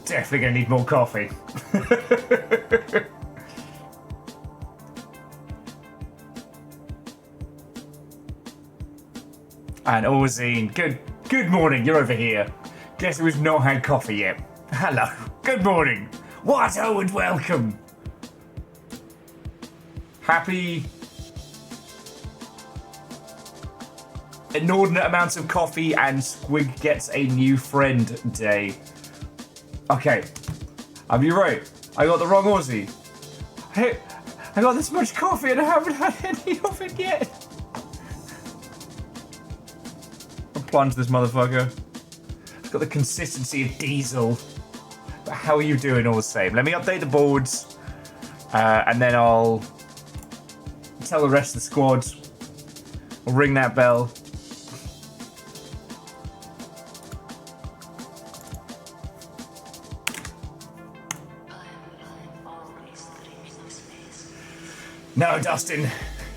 Definitely gonna need more coffee. And Orzine, good morning, you're over here. Guess who's not had coffee yet? Hello, good morning. What and welcome. Happy inordinate amounts of coffee and Squig gets a new friend day. Okay, I'll be right. I got the wrong Aussie. Hey, I got this much coffee and I haven't had any of it yet. I'll plunge this motherfucker. It's got the consistency of diesel. But how are you doing all the same? Let me update the boards. And then I'll tell the rest of the squad. I'll ring that bell. No, Dustin,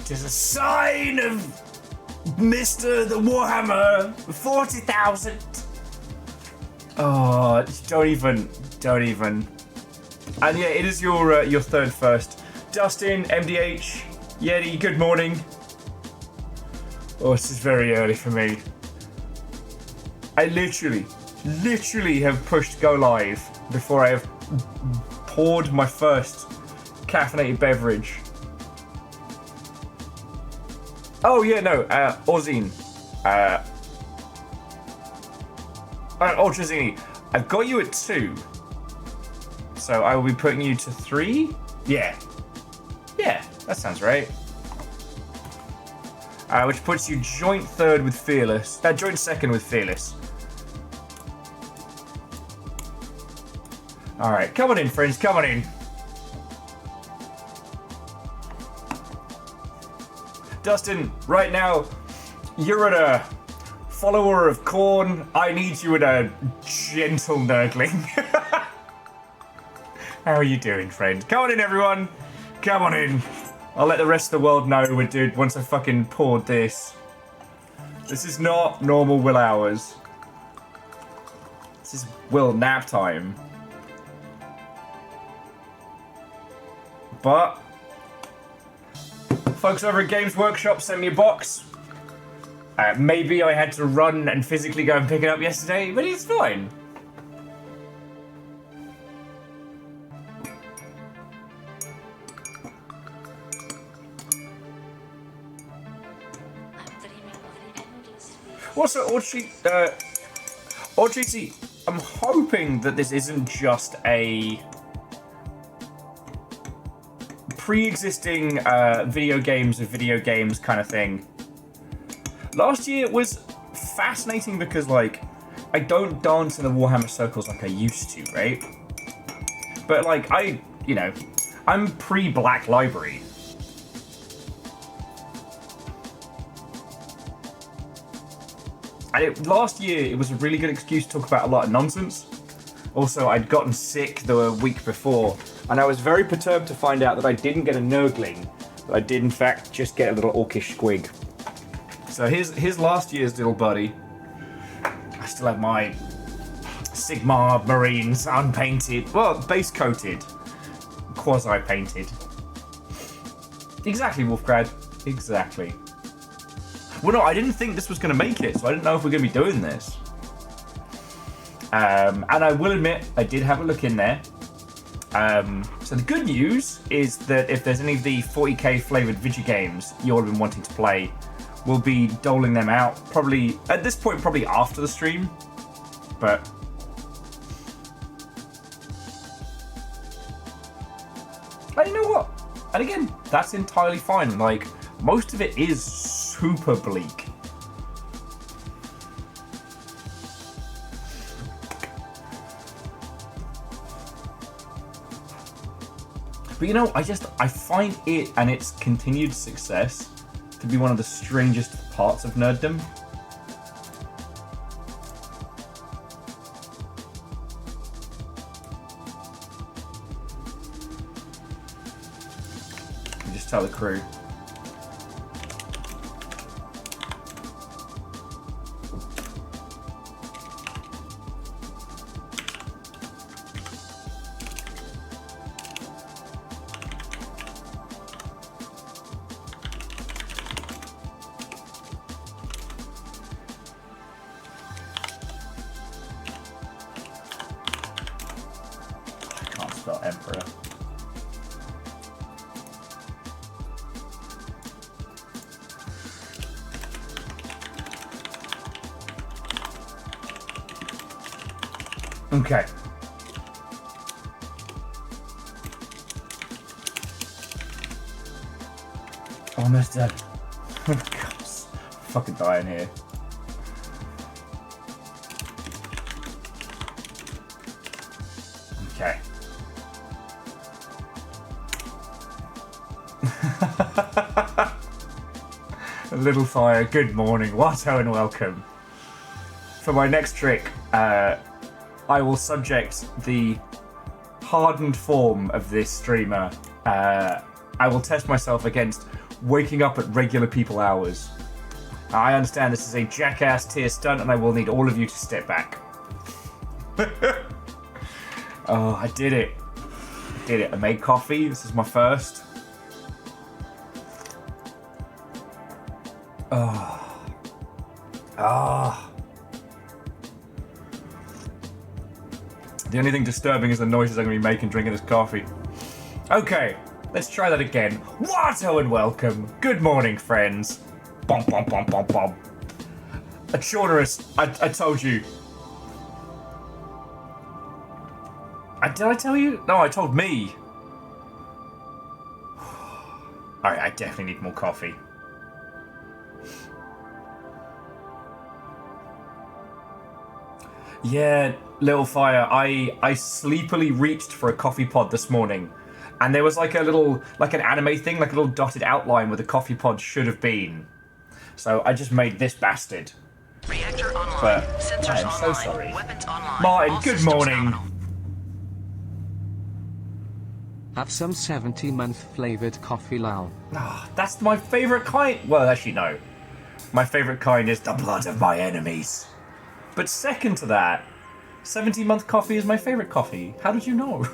it is a sign of Mr. the Warhammer 40,000. Oh, don't even. And yeah, it is your third first. Dustin, MDH, Yeti, good morning. Oh, this is very early for me. I literally have pushed go live before I have poured my first caffeinated beverage. Oh yeah, no, Orzine. Ultrazini, I've got you at 2. So I will be putting you to 3? Yeah, that sounds right. Which puts you joint third with Fearless. Joint second with Fearless. Alright, come on in, friends, come on in. Dustin, right now, you're a follower of Korn. I need you in a gentle nurgling. How are you doing, friend? Come on in, everyone. Come on in. I'll let the rest of the world know we're dude once I fucking poured this. This is not normal Will hours. This is Will nap time. But folks over at Games Workshop sent me a box. Maybe I had to run and physically go and pick it up yesterday, but it's fine. Also, Audrey, I'm hoping that this isn't just a pre-existing video games kind of thing. Last year was fascinating because, like, I don't dance in the Warhammer circles like I used to, right? But, like, I'm pre-Black Library. And last year, it was a really good excuse to talk about a lot of nonsense. Also, I'd gotten sick the week before, and I was very perturbed to find out that I didn't get a nurgling, but I did, in fact, just get a little orcish squig. So here's last year's little buddy. I still have my Sigmar Marines unpainted, well, base coated, quasi painted. Exactly, Wolfgrad. Exactly. Well, no, I didn't think this was going to make it, so I didn't know if we're going to be doing this. And I will admit, I did have a look in there. So the good news is that if there's any of the 40k flavoured video games you've been wanting to play, we'll be doling them out. Probably, at this point, probably after the stream. But you know what? And again, that's entirely fine. Like, most of it is super bleak. But you know, I find it and its continued success to be one of the strangest parts of nerddom. You just tell the crew. spell emperor. Okay. Almost dead. God, fucking dying here. Okay. A little fire. Good morning, Watto, and welcome. For my next trick, I will subject the hardened form of this streamer. I will test myself against waking up at regular people hours. I understand this is a jackass tier stunt, and I will need all of you to step back. Oh, I did it. I did it. I made coffee. This is my first. Oh. Ah. The only thing disturbing is the noises I'm going to be making drinking this coffee. Okay, let's try that again. Watto and welcome. Good morning, friends. Bom, bom, bom, bom, bom. Achornerus, I told you. Did I tell you? No, I told me. Alright, I definitely need more coffee. Yeah, little fire. I sleepily reached for a coffee pod this morning, and there was like a little, like an anime thing, like a little dotted outline where the coffee pod should have been. So I just made this bastard. Reactor online. But Sensors I am online. so sorry. Weapons online. Martin, All good systems morning. nominal. Have some 70-month flavored coffee, lol. Oh, that's my favourite kind. Well, actually, no. My favourite kind is the blood of my enemies. But second to that, 70-month coffee is my favourite coffee. How did you know?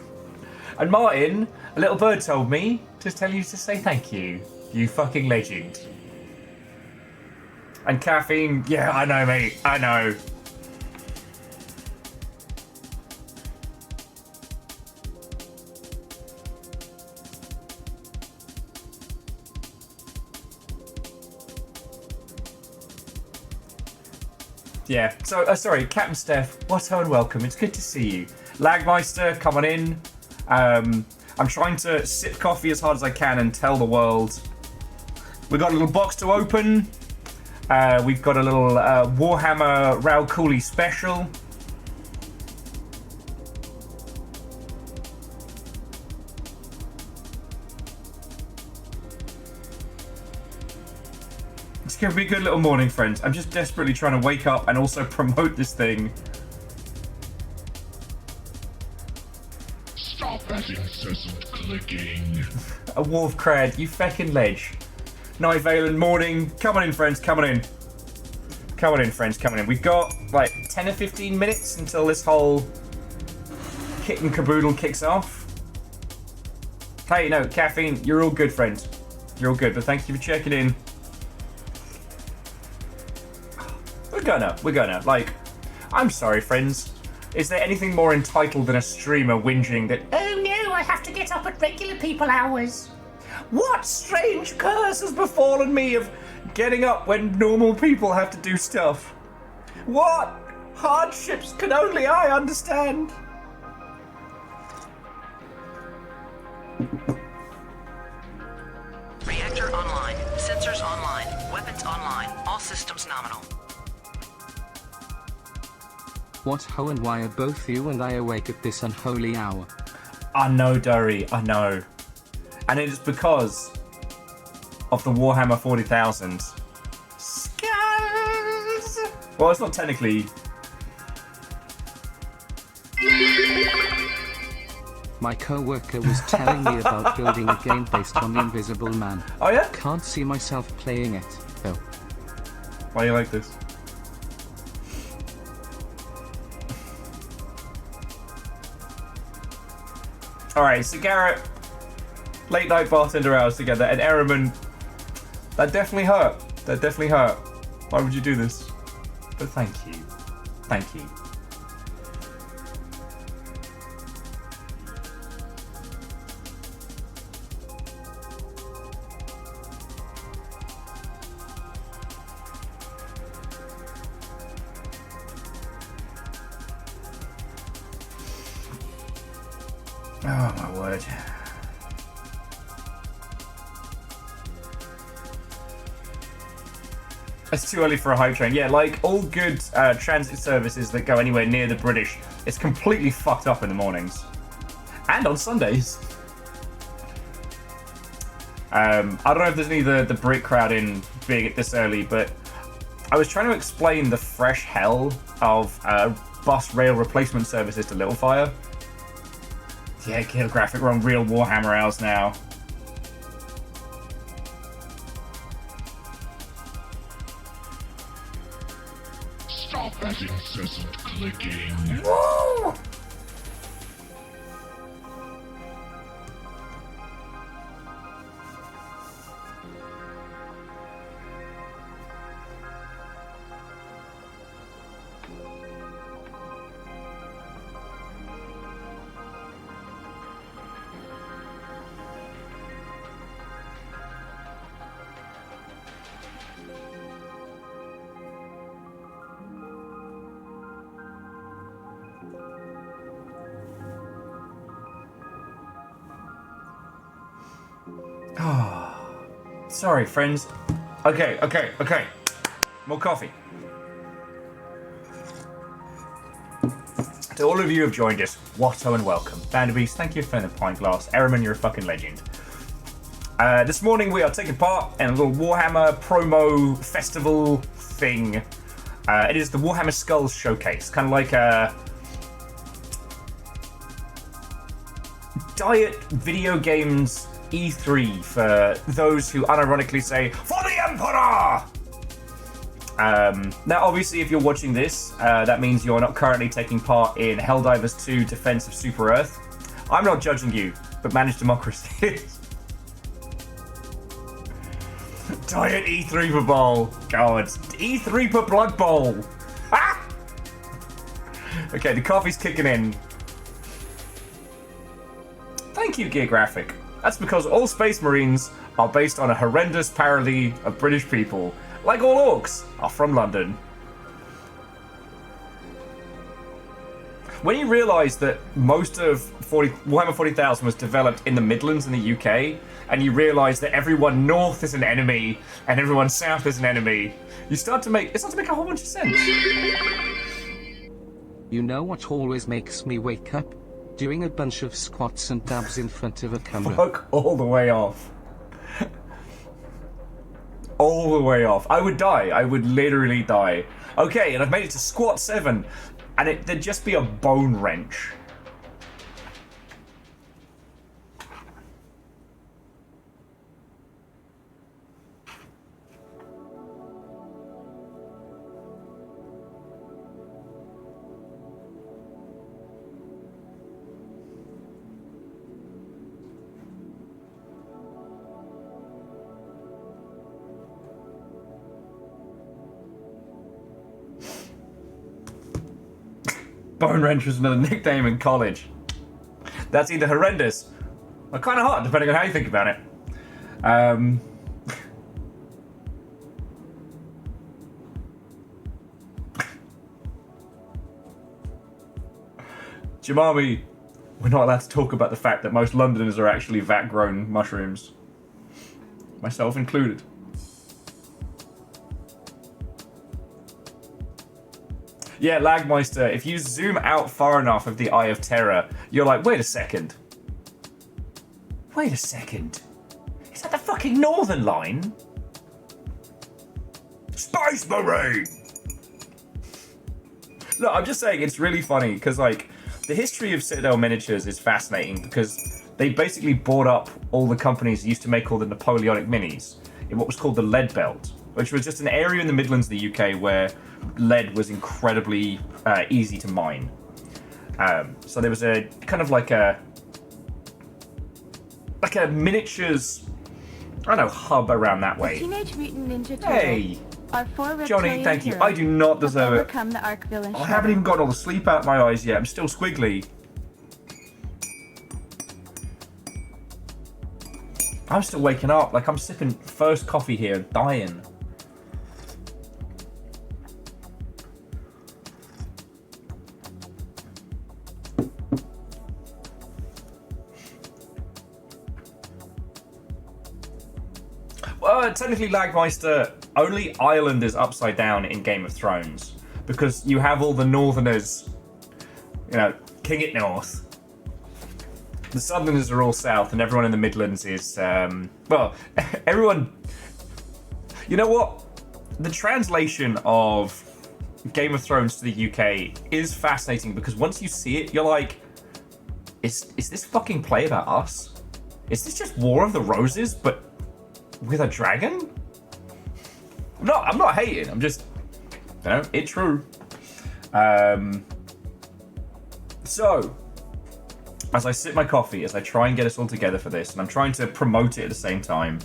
And Martin, a little bird told me to tell you to say thank you. You fucking legend. And caffeine, yeah, I know, mate. I know. Yeah, so, sorry, Captain Steph, Watto and welcome. It's good to see you. Lagmeister, come on in. I'm trying to sip coffee as hard as I can and tell the world. We've got a little box to open. We've got a little Warhammer Rao Cooley special. It's going to be a good little morning, friends. I'm just desperately trying to wake up and also promote this thing. Stop that incessant clicking. A wolf cred, you feckin' ledge. Night Valen, morning. Come on in, friends, come on in. Come on in, friends, come on in. We've got, like, 10 or 15 minutes until this whole kit and caboodle kicks off. Hey, no, caffeine, you're all good, friends. You're all good, but thank you for checking in. We're gonna. Like, I'm sorry, friends. Is there anything more entitled than a streamer whinging that, oh no, I have to get up at regular people hours? What strange curse has befallen me of getting up when normal people have to do stuff? What hardships can only I understand? Reactor online. Sensors online. Weapons online. All systems nominal. What, how, and why are both you and I awake at this unholy hour? I know, Durry, I know. And it is because of the Warhammer 40,000 Skulls! Well, it's not technically... My co-worker was telling me about building a game based on the Invisible Man. Oh yeah? Can't see myself playing it, though. Why do you like this? Alright, so Garrett, late night bartender hours together, and Ehrman, that definitely hurt. That definitely hurt. Why would you do this? But thank you. Thank you. Oh my word. It's too early for a hype train. Yeah, like all good transit services that go anywhere near the British, it's completely fucked up in the mornings. And on Sundays. I don't know if there's any of the Brit crowd in being it this early, but I was trying to explain the fresh hell of bus rail replacement services to Littlefire. Yeah, Kill Graphic, we're on real Warhammer hours now. Stop that incessant clicking. Woo! Sorry, friends. Okay. More coffee. To all of you who have joined us, Watto and welcome. Vanderbeast, thank you for filling the pint glass. Ehrman, you're a fucking legend. This morning we are taking part in a little Warhammer promo festival thing. It is the Warhammer Skulls Showcase. Kind of like a Diet Video Games E3 for those who unironically say, "For the Emperor!" Now, obviously, if you're watching this, that means you're not currently taking part in Helldivers 2 Defense of Super Earth. I'm not judging you, but Managed Democracy is. Diet E3 for Bowl. God. E3 for Blood Bowl. Ah! Okay, the coffee's kicking in. Thank you, Gear Graphic. That's because all Space Marines are based on a horrendous parody of British people, like all orcs are from London. When you realise that most of Warhammer 40,000 was developed in the Midlands in the UK, and you realise that everyone north is an enemy and everyone south is an enemy, it starts to make a whole bunch of sense. You know what always makes me wake up? Doing a bunch of squats and dabs in front of a camera. Fuck all the way off. All the way off. I would die. I would literally die. Okay, and I've made it to squat 7, and there'd just be a bone wrench. Bone wrench was another nickname in college. That's either horrendous or kind of hot, depending on how you think about it. Jamami, we're not allowed to talk about the fact that most Londoners are actually vat-grown mushrooms. Myself included. Yeah, Lagmeister, if you zoom out far enough of the Eye of Terror, you're like, wait a second. Wait a second. Is that the fucking Northern Line? Space Marine! Look, I'm just saying, it's really funny, because, like, the history of Citadel Miniatures is fascinating, because they basically bought up all the companies that used to make all the Napoleonic minis in what was called the Lead Belt, which was just an area in the Midlands of the UK where lead was incredibly easy to mine. So there was a kind of like a miniatures, I don't know, hub around that way. Teenage Mutant Ninja Turtles. Hey, Our four Johnny, reptilian thank you. heroes I do not deserve have it. overcome the Arc-villain I haven't even got all the sleep out of my eyes yet. I'm still squiggly. I'm still waking up. Like, I'm sipping first coffee here, dying. technically, Lagmeister, only Ireland is upside down in Game of Thrones. Because you have all the Northerners, you know, king it north. The Southerners are all south, and everyone in the Midlands is, well, everyone... You know what? The translation of Game of Thrones to the UK is fascinating, because once you see it, you're like, is this fucking play about us? Is this just War of the Roses, but with a dragon? I'm not hating, I'm just, you know, it's true. So, as I sip my coffee, as I try and get us all together for this, and I'm trying to promote it at the same time,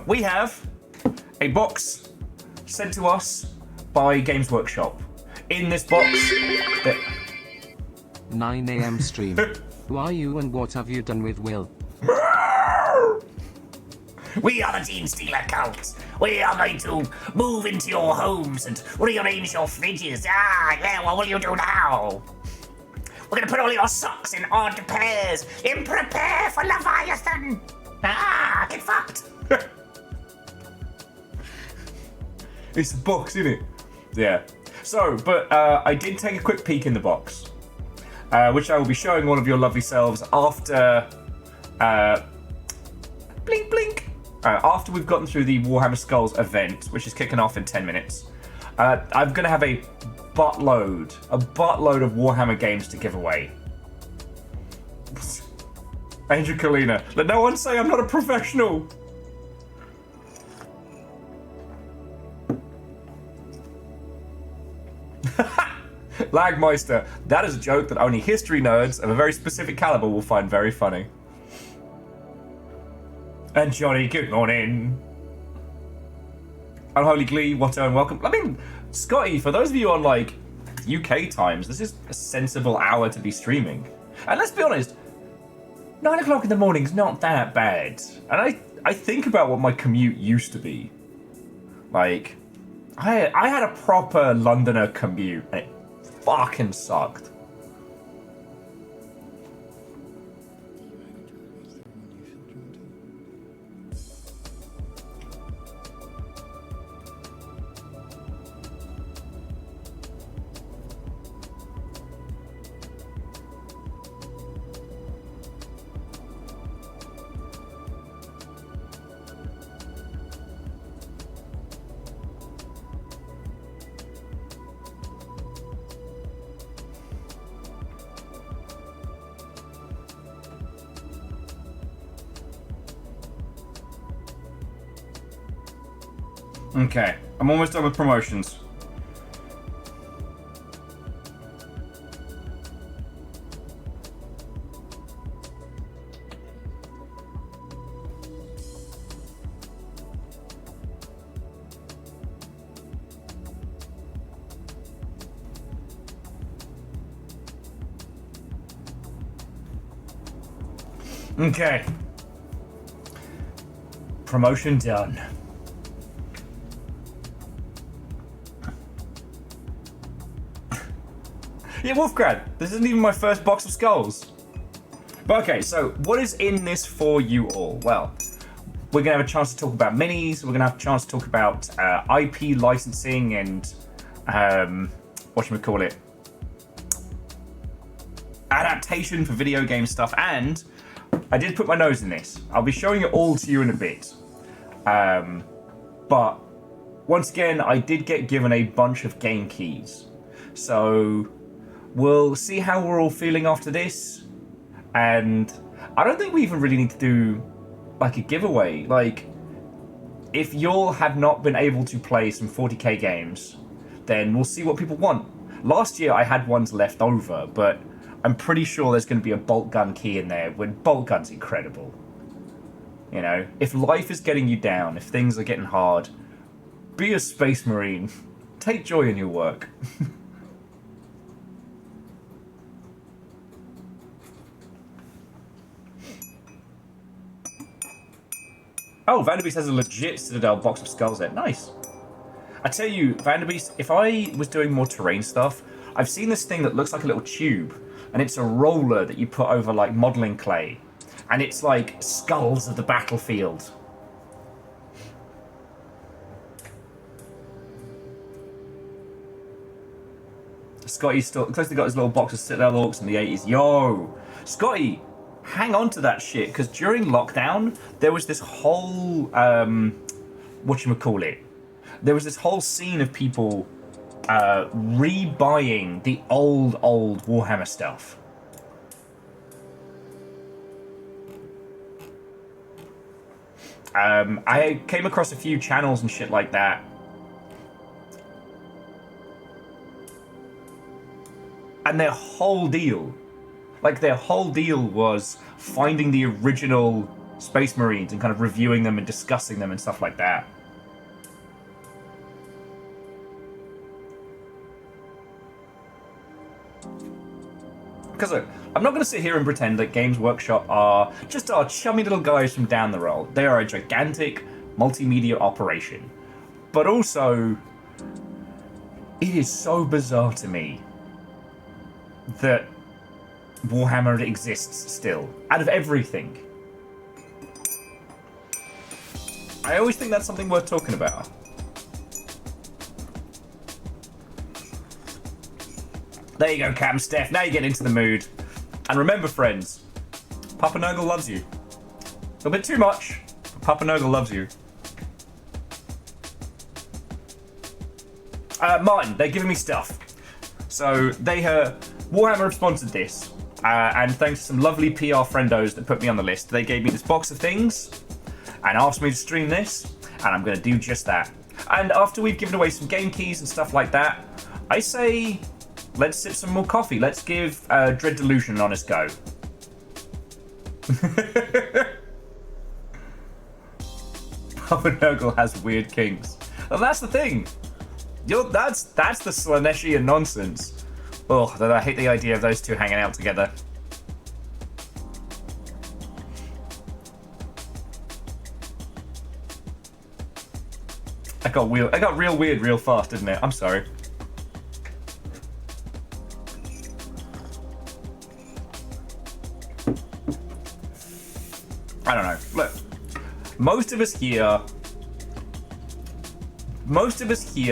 we have a box sent to us by Games Workshop. In this box, 9 a.m. stream. Who are you and what have you done with Will? We are the Gene Stealer cult. We are going to move into your homes and rearrange your fridges. Ah, yeah, what will you do now? We're going to put all your socks in odd pairs and prepare for Leviathan. Ah, get fucked. It's a box, isn't it? Yeah. So, but I did take a quick peek in the box, which I will be showing all of your lovely selves after... blink, blink. After we've gotten through the Warhammer Skulls event, which is kicking off in 10 minutes. I'm going to have a buttload of Warhammer games to give away. Angel Kalina, let no one say I'm not a professional. Lagmeister, that is a joke that only history nerds of a very specific caliber will find very funny. And Johnny, good morning. Unholy Glee, Watto, and welcome. I mean, Scotty, for those of you on, like, UK times, this is a sensible hour to be streaming. And let's be honest, 9 o'clock in the morning's not that bad. And I think about what my commute used to be. Like, I had a proper Londoner commute, and it fucking sucked. Okay, I'm almost done with promotions. Okay. Promotion done. Yeah, Wolfgrad, this isn't even my first box of skulls. But okay, so what is in this for you all? Well, we're going to have a chance to talk about minis, we're going to have a chance to talk about IP licensing and, whatchamacallit, adaptation for video game stuff, and I did put my nose in this. I'll be showing it all to you in a bit. But once again, I did get given a bunch of game keys. So we'll see how we're all feeling after this. And I don't think we even really need to do like a giveaway. Like, if y'all have not been able to play some 40k games, then we'll see what people want. Last year I had ones left over, but I'm pretty sure there's going to be a bolt gun key in there, when bolt gun's incredible. You know, if life is getting you down, if things are getting hard, be a space marine. Take joy in your work. Oh, Vanderbeest has a legit Citadel box of skulls there. Nice. I tell you, Vanderbeest, if I was doing more terrain stuff, I've seen this thing that looks like a little tube, and it's a roller that you put over like modeling clay, and it's like skulls of the battlefield. Scotty's still closely got his little box of Citadel Orcs in the 80s. Yo, Scotty, hang on to that shit, because during lockdown there was this whole whatchamacallit, there was this whole scene of people rebuying the old Warhammer stuff. I came across a few channels and shit like that, and their whole deal was finding the original Space Marines and kind of reviewing them and discussing them and stuff like that. Because look, I'm not going to sit here and pretend that Games Workshop are just our chummy little guys from down the road. They are a gigantic multimedia operation. But also, it is so bizarre to me that Warhammer exists still, out of everything. I always think that's something worth talking about. There you go, Cam Steph. Now you get into the mood. And remember, friends, Papa Nurgle loves you. A little bit too much, but Papa Nurgle loves you. Martin, they're giving me stuff. So Warhammer have sponsored this. And thanks to some lovely PR friendos that put me on the list, they gave me this box of things and asked me to stream this, and I'm going to do just that. And after we've given away some game keys and stuff like that, I say, let's sip some more coffee. Let's give Dread Delusion an honest go. Papa Nurgle has weird kinks. And that's the thing. That's the Slaneshian nonsense. Oh, I hate the idea of those two hanging out together. I got real weird real fast, didn't it? I'm sorry. I don't know. Look, most of us here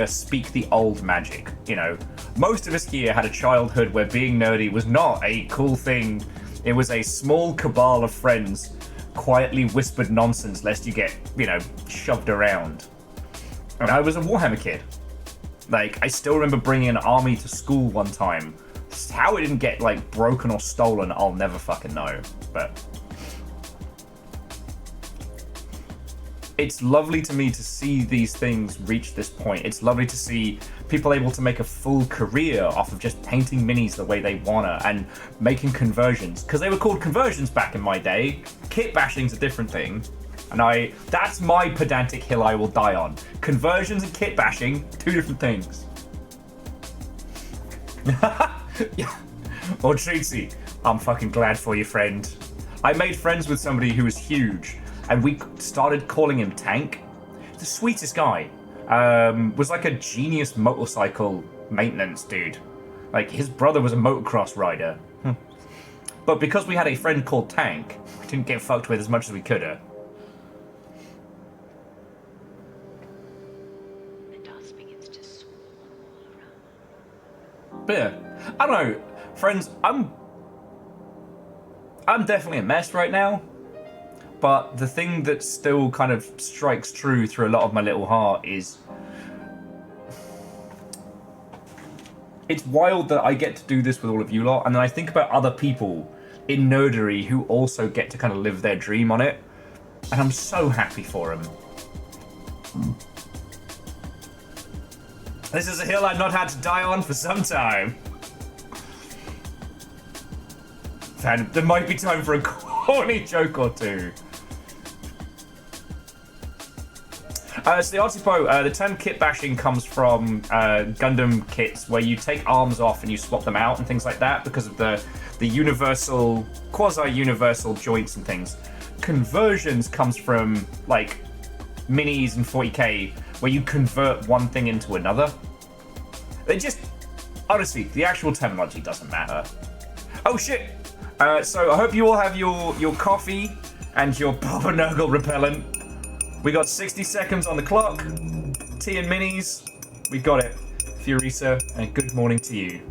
speak the old magic, you know. Most of us here had a childhood where being nerdy was not a cool thing. It was a small cabal of friends quietly whispered nonsense lest you get, you know, shoved around. And I was a Warhammer kid. Like, I still remember bringing an army to school one time. How it didn't get, like, broken or stolen, I'll never fucking know. But it's lovely to me to see these things reach this point. It's lovely to see people able to make a full career off of just painting minis the way they wanna and making conversions. Because they were called conversions back in my day. Kit bashing's a different thing. And that's my pedantic hill I will die on. Conversions and kit bashing, two different things. Yeah. Or Tracy, I'm fucking glad for you, friend. I made friends with somebody who was huge, and we started calling him Tank. The sweetest guy. Was like a genius motorcycle maintenance dude. Like, his brother was a motocross rider. But because we had a friend called Tank, we didn't get fucked with as much as we could have. But yeah, I don't know, friends, I'm definitely a mess right now, but the thing that still kind of strikes true through a lot of my little heart is it's wild that I get to do this with all of you lot, and then I think about other people in nerdery who also get to kind of live their dream on it, and I'm so happy for them. This is a hill I've not had to die on for some time. And there might be time for a corny joke or two. So the Artipo, the term kit bashing comes from Gundam kits where you take arms off and you swap them out and things like that because of the universal, quasi-universal joints and things. Conversions comes from, like, minis and 40k where you convert one thing into another. They just, honestly, the actual terminology doesn't matter. Oh shit! So I hope you all have your coffee and your Papa Nurgle repellent. We got 60 seconds on the clock. Tea and minis, we got it. Furisa, and good morning to you.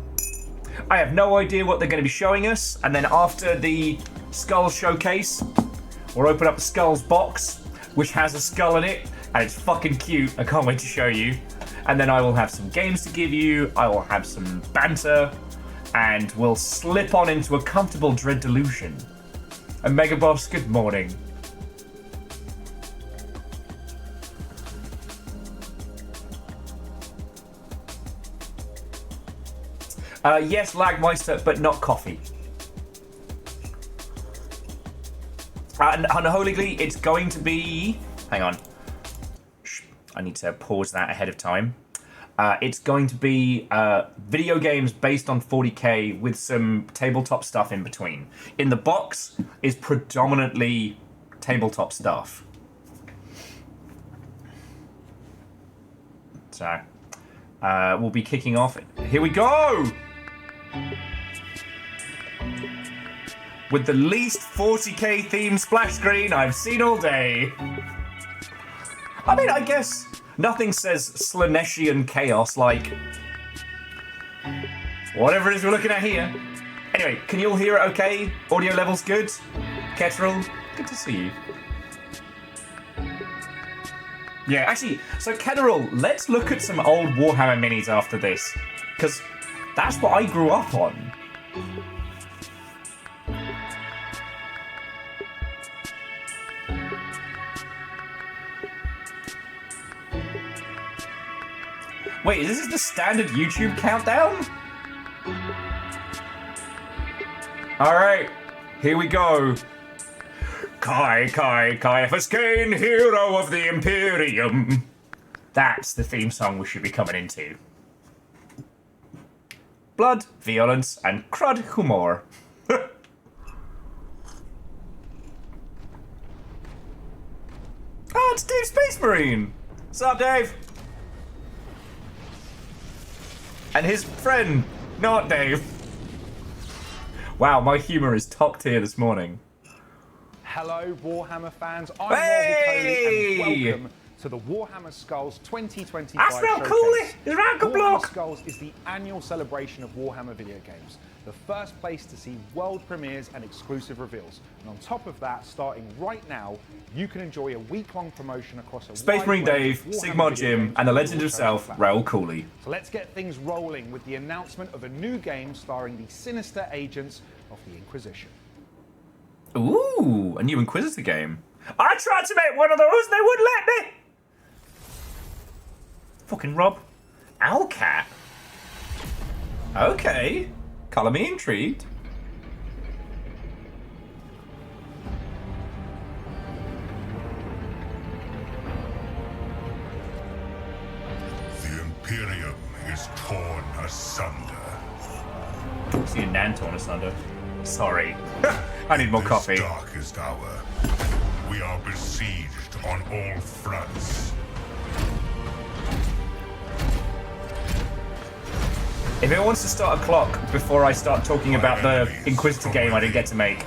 I have no idea what they're going to be showing us. And then after the Skull Showcase, we'll open up the Skulls box, which has a skull in it. And it's fucking cute. I can't wait to show you. And then I will have some games to give you. I will have some banter. And we'll slip on into a comfortable Dread Delusion. And Mega Boss, good morning. Yes, Lagmeister, but not coffee. And unholyly, it's going to be... Hang on. Shh, I need to pause that ahead of time. It's going to be video games based on 40k with some tabletop stuff in between. In the box is predominantly tabletop stuff. So, we'll be kicking off. Here we go! With the least 40k themed splash screen I've seen all day. I mean, I guess nothing says Slaneshian chaos like whatever it is we're looking at here. Anyway, can you all hear it okay? Audio levels good? Kettrel, good to see you. Yeah, actually, so Kettrel, let's look at some old Warhammer minis after this. Because that's what I grew up on. Wait, is this the standard YouTube countdown? Alright, here we go. Kai, Faskain, hero of the Imperium. That's the theme song we should be coming into. Blood, violence, and crud humor. Oh, it's Dave Space Marine. What's up, Dave? And his friend, not Dave. Wow, my humour is top tier this morning. Hello, Warhammer fans. I'm Hey! Marvel Coley, and welcome to the Warhammer Skulls 2025 That's real showcase. cool. It's Ranker Warhammer Block. Skulls is the annual celebration of Warhammer video games, the first place to see world premieres and exclusive reveals. And on top of that, starting right now, you can enjoy a week-long promotion across a Space wide Marine range Dave, of Warhammer Sigmar video Jim, games and the on legend all himself, social Raoul platforms. Cooley. So let's get things rolling with the announcement of a new game starring the sinister agents of the Inquisition. Ooh, a new Inquisitor game. I tried to make one of those, they wouldn't let me. Fucking Rob. Owlcat. Okay. Colour me intrigued. The Imperium is torn asunder. See a Nan torn asunder. Sorry. I need more coffee. This darkest hour, we are besieged on all fronts. If it wants to start a clock before I start talking about the Inquisitor game I didn't get to make.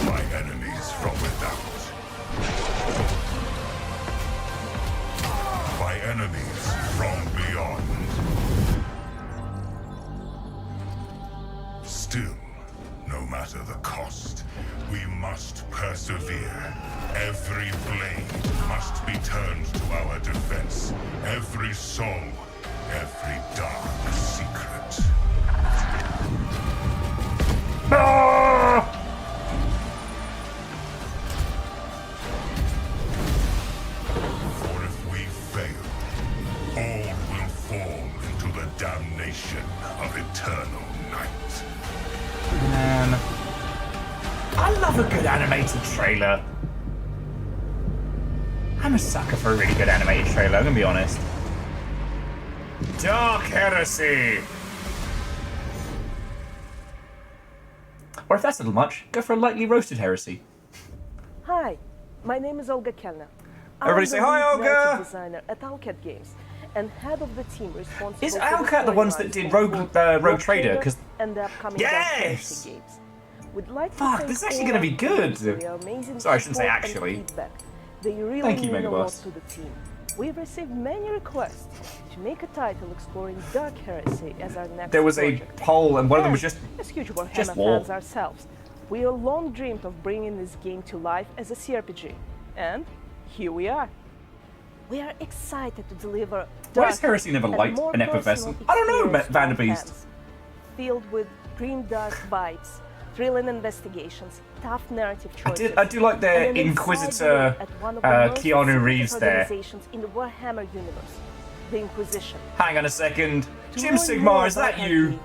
My enemies from without. My enemies from beyond. Still, no matter the cost, we must persevere. Every blade must be turned to our defense. Every soul, every dark secret. For if we fail, all will fall into the damnation of eternal night. Man. I love a good animated trailer. I'm a sucker for a really good animated trailer, I'm gonna be honest. Dark Heresy! Or if that's a little much, go for a lightly roasted heresy. Hi, my name is Olga Kellner. Everybody I'm say the hi, lead Olga! narrative designer at Owlcat Games and head of the team responsible Is for Owlcat the ones that did Rogue Trader? 'Cause and the upcoming Yes! Dark Heresy games. We'd like to Fuck, thank this is actually all gonna be our good. players for your amazing Sorry, I shouldn't say support and actually. feedback. They really Thank you, mean a lot Megaboss. to the team. We've received many requests to make a title exploring Dark Heresy as our next There was a project. poll, and one of them was And, just as huge Warhammer just war. fans ourselves, we all long dreamed of bringing this game to life as a CRPG. And here we are. We are excited to deliver Why has Heresy never and liked more an personal effervescent? I don't know, experience to our Vanderbeest. fans, filled with grim-dark vibes, thrilling investigations, tough narrative choices. I do like their and an inside Inquisitor look at one of the most Keanu secret Reeves there. organizations in the Warhammer universe, the Inquisition. Hang on a second. To Jim learn Sigmar, more is that about our you? game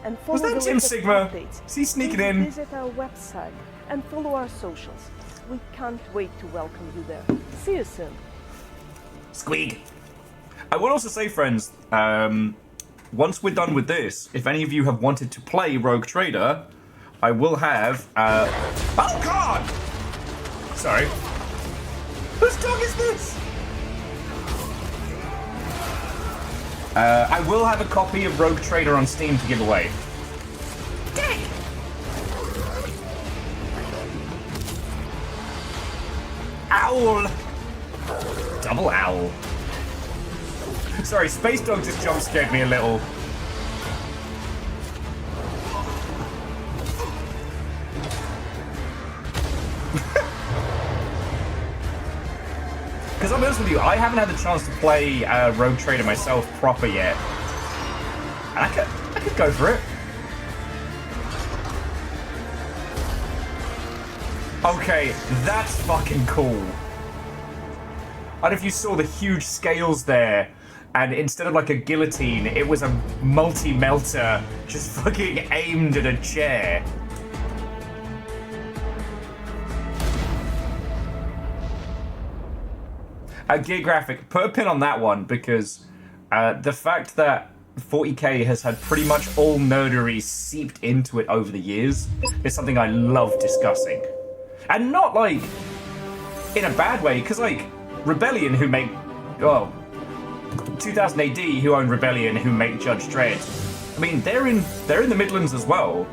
and Was follow that the Jim latest Sigmar? updates, Is he sneaking please in? Visit our website and follow our socials. We can't wait to welcome you there. See you soon. Squeak. I will also say, friends, once we're done with this, if any of you have wanted to play Rogue Trader, I will have. Oh God! Sorry. Whose dog is this? I will have a copy of Rogue Trader on Steam to give away. Owl! Double owl. Sorry, Space Dog just jump scared me a little. Because I'll be honest with you, I haven't had the chance to play Rogue Trader myself proper yet. And I could go for it. Okay, that's fucking cool. I don't know if you saw the huge scales there, and instead of like a guillotine, it was a multi-melter just fucking aimed at a chair. Gear Graphic, put a pin on that one, because the fact that 40k has had pretty much all nerdery seeped into it over the years is something I love discussing. And not like in a bad way, because like Rebellion, who make 2000 AD, who own Rebellion, who make Judge Dredd, I mean they're in the Midlands as well.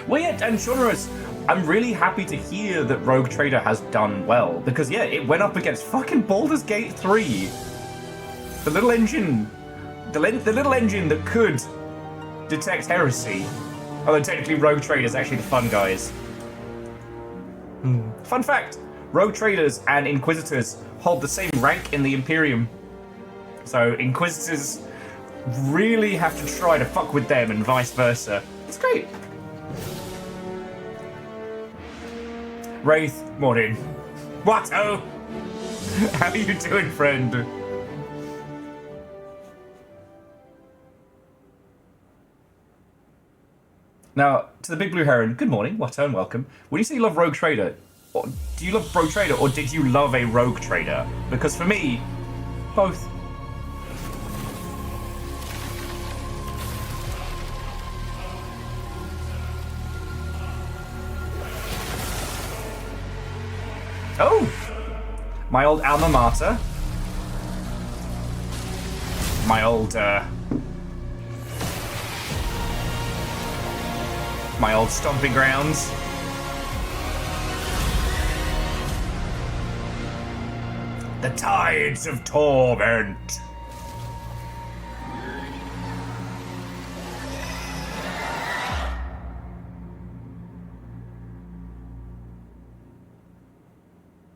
Well, yeah, and Shaunerus, I'm really happy to hear that Rogue Trader has done well, because yeah, it went up against fucking Baldur's Gate 3, the little engine, the little engine that could detect heresy. Although technically Rogue Traders actually the fun guys. Fun fact, Rogue Traders and Inquisitors hold the same rank in the Imperium. So Inquisitors really have to try to fuck with them and vice versa. It's great. Wraith, morning. What? Oh! How are you doing, friend? Now, to the Big Blue Heron, good morning, Watto, and welcome. When you say you love Rogue Trader, do you love Rogue Trader, or did you love a Rogue Trader? Because for me, both. Oh! My old alma mater. My old, my old stomping grounds. The tides of torment.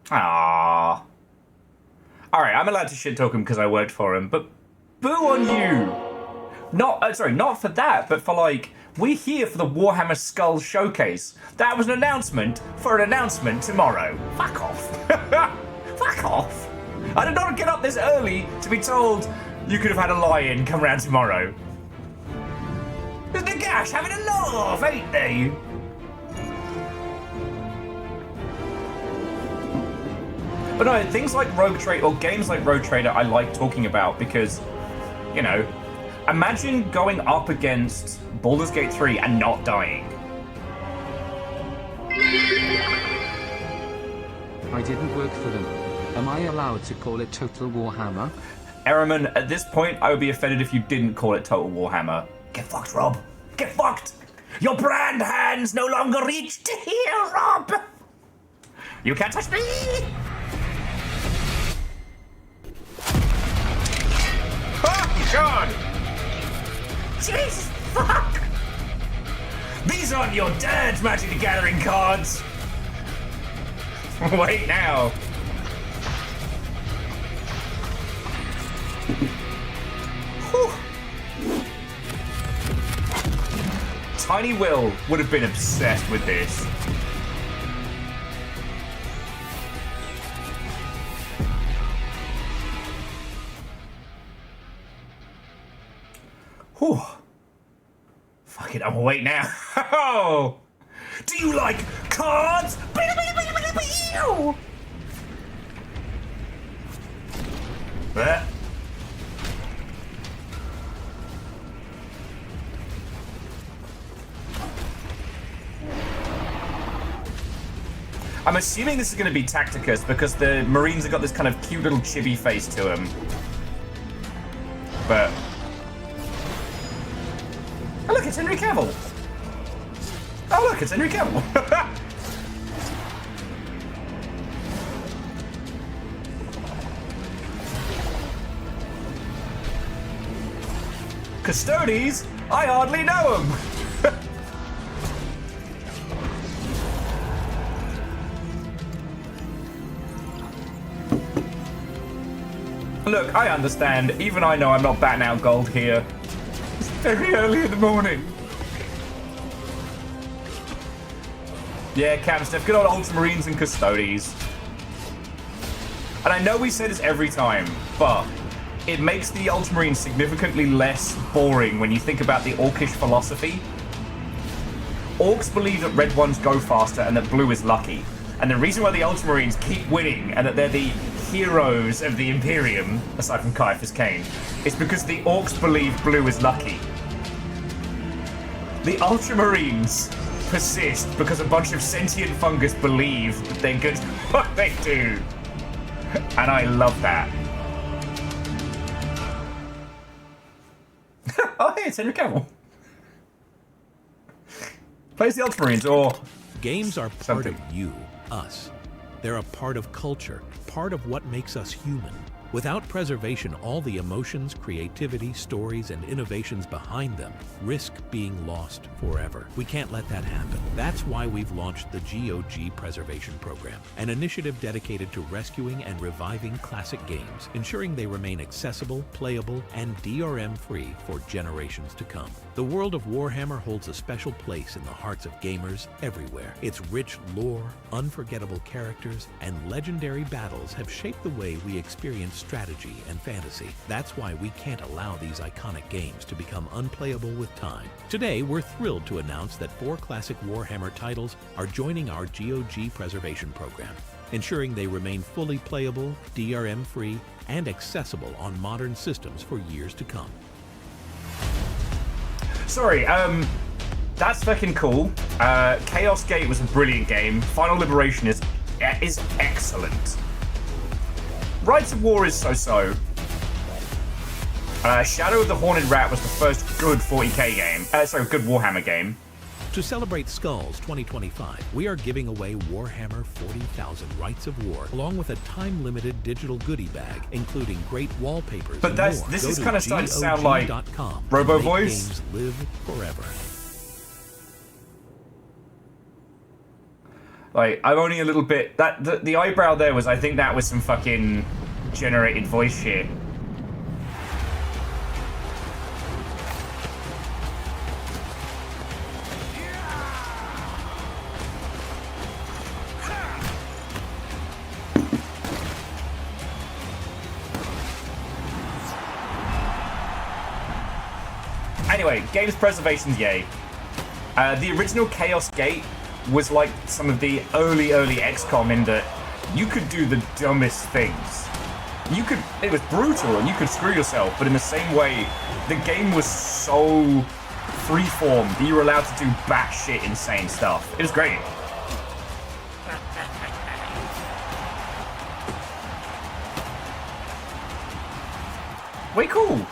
Ah. Alright, I'm allowed to shit talk him because I worked for him, but boo on you! Not, sorry, not for that, but for like, we're here for the Warhammer Skull Showcase. That was an announcement for an announcement tomorrow. Fuck off. Fuck off. I did not get up this early to be told you could have had a lie-in come round tomorrow. There's Nagash having a laugh, ain't they? But no, things like Rogue Trader, or games like Rogue Trader, I like talking about because, you know, imagine going up against Baldur's Gate 3 and not dying. I didn't work for them. Am I allowed to call it Total Warhammer? Eraman, at this point, I would be offended if you didn't call it Total Warhammer. Get fucked, Rob. Get fucked. Your brand hands no longer reach to here, Rob! You can't touch me! Oh, God! Jesus, fuck! These aren't your dad's Magic the Gathering cards! Wait now. Whew. Tiny Will would have been obsessed with this. Whew. Fuck it, I'm awake now. Oh! Do you like cards? But I'm assuming this is going to be Tacticus because the Marines have got this kind of cute little chibi face to them. But oh look, it's Henry Cavill. Oh look, it's Henry Cavill. Custodes? I hardly know him. Look, I understand. Even I know I'm not batting out gold here. It's very early in the morning. Yeah, Cam Steph, good old Ultramarines and Custodes. And I know we say this every time, but it makes the Ultramarines significantly less boring when you think about the Orcish philosophy. Orcs believe that red ones go faster and that blue is lucky. And the reason why the Ultramarines keep winning and that they're the heroes of the Imperium, aside from Caiaphas Cain, is because the Orcs believe blue is lucky. The Ultramarines persist because a bunch of sentient fungus believe that they're good at what they do. And I love that. Oh, hey, it's Henry Cavill. Plays the Ultramarines, or games are part something. of you, us. They're a part of culture, part of what makes us human. Without preservation, all the emotions, creativity, stories, and innovations behind them risk being lost forever. We can't let that happen. That's why we've launched the GOG Preservation Program, an initiative dedicated to rescuing and reviving classic games, ensuring they remain accessible, playable, and DRM-free for generations to come. The world of Warhammer holds a special place in the hearts of gamers everywhere. Its rich lore, unforgettable characters, and legendary battles have shaped the way we experience strategy and fantasy. That's why we can't allow these iconic games to become unplayable with time. Today, we're thrilled to announce that 4 classic Warhammer titles are joining our GOG Preservation Program, ensuring they remain fully playable, DRM-free, and accessible on modern systems for years to come. Sorry, that's fucking cool. Chaos Gate was a brilliant game. Final Liberation is excellent. Rights of War is so-so. Shadow of the Horned Rat was the first good 40k game. Good Warhammer game. To celebrate Skulls 2025, we are giving away Warhammer 40,000 Rights of War, along with a time-limited digital goodie bag, including great wallpapers But and more. this Go is to kind of starting to sound like GOG.com. Robo Make Voice. Games live forever. Like, I'm only a little bit... The eyebrow there was... I think that was some fucking generated voice shit. Anyway, games preservation's yay. The original Chaos Gate was like some of the early XCOM in that you could do the dumbest things. It was brutal and you could screw yourself, but in the same way, the game was so freeform that you were allowed to do batshit insane stuff. It was great. Way cool.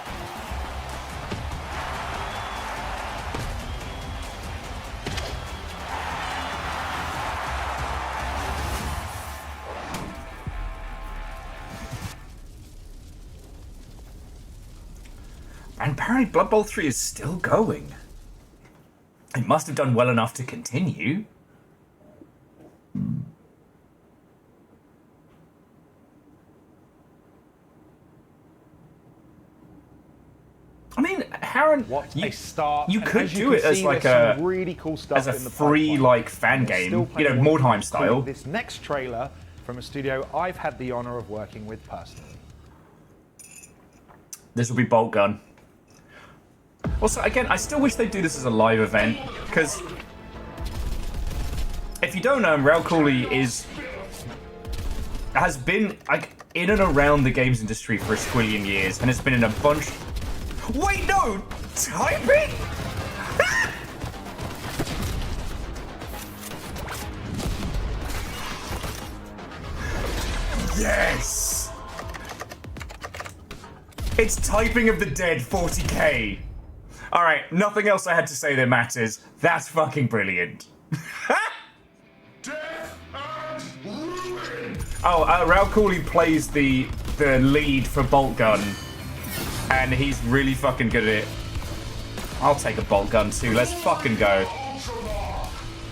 And apparently Blood Bowl 3 is still going. It must have done well enough to continue. I mean, Harren, What a start. you And could as you do can it as see, like there's a some really cool stuff as a in the free pipeline. like fan And there's game, still you plenty know, more to Mordheim come, style. including this next trailer from a studio I've had the honor of working with personally. This will be Bolt Gun. Also, again, I still wish they'd do this as a live event, because if you don't know, Raoul Cooley has been like in and around the games industry for a squillion years, and has been in a bunch. Wait, no, typing. Yes. It's Typing of the Dead 40k. Alright, nothing else I had to say that matters. That's fucking brilliant. Oh, Raoul Cooley plays the lead for Bolt Gun. And he's really fucking good at it. I'll take a Bolt Gun too, let's fucking go.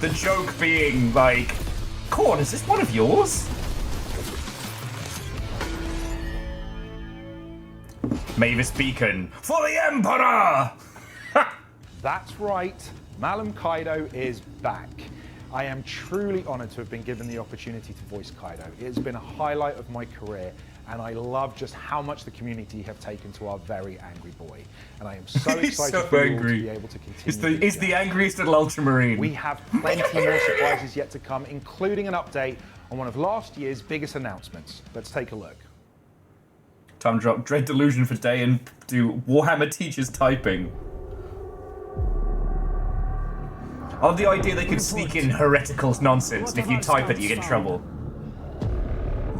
The joke being like, Corn, is this one of yours? Mavis Beacon for the Emperor! That's right, Malum Kaido is back. I am truly honored to have been given the opportunity to voice Kaido. It has been a highlight of my career, and I love just how much the community have taken to our very angry boy. And I am so He's excited so for you all angry. to be able to continue. He's the angriest little Ultramarine. We have plenty more surprises yet to come, including an update on one of last year's biggest announcements. Let's take a look. Time to drop Dread Delusion for day and do Warhammer teachers typing. I love the idea they could sneak in heretical nonsense, and if you type it, you get in trouble.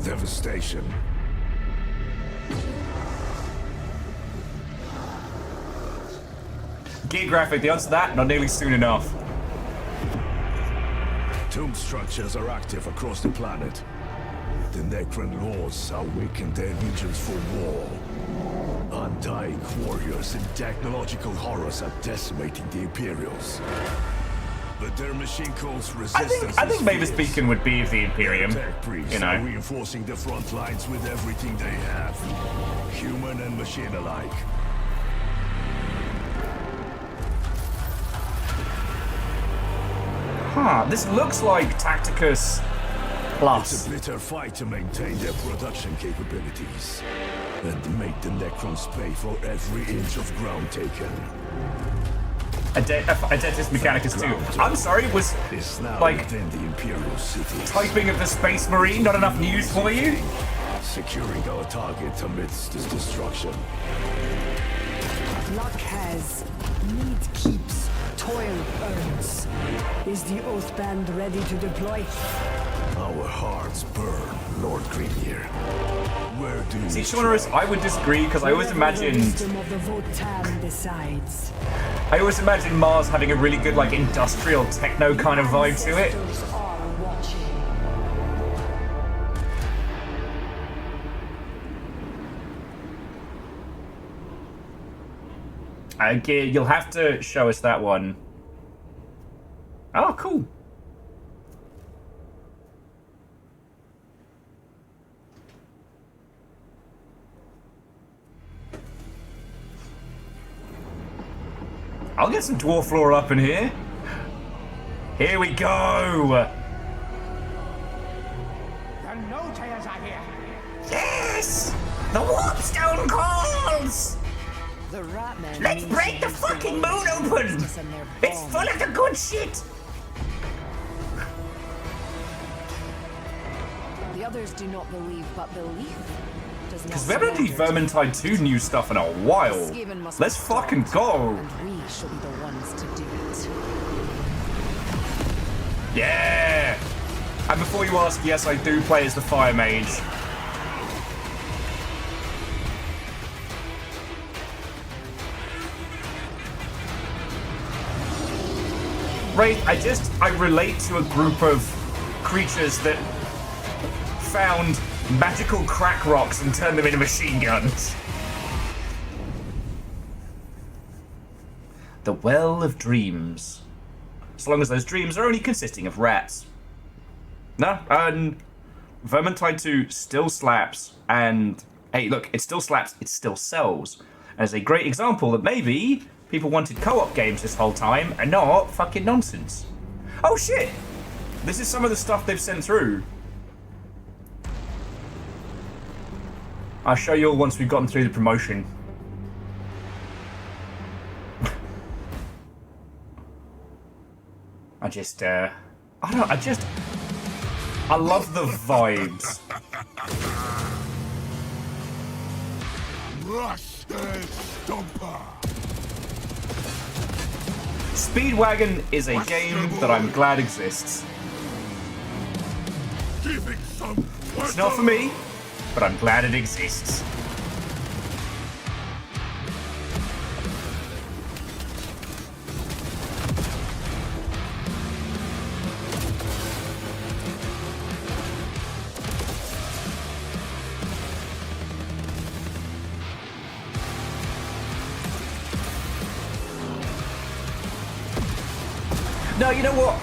Devastation. Gear graphic, the answer to that, not nearly soon enough. Tomb structures are active across the planet. The Necron laws awaken their legions for war. Undying warriors and technological horrors are decimating the Imperials. But their machine code's resistance I think is Mavis fierce. Beacon would be of the Imperium. Tech priests You are know. reinforcing the front lines with everything they have. Human and machine alike. Huh, this looks like Tacticus Plus. It's a bitter fight to maintain their production capabilities. And make the Necrons pay for every inch of ground taken. Adetus Mechanicus 2. I'm sorry, was Is now like within the Imperial city. typing of the Space Marine not enough news for you? Securing our target amidst this destruction. Luck has, need keeps, toil earns. Is the Oathband ready to deploy? Our hearts burn, Lord Greenyear. Where do we See, Shaunerus, I would disagree because I always Wherever the imagined wisdom of the Votan decides. I always imagined Mars having a really good like industrial techno kind of vibe to it. Ancestors are watching. You'll have to show us that one. Oh, cool. I'll get some dwarf lore up in here. Here we go. The no-tales are here. Yes! The warpstone calls! The Ratman Let's means break the to use fucking moon old open! justice and their It's bomb. full of the good shit! The others do not believe, but belief does not. Because we haven't had any surrender to Vermintide 2 new stuff in a while. Skaven must Let's be fucking stopped, go. And we shall be the ones to do it. Yeah! And before you ask, yes, I do play as the Fire Mage. Wraith, I relate to a group of creatures that found magical crack rocks and turned them into machine guns. The Well of Dreams. So long as those dreams are only consisting of rats. No, Vermintide 2 still slaps, and hey, look, it still slaps, it still sells. As a great example that maybe people wanted co-op games this whole time and not fucking nonsense. Oh shit! This is some of the stuff they've sent through. I'll show you all once we've gotten through the promotion. I love the vibes. Rush Stomper. Speedwagon is a game that I'm glad exists. It's not for me, but I'm glad it exists. No, you know what?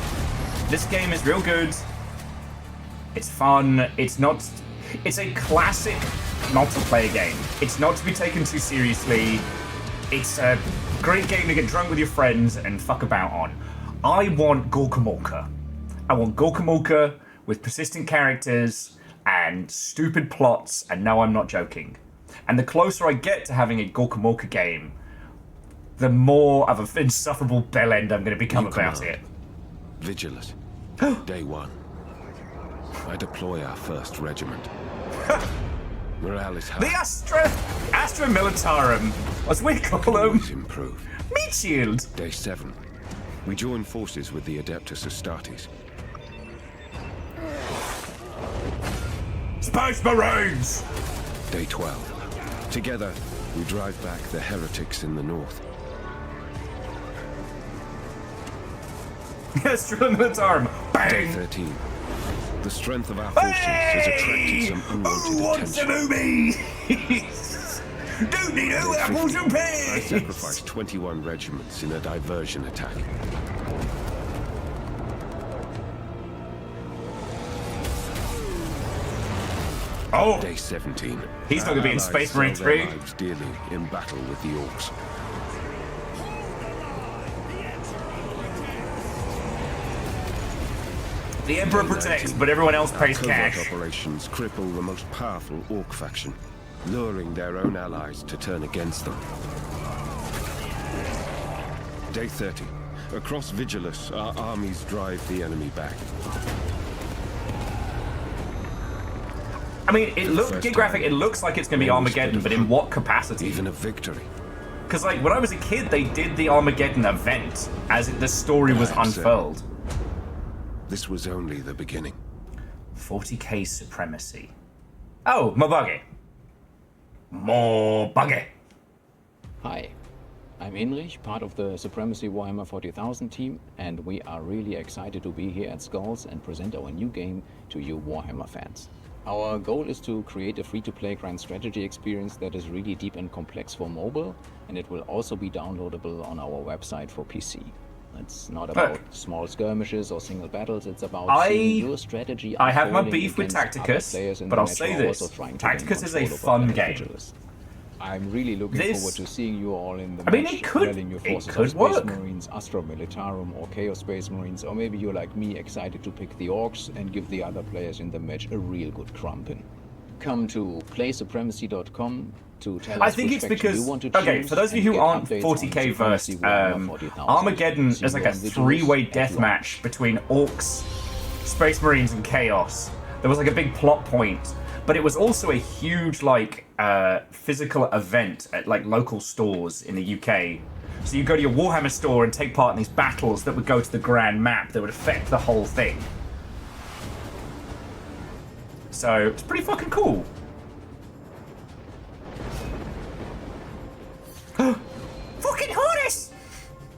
This game is real good. It's fun. It's a classic multiplayer game. It's not to be taken too seriously. It's a great game to get drunk with your friends and fuck about on. I want Gorkamorka. I want Gorkamorka with persistent characters and stupid plots, and no, I'm not joking. And the closer I get to having a Gorkamorka game, the more of an insufferable bellend I'm going to become about it. Vigilant. Day 1. I deploy our 1st regiment. Morale is high. The Astra Militarum, as we call them. Improve. Meat shield. Day 7. We join forces with the Adeptus Astartes. Space Marines. Day 12. Together, we drive back the heretics in the north. Astra Militarum. Bang. Day 13. The strength of our forces has attracted some unwanted attention. Don't need no apples and pears. I sacrificed 21 regiments in a diversion attack. Oh, Day 17. He's not going to be in Space Marine 3. Lives dearly in battle with the orcs. The Emperor protects, but everyone else pays Covert cash. operations cripple the most powerful orc faction, luring their own allies to turn against them. Day 30. Across Vigilus, our armies drive the enemy back. I mean, Game Graphic, it looks like it's going to be Armageddon, but in what capacity? Even a victory. Because, like, when I was a kid, they did the Armageddon event as the story was unfurled. This was only the beginning. 40k supremacy. Oh, more buggy. More buggy. Hi, I'm Hinrich, part of the Supremacy Warhammer 40,000 team, and we are really excited to be here at Skulls and present our new game to you Warhammer fans. Our goal is to create a free-to-play grand strategy experience that is really deep and complex for mobile, and it will also be downloadable on our website for PC. It's not about small skirmishes or single battles, it's about seeing your strategy. I have my beef with Tacticus, but I'll say this. Tacticus is a fun game. I'm really looking forward to seeing you all in the match. I mean, it could work. Space Marines, Astra Militarum, or Chaos Space Marines, or maybe you're like me, excited to pick the Orcs and give the other players in the match a real good crumpin'. Come to playsupremacy.com to tell us which faction you want to choose. Okay, for those of you who aren't 40k versed, Armageddon is like a three-way deathmatch between Orcs, Space Marines, and Chaos. There was like a big plot point, but it was also a huge like physical event at like local stores in the UK. So you go to your Warhammer store and take part in these battles that would go to the grand map that would affect the whole thing. So it's pretty fucking cool. Fucking Horus!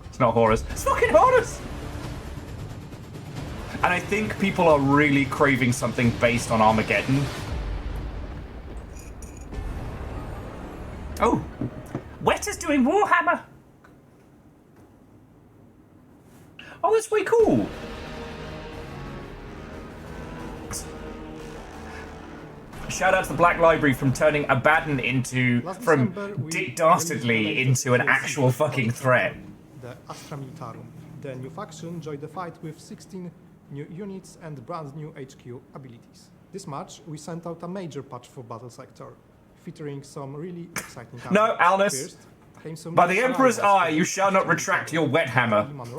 It's not Horus. It's fucking Horus! And I think people are really craving something based on Armageddon. Oh, Wetter's doing Warhammer. Oh, that's way cool. Shout out to the Black Library from turning Abaddon from Dick Dastardly into an actual fucking threat. The Astra Militarum. The new faction joined the fight with 16 new units and brand new HQ abilities. This March, we sent out a major patch for Battle Sector, featuring some really exciting No, Alnus. By the Emperor's eye, you shall not retract your wet hammer. With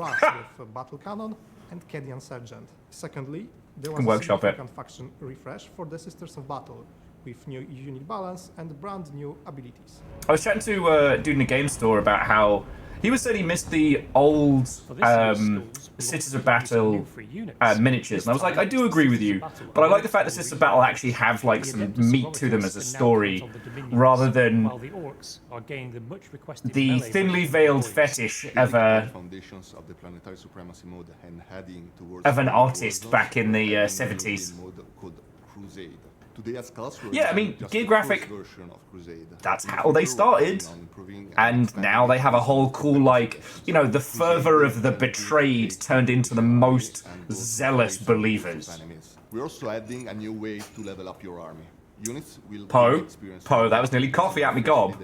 a battle cannon and Kedian Sergeant. Secondly, there was a Workshop it. significant faction refresh for the Sisters of Battle, with new unit balance and brand new abilities. I was chatting to a dude in the game store about how he was saying he missed the old Sisters of Battle miniatures, and I was like, I do agree with you, but I like the fact that Sisters of Battle actually have like some meat to them as a story, rather than the thinly veiled fetish of an artist back in the 70s. Yeah, I mean, Gear Graphic, that's how they started. And now they have a whole cool, like, you know, the fervor of the betrayed turned into the most zealous believers. We're also adding a new way to level up your army. Units will Poe, that was nearly coffee at me gob.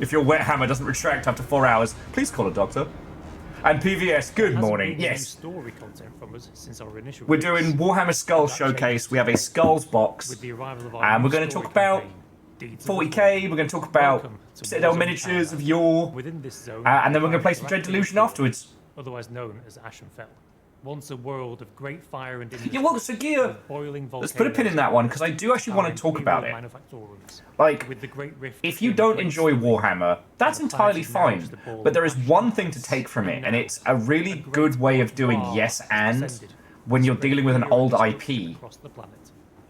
If your wet hammer doesn't retract after 4 hours, please call a doctor. And PVS, good morning. Yes. Story content from us since our initial We're doing Warhammer Skulls Showcase. We have a Skulls box. And we're going to talk about 40k. We're going to talk about Citadel miniatures of yore. And then we're going to play some Dread Delusion afterwards. Otherwise known as Ashenfell. Once a world of great fire and yeah, well, so Gear, let's put a pin in that one, because I do actually want to talk about it. Like, if you don't enjoy Warhammer, that's entirely fine, but there is one thing to take from it, and it's a really good way of doing yes and when you're dealing with an old IP.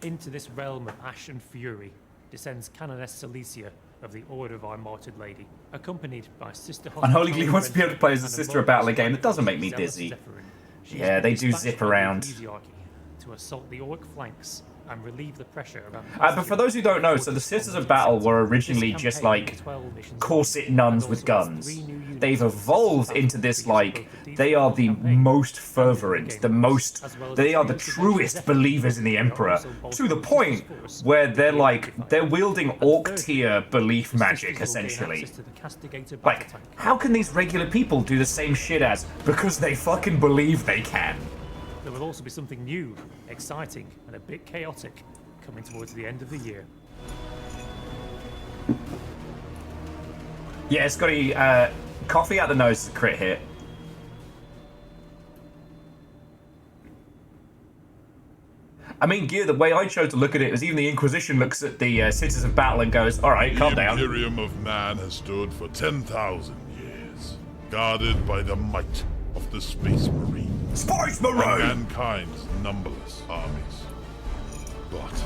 Into this realm of ash and fury descends Canoness Celicia of the Order of Our Martyred Lady, accompanied by Sister Unholy Glee wants to be able to play as a Sister of Battle game that doesn't make me dizzy. Yeah, they do zip around. To assault the Orc flanks and relieve the pressure around but for those who don't know, so the Sisters of Battle were originally just like corset nuns with guns. They've evolved into this, like, they are the most fervent, they are the truest believers in the Emperor, to the point where they're wielding Orc tier belief magic, essentially. Like, how can these regular people do the same shit as, because they fucking believe they can? There will also be something new, exciting, and a bit chaotic coming towards the end of the year. Yeah, Scotty, coffee out the nose is a crit hit. I mean, Gear, the way I chose to look at it was even the Inquisition looks at the Sisters of Battle and goes, alright, calm down. The Imperium of Man has stood for 10,000 years, guarded by the might of the Space Marine. Space Marine! And mankind's numberless armies. But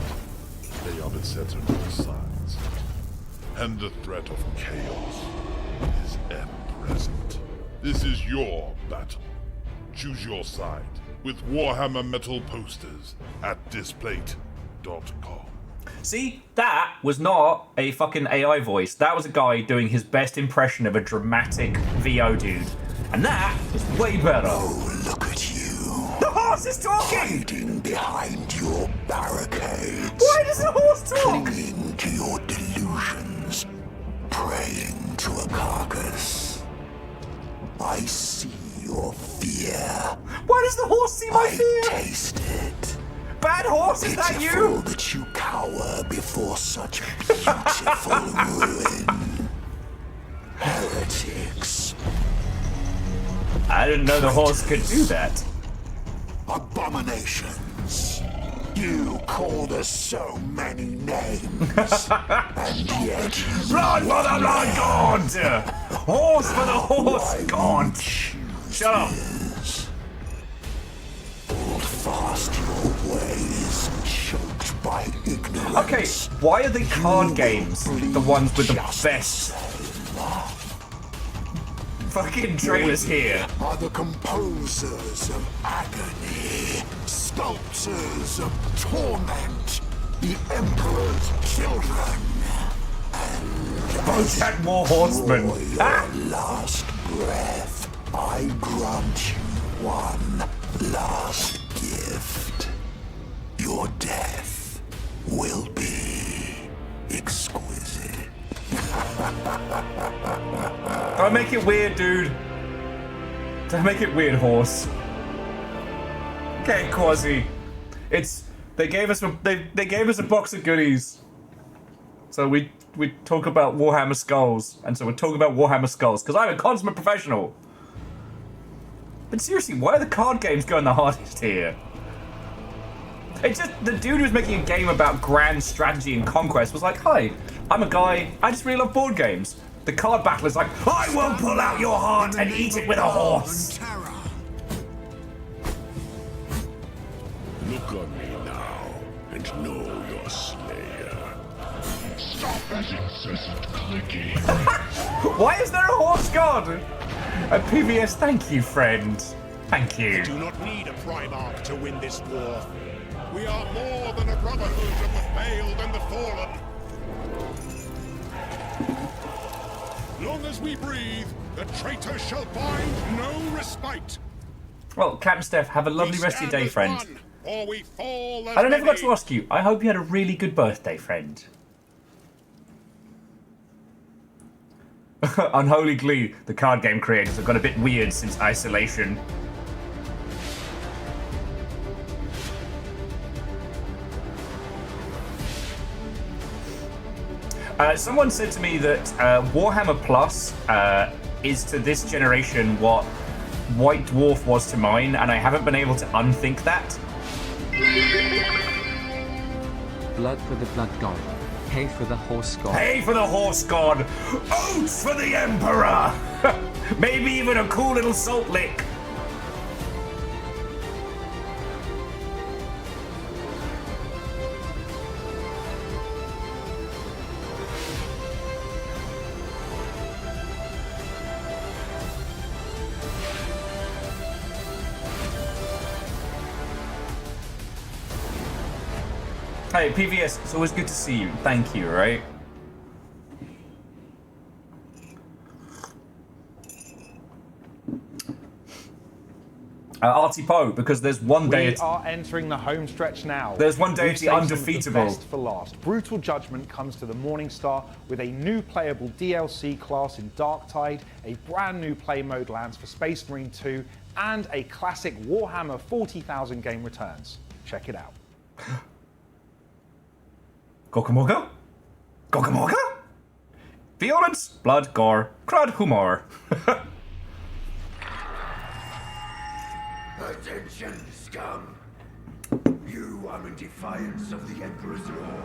they are beset on all sides, and the threat of chaos is ever present. This is your battle. Choose your side with Warhammer metal posters at displate.com. See, that was not a fucking AI voice. That was a guy doing his best impression of a dramatic VO dude. And that is way better. Oh, look at you. The horse is talking! Hiding behind your barricades. Why does the horse talk? Clinging to your delusions. Praying to a carcass. I see your fear. Why does the horse see my fear? I taste it. Bad horse, is that you? Pitiful that you cower before such beautiful ruin. Heretics. I didn't know the horse could do that. Abominations. You called us so many names. And yet you Run for the Lord God! Horse for the horse God! Shut up. Hold fast your ways, choked by ignorance. Okay, why are the card games the ones with the best fucking trailers here? Are the composers of agony, sculptors of torment, the Emperor's children, and Bojack War Horseman. your last breath. I grant you one last gift. Your death will be exquisite. Don't make it weird, dude. Don't make it weird, horse. Okay, Quasi. They gave us a box of goodies. So we talk about Warhammer Skulls, and so we're talking about Warhammer Skulls because I'm a consummate professional. But seriously, why are the card games going the hardest here? It's just the dude who's making a game about grand strategy and conquest was like, "Hi, I'm a guy. I just really love board games." The card battle is like, "I will pull out your heart and eat it with a horse." Look on me now and know your slayer. Stop that incessant clicking. Why is there a horse god? PVS, thank you, friend. Thank you. We do not need a Primarch to win this war. We are more than a brotherhood of the failed and the fallen. Long as we breathe, the traitor shall find no respite. Well, Captain Steph, have a lovely rest of your day, friend. Or we fall as And I never got many. to ask you, I hope you had a really good birthday, friend. Unholy Glee, the card game creators have got a bit weird since Isolation. Someone said to me that Warhammer Plus is to this generation what White Dwarf was to mine, and I haven't been able to unthink that. Blood for the blood god. Hay for the horse god. Hay for the horse god! Oats for the emperor! Maybe even a cool little salt lick. Hey, PVS, it's always good to see you. Thank you, right? Artie Poe, because there's one day... We are entering the home stretch now. There's one day it's We've saved undefeatable. the best for last. Brutal Judgment comes to the Morningstar with a new playable DLC class in Darktide, a brand new play mode lands for Space Marine 2, and a classic Warhammer 40,000 game returns. Check it out. Gokamoga? Gokamoga? Violence, blood, gore, crud, humor. Attention, scum! You are in defiance of the Emperor's law.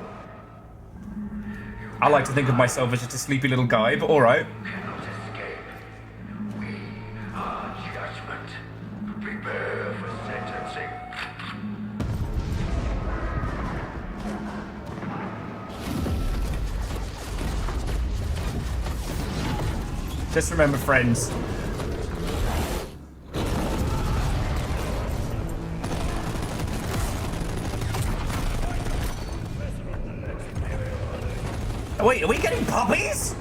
I like to think of myself as just a sleepy little guy, but alright. Cannot escape. We are judgment. Prepare for sentencing. Just remember, friends. Wait, are we getting puppies?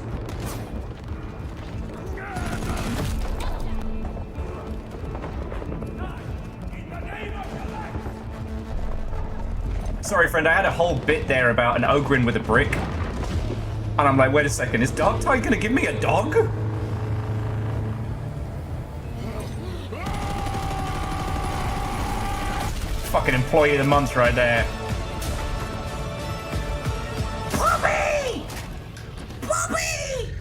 Sorry, friend, I had a whole bit there about an ogrin with a brick. And I'm like, wait a second, is Darktide gonna give me a dog? Fucking employee of the month right there. Puppy! Puppy!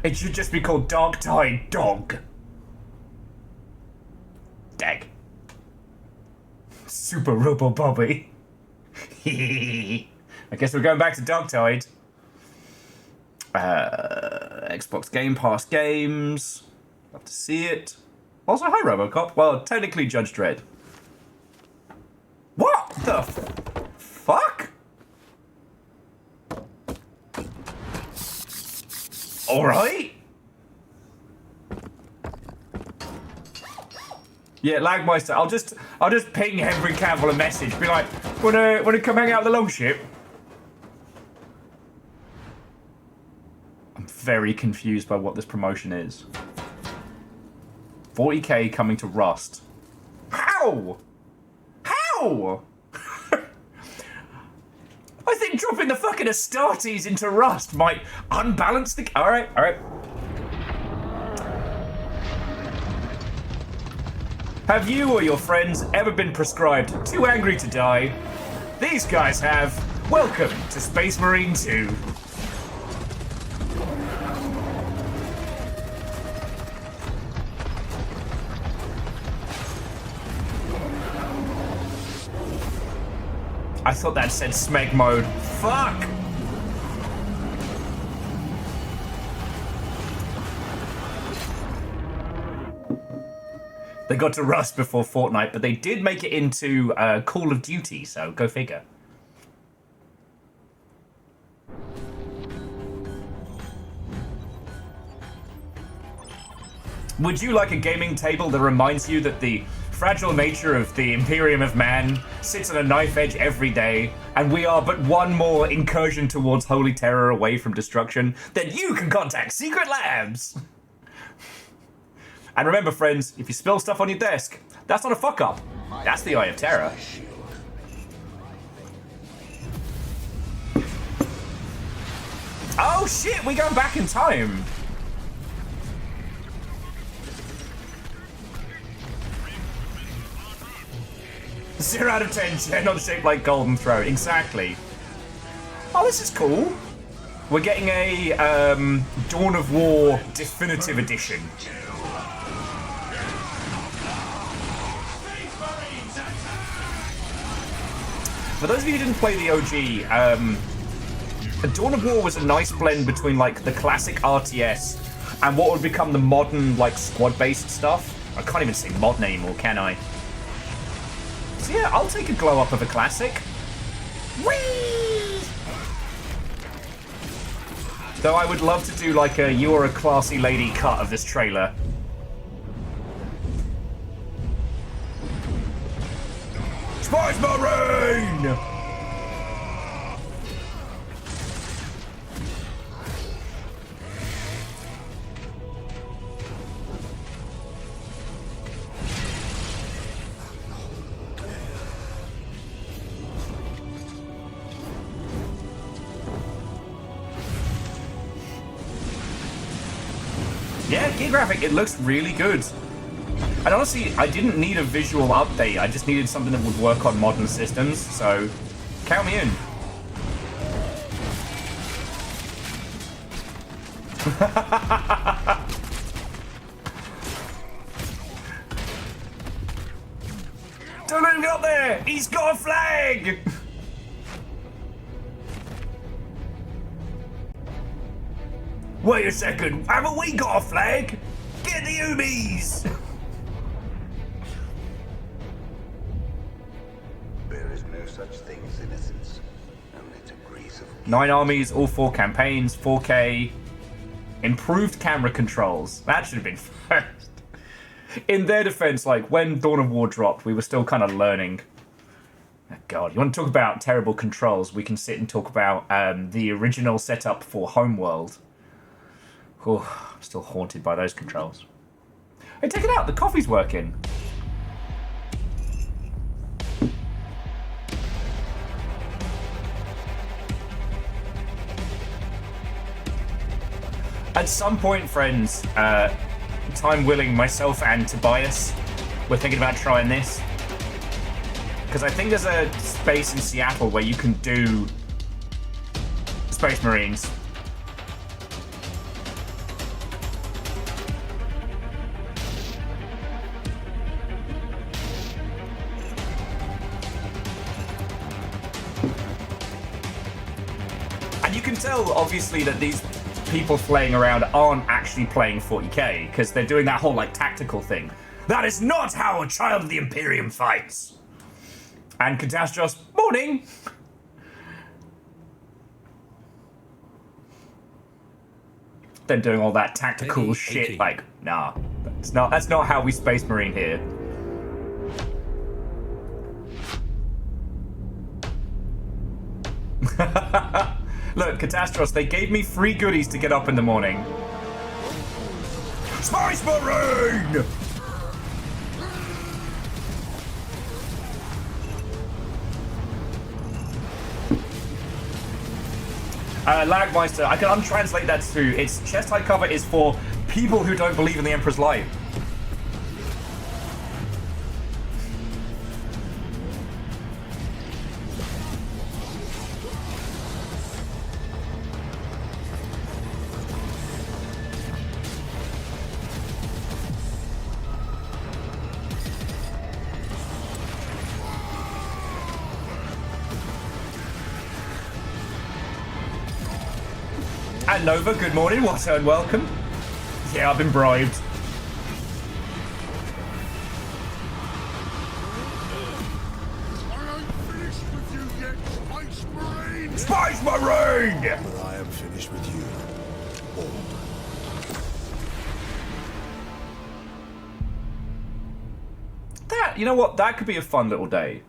It should just be called Darktide Dog. Dag. Super Robo Bobby. I guess we're going back to Darktide. Xbox Game Pass games. Love to see it. Also, hi Robocop. Well, technically Judge Dredd. What the fuck? Alright. Yeah, Lagmeister, I'll just ping Henry Cavill a message. Be like, wanna come hang out the longship? very confused by what this promotion is. 40k coming to Rust. How? How? I think dropping the fucking Astartes into Rust might unbalance the... Alright, alright. Have you or your friends ever been prescribed Too Angry to Die? These guys have. Welcome to Space Marine 2. I thought that said Smeg mode. Fuck! They got to Rust before Fortnite, but they did make it into Call of Duty, so go figure. Would you like a gaming table that reminds you that the fragile nature of the Imperium of Man sits on a knife edge every day, and we are but one more incursion towards holy terror away from destruction? Then you can contact Secret Labs! And remember, friends, if you spill stuff on your desk, that's not a fuck-up. That's the Eye of Terror. Oh shit, we're going back in time. 0 out of 10, chair not shaped like golden throat. Exactly. Oh, this is cool. We're getting a Dawn of War Definitive Edition. For those of you who didn't play the OG, Dawn of War was a nice blend between like the classic RTS and what would become the modern like squad-based stuff. I can't even say modern anymore, can I? So yeah, I'll take a glow up of a classic. Whee! Though I would love to do like a "you're a classy lady" cut of this trailer. Spice Marine! Yeah, gear graphic, it looks really good. And honestly, I didn't need a visual update, I just needed something that would work on modern systems, so count me in. Don't let him get up there! He's got a flag! Wait a second, haven't we got a flag? Get the Umis! There is no such thing as innocence, only degrees of... 9 armies, all 4 campaigns, 4K, improved camera controls. That should have been first. In their defense, like, when Dawn of War dropped, we were still kind of learning. Oh, God, you want to talk about terrible controls, we can sit and talk about the original setup for Homeworld. Oh, I'm still haunted by those controls. Hey, take it out, the coffee's working. At some point, friends, time willing, myself and Tobias, we're thinking about trying this. Because I think there's a space in Seattle where you can do Space Marines. And you can tell, obviously, that these people flaying around aren't actually playing 40k, because they're doing that whole, like, tactical thing. That is not how a child of the Imperium fights! And Catastros, morning! They're doing all that tactical shit, like, nah. That's not how we Space Marine here. Look, Catastros, they gave me free goodies to get up in the morning. Spice Marine! Lagmeister, I can untranslate that to its chest high cover is for people who don't believe in the Emperor's life. And Nova, good morning, what's and welcome. Yeah, I've been bribed. I ain't finished with you yet, Space Marine! Space Marine! But I am finished with you. All. That, you know what, that could be a fun little day.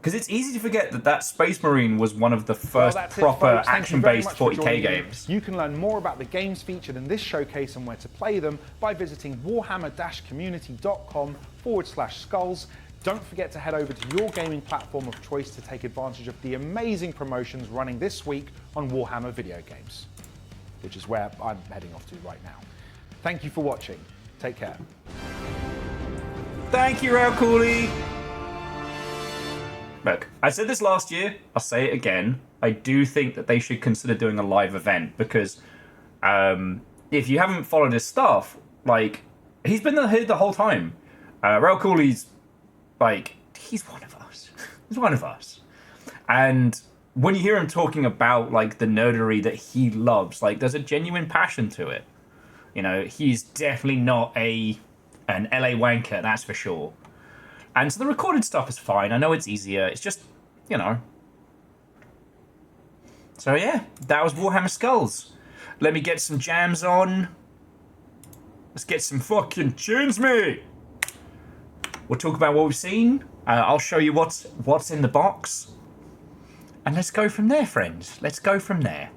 Because it's easy to forget that that Space Marine was one of the first proper action-based 40k games. You can learn more about the games featured in this showcase and where to play them by visiting warhammer-community.com/skulls. Don't forget to head over to your gaming platform of choice to take advantage of the amazing promotions running this week on Warhammer video games, which is where I'm heading off to right now. Thank you for watching. Take care. Thank you, Rail Cooley. Look, I said this last year, I'll say it again. I do think that they should consider doing a live event because if you haven't followed his stuff, like, he's been here the whole time. Rail Cooley's, like, he's one of us. He's one of us. And when you hear him talking about, like, the nerdery that he loves, like, there's a genuine passion to it. You know, he's definitely not an LA wanker, that's for sure. And so the recorded stuff is fine. I know it's easier. It's just, you know. So yeah, that was Warhammer Skulls. Let me get some jams on. Let's get some fucking tunes, mate. We'll talk about what we've seen. I'll show you what's in the box. And let's go from there, friends. Let's go from there.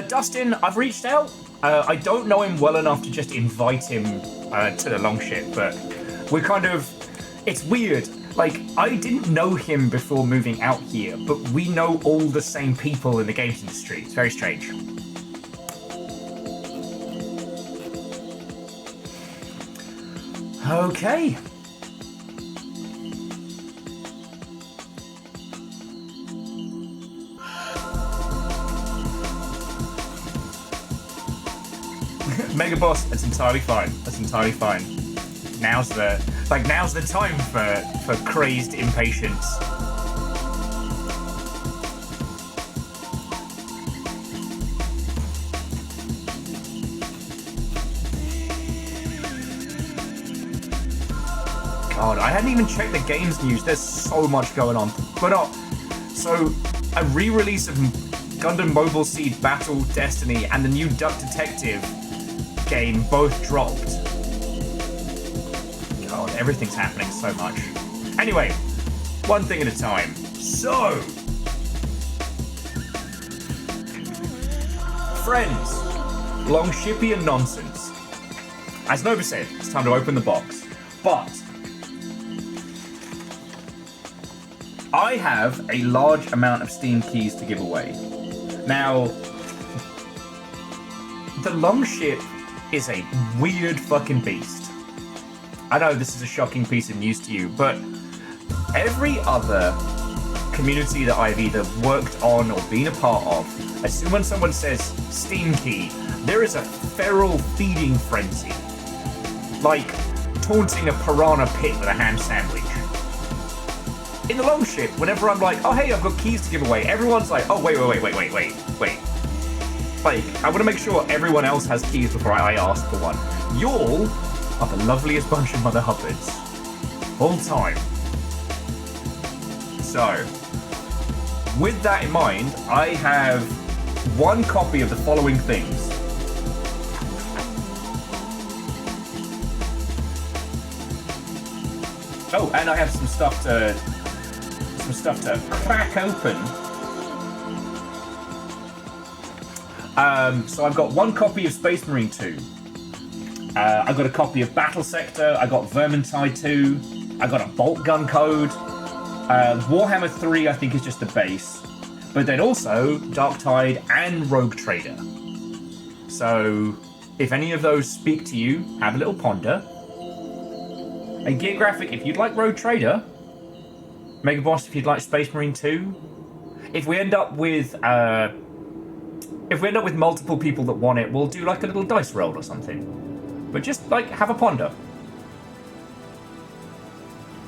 Dustin, I've reached out. I don't know him well enough to just invite him to the Longship, but we're kind of... It's weird. Like, I didn't know him before moving out here, but we know all the same people in the games industry. It's very strange. Okay. Mega Boss, that's entirely fine. That's entirely fine. Now's the time for crazed impatience. God, I hadn't even checked the games news. There's so much going on. But so a re-release of Gundam Mobile Seed Battle Destiny and the new Duck Detective game both dropped. God, everything's happening so much. Anyway, one thing at a time. So, friends, Longshipian nonsense. As Nova said, it's time to open the box. But I have a large amount of Steam keys to give away. Now, the Longship is a weird fucking beast. I know this is a shocking piece of news to you, but every other community that I've either worked on or been a part of, as soon as someone says Steam key, there is a feral feeding frenzy. Like taunting a piranha pit with a ham sandwich. In the Longship, whenever I'm like, oh hey, I've got keys to give away, everyone's like, oh wait. Like, I want to make sure everyone else has keys before I ask for one. Y'all are the loveliest bunch of mother hubbards. All time. So, with that in mind, I have one copy of the following things. Oh, and I have some stuff to crack open. So I've got one copy of Space Marine 2. I got a copy of Battle Sector. I got Vermintide 2. I got a Bolt Gun Code. Warhammer 3, I think, is just the base. But then also Darktide and Rogue Trader. So if any of those speak to you, have a little ponder. And Geographic, if you'd like Rogue Trader. Mega Boss, if you'd like Space Marine 2. If we end up with multiple people that want it, we'll do like a little dice roll or something. But just like have a ponder.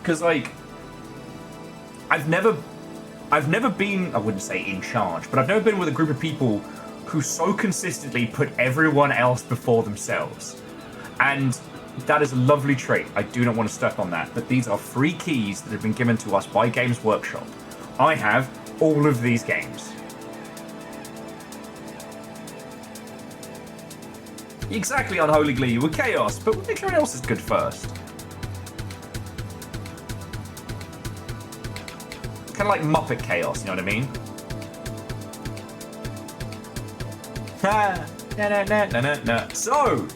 Because like I've never been, I wouldn't say in charge, but I've never been with a group of people who so consistently put everyone else before themselves. And that is a lovely trait. I do not want to step on that. But these are free keys that have been given to us by Games Workshop. I have all of these games. Exactly, Unholy Glee, you were chaos, but we'll think everyone else is good first. Kind of like Muppet chaos, you know what I mean? Ha! No. So!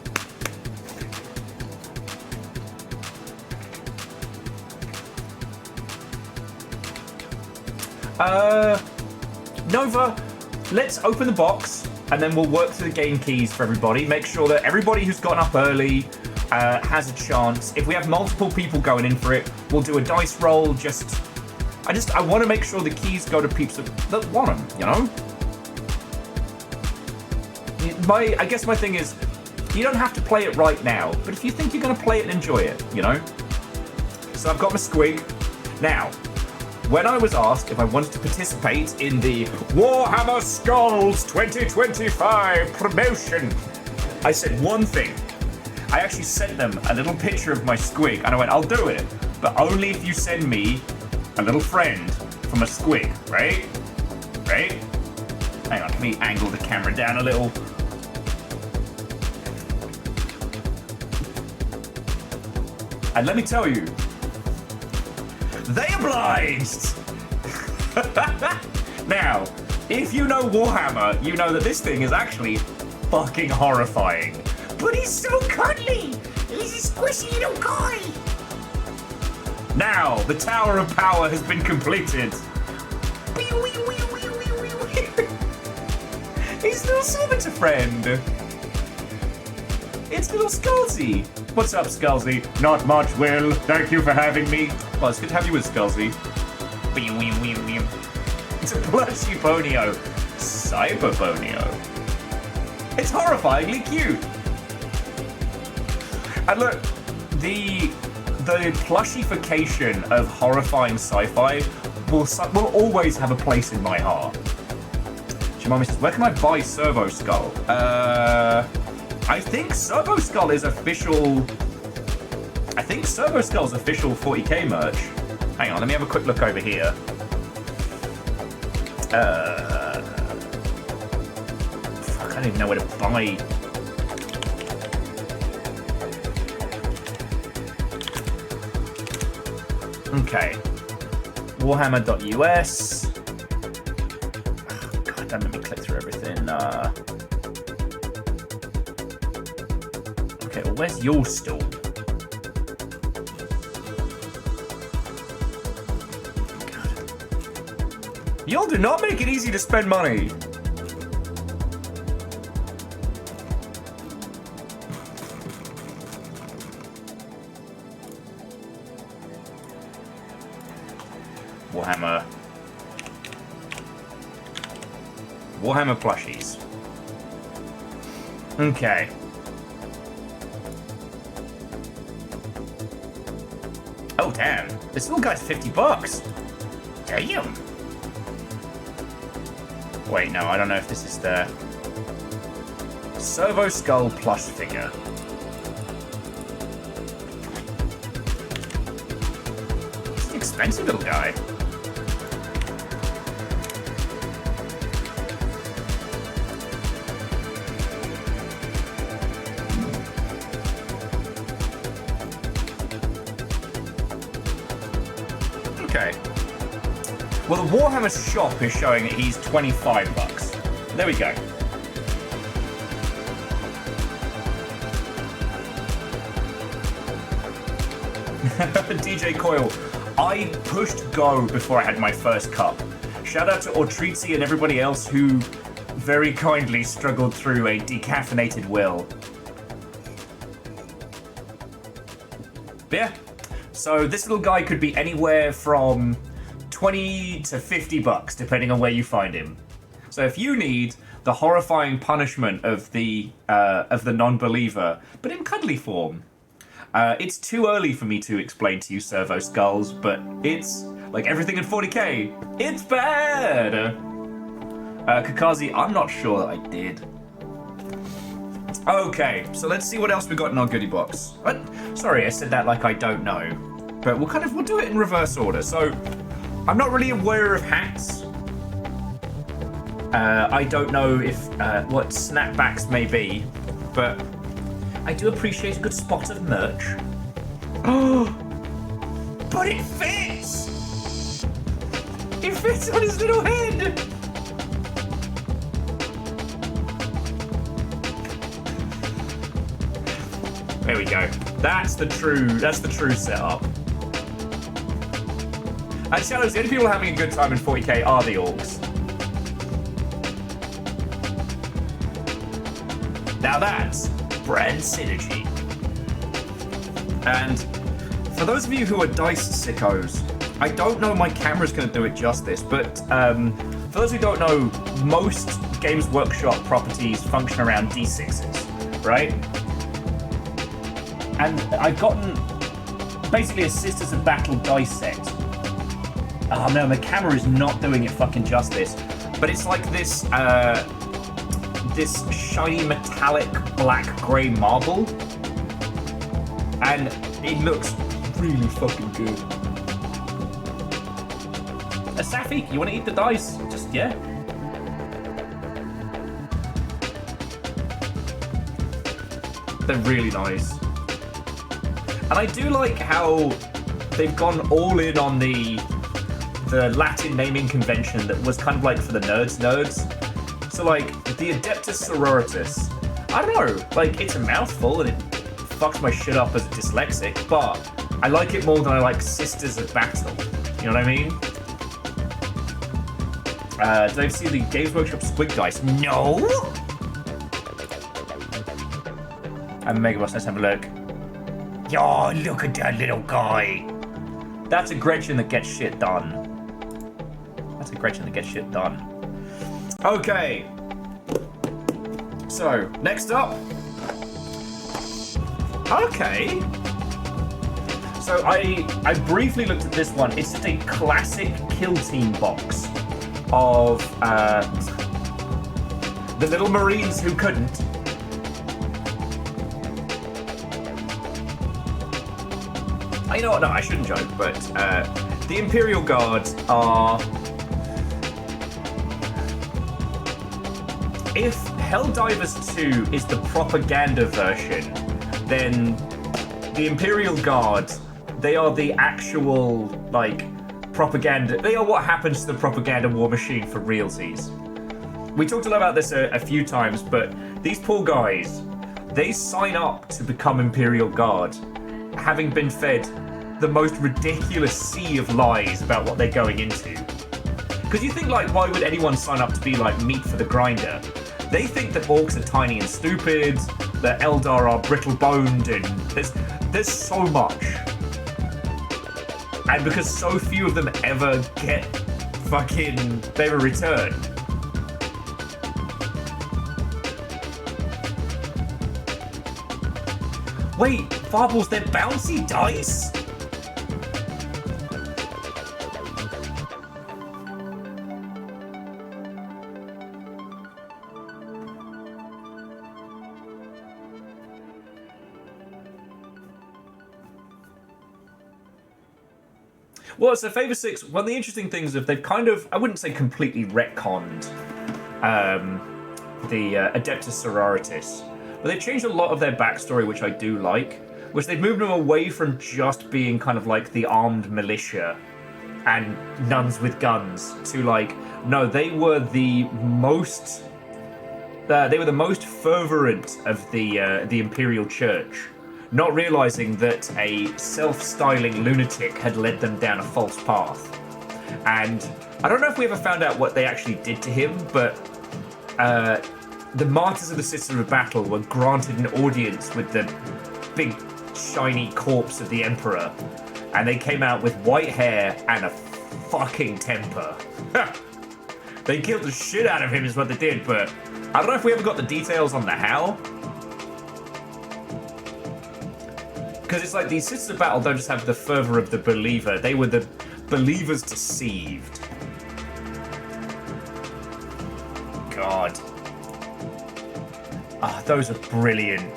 Nova, let's open the box. And then we'll work through the game keys for everybody. Make sure that everybody who's gotten up early has a chance. If we have multiple people going in for it, we'll do a dice roll. I want to make sure the keys go to peeps that want them, you know? I guess my thing is, you don't have to play it right now, but if you think you're going to play it and enjoy it, you know? So I've got my squig. Now, when I was asked if I wanted to participate in the Warhammer Skulls 2025 promotion, I said one thing. I actually sent them a little picture of my squig, and I went, I'll do it, but only if you send me a little friend from a squig, right? Right? Hang on, let me angle the camera down a little. And let me tell you, they obliged! Now, if you know Warhammer, you know that this thing is actually fucking horrifying. But he's so cuddly! He's a squishy little guy! Now, the Tower of Power has been completed. He's little servitor friend. It's little Skullsy. What's up, Skullsy? Not much, Will. Thank you for having me. Well, it's good to have you with Skullsy. It's a plushy Bonio. Cyber Bonio. It's horrifyingly cute. And look, the plushification of horrifying sci-fi will always have a place in my heart. Shimami says, where can I buy Servo Skull? I think Servo Skull is official. I think Servo Skull's official 40k merch. Hang on, let me have a quick look over here. Fuck, I don't even know where to buy. Okay. Warhammer.us. Oh, God damn, let me click through everything. Okay, well, where's your store? God. Y'all do not make it easy to spend money. Warhammer plushies. Okay. Oh damn, this little guy's $50. Damn. Wait, no, I don't know if this is the Servo Skull plush figure. It's an expensive little guy. Okay. Well, the Warhammer shop is showing that he's $25. There we go. DJ Coyle, I pushed go before I had my first cup. Shout out to Ortrizzi and everybody else who very kindly struggled through a decaffeinated will. But yeah, so this little guy could be anywhere from 20 to $50, depending on where you find him. So if you need the horrifying punishment of the non-believer, but in cuddly form, it's too early for me to explain to you, Servo Skulls, but it's like everything in 40k. It's bad. Kakazi, I'm not sure that I did. Okay, so let's see what else we got in our goodie box. Sorry, I said that like I don't know, but we'll do it in reverse order. So, I'm not really aware of hats. I don't know if what snapbacks may be, but I do appreciate a good spot of merch. Oh, but it fits! It fits on his little head! There we go. That's the true setup. And Shadows, the only people having a good time in 40k are the orcs. Now that's brand synergy. And for those of you who are dice sickos, I don't know my camera's going to do it justice, but for those who don't know, most Games Workshop properties function around D6s, right? And I've gotten basically a Sisters of Battle dice set. Oh no, my camera is not doing it fucking justice. But it's like this, this shiny metallic black-grey marble. And it looks really fucking good. Safi, you want to eat the dice? Just, yeah. They're really nice. And I do like how they've gone all in on the Latin naming convention that was kind of like for the nerds. So like the Adeptus Sororitas, I don't know, like it's a mouthful and it fucks my shit up as a dyslexic, but I like it more than I like Sisters of Battle. You know what I mean? Did I see the Games Workshop Squig Dice? No! And Megaboss, let's have a look. Yo, look at that little guy. That's a Gretchen that gets shit done. That's a Gretchen that gets shit done. Okay. So, next up. Okay. So I briefly looked at this one. It's just a classic Kill Team box of the little Marines who couldn't. You know what? No, I shouldn't joke, but the Imperial Guards are... If Helldivers 2 is the propaganda version, then the Imperial Guards, they are the actual, like, propaganda... They are what happens to the propaganda war machine for realsies. We talked a lot about this a few times, but these poor guys, they sign up to become Imperial Guard, having been fed the most ridiculous sea of lies about what they're going into. Because you think, like, why would anyone sign up to be, like, meat for the grinder? They think that orcs are tiny and stupid, that Eldar are brittle-boned, and there's so much. And because so few of them ever get fucking... they ever return. Wait, Fireballs, they're bouncy dice? Well, so Favor 6, one of the interesting things is they've kind of, I wouldn't say completely retconned the Adeptus Sororitas, but they've changed a lot of their backstory, which I do like, which they've moved them away from just being kind of like the armed militia and nuns with guns to like, no, they were the most fervent of the Imperial Church, not realizing that a self-styling lunatic had led them down a false path. And I don't know if we ever found out what they actually did to him, but the Martyrs of the Sisters of Battle were granted an audience with the big shiny corpse of the Emperor, and they came out with white hair and a fucking temper. They killed the shit out of him is what they did, but I don't know if we ever got the details on the how. Because it's like these Sisters of Battle don't just have the fervor of the believer, they were the believers deceived. God. Ah, those are brilliant.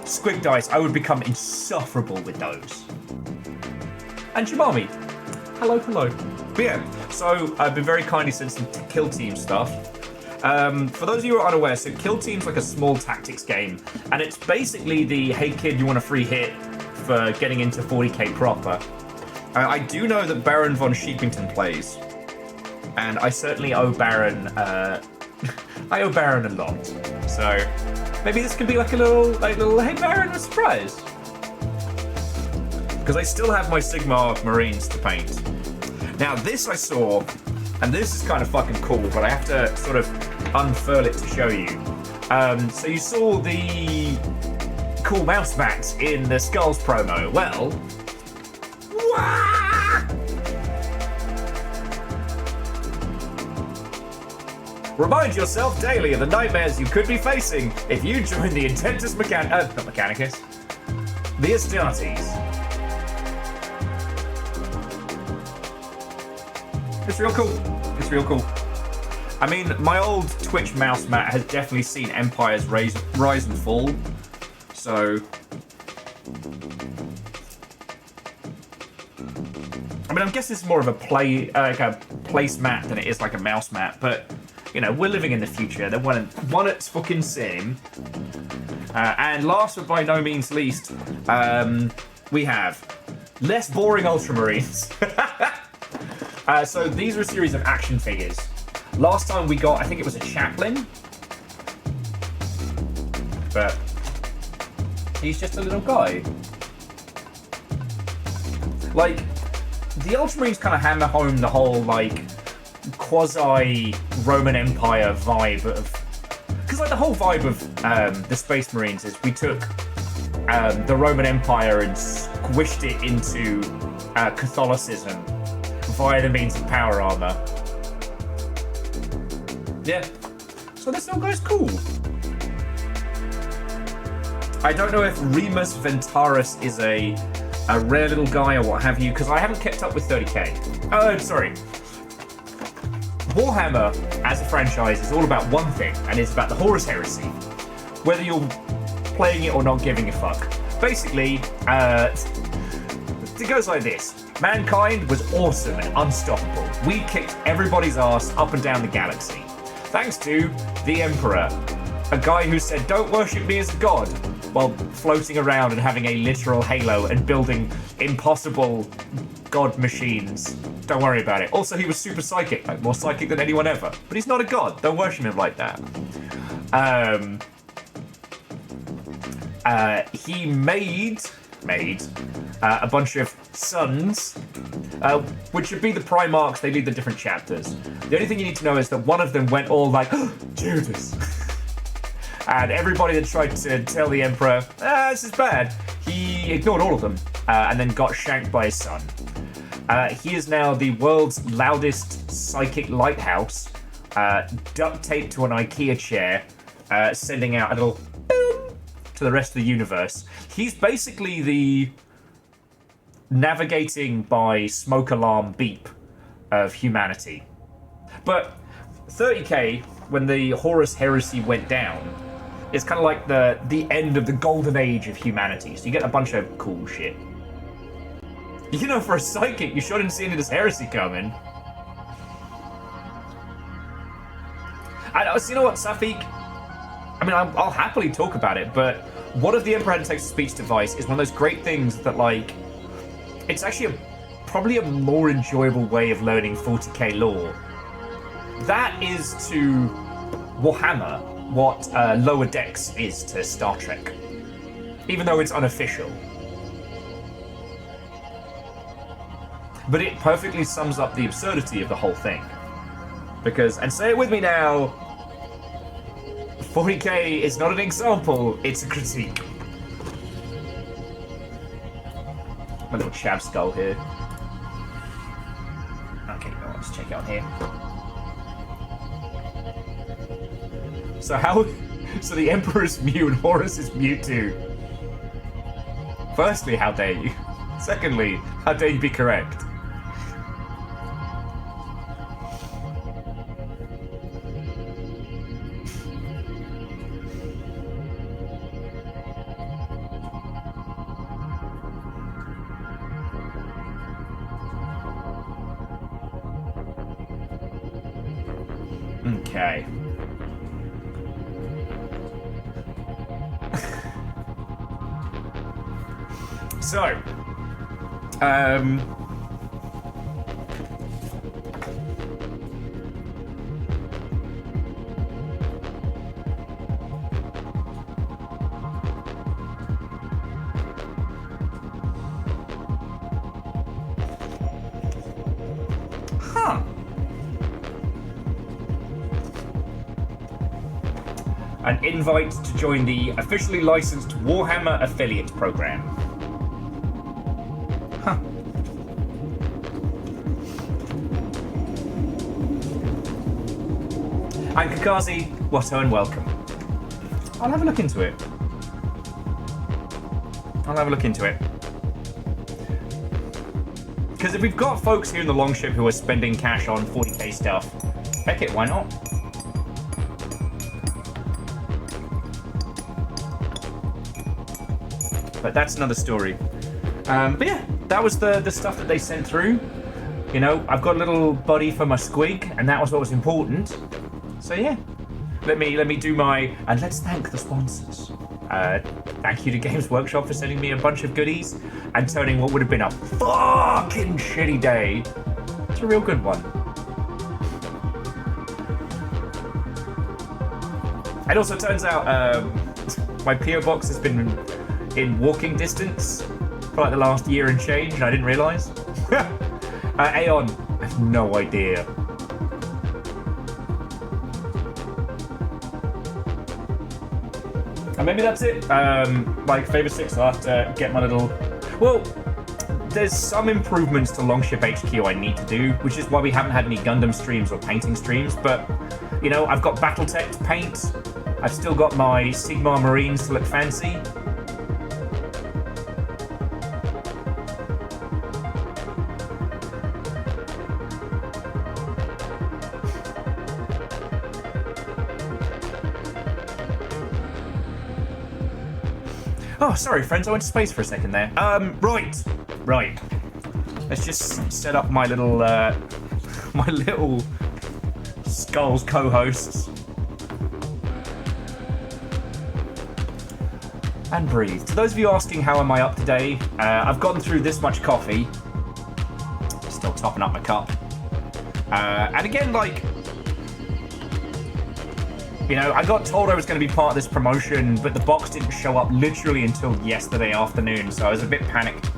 Squig dice, I would become insufferable with those. And Jimami. Hello, hello. But yeah, so I've been very kindly sent some Kill Team stuff. For those of you who are unaware, so Kill Team's like a small tactics game, and it's basically the, hey kid, you want a free hit for getting into 40k proper. I do know that Baron von Sheepington plays, and I certainly owe Baron, I owe Baron a lot. So maybe this could be like a little, hey Baron, a surprise. Because I still have my Sigmar Marines to paint. Now this I saw, and this is kind of fucking cool, but I have to sort of unfurl it to show you. So you saw the cool mouse mats in the Skulls promo. Well, remind yourself daily of the nightmares you could be facing if you join the Intentus not Mechanicus, the Astartes. It's real cool. It's real cool. I mean, my old Twitch mouse mat has definitely seen empires rise and fall. So, I mean, I guess it's more of a place mat than it is like a mouse mat. But you know, we're living in the future. They're one at fucking same. And last but by no means least, we have less boring Ultramarines. So these are a series of action figures. Last time we got, I think it was a chaplain, but he's just a little guy. Like, the Ultramarines kind of hammer home the whole, like, quasi-Roman Empire vibe of... Because, like, the whole vibe of the Space Marines is we took the Roman Empire and squished it into Catholicism via the means of power armor. Yeah. So this little guy's cool. I don't know if Remus Ventaris is a rare little guy or what have you, because I haven't kept up with 30k. Oh, sorry. Warhammer, as a franchise, is all about one thing, and it's about the Horus Heresy. Whether you're playing it or not giving a fuck. Basically, it goes like this. Mankind was awesome and unstoppable. We kicked everybody's ass up and down the galaxy. Thanks to the Emperor, a guy who said, don't worship me as a god, while floating around and having a literal halo and building impossible god machines. Don't worry about it. Also, he was super psychic, like more psychic than anyone ever. But he's not a god. Don't worship him like that. He made a bunch of sons, which would be the Primarchs. They lead the different chapters. The only thing you need to know is that one of them went all like, oh, Judas. And everybody that tried to tell the Emperor, this is bad, he ignored all of them and then got shanked by his son. He is now the world's loudest psychic lighthouse, duct taped to an IKEA chair, sending out a little boom to the rest of the universe. He's basically the navigating by smoke alarm beep of humanity. But 30k, when the Horus Heresy went down, it's kind of like the end of the golden age of humanity. So you get a bunch of cool shit. You know, for a psychic, you shouldn't see any of this heresy coming. So you know what, Safik? I mean, I'll happily talk about it, but what if the Emperor had a text-to-speech device is one of those great things that, like, it's actually a probably a more enjoyable way of learning 40k lore. That is to Warhammer what Lower Decks is to Star Trek, even though it's unofficial. But it perfectly sums up the absurdity of the whole thing. Because, and say it with me now, 40k is not an example, it's a critique. My little chav skull here. Okay, no, let's check out here. So the Emperor's Mew and Horus is Mewtwo. Firstly, how dare you? Secondly, how dare you be correct? Okay. So, huh. An invite to join the officially licensed Warhammer affiliate program. Huh. And Kakazi, Watto and welcome. I'll have a look into it. Because if we've got folks here in the Longship who are spending cash on 40k stuff, heck it, why not? But that's another story. But yeah, that was the stuff that they sent through. You know, I've got a little buddy for my squig, and that was what was important. So yeah, let me do my, and let's thank the sponsors. Thank you to Games Workshop for sending me a bunch of goodies and turning what would have been a fucking shitty day to a real good one. It also turns out my PO box has been in walking distance for like the last year and change, and I didn't realise. Aeon, I have no idea. And maybe that's it. Like Favour 6, I'll have to get my little... Well, there's some improvements to Longship HQ I need to do, which is why we haven't had any Gundam streams or painting streams, but, you know, I've got Battletech to paint. I've still got my Sigmar Marines to look fancy. Oh, sorry, friends, I went to space for a second there. Right. Let's just set up my little, Skulls co-hosts. And breathe. To those of you asking how am I up today, I've gotten through this much coffee. Still topping up my cup. And again, like, you know, I got told I was going to be part of this promotion, but the box didn't show up literally until yesterday afternoon, so I was a bit panicked.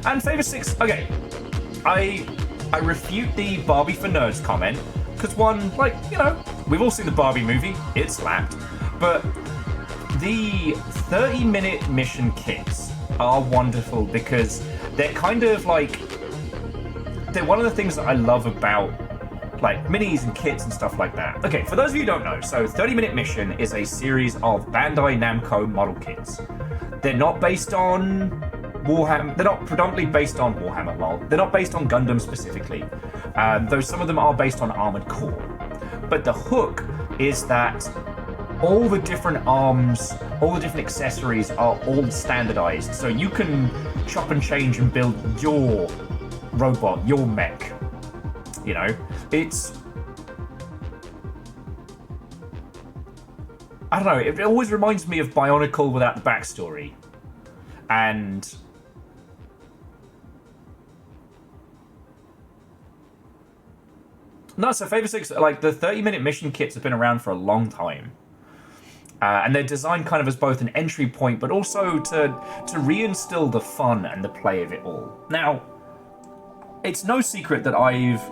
And Favour 6, okay. I refute the Barbie for Nerds comment, because one, like, you know, we've all seen the Barbie movie, it slapped, but the 30-minute mission kits are wonderful because they're kind of like, they're one of the things that I love about like minis and kits and stuff like that. Okay, for those of you who don't know, so 30-Minute Mission is a series of Bandai Namco model kits. They're not based on Warhammer, they're not predominantly based on Warhammer, lol. They're not based on Gundam specifically, though some of them are based on Armored Core. But the hook is that all the different arms, all the different accessories are all standardized, so you can chop and change and build your robot, your mech. You know, it's... I don't know, it always reminds me of Bionicle without the backstory. And No, so Fable 6, like, the 30-minute mission kits have been around for a long time. And they're designed kind of as both an entry point, but also to reinstill the fun and the play of it all. Now, it's no secret that I've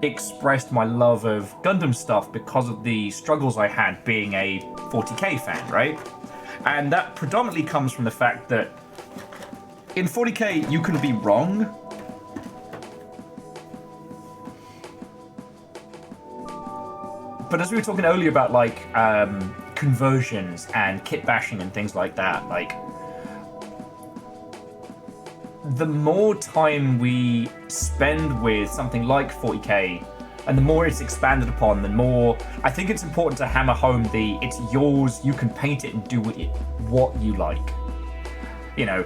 expressed my love of Gundam stuff because of the struggles I had being a 40k fan, right? And that predominantly comes from the fact that in 40k, you can be wrong. But as we were talking earlier about, like, conversions and kit bashing and things like that, like, the more time we spend with something like 40k and the more it's expanded upon, the more I think it's important to hammer home the it's yours, you can paint it and do what you like. You know,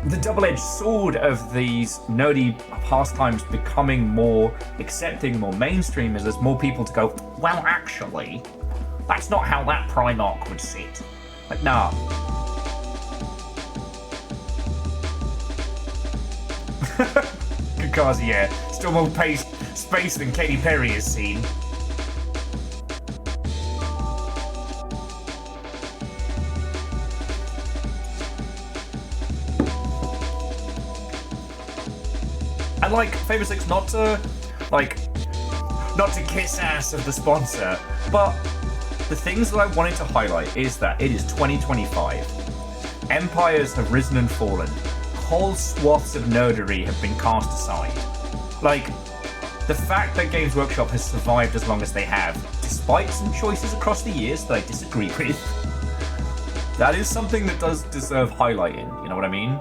the double-edged sword of these nerdy pastimes becoming more accepting, more mainstream, is there's more people to go, well, actually, that's not how that Primarch would sit. Like, nah. Kakazi, yeah. Still more space than Katy Perry has seen. And like, Fable 6, not to kiss ass of the sponsor, but the things that I wanted to highlight is that it is 2025. Empires have risen and fallen. Whole swaths of nerdery have been cast aside. Like, the fact that Games Workshop has survived as long as they have, despite some choices across the years that I disagree with, that is something that does deserve highlighting, you know what I mean?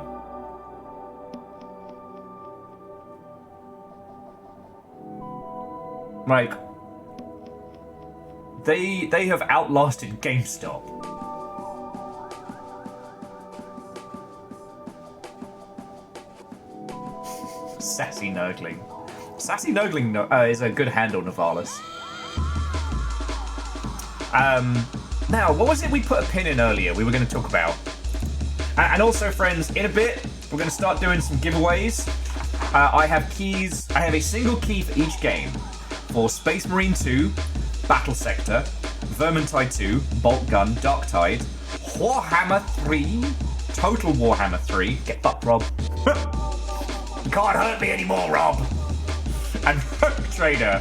Like, they have outlasted GameStop. Sassy Nurgling. Sassy Nurgling is a good handle, Navalis. Now, what was it we put a pin in earlier we were going to talk about? And also, friends, in a bit, we're going to start doing some giveaways. I have keys. I have a single key for each game. For Space Marine 2, Battle Sector, Vermintide 2, Bolt Gun, Darktide, Warhammer 3, Total Warhammer 3, get fucked, Rob. You can't hurt me anymore, Rob. And Rogue Trader.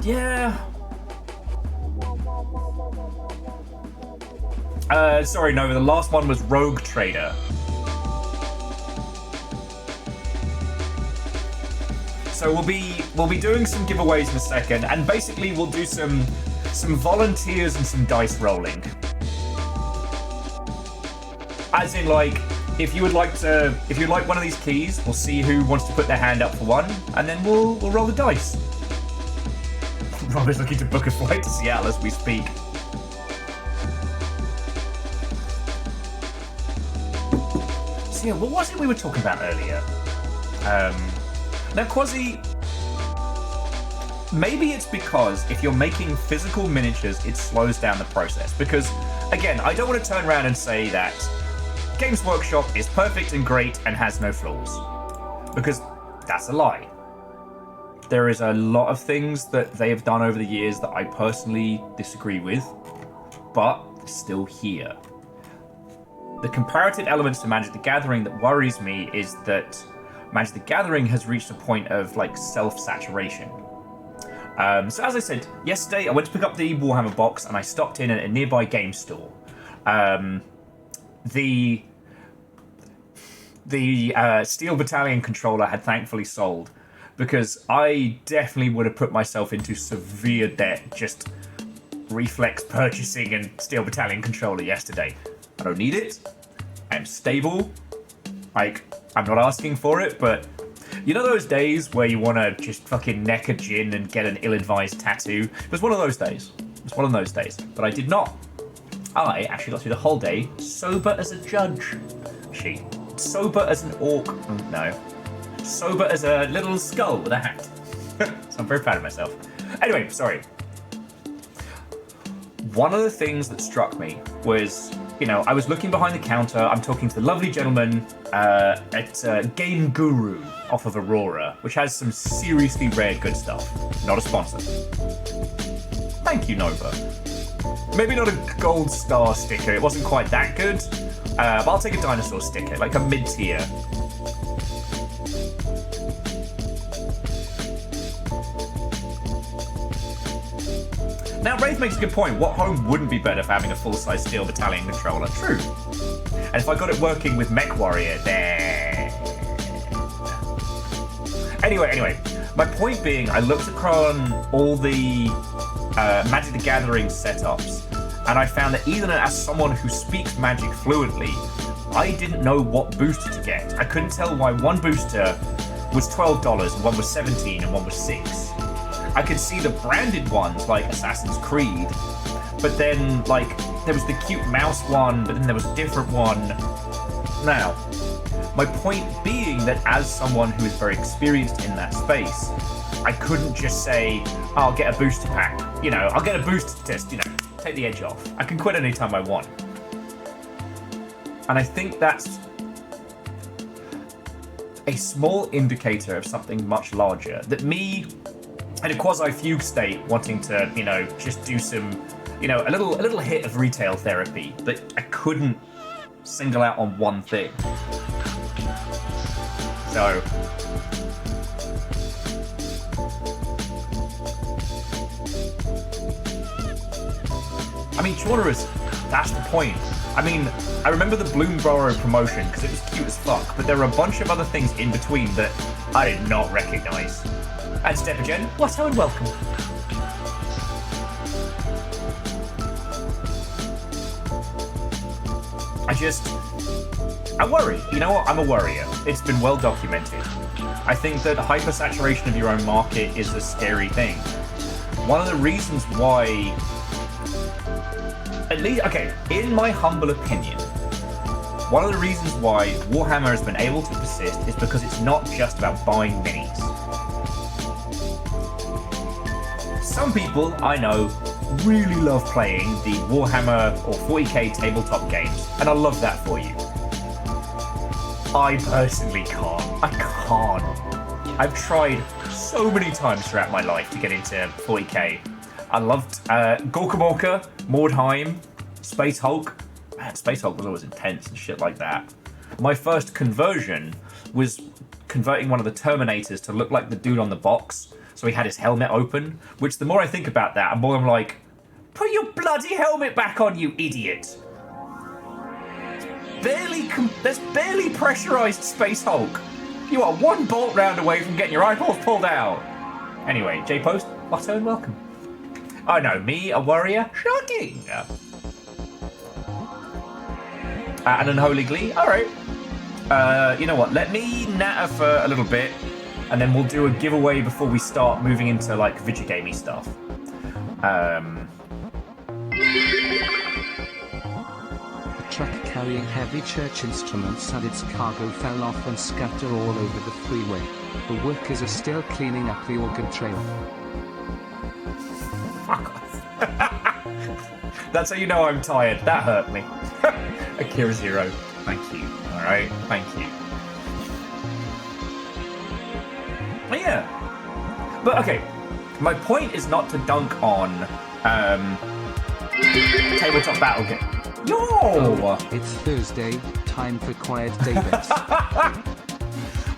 Yeah. Sorry, Nova, the last one was Rogue Trader. So we'll be doing some giveaways in a second, and basically we'll do some volunteers and some dice rolling. As in, like, if you'd like one of these keys, we'll see who wants to put their hand up for one, and then we'll roll the dice. Rob is looking to book a flight to Seattle as we speak. So yeah, what was it we were talking about earlier? Now, Quasi, maybe it's because if you're making physical miniatures, it slows down the process. Because, again, I don't want to turn around and say that Games Workshop is perfect and great and has no flaws. Because that's a lie. There is a lot of things that they have done over the years that I personally disagree with, but still here. The comparative elements to Magic the Gathering that worries me is that Magic the Gathering has reached a point of, like, self-saturation. So as I said, yesterday I went to pick up the Warhammer box and I stopped in at a nearby game store. The Steel Battalion controller had thankfully sold, because I definitely would have put myself into severe debt just reflex purchasing and Steel Battalion controller yesterday. I don't need it. I'm stable. Like, I'm not asking for it, but you know those days where you want to just fucking neck a gin and get an ill-advised tattoo? It was one of those days. It was one of those days. But I did not. I actually got through the whole day sober as a judge. Sober as an orc. No. Sober as a little skull with a hat. So I'm very proud of myself. Anyway, sorry. one of the things that struck me was, you know, I was looking behind the counter, I'm talking to the lovely gentleman at Game Guru off of Aurora, which has some seriously rare good stuff. Not a sponsor. Thank you, Nova. Maybe not a gold star sticker, it wasn't quite that good, but I'll take a dinosaur sticker, like a mid-tier. Now, Wraith makes a good point. What home wouldn't be better for having a full-size Steel Battalion controller? True. And if I got it working with Mech Warrior, then... Anyway, my point being, I looked across all the Magic the Gathering setups, and I found that even as someone who speaks Magic fluently, I didn't know what booster to get. I couldn't tell why one booster was $12 and one was $17 and one was $6. I could see the branded ones like Assassin's Creed, but then like there was the cute mouse one, but then there was a different one. Now, my point being that as someone who is very experienced in that space, I couldn't just say, oh, I'll get a booster pack. You know, I'll get a booster to just, you know, take the edge off. I can quit anytime I want. And I think that's a small indicator of something much larger. That me, in a quasi-fugue state, wanting to, you know, just do some, you know, a little hit of retail therapy, but I couldn't single out on one thing. So... I mean, Chaunerus, that's the point. I mean, I remember the Bloomborough promotion because it was cute as fuck, but there were a bunch of other things in between that I did not recognise. And Stepagen, hello and welcome. I worry. You know what? I'm a worrier. It's been well documented. I think that hypersaturation of your own market is a scary thing. One of the reasons why, at least, okay, in my humble opinion, one of the reasons why Warhammer has been able to persist is because it's not just about buying minis. Some people, I know, really love playing the Warhammer or 40k tabletop games, and I love that for you. I personally can't. I can't. I've tried so many times throughout my life to get into 40k. I loved Gorkamorka, Mordheim, Space Hulk. Man, Space Hulk was always intense and shit like that. My first conversion was converting one of the Terminators to look like the dude on the box, so he had his helmet open, which the more I think about that, the more I'm like, put your bloody helmet back on, you idiot! There's barely pressurized Space Hulk. You are one bolt round away from getting your eyeballs pulled out. Anyway, J-Post, hello and welcome. Oh no, me, a warrior? Shocking! An unholy glee? Alright. You know what, let me natter for a little bit, and then we'll do a giveaway before we start moving into, like, video gamey stuff. A truck carrying heavy church instruments and its cargo fell off and scattered all over the freeway. The workers are still cleaning up the organ trail. Fuck off. That's how you know I'm tired. That hurt me. Akira Zero, thank you. Alright, thank you. But yeah. But okay, my point is not to dunk on tabletop battle game. Yo! Oh, it's Thursday, time for Quiet David.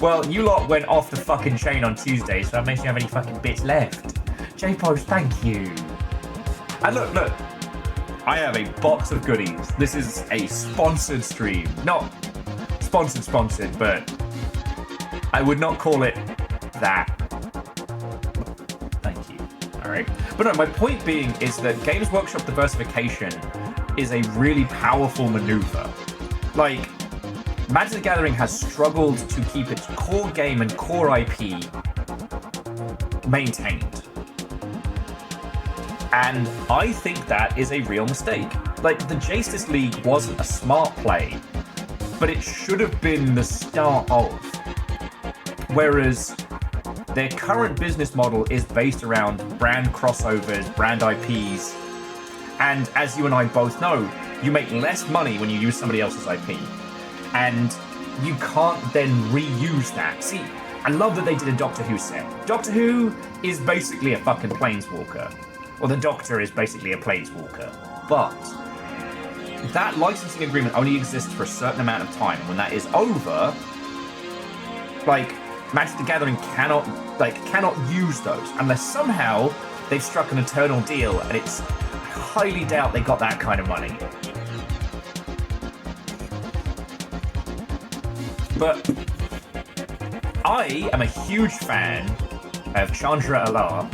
Well, you lot went off the fucking chain on Tuesday, so that makes me have any fucking bits left. J-Post, thank you. And look, I have a box of goodies. This is a sponsored stream. Not sponsored, but I would not call it that. Thank you. Alright. But no, my point being is that Games Workshop diversification is a really powerful maneuver. Like, Magic the Gathering has struggled to keep its core game and core IP maintained. And I think that is a real mistake. Like, the Justice League wasn't a smart play, but it should have been the start of. Whereas their current business model is based around brand crossovers, brand IPs, And as you and I both know, you make less money when you use somebody else's IP. And you can't then reuse that. See, I love that they did a Doctor Who set. Doctor Who is basically a fucking planeswalker. Or the Doctor is basically a planeswalker. But that licensing agreement only exists for a certain amount of time. When that is over, like, Magic the Gathering cannot use those unless somehow they've struck an eternal deal, and it's I highly doubt they got that kind of money. But I am a huge fan of Chandra Alar,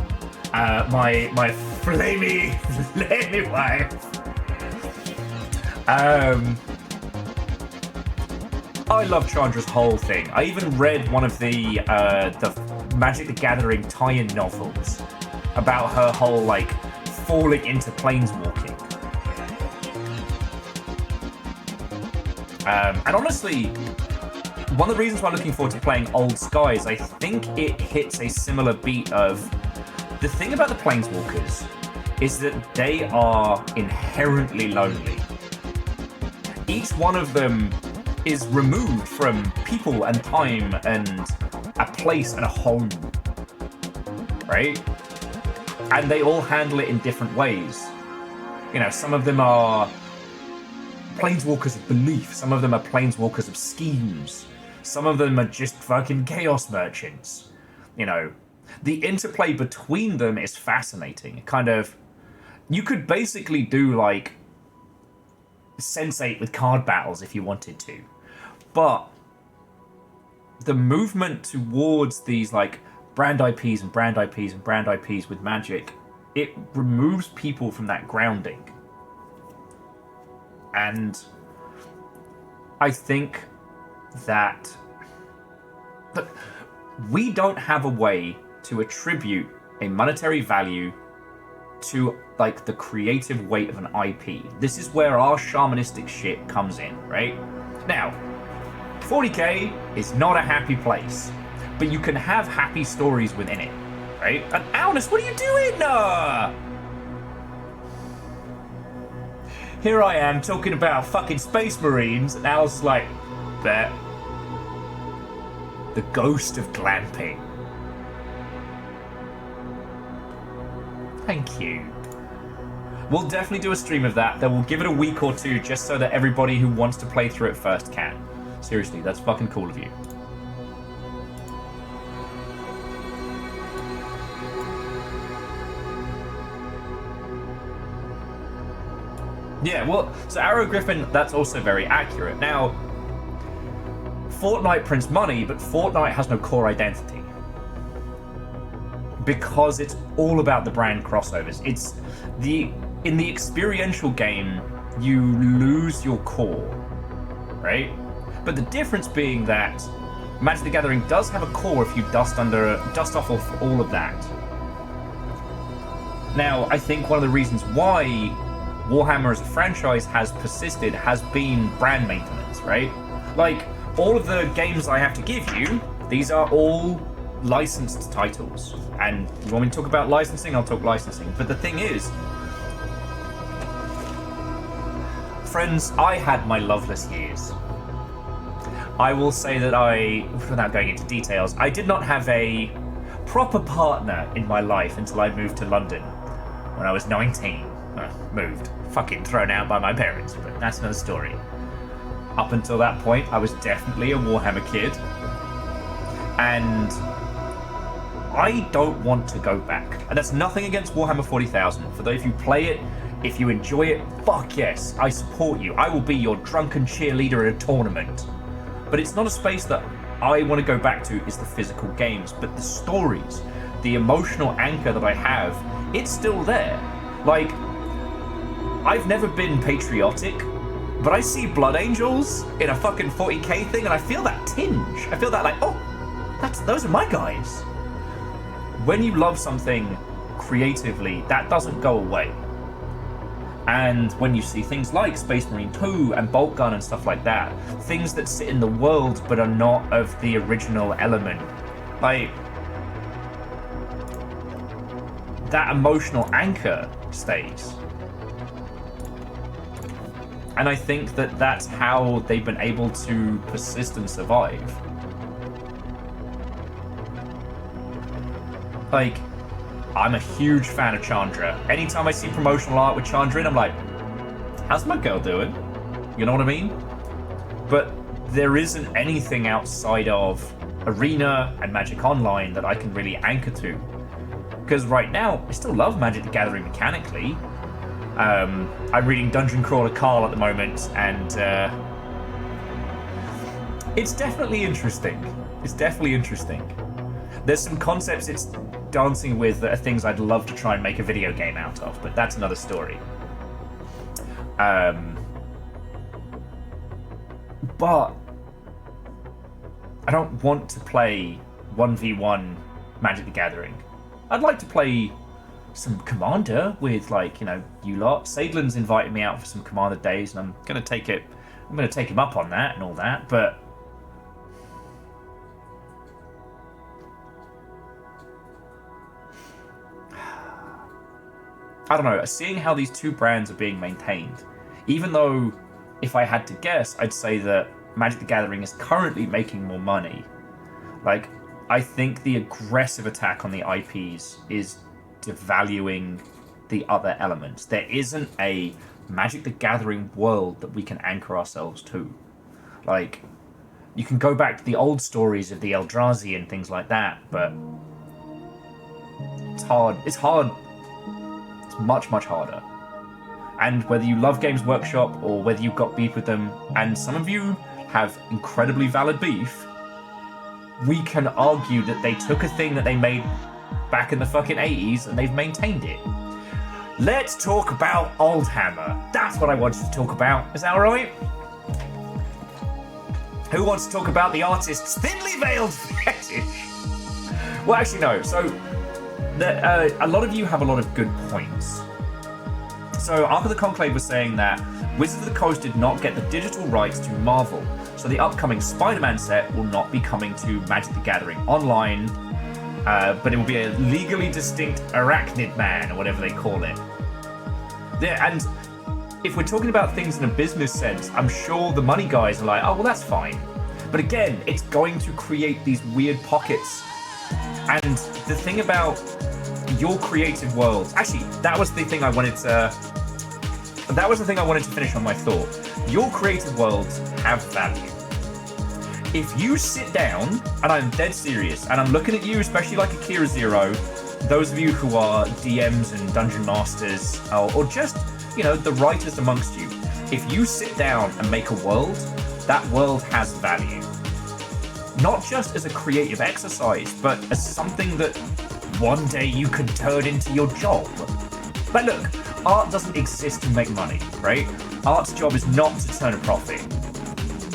my flamey wife. I love Chandra's whole thing. I even read one of the Magic the Gathering tie-in novels about her whole, like, falling into planeswalking. And honestly, one of the reasons why I'm looking forward to playing Old Skies, I think it hits a similar beat of... The thing about the planeswalkers is that they are inherently lonely. Each one of them is removed from people and time and a place and a home, right? And they all handle it in different ways. You know, some of them are planeswalkers of belief, some of them are planeswalkers of schemes, some of them are just fucking chaos merchants. You know, the interplay between them is fascinating. Kind of, you could basically do like Sense8 with card battles if you wanted to. But the movement towards these like brand IPs and brand IPs and brand IPs with Magic, it removes people from that grounding. And I think that look, we don't have a way to attribute a monetary value to like the creative weight of an IP. This is where our shamanistic shit comes in, right? Now, 40k is not a happy place, but you can have happy stories within it, right? And Alnus, what are you doing? Here I am talking about fucking Space Marines, and Al's like, bet. The ghost of glamping. Thank you. We'll definitely do a stream of that. Then we'll give it a week or two just so that everybody who wants to play through it first can. Seriously, that's fucking cool of you. Yeah, well, so Arrow Griffin, that's also very accurate. Now, Fortnite prints money, but Fortnite has no core identity. Because it's all about the brand crossovers. It's in the experiential game, you lose your core, right? But the difference being that Magic the Gathering does have a core if you dust off of all of that. Now, I think one of the reasons why Warhammer as a franchise has persisted has been brand maintenance, right? Like, all of the games I have to give you, these are all licensed titles. And you want me to talk about licensing? I'll talk licensing. But the thing is, friends, I had my loveless years. I will say that without going into details, I did not have a proper partner in my life until I moved to London when I was 19. Moved. Fucking thrown out by my parents, but that's another story. Up until that point, I was definitely a Warhammer kid. And I don't want to go back. And that's nothing against Warhammer 40,000. For those of you who play it, if you enjoy it, fuck yes, I support you. I will be your drunken cheerleader at a tournament. But it's not a space that I want to go back to is the physical games, but the stories, the emotional anchor that I have, it's still there. Like, I've never been patriotic, but I see Blood Angels in a fucking 40k thing, and I feel that tinge. I feel that like, oh, those are my guys. When you love something creatively, that doesn't go away. And when you see things like Space Marine 2 and Bolt Gun and stuff like that, things that sit in the world but are not of the original element, like, that emotional anchor stays. And I think that that's how they've been able to persist and survive. Like, I'm a huge fan of Chandra. Anytime I see promotional art with Chandra in, I'm like, how's my girl doing? You know what I mean? But there isn't anything outside of Arena and Magic Online that I can really anchor to. Because right now, I still love Magic the Gathering mechanically. I'm reading Dungeon Crawler Carl at the moment, and it's definitely interesting. It's definitely interesting. There's some concepts it's dancing with that are things I'd love to try and make a video game out of, but that's another story. But I don't want to play 1v1 Magic the Gathering. I'd like to play some Commander with, like, you know, you lot. Sadlin's invited me out for some Commander days, and I'm gonna take him up on that and all that, but I don't know, seeing how these two brands are being maintained, even though if I had to guess, I'd say that Magic the Gathering is currently making more money. Like, I think the aggressive attack on the IPs is devaluing the other elements. There isn't a Magic the Gathering world that we can anchor ourselves to. Like, you can go back to the old stories of the Eldrazi and things like that, but it's hard. It's hard. It's much, much harder. And whether you love Games Workshop or whether you've got beef with them, and some of you have incredibly valid beef, we can argue that they took a thing that they made back in the fucking 80s and they've maintained it. Let's talk about Oldhammer. That's what I wanted to talk about. Is that alright? Who wants to talk about the artist's thinly veiled fetish? Well, actually, no. So, a lot of you have a lot of good points. So, Ark of the Conclave was saying that Wizards of the Coast did not get the digital rights to Marvel, so the upcoming Spider-Man set will not be coming to Magic the Gathering Online, but it will be a legally distinct Arachnid Man, or whatever they call it. And if we're talking about things in a business sense, I'm sure the money guys are like, oh, well, that's fine. But again, it's going to create these weird pockets. And the thing about your creative worlds, actually, that was the thing I wanted to finish on my thought. Your creative worlds have value. If you sit down, and I'm dead serious, and I'm looking at you, especially like Akira Zero, those of you who are DMs and Dungeon Masters, or just, you know, the writers amongst you, if you sit down and make a world, that world has value. Not just as a creative exercise, but as something that one day you could turn into your job. But look, art doesn't exist to make money, right? Art's job is not to turn a profit.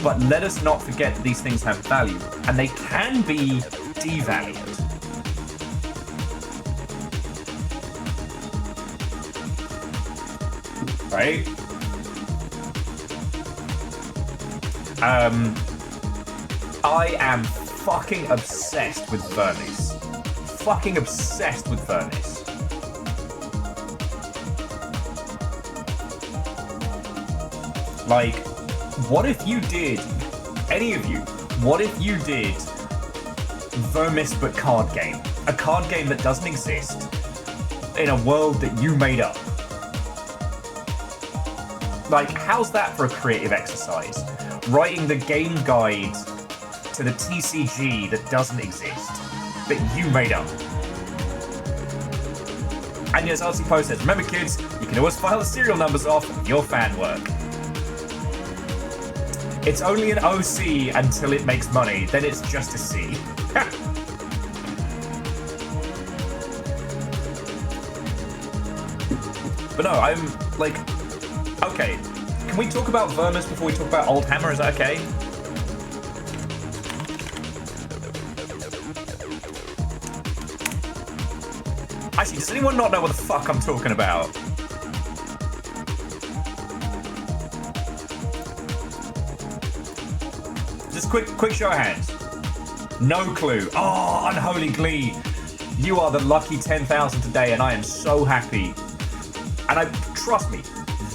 But let us not forget that these things have value, and they can be devalued. Right? I am fucking obsessed with Vermis. Fucking obsessed with Vermis. Like, what if you did, any of you, what if you did Vermis but card game? A card game that doesn't exist in a world that you made up. Like, how's that for a creative exercise? Writing the game guide to the TCG that doesn't exist, that you made up. And yes, RC Post says, remember kids, you can always file the serial numbers off of your fan work. It's only an OC until it makes money, then it's just a C. But no, I'm like, okay, can we talk about Vermis before we talk about Oldhammer? Is that okay? Actually, does anyone not know what the fuck I'm talking about? Just quick show of hands. No clue. Oh, unholy glee. You are the lucky 10,000 today, and I am so happy. And trust me,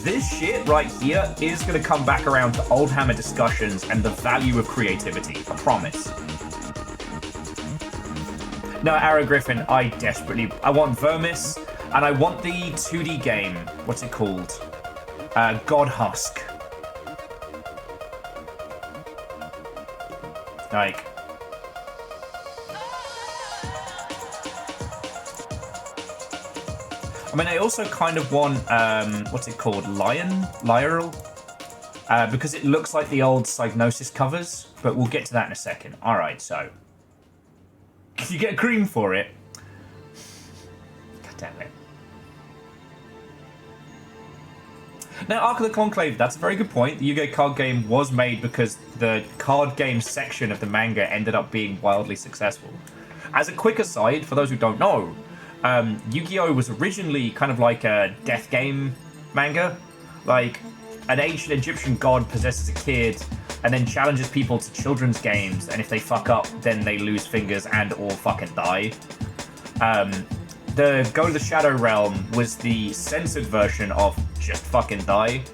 This shit right here is going to come back around to Old Hammer discussions and the value of creativity. I promise. No, Arrow Griffin, I want Vermis, and I want the 2D game. What's it called? God Husk. Like... I mean, I also kind of want, what's it called? Lyral? Because it looks like the old Psygnosis covers, but we'll get to that in a second. Alright, so... You get green for it. God damn it. Now, Ark of the Conclave, that's a very good point. The Yu-Gi-Oh! Card game was made because the card game section of the manga ended up being wildly successful. As a quick aside, for those who don't know, Yu-Gi-Oh! Was originally kind of like a death game manga. Like, an ancient Egyptian god possesses a kid and then challenges people to children's games, and if they fuck up, then they lose fingers and or fucking die. The Go to the Shadow Realm was the censored version of Just Fucking Die.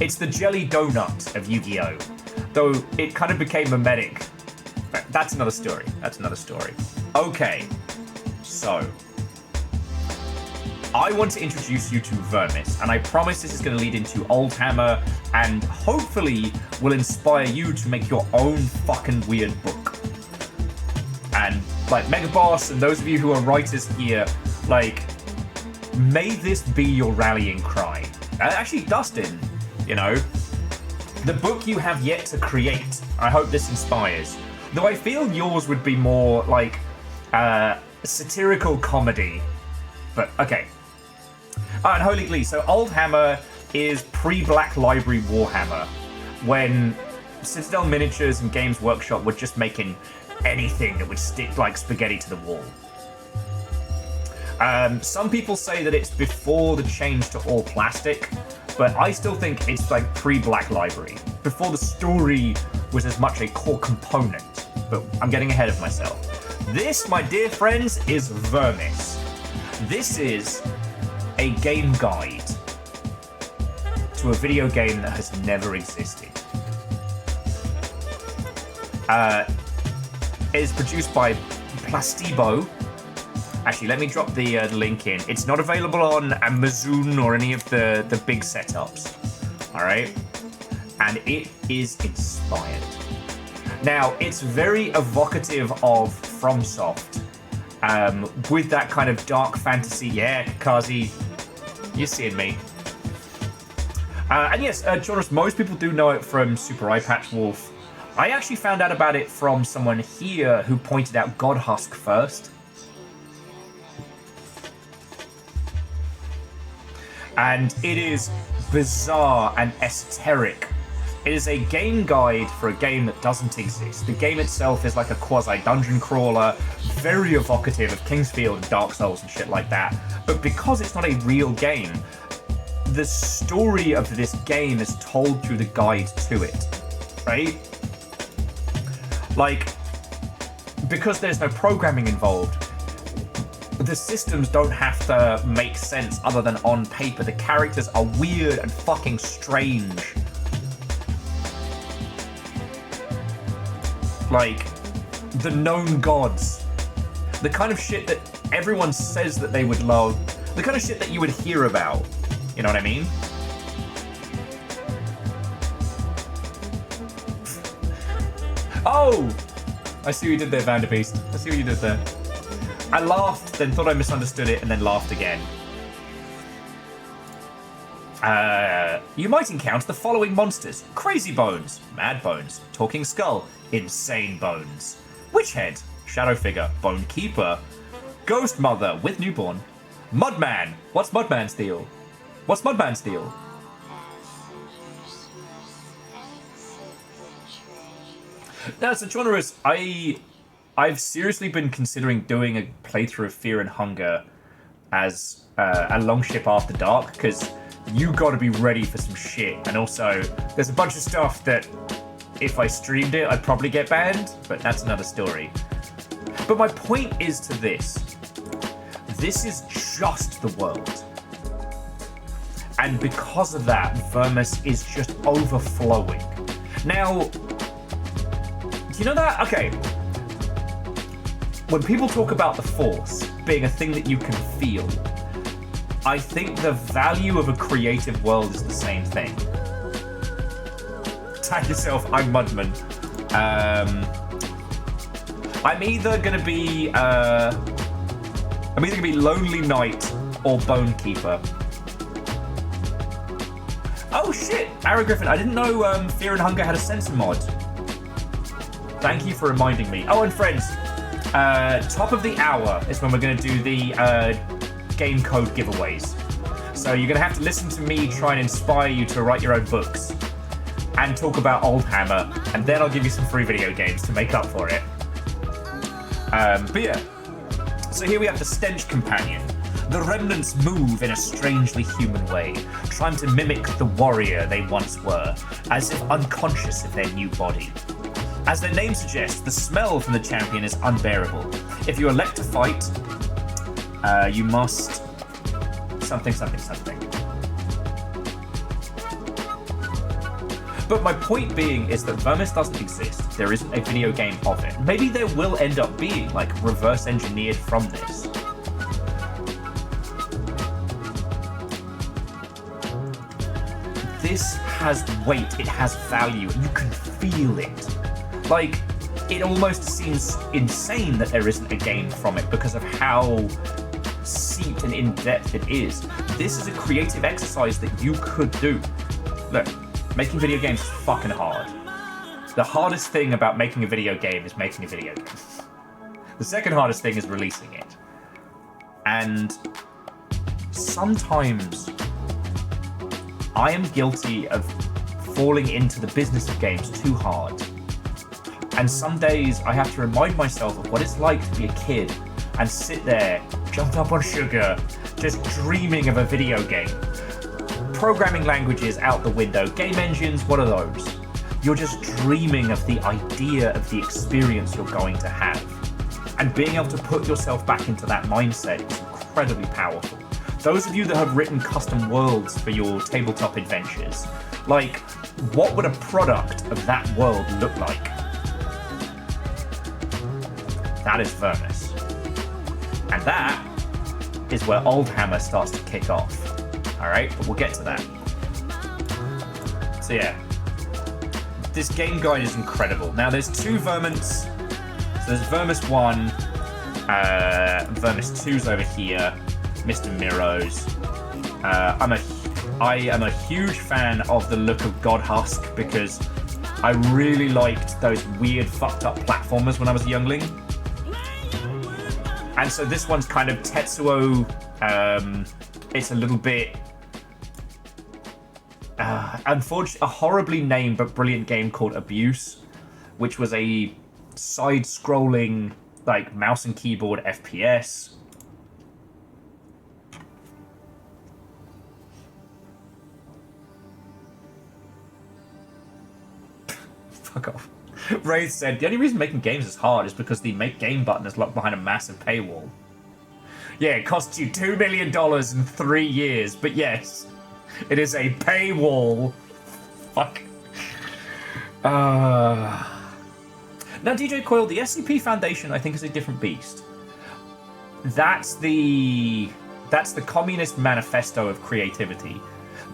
It's the jelly donut of Yu-Gi-Oh! Though it kind of became mimetic. That's another story. That's another story. Okay, so... I want to introduce you to Vermis, and I promise this is going to lead into Old Hammer, and hopefully will inspire you to make your own fucking weird book. And, like, Megaboss and those of you who are writers here, like, may this be your rallying cry. Actually, Dustin, you know, the book you have yet to create, I hope this inspires. Though I feel yours would be more, like, satirical comedy. But, okay. And Holy Glee. So Old Hammer is pre-Black Library Warhammer, when Citadel Miniatures and Games Workshop were just making anything that would stick like spaghetti to the wall. Some people say that it's before the change to all plastic, but I still think it's like pre-Black Library, before the story was as much a core component. But I'm getting ahead of myself. This, my dear friends, is Vermis. This is a game guide to a video game that has never existed. It is produced by Plastibo. Actually, let me drop the link in. It's not available on Amazon or any of the big setups. All right? And it is inspired. Now, it's very evocative of FromSoft. With that kind of dark fantasy. Yeah, Kazi, you're seeing me. And yes, Jonas, most people do know it from Super Eye Patch Wolf. I actually found out about it from someone here who pointed out God Husk first. And it is bizarre and esoteric. It is a game guide for a game that doesn't exist. The game itself is like a quasi-dungeon crawler, very evocative of Kingsfield and Dark Souls and shit like that. But because it's not a real game, the story of this game is told through the guide to it, right? Like, because there's no programming involved, the systems don't have to make sense other than on paper. The characters are weird and fucking strange. Like, the known gods. The kind of shit that everyone says that they would love. The kind of shit that you would hear about. You know what I mean? Oh! I see what you did there, Vanderbeest. I see what you did there. I laughed, then thought I misunderstood it, and then laughed again. You might encounter the following monsters. Crazy Bones, Mad Bones, Talking Skull, Insane Bones, Witch Head, Shadow Figure, Bone Keeper, Ghost Mother with Newborn, Mudman. What's Mudman's deal? What's Mudman's deal? Now, so Jonorus, I've seriously been considering doing a playthrough of Fear and Hunger as a Longship After Dark, because you got to be ready for some shit. And also, there's a bunch of stuff that if I streamed it, I'd probably get banned, but that's another story. But my point is to this. This is just the world. And because of that, Vermis is just overflowing. Now, do you know that? Okay. When people talk about the Force being a thing that you can feel, I think the value of a creative world is the same thing. Tag yourself, I'm Mudman. I'm either gonna be Lonely Knight or Bonekeeper. Oh shit, Arrow Griffin, I didn't know Fear and Hunger had a sensor mod. Thank you for reminding me. Oh, and friends, top of the hour is when we're going to do the game code giveaways. So you're going to have to listen to me try and inspire you to write your own books and talk about Oldhammer, and then I'll give you some free video games to make up for it. But yeah, so here we have the Stench Companion. The remnants move in a strangely human way, trying to mimic the warrior they once were, as if unconscious of their new body. As their name suggests, the smell from the champion is unbearable. If you elect to fight, you must... something. But my point being is that Vermis doesn't exist. There isn't a video game of it. Maybe there will end up being, like, reverse engineered from this. This has weight, it has value, and you can feel it. Like, it almost seems insane that there isn't a game from it because of how seeped and in-depth it is. This is a creative exercise that you could do. Look, making video games is fucking hard. The hardest thing about making a video game is making a video game. The second hardest thing is releasing it. And sometimes I am guilty of falling into the business of games too hard. And some days I have to remind myself of what it's like to be a kid and sit there, jumped up on sugar, just dreaming of a video game. Programming languages out the window, game engines, what are those? You're just dreaming of the idea of the experience you're going to have. And being able to put yourself back into that mindset is incredibly powerful. Those of you that have written custom worlds for your tabletop adventures, like, what would a product of that world look like? That is Vermis. And that is where Oldhammer starts to kick off. Alright, but we'll get to that. So yeah, this game guide is incredible. Now there's two Vermins. So there's Vermis 1, Vermis 2's over here, Mr. Miro's. I am a huge fan of the look of God Husk because I really liked those weird fucked up platformers when I was a youngling. And so this one's kind of Tetsuo, it's a little bit, unfortunately, a horribly named but brilliant game called Abuse, which was a side-scrolling, like, mouse and keyboard FPS. Fuck off. Wraith said, the only reason making games is hard is because the make game button is locked behind a massive paywall. Yeah, it costs you $2 million in 3 years, but yes, it is a paywall. Fuck. Now, DJ Coyle, the SCP Foundation, I think, is a different beast. That's the Communist Manifesto of creativity.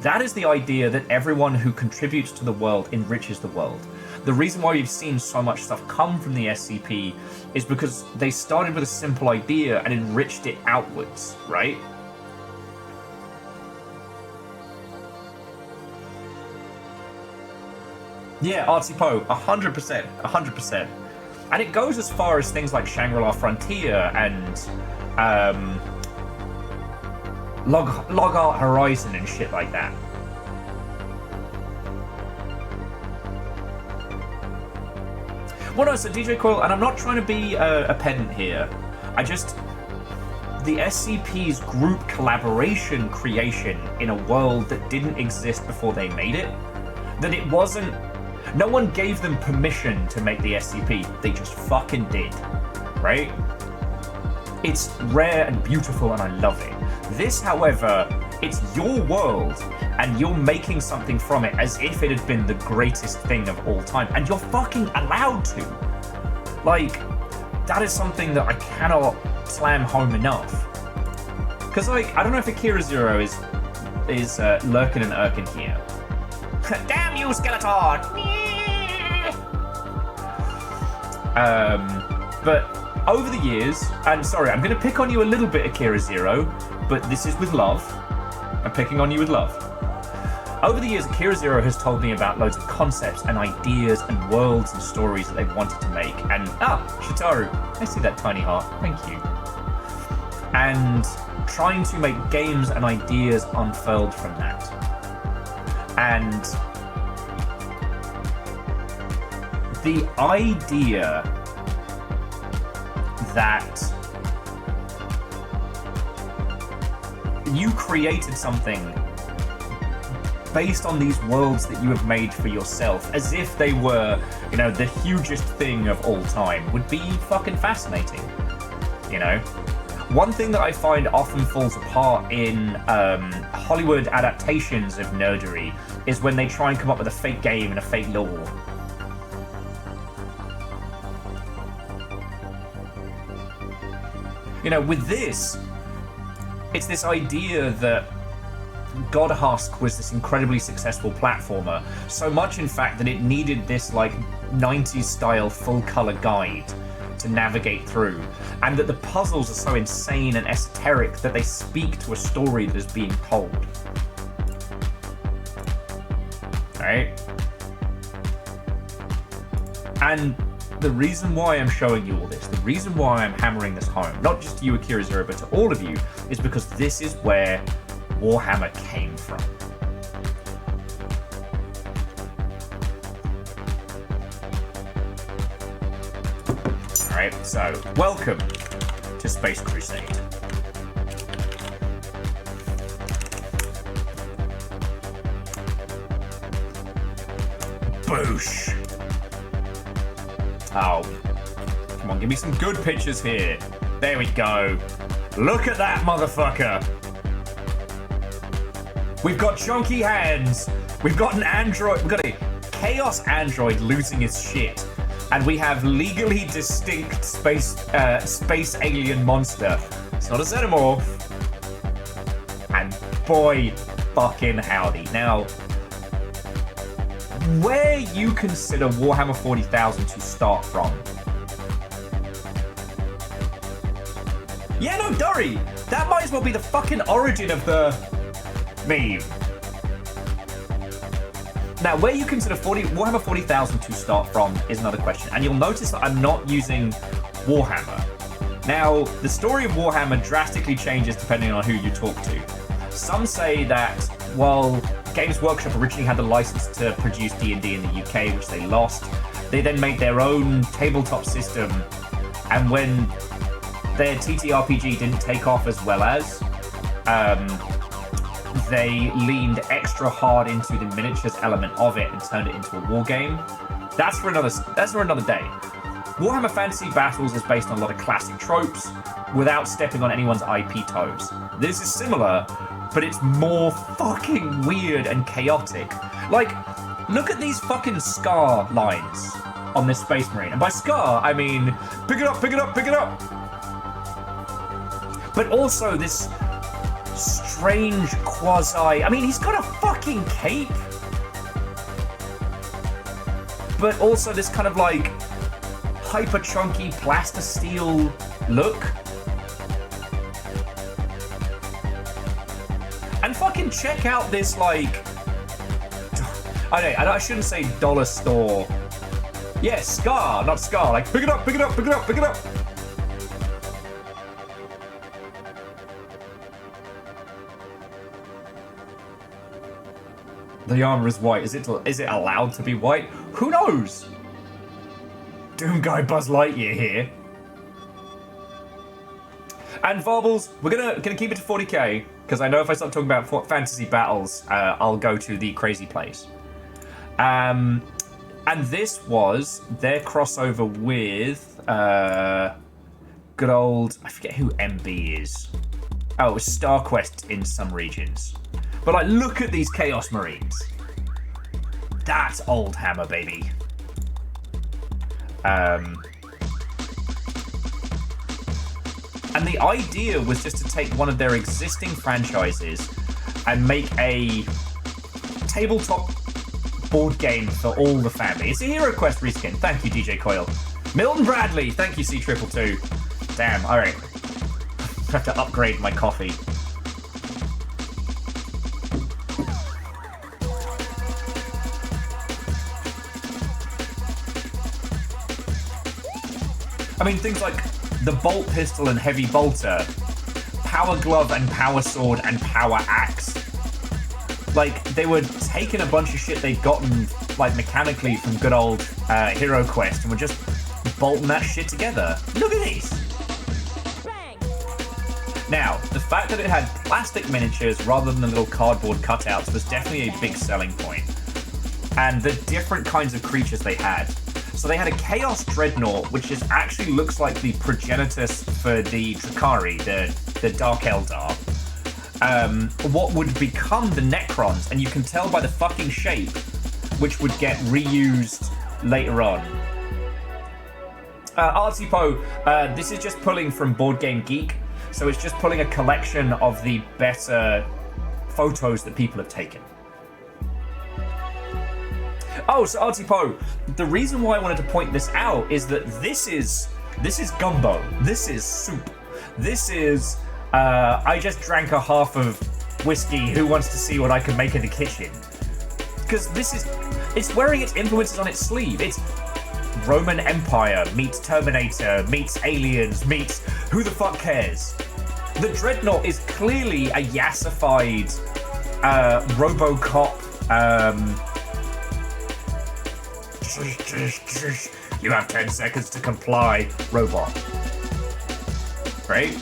That is the idea that everyone who contributes to the world enriches the world. The reason why we've seen so much stuff come from the SCP is because they started with a simple idea and enriched it outwards, right? Yeah, Artsy Poe, 100%, 100%. And it goes as far as things like Shangri-La Frontier and Log Art Horizon and shit like that. Well, no, so DJ Coyle, and I'm not trying to be a pedant here. The SCP's group collaboration creation in a world that didn't exist before they made it, that it wasn't, no one gave them permission to make the SCP, they just fucking did, right? It's rare and beautiful and I love it. This, however, It's your world, and you're making something from it as if it had been the greatest thing of all time, and you're fucking allowed to. Like, that is something that I cannot slam home enough. Because, like, I don't know if Akira Zero is lurking and irking here. Damn you, Skeletor! But over the years, and sorry, I'm going to pick on you a little bit, Akira Zero, but this is with love. I'm picking on you with love. Over the years, Akira Zero has told me about loads of concepts and ideas and worlds and stories that they've wanted to make. And, Shitaru, I see that tiny heart. Thank you. And trying to make games and ideas unfurled from that. And the idea that you created something based on these worlds that you have made for yourself, as if they were, you know, the hugest thing of all time, would be fucking fascinating, you know? One thing that I find often falls apart in Hollywood adaptations of nerdery is when they try and come up with a fake game and a fake lore. You know, with this, it's this idea that God Husk was this incredibly successful platformer, so much in fact that it needed this like 90s style full color guide to navigate through, and that the puzzles are so insane and esoteric that they speak to a story that is being told. Right? And the reason why I'm showing you all this, the reason why I'm hammering this home, not just to you, Akira Zero, but to all of you, is because this is where Warhammer came from. Alright, so welcome to Space Crusade. Boosh! Oh, come on, give me some good pictures here. There we go. Look at that motherfucker. We've got chunky hands. We've got an android. We've got a chaos android losing his shit. And we have legally distinct space alien monster. It's not a xenomorph. And boy, fucking howdy. Now, where you consider Warhammer 40,000 to start from? Yeah, no, Dory, that might as well be the fucking origin of the meme. Now, where you consider Warhammer 40,000 to start from is another question, and you'll notice that I'm not using Warhammer. Now, the story of Warhammer drastically changes depending on who you talk to. Some say that, while Games Workshop originally had the license to produce D&D in the UK, which they lost, they then made their own tabletop system, and when their TTRPG didn't take off as well as, they leaned extra hard into the miniatures element of it and turned it into a war game. That's for another day. Warhammer Fantasy Battles is based on a lot of classic tropes without stepping on anyone's IP toes. This is similar, but it's more fucking weird and chaotic. Like, look at these fucking scar lines on this Space Marine. And by scar, I mean, pick it up, pick it up, pick it up. But also this strange I mean, he's got a fucking cape. But also this kind of like hyper chunky plastisteel look. And fucking check out this like, I shouldn't say dollar store. Yeah, scar, not scar. Like, pick it up, pick it up, pick it up, pick it up. The armor is white. Is it allowed to be white? Who knows? Doom guy Buzz Lightyear here. And Varbles, we're gonna keep it to 40k because I know if I start talking about fantasy battles, I'll go to the crazy place. And this was their crossover with good old, I forget who MB is. Oh, it was Star Quest in some regions. But like, look at these Chaos Marines. That's old Hammer, baby. And the idea was just to take one of their existing franchises and make a tabletop board game for all the family. It's a Hero Quest reskin. Thank you, DJ Coyle. Milton Bradley. Thank you, C222. Damn, alright. I have to upgrade my coffee. I mean, things like the Bolt Pistol and Heavy Bolter, Power Glove and Power Sword and Power Axe. Like, they were taking a bunch of shit they'd gotten, like, mechanically from good old Hero Quest and were just bolting that shit together. Look at these! Bang. Now, the fact that it had plastic miniatures rather than the little cardboard cutouts was definitely a big selling point. And the different kinds of creatures they had. So they had a Chaos Dreadnought, which actually looks like the progenitus for the Drakari, the Dark Eldar. What would become the Necrons, and you can tell by the fucking shape, which would get reused later on. Artsy Poe, this is just pulling from Board Game Geek, so it's just pulling a collection of the better photos that people have taken. Oh, so Artie Poe, the reason why I wanted to point this out is that this is gumbo. This is soup. This is, I just drank a half of whiskey. Who wants to see what I can make in the kitchen? Because it's wearing its influences on its sleeve. It's Roman Empire meets Terminator meets Aliens meets who the fuck cares? The Dreadnought is clearly a yassified RoboCop. You have 10 seconds to comply, robot. Right?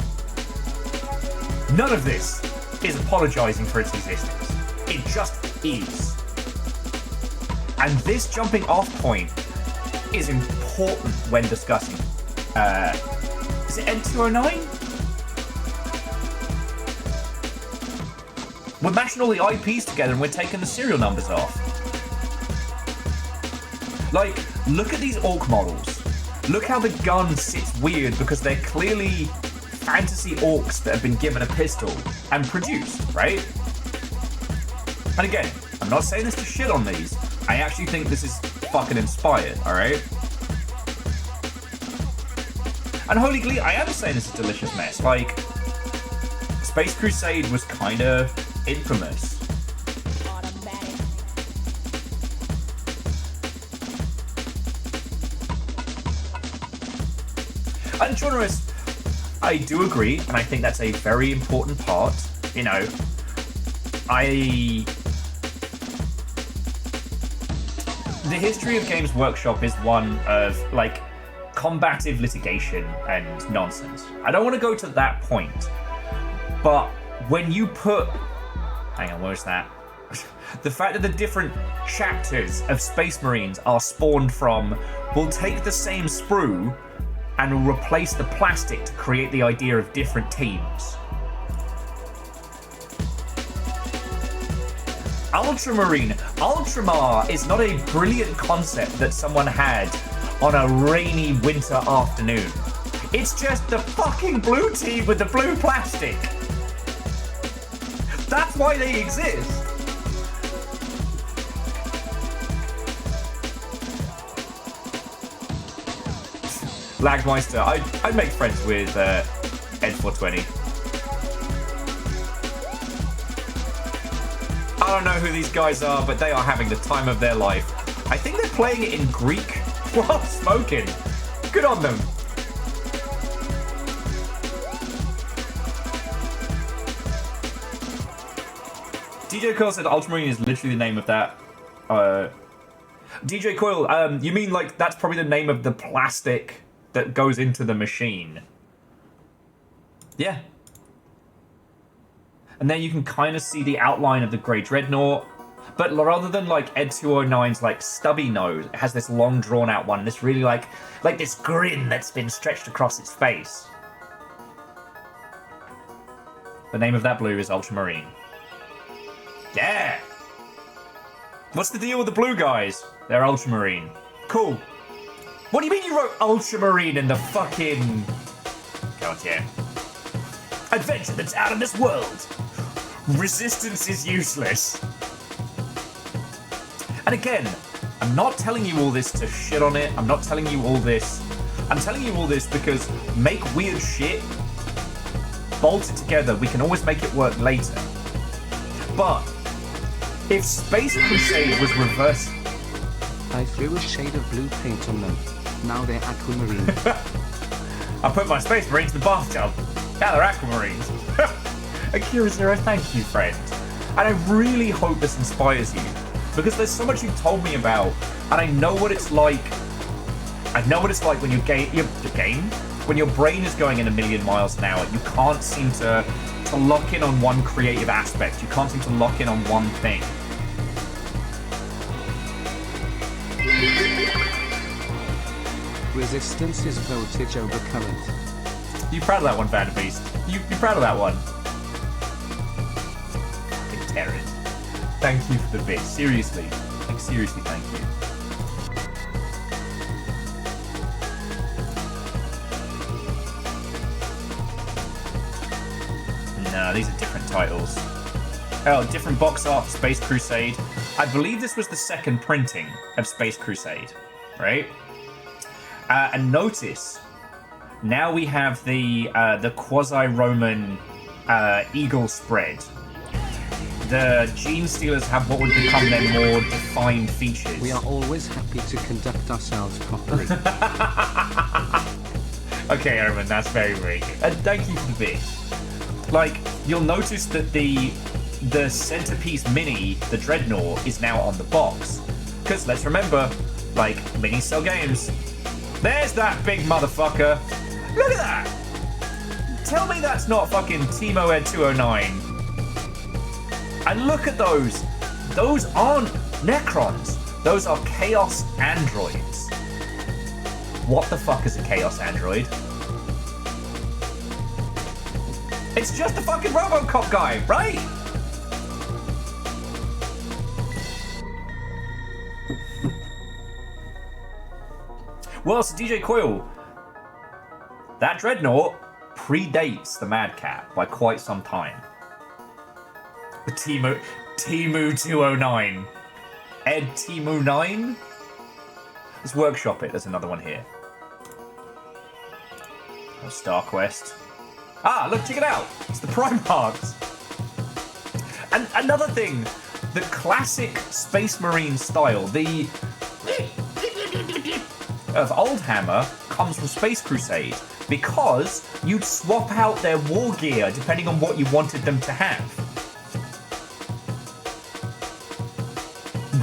None of this is apologizing for its existence. It just is. And this jumping off point is important when discussing. Is it N209? We're mashing all the IPs together and we're taking the serial numbers off. Like, look at these orc models. Look how the gun sits weird because they're clearly fantasy orcs that have been given a pistol and produced, right? And again, I'm not saying this to shit on these. I actually think this is fucking inspired, alright? And holy glee, I am saying this is a delicious mess. Like, Space Crusade was kinda infamous. And Journalist, I do agree, and I think that's a very important part. You know, the history of Games Workshop is one of, like, combative litigation and nonsense. I don't want to go to that point, but when you put... Hang on, where's that? The fact that the different chapters of Space Marines are spawned from, we'll take the same sprue and will replace the plastic to create the idea of different teams. Ultramarine. Ultramar is not a brilliant concept that someone had on a rainy winter afternoon. It's just the fucking blue team with the blue plastic. That's why they exist. Lagmeister, I'd make friends with Ed420. I don't know who these guys are, but they are having the time of their life. I think they're playing it in Greek while smoking. Good on them. DJ Coyle said Ultramarine is literally the name of that. DJ Coyle, you mean like that's probably the name of the plastic that goes into the machine? Yeah. And then you can kind of see the outline of the Grey Dreadnought. But rather than like Ed 209's like stubby nose, it has this long drawn out one. This really like this grin that's been stretched across its face. The name of that blue is Ultramarine. Yeah! What's the deal with the blue guys? They're Ultramarine. Cool. What do you mean you wrote Ultramarine in the fucking... God, yeah. Adventure that's out of this world. Resistance is useless. And again, I'm not telling you all this to shit on it. I'm not telling you all this. I'm telling you all this because make weird shit, bolt it together. We can always make it work later. But if Space Crusade was reversed... I threw a shade of blue paint on them. Now they're aquamarine. I put my Space Marines in the bathtub. Now they're aquamarines. Akira Zero, thank you, friend. And I really hope this inspires you. Because there's so much you've told me about, and I know what it's like. I know what it's like when when your brain is going in 1,000,000 miles an hour. You can't seem to lock in on one creative aspect. You can't seem to lock in on one thing. Resistance is voltage over current. You proud of that one, Vanderbeest? You proud of that one? Fucking terrors. Thank you for the bit. Seriously. Like, seriously, thank you. No, these are different titles. Oh, different box art for Space Crusade. I believe this was the second printing of Space Crusade, right? And notice, now we have the quasi-Roman eagle spread. The Gene Stealers have what would become their more defined features. We are always happy to conduct ourselves properly. Okay, Erwin, that's very, very good. And thank you for the bit. Like, you'll notice that the centerpiece mini, the Dreadnought, is now on the box. Because let's remember, like, minis sell games. There's that big motherfucker. Look at that. Tell me that's not fucking Timo Ed 209. And look at those. Those aren't Necrons. Those are Chaos androids. What the fuck is a Chaos android? It's just a fucking RoboCop guy, right? Well, so DJ Coil, that Dreadnought predates the Madcap by quite some time. The Timu 209. Ed Timu 9? Let's workshop it. There's another one here. Oh, StarQuest. Ah, look, check it out. It's the Primarchs. And another thing, the classic Space Marine style, the of Oldhammer comes from Space Crusade because you'd swap out their war gear depending on what you wanted them to have.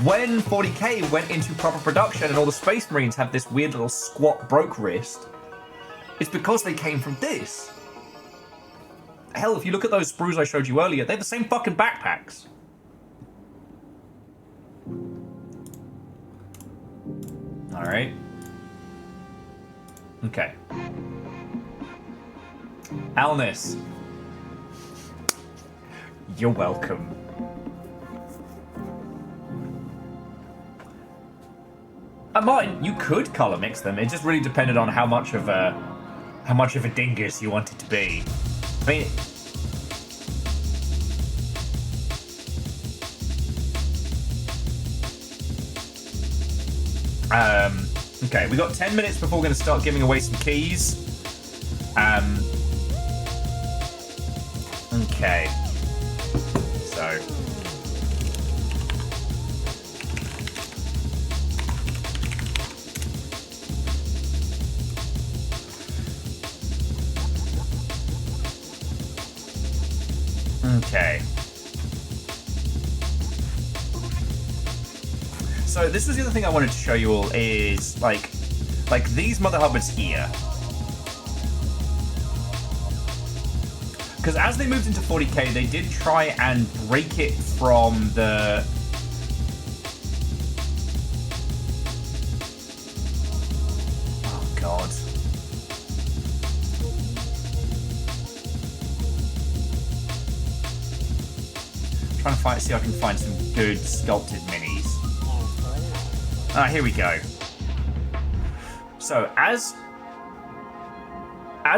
When 40k went into proper production and all the Space Marines have this weird little squat broke wrist, it's because they came from this. Hell, if you look at those sprues I showed you earlier, they're the same fucking backpacks. Alright. Okay. Alnis. You're welcome. Martin, you could color mix them. It just really depended on how much of a dingus you want it to be. I mean, okay, we got 10 minutes before we're going to start giving away some keys. Okay. So. Okay. So this was the other thing I wanted to show you all is like these mother hubbards here. Because as they moved into 40k, they did try and break it from the... Oh, God. Trying to see if I can find some good sculpted minis. Here we go. So as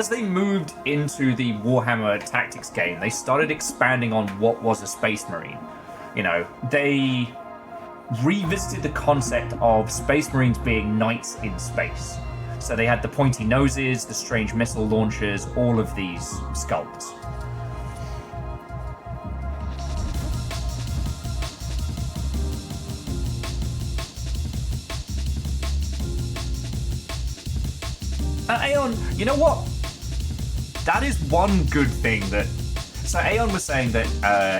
they moved into the Warhammer Tactics game, they started expanding on what was a Space Marine. You know, they revisited the concept of Space Marines being knights in space. So they had the pointy noses, the strange missile launchers, all of these sculpts. Aeon, you know what? That is one good thing that... So Aeon was saying that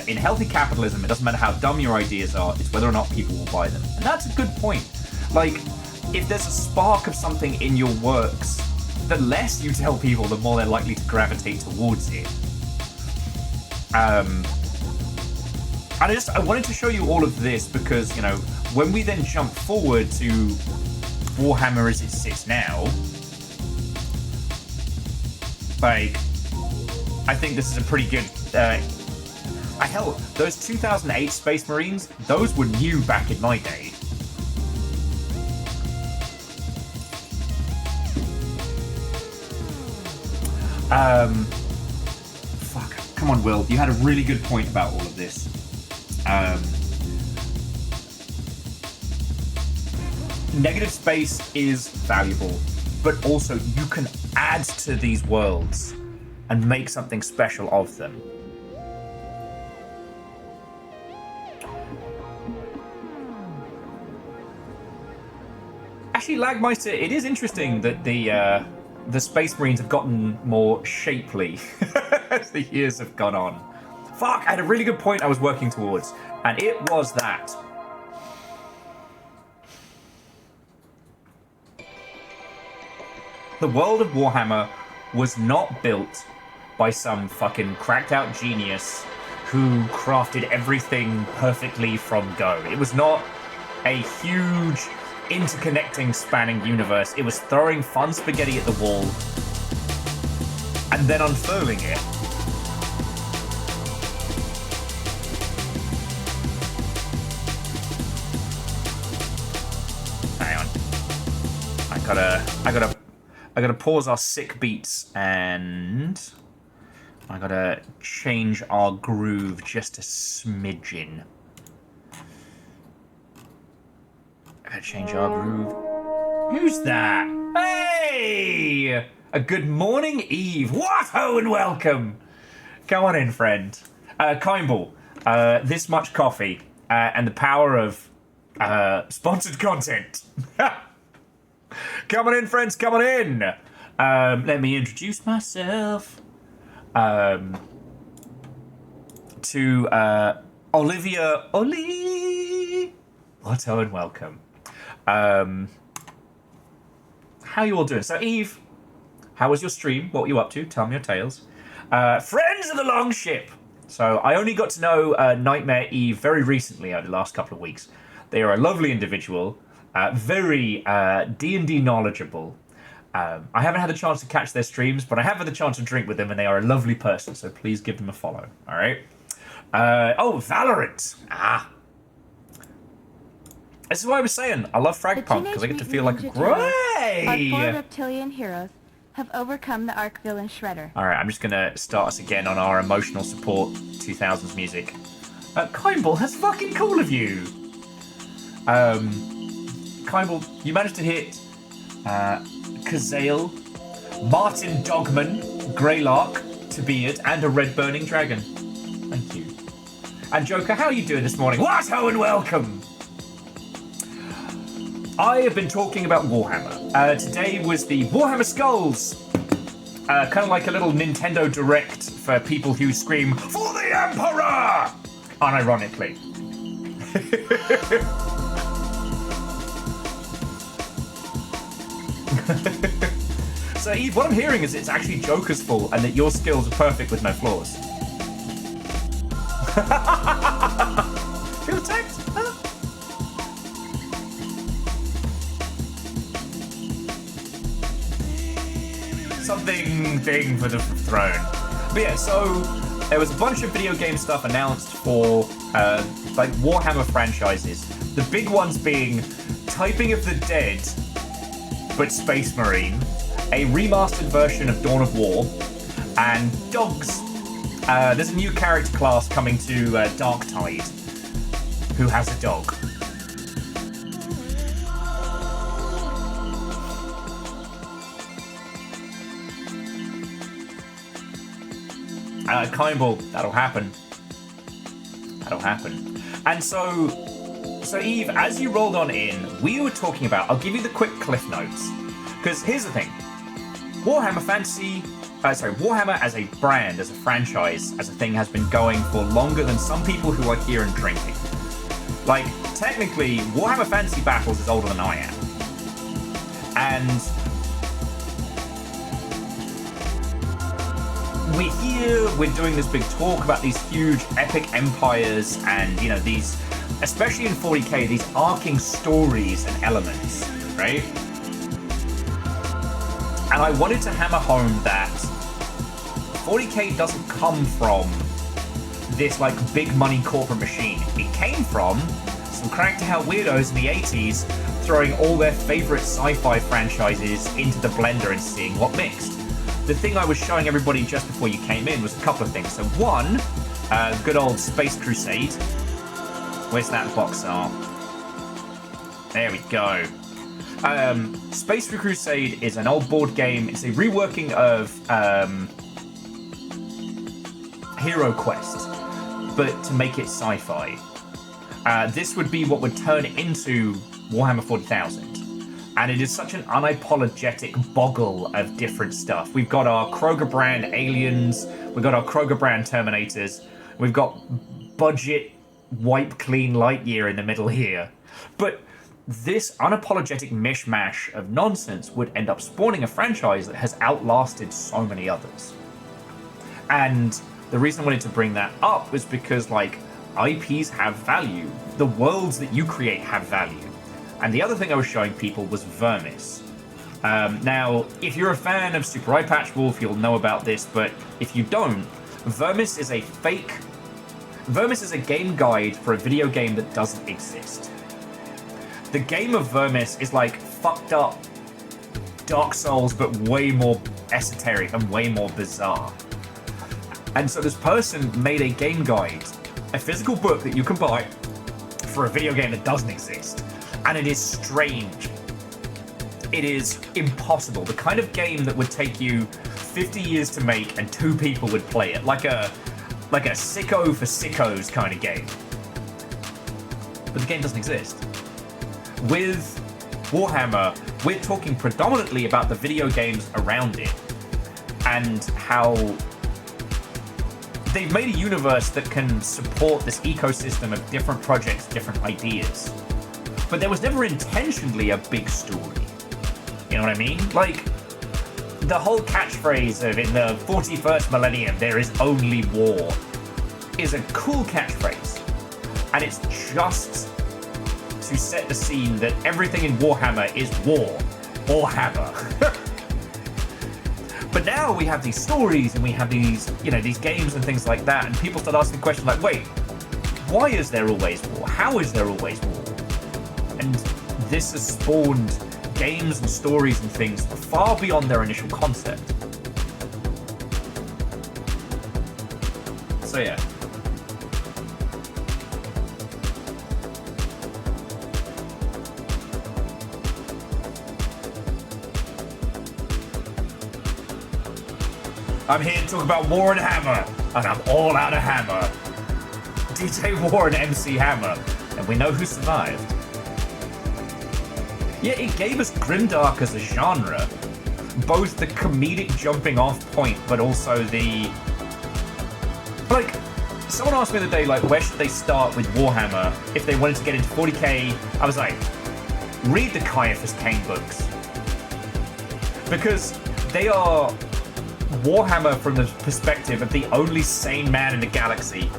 in healthy capitalism, it doesn't matter how dumb your ideas are, it's whether or not people will buy them. And that's a good point. Like, if there's a spark of something in your works, the less you tell people, the more they're likely to gravitate towards it. And I wanted to show you all of this because, you know, when we then jump forward to Warhammer as it sits now, like, I think this is a pretty good... hell, those 2008 Space Marines, those were new back in my day. Fuck. Come on, Will. You had a really good point about all of this. Negative space is valuable, but also you can add to these worlds and make something special of them. Actually, Lagmeister, it is interesting that the Space Marines have gotten more shapely as the years have gone on. Fuck, I had a really good point I was working towards, and it was that. The world of Warhammer was not built by some fucking cracked out genius who crafted everything perfectly from go. It was not a huge interconnecting spanning universe. It was throwing fun spaghetti at the wall and then unfurling it. Hang on. I gotta pause our sick beats and I gotta change our groove just a smidgen. I gotta change our groove. Who's that? Hey! A good morning, Eve. What ho and welcome! Come on in, friend. Kimball, this much coffee and the power of sponsored content. Come on in, friends, come on in. Let me introduce myself to Olivia Oli. What and welcome. How you all doing? So, Eve, how was your stream? What were you up to? Tell me your tales. Friends of the Longship. So, I only got to know Nightmare Eve very recently, over the last couple of weeks. They are a lovely individual. Very D&D knowledgeable. I haven't had the chance to catch their streams, but I have had the chance to drink with them, and they are a lovely person, so please give them a follow, all right? Valorant. This is what I was saying. I love Fragpunk, because I get to feel like a Our 4 reptilian heroes have overcome the arch villain Shredder. All right, I'm just going to start us again on our emotional support 2000s music. Kimball, that's fucking cool of you. Kimball, you managed to hit Kazale, Martin Dogman, Greylark, Tabeard, and a red burning dragon. Thank you. And Joker, how are you doing this morning? What ho and welcome! I have been talking about Warhammer. Today was the Warhammer Skulls. Kind of like a little Nintendo Direct for people who scream, "For the Emperor!" Unironically. So, Eve, what I'm hearing is it's actually Joker's fault and that your skills are perfect with no flaws. Feel attacked? Huh? Something thing for the throne. But yeah, so there was a bunch of video game stuff announced for like Warhammer franchises. The big ones being Typing of the Dead, but Space Marine, a remastered version of Dawn of War, and dogs. There's a new character class coming to Darktide who has a dog. Kimball, that'll happen. That'll happen. And so Eve, as you rolled on in, we were talking about, I'll give you the quick cliff notes. Because here's the thing. Warhammer as a brand, as a franchise, as a thing, has been going for longer than some people who are here and drinking. Like, technically, Warhammer Fantasy Battles is older than I am. And we're doing this big talk about these huge epic empires and, you know, these, especially in 40k, these arcing stories and elements, right? And I wanted to hammer home that 40k doesn't come from this, like, big money corporate machine. It came from some cracked to hell weirdos in the 80s throwing all their favorite sci-fi franchises into the blender and seeing what mixed. The thing I was showing everybody just before you came in was a couple of things. So one, good old Space Crusade. Where's that box art? There we go. Space Crusade is an old board game. It's a reworking of Hero Quest, but to make it sci-fi. This would be what would turn into Warhammer 40,000. And it is such an unapologetic boggle of different stuff. We've got our Kroger brand aliens, we've got our Kroger brand Terminators, we've got budget wipe clean Lightyear in the middle here. But this unapologetic mishmash of nonsense would end up spawning a franchise that has outlasted so many others. And the reason I wanted to bring that up was because, like, IPs have value. The worlds that you create have value. And the other thing I was showing people was Vermis. Now, if you're a fan of Super Eye Patch Wolf, you'll know about this, but if you don't, Vermis is a game guide for a video game that doesn't exist. The game of Vermis is like fucked up Dark Souls, but way more esoteric and way more bizarre. And so this person made a game guide, a physical book that you can buy for a video game that doesn't exist. And it is strange. It is impossible. The kind of game that would take you 50 years to make and 2 people would play it. Like a sicko for sickos kind of game. But the game doesn't exist. With Warhammer, we're talking predominantly about the video games around it and how they've made a universe that can support this ecosystem of different projects, different ideas. But there was never intentionally a big story. You know what I mean? Like, the whole catchphrase of in the 41st millennium, there is only war, is a cool catchphrase. And it's just to set the scene that everything in Warhammer is war or hammer. But now we have these stories and we have these, you know, these games and things like that, and people start asking questions like, wait, why is there always war? How is there always war? And this has spawned games and stories and things far beyond their initial concept. So yeah. I'm here to talk about War and Hammer, and I'm all out of hammer. DJ War and MC Hammer, and we know who survived. Yeah, it gave us grimdark as a genre. Both the comedic jumping off point, but also the... Like, someone asked me the other day, like, where should they start with Warhammer if they wanted to get into 40k? I was like, read the Caiaphas Cain books. Because they are Warhammer from the perspective of the only sane man in the galaxy.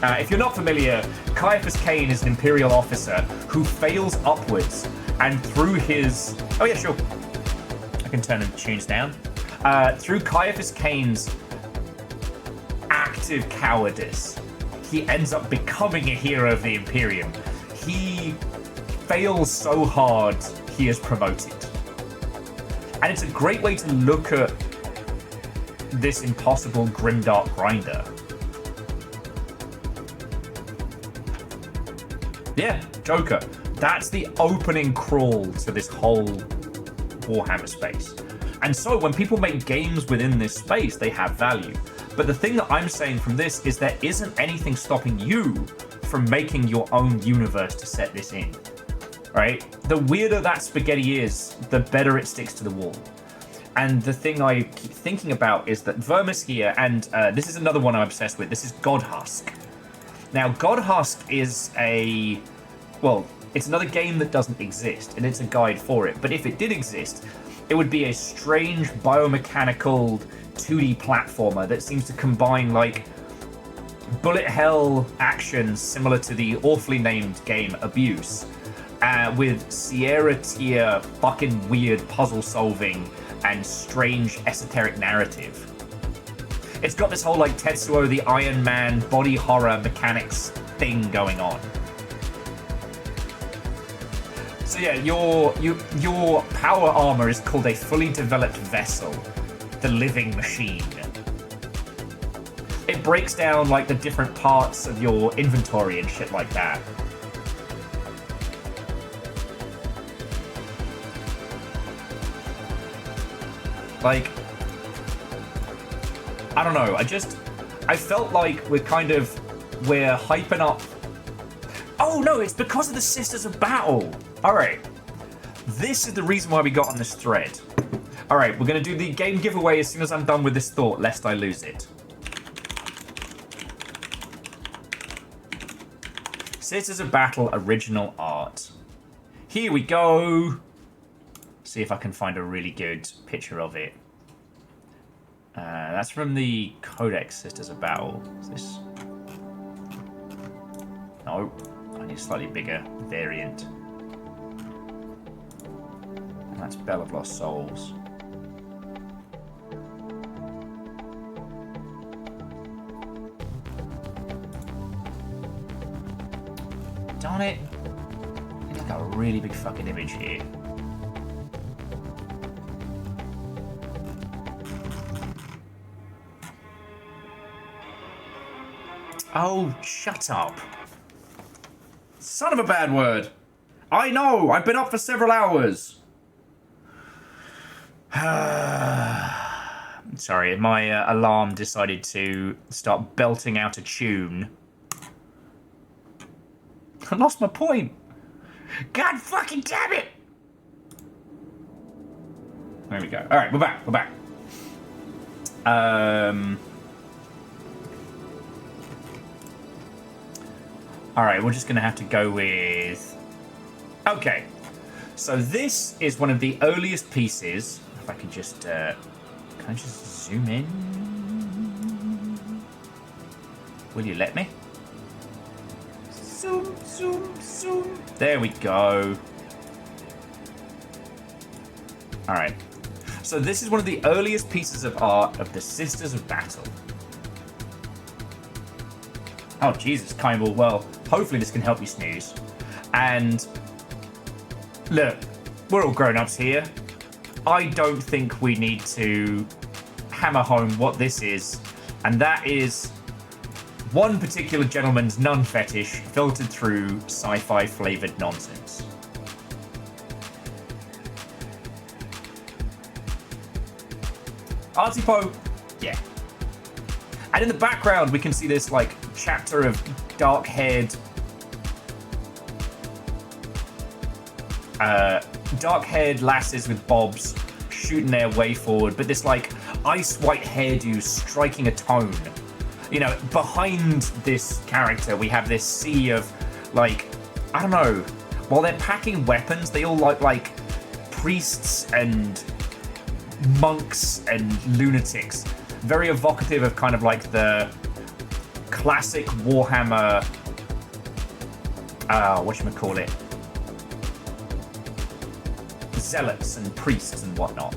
If you're not familiar, Caiaphas Cain is an Imperial officer who fails upwards, and through his... Oh yeah, sure. I can turn the tunes down. Through Caiaphas Cain's act massive cowardice, he ends up becoming a hero of the Imperium. He fails so hard, he is promoted. And it's a great way to look at this impossible grimdark grinder. Yeah, Joker. That's the opening crawl to this whole Warhammer space. And so when people make games within this space, they have value. But the thing that I'm saying from this is there isn't anything stopping you from making your own universe to set this in. Right? The weirder that spaghetti is, the better it sticks to the wall. And the thing I keep thinking about is that Vermis here, and this is another one I'm obsessed with, this is Godhusk. Now, Godhusk is it's another game that doesn't exist, and it's a guide for it. But if it did exist, it would be a strange biomechanical 2D platformer that seems to combine like bullet hell actions similar to the awfully named game Abuse, with Sierra tier fucking weird puzzle solving and strange esoteric narrative. It's got this whole like Tetsuo the Iron Man body horror mechanics thing going on. So yeah, your power armor is called a fully developed vessel, the living machine. It breaks down like the different parts of your inventory and shit like that. Like, I don't know, I felt like we're hyping up. Oh no, it's because of the Sisters of Battle. Alright, this is the reason why we got on this thread. Alright, we're going to do the game giveaway as soon as I'm done with this thought, lest I lose it. Sisters of Battle original art. Here we go. See if I can find a really good picture of it. That's from the Codex Sisters of Battle. Is this? No, I need a slightly bigger variant. And that's Bell of Lost Souls. Darn it! It's got a really big fucking image here. Oh, shut up. Son of a bad word. I know, I've been up for several hours. Sorry, my alarm decided to start belting out a tune. I lost my point. God fucking damn it! There we go. Alright, we're back. Alright, we're just going to have to go with... Okay. So this is one of the earliest pieces. If I could just... can I just zoom in? Will you let me? Zoom, zoom, zoom. There we go. Alright. So this is one of the earliest pieces of art of the Sisters of Battle. Oh, Jesus, Kymble. Well, hopefully this can help you snooze. And look, we're all grown-ups here. I don't think we need to hammer home what this is. And that is one particular gentleman's nun fetish filtered through sci-fi flavored nonsense. Artsy Po, yeah. And in the background, we can see this like chapter of dark-haired lasses with bobs shooting their way forward, but this like ice-white hairdo striking a tone. You know, behind this character, we have this sea of like, I don't know, while they're packing weapons, they all look like priests and monks and lunatics. Very evocative of kind of like the classic Warhammer, whatchamacallit, zealots and priests and whatnot.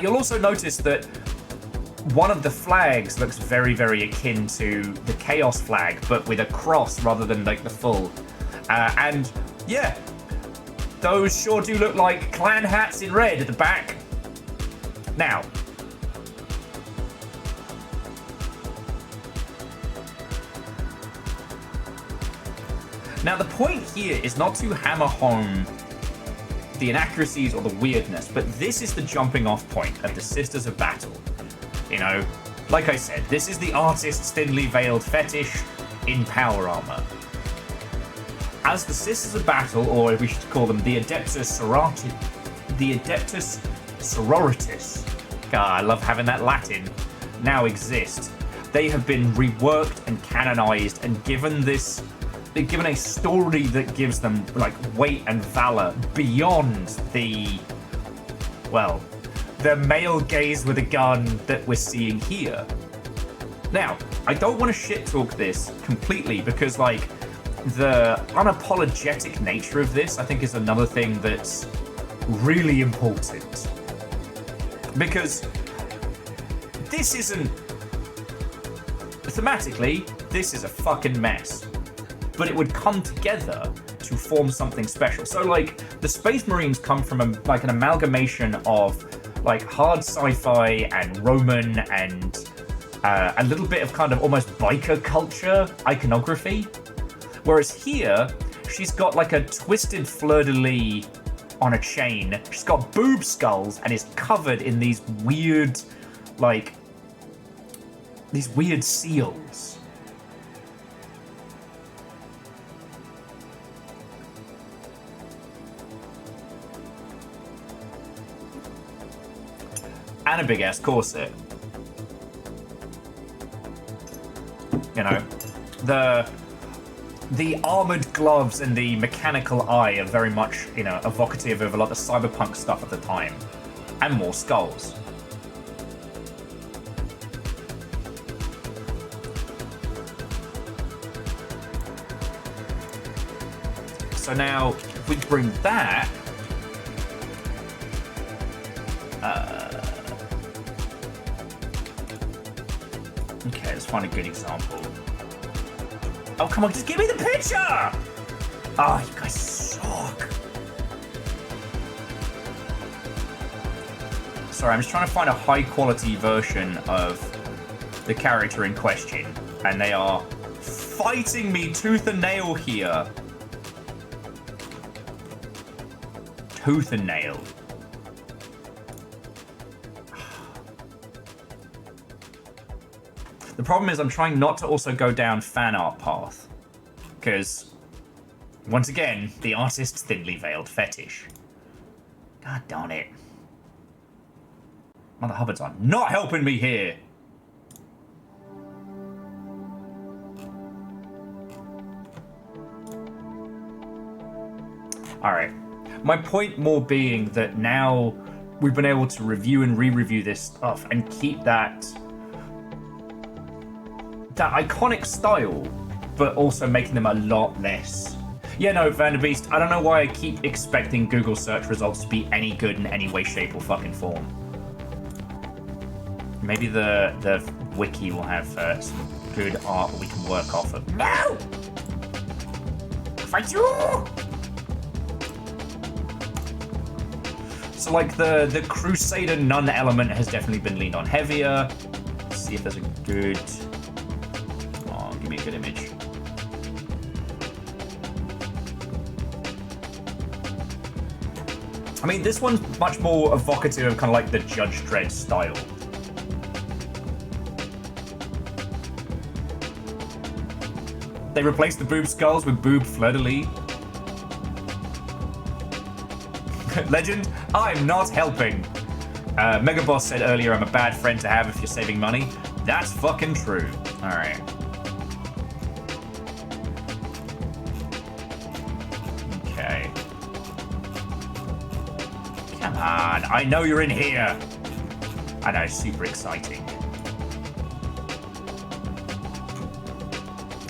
You'll also notice that one of the flags looks very, very akin to the Chaos flag, but with a cross rather than like the full. And yeah, those sure do look like clan hats in red at the back. Now, the point here is not to hammer home the inaccuracies or the weirdness, but this is the jumping off point of the Sisters of Battle. You know, like I said, this is the artist's thinly veiled fetish in power armor. As the Sisters of Battle, or we should call them the Adeptus Sororitas, God, I love having that Latin, now exist. They have been reworked and canonized and given this. They're given a story that gives them like weight and valor beyond the male gaze with a gun that we're seeing here. Now, I don't want to shit talk this completely because like the unapologetic nature of this, I think, is another thing that's really important. Because this isn't thematically, this is a fucking mess. But it would come together to form something special. So like the Space Marines come from an amalgamation of like hard sci-fi and Roman and a little bit of kind of almost biker culture iconography. Whereas here, she's got like a twisted fleur-de-lis on a chain. She's got boob skulls and is covered in these weird seals. And a big ass corset. You know, the armored gloves and the mechanical eye are very much, you know, evocative of a lot of cyberpunk stuff at the time, and more skulls. So now, if we bring that. Okay, let's find a good example. Oh, come on, just give me the picture! Oh, you guys suck. Sorry, I'm just trying to find a high-quality version of the character in question, and they are fighting me tooth and nail here. Tooth and nail. The problem is I'm trying not to also go down fan art path. Because, once again, the artist's thinly veiled fetish. God darn it. Mother Hubbards are not helping me here. Alright. My point more being that now we've been able to review and re-review this stuff and keep that iconic style, but also making them a lot less. Yeah, no, Vanderbeast, I don't know why I keep expecting Google search results to be any good in any way, shape, or fucking form. Maybe the wiki will have some good art we can work off of. No! Fight you! So like the Crusader Nun element has definitely been leaned on heavier. Let's see if there's a good... Oh, give me a good image. I mean, this one's much more evocative of kind of like the Judge Dredd style. They replaced the boob skulls with boob fleur-de-lis. Legend, I'm not helping. Megaboss said earlier I'm a bad friend to have if you're saving money. That's fucking true. Alright. Okay. Come on, I know you're in here. I know, super exciting.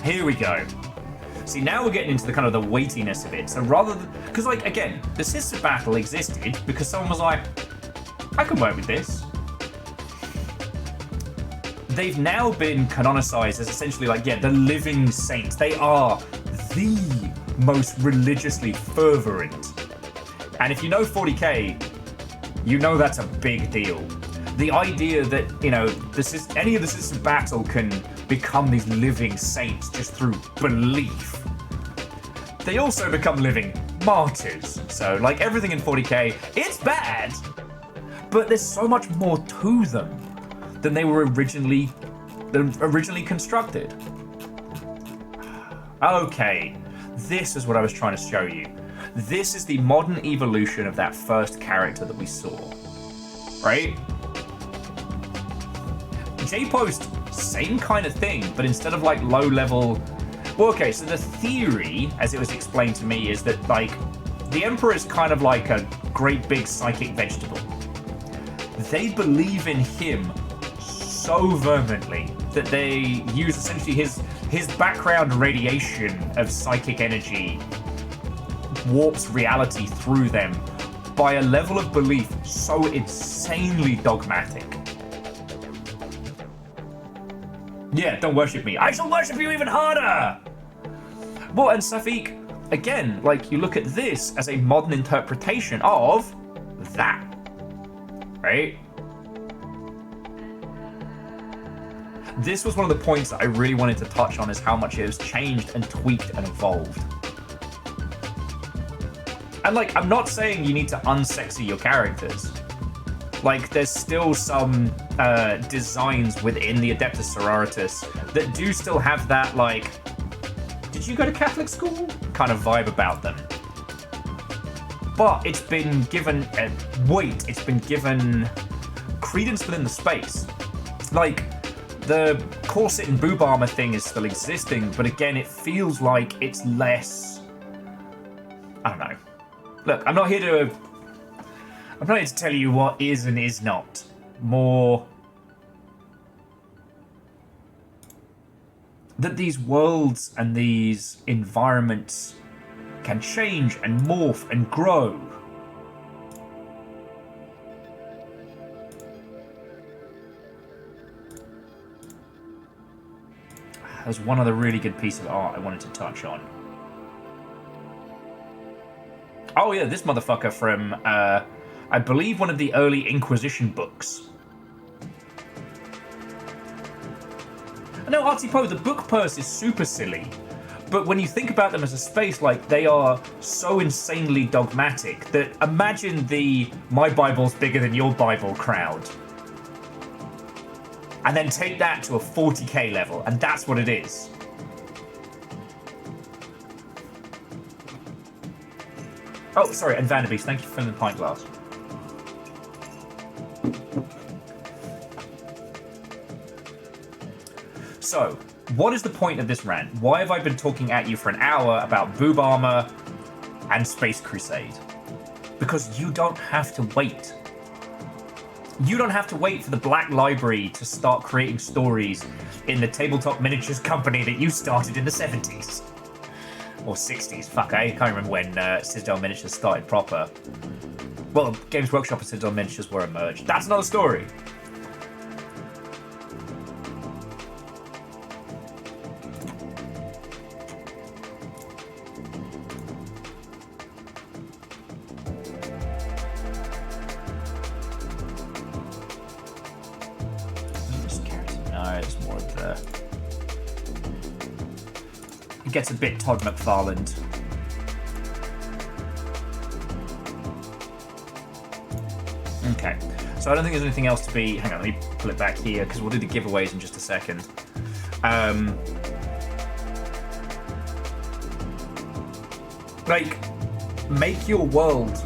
Here we go. See, now we're getting into the kind of the weightiness of it. So rather than... Because, like, again, the Sister Battle existed because someone was like, I can work with this. they've now been canonicized as essentially like, yeah, the living saints. They are the most religiously fervent. And if you know 40k, you know that's a big deal. The idea that, you know, any of the Sisters of Battle can become these living saints just through belief. They also become living martyrs. So, like everything in 40k, it's bad, but there's so much more to them than they were originally constructed. Okay, this is what I was trying to show you. This is the modern evolution of that first character that we saw, right? J-Post, same kind of thing, but instead of like low level. Well, okay, so the theory, as it was explained to me, is that like the Emperor is kind of like a great big psychic vegetable. They believe in him so vehemently that they use essentially his background radiation of psychic energy warps reality through them by a level of belief so insanely dogmatic. Yeah, don't worship me. I shall worship you even harder! Well, and Safik, again, like, you look at this as a modern interpretation of that, right? This was one of the points that I really wanted to touch on, is how much it has changed and tweaked and evolved. And, like, I'm not saying you need to unsexy your characters. Like, there's still some designs within the Adeptus Sororitas that do still have that, like, did you go to Catholic school? Kind of vibe about them. But it's been given weight, it's been given credence within the space. Like, the corset and boob armor thing is still existing, but again, it feels like it's less. I don't know. Look, I'm not here to tell you what is and is not. More that these worlds and these environments can change and morph and grow. There's one other really good piece of art I wanted to touch on. Oh yeah, this motherfucker from, I believe, one of the early Inquisition books. No, Artie Poe, the book purse is super silly. But when you think about them as a space, like, they are so insanely dogmatic that imagine the my Bible's bigger than your Bible crowd. And then take that to a 40k level, and that's what it is. Oh, sorry, and Vanderbeest, thank you for filling the pint glass. So, what is the point of this rant? Why have I been talking at you for an hour about boob armor and Space Crusade? Because you don't have to wait. You don't have to wait for the Black Library to start creating stories in the tabletop miniatures company that you started in the 70s. Or 60s, fuck, I can't remember when Citadel Miniatures started proper. Well, Games Workshop and Citadel Miniatures were emerged. That's another story. Gets a bit Todd McFarlane. Okay, so I don't think there's anything else to be. Hang on, let me pull it back here because we'll do the giveaways in just a second. Like, make your world.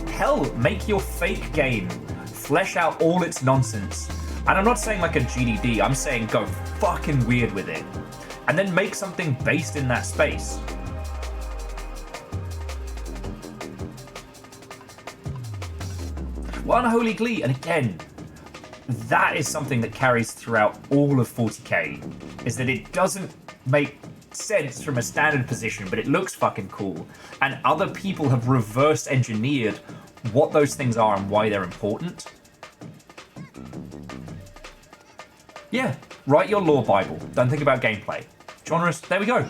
Hell, make your fake game. Flesh out all its nonsense. And I'm not saying like a GDD, I'm saying go fucking weird with it. And then make something based in that space. Well, Unholy Glee, and again, that is something that carries throughout all of 40k, is that it doesn't make sense from a standard position, but it looks fucking cool. And other people have reverse engineered what those things are and why they're important. Yeah, write your lore Bible. Don't think about gameplay. Genres, there we go.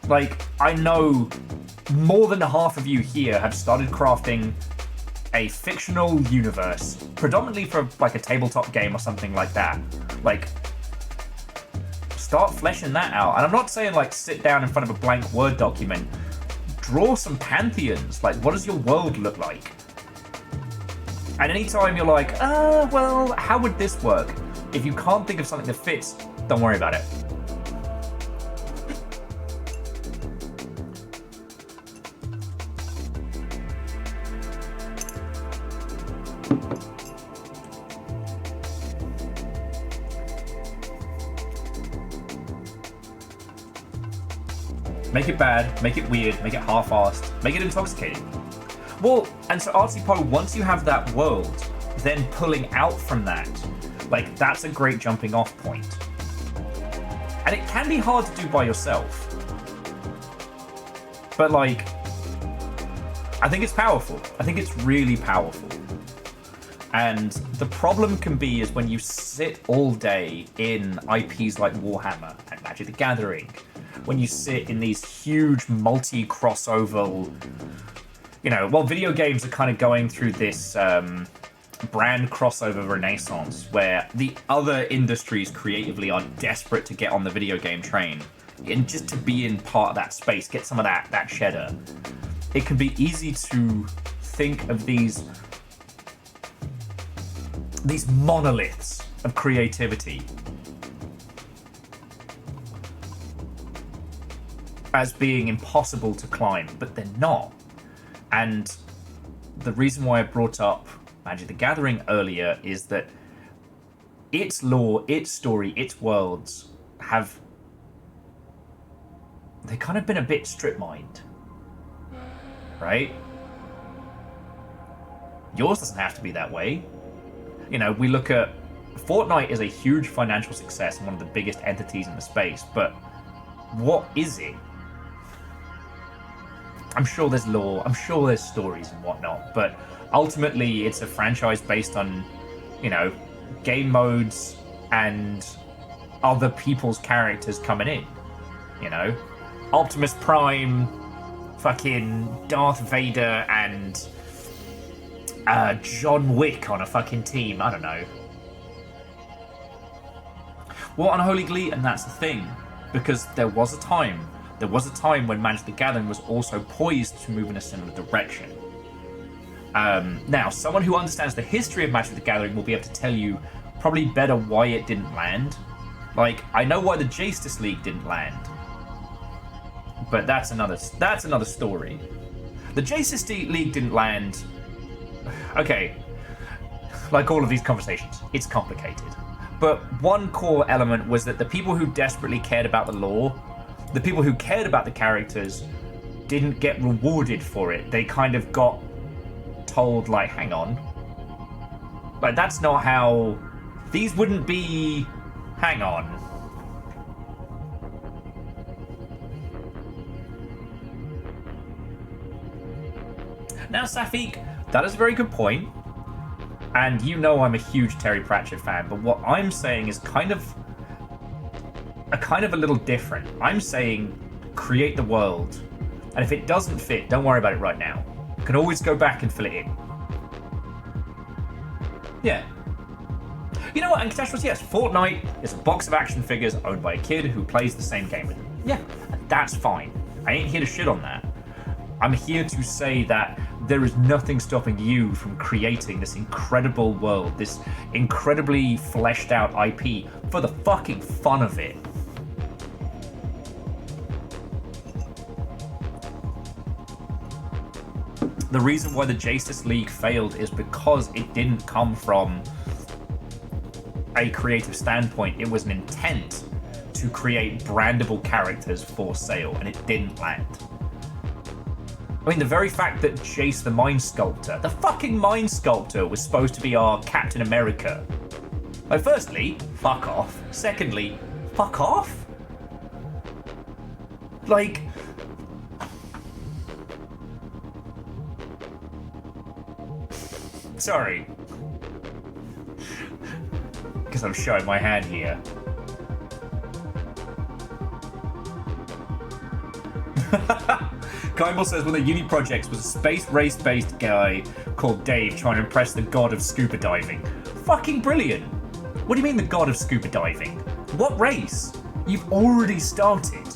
Like, I know more than half of you here have started crafting a fictional universe, predominantly for like a tabletop game or something like that. Like, start fleshing that out. And I'm not saying like sit down in front of a blank Word document. Draw some pantheons. Like, what does your world look like? And anytime you're like, well, how would this work? If you can't think of something that fits, don't worry about it. Make it bad, make it weird, make it half-assed, make it intoxicating. Well, and so Artsy Poe, once you have that world, then pulling out from that, like, that's a great jumping off point. And it can be hard to do by yourself. But, like, I think it's powerful. I think it's really powerful. And the problem can be is when you sit all day in IPs like Warhammer and Magic the Gathering, when you sit in these huge multi-crossover, you know, well, video games are kind of going through this brand crossover renaissance where the other industries creatively are desperate to get on the video game train and just to be in part of that space, get some of that cheddar. It can be easy to think of these monoliths of creativity as being impossible to climb, but they're not. And the reason why I brought up Magic the Gathering earlier is that its lore, its story, its worlds they've kind of been a bit strip-mined, right? Yours doesn't have to be that way. You know, we look at Fortnite is a huge financial success and one of the biggest entities in the space, but what is it? I'm sure there's lore, I'm sure there's stories and whatnot, but ultimately it's a franchise based on, you know, game modes and other people's characters coming in, you know? Optimus Prime, fucking Darth Vader, and John Wick on a fucking team, I don't know. What Unholy Glee, and that's the thing, because there was a time when Magic the Gathering was also poised to move in a similar direction. Now, someone who understands the history of Magic the Gathering will be able to tell you probably better why it didn't land. Like, I know why the Justice League didn't land, but that's another story. The Justice League didn't land. Okay, like all of these conversations, it's complicated. But one core element was that the people who desperately cared about the lore, the people who cared about the characters, didn't get rewarded for it. They kind of got told, like, hang on. Like, that's not how... These wouldn't be... Hang on. Now, Safik, that is a very good point. And you know I'm a huge Terry Pratchett fan, but what I'm saying is kind of a little different. I'm saying create the world, and if it doesn't fit, don't worry about it right now. You can always go back and fill it in. Yeah. You know what, and Catastrophe, yes, Fortnite is a box of action figures owned by a kid who plays the same game with him. Yeah, that's fine. I ain't here to shit on that. I'm here to say that there is nothing stopping you from creating this incredible world, this incredibly fleshed out IP for the fucking fun of it. The reason why the Justice League failed is because it didn't come from a creative standpoint. It was an intent to create brandable characters for sale, and it didn't land. I mean, the very fact that Jace the Mind Sculptor, the fucking Mind Sculptor, was supposed to be our Captain America. Like, firstly, fuck off. Secondly, fuck off? Like... Sorry. as I'm showing my hand here. Kymble says one of the uni projects was a space race-based guy called Dave trying to impress the god of scuba diving. Fucking brilliant. What do you mean the god of scuba diving? What race? You've already started.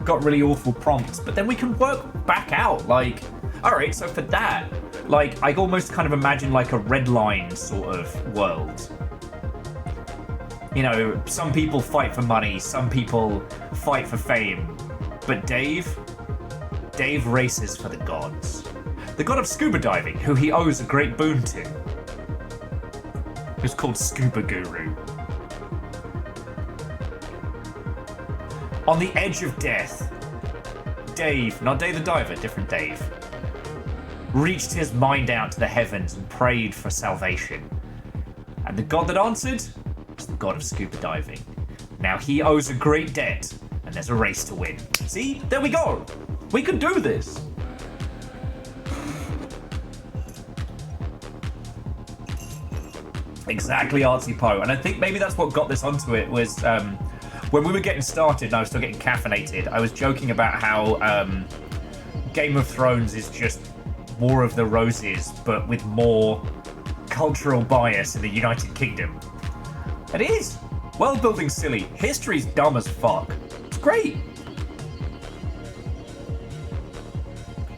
Got really awful prompts, but then we can work back out. Like, alright, so for that, like, I almost kind of imagine like a red line sort of world. You know, some people fight for money, some people fight for fame. But Dave races for the gods. The god of scuba diving, who he owes a great boon to. Who's called Scuba Guru. On the edge of death, Dave, not Dave the Diver, different Dave, reached his mind out to the heavens and prayed for salvation. And the god that answered was the god of scuba diving. Now he owes a great debt, and there's a race to win. See? There we go! We can do this! Exactly, Artsy Poe. And I think maybe that's what got this onto it was when we were getting started and I was still getting caffeinated, I was joking about how Game of Thrones is just War of the Roses, but with more cultural bias in the United Kingdom. It is! World building's silly. History's dumb as fuck. It's great!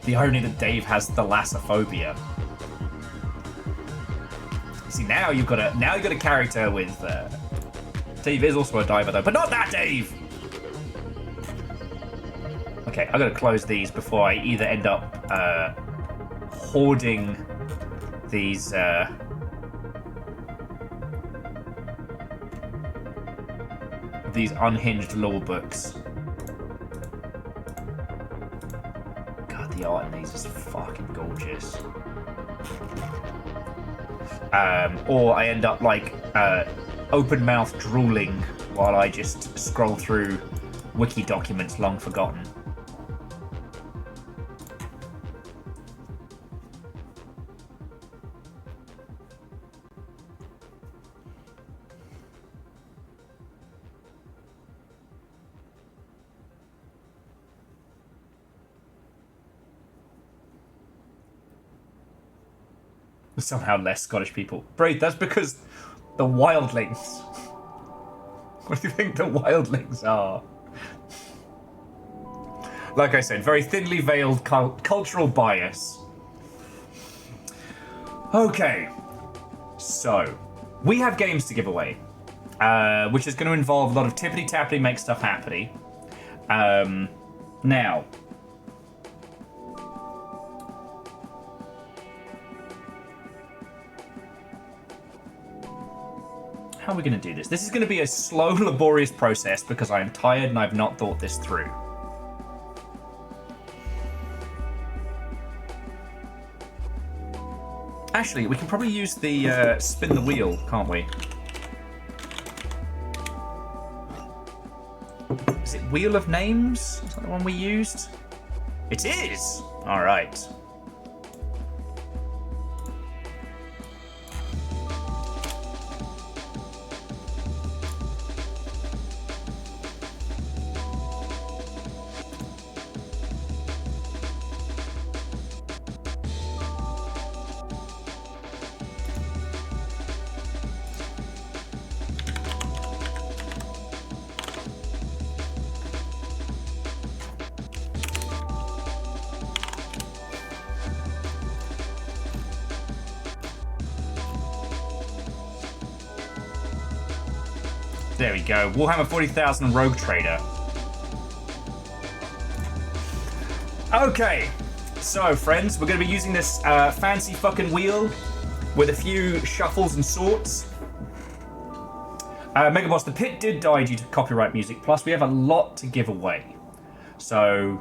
The irony that Dave has thalassophobia. See, now you've got a character with Dave is also a diver though, but not that Dave! Okay, I'm gonna close these before I either end up hoarding these unhinged lore books. God, the art in these is fucking gorgeous. Or I end up like open mouth drooling while I just scroll through wiki documents long forgotten. Somehow less Scottish people. Braid, that's because the wildlings. What do you think the wildlings are? Like I said, very thinly veiled cultural bias. Okay, so we have games to give away, which is going to involve a lot of tippity-tappity, make stuff happy. Now, how are we going to do this? This is going to be a slow, laborious process because I am tired and I've not thought this through. Actually, we can probably use the spin the wheel, can't we? Is it Wheel of Names? Is that the one we used? It is! Alright. There we go. Warhammer 40,000 Rogue Trader. Okay, so friends, we're going to be using this fancy fucking wheel with a few shuffles and sorts. Megaboss, the pit did die due to copyright music, plus we have a lot to give away. So,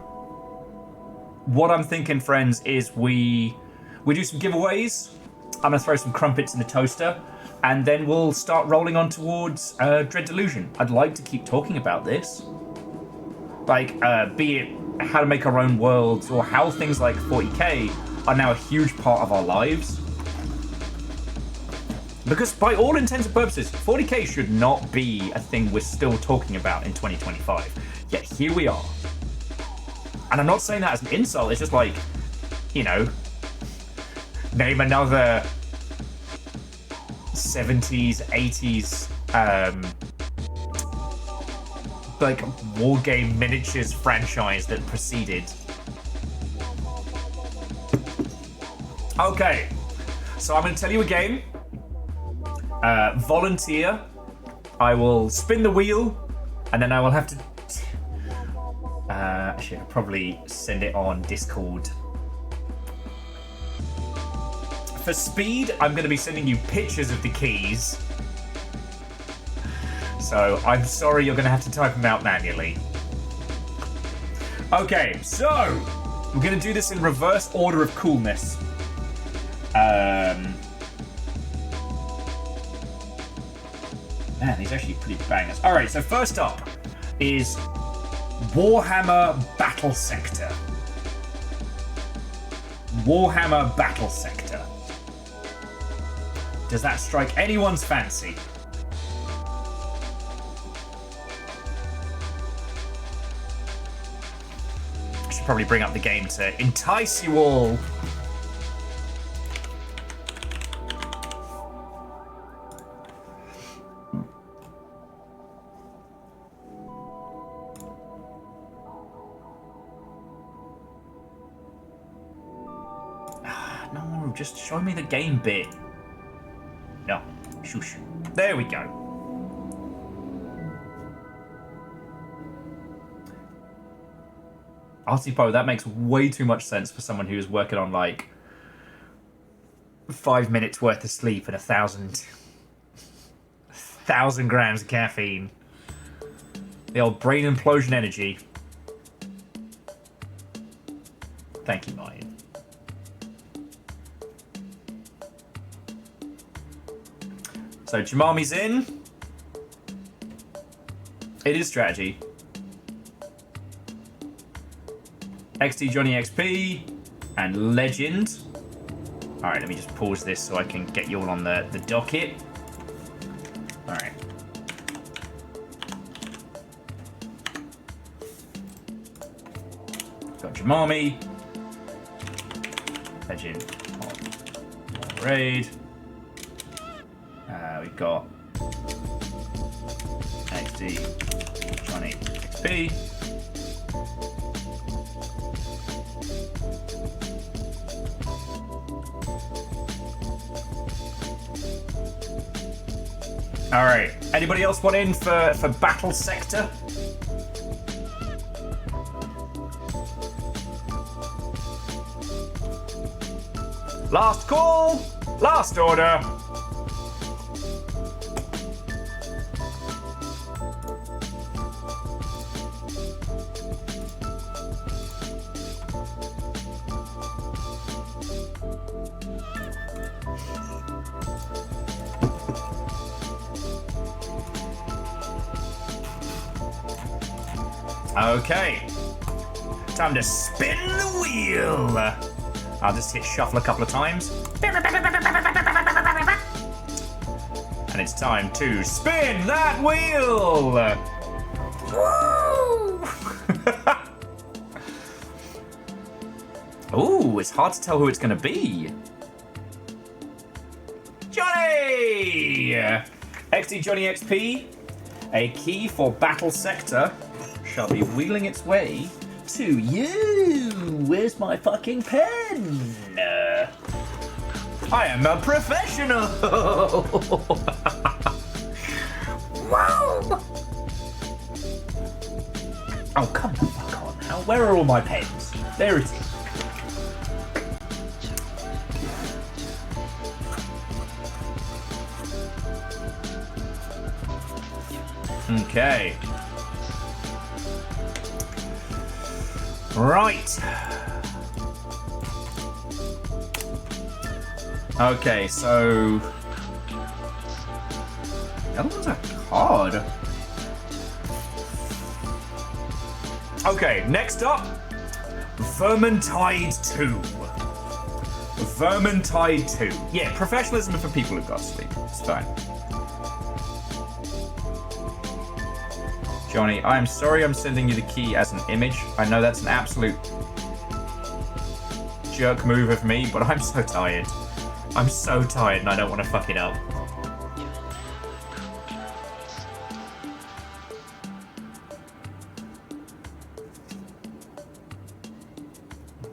what I'm thinking, friends, is we do some giveaways. I'm going to throw some crumpets in the toaster. And then we'll start rolling on towards Dread Delusion. I'd like to keep talking about this. Like, be it how to make our own worlds, or how things like 40k are now a huge part of our lives. Because by all intents and purposes, 40k should not be a thing we're still talking about in 2025. Yet here we are. And I'm not saying that as an insult, it's just like, you know, name another 70s, 80s, like wargame miniatures franchise that preceded. Okay, so I'm going to tell you a game. Volunteer. I will spin the wheel, and then I will have to. Actually, I'll probably send it on Discord. For speed, I'm going to be sending you pictures of the keys. So I'm sorry, you're going to have to type them out manually. Okay, so we're going to do this in reverse order of coolness. Man, these are actually pretty bangers. All right, so first up is Warhammer Battle Sector. Warhammer Battle Sector. Does that strike anyone's fancy? I should probably bring up the game to entice you all. No, just show me the game bit. No, shush. There we go. Artipo, that makes way too much sense for someone who is working on like 5 minutes worth of sleep and 1,000 grams of caffeine. The old brain implosion energy. Thank you, Martin. So Jamami's in. It is strategy. XT Johnny XP and Legend. Alright, let me just pause this so I can get you all on the docket. Alright. Got Jamami. Legend on raid. We've got XD Johnny XP. All right. Anybody else want in for Battle Sector? Last call. Last order. Okay, time to spin the wheel. I'll just hit shuffle a couple of times. And it's time to spin that wheel. Woo! Ooh, it's hard to tell who it's going to be. Johnny! XD Johnny XP, a key for Battle Sector, shall be wheeling its way to you. Where's my fucking pen? I am a professional. Wow. Oh, come the fuck on now. Where are all my pens? There it is. Okay. Right. Okay, so the other one's a card. Okay, next up, Vermintide 2. Vermintide 2. Yeah, professionalism for people who've got sleep. It's fine. Johnny, I am sorry I'm sending you the key as an image. I know that's an absolute jerk move of me, but I'm so tired. I'm so tired and I don't want to fuck it up.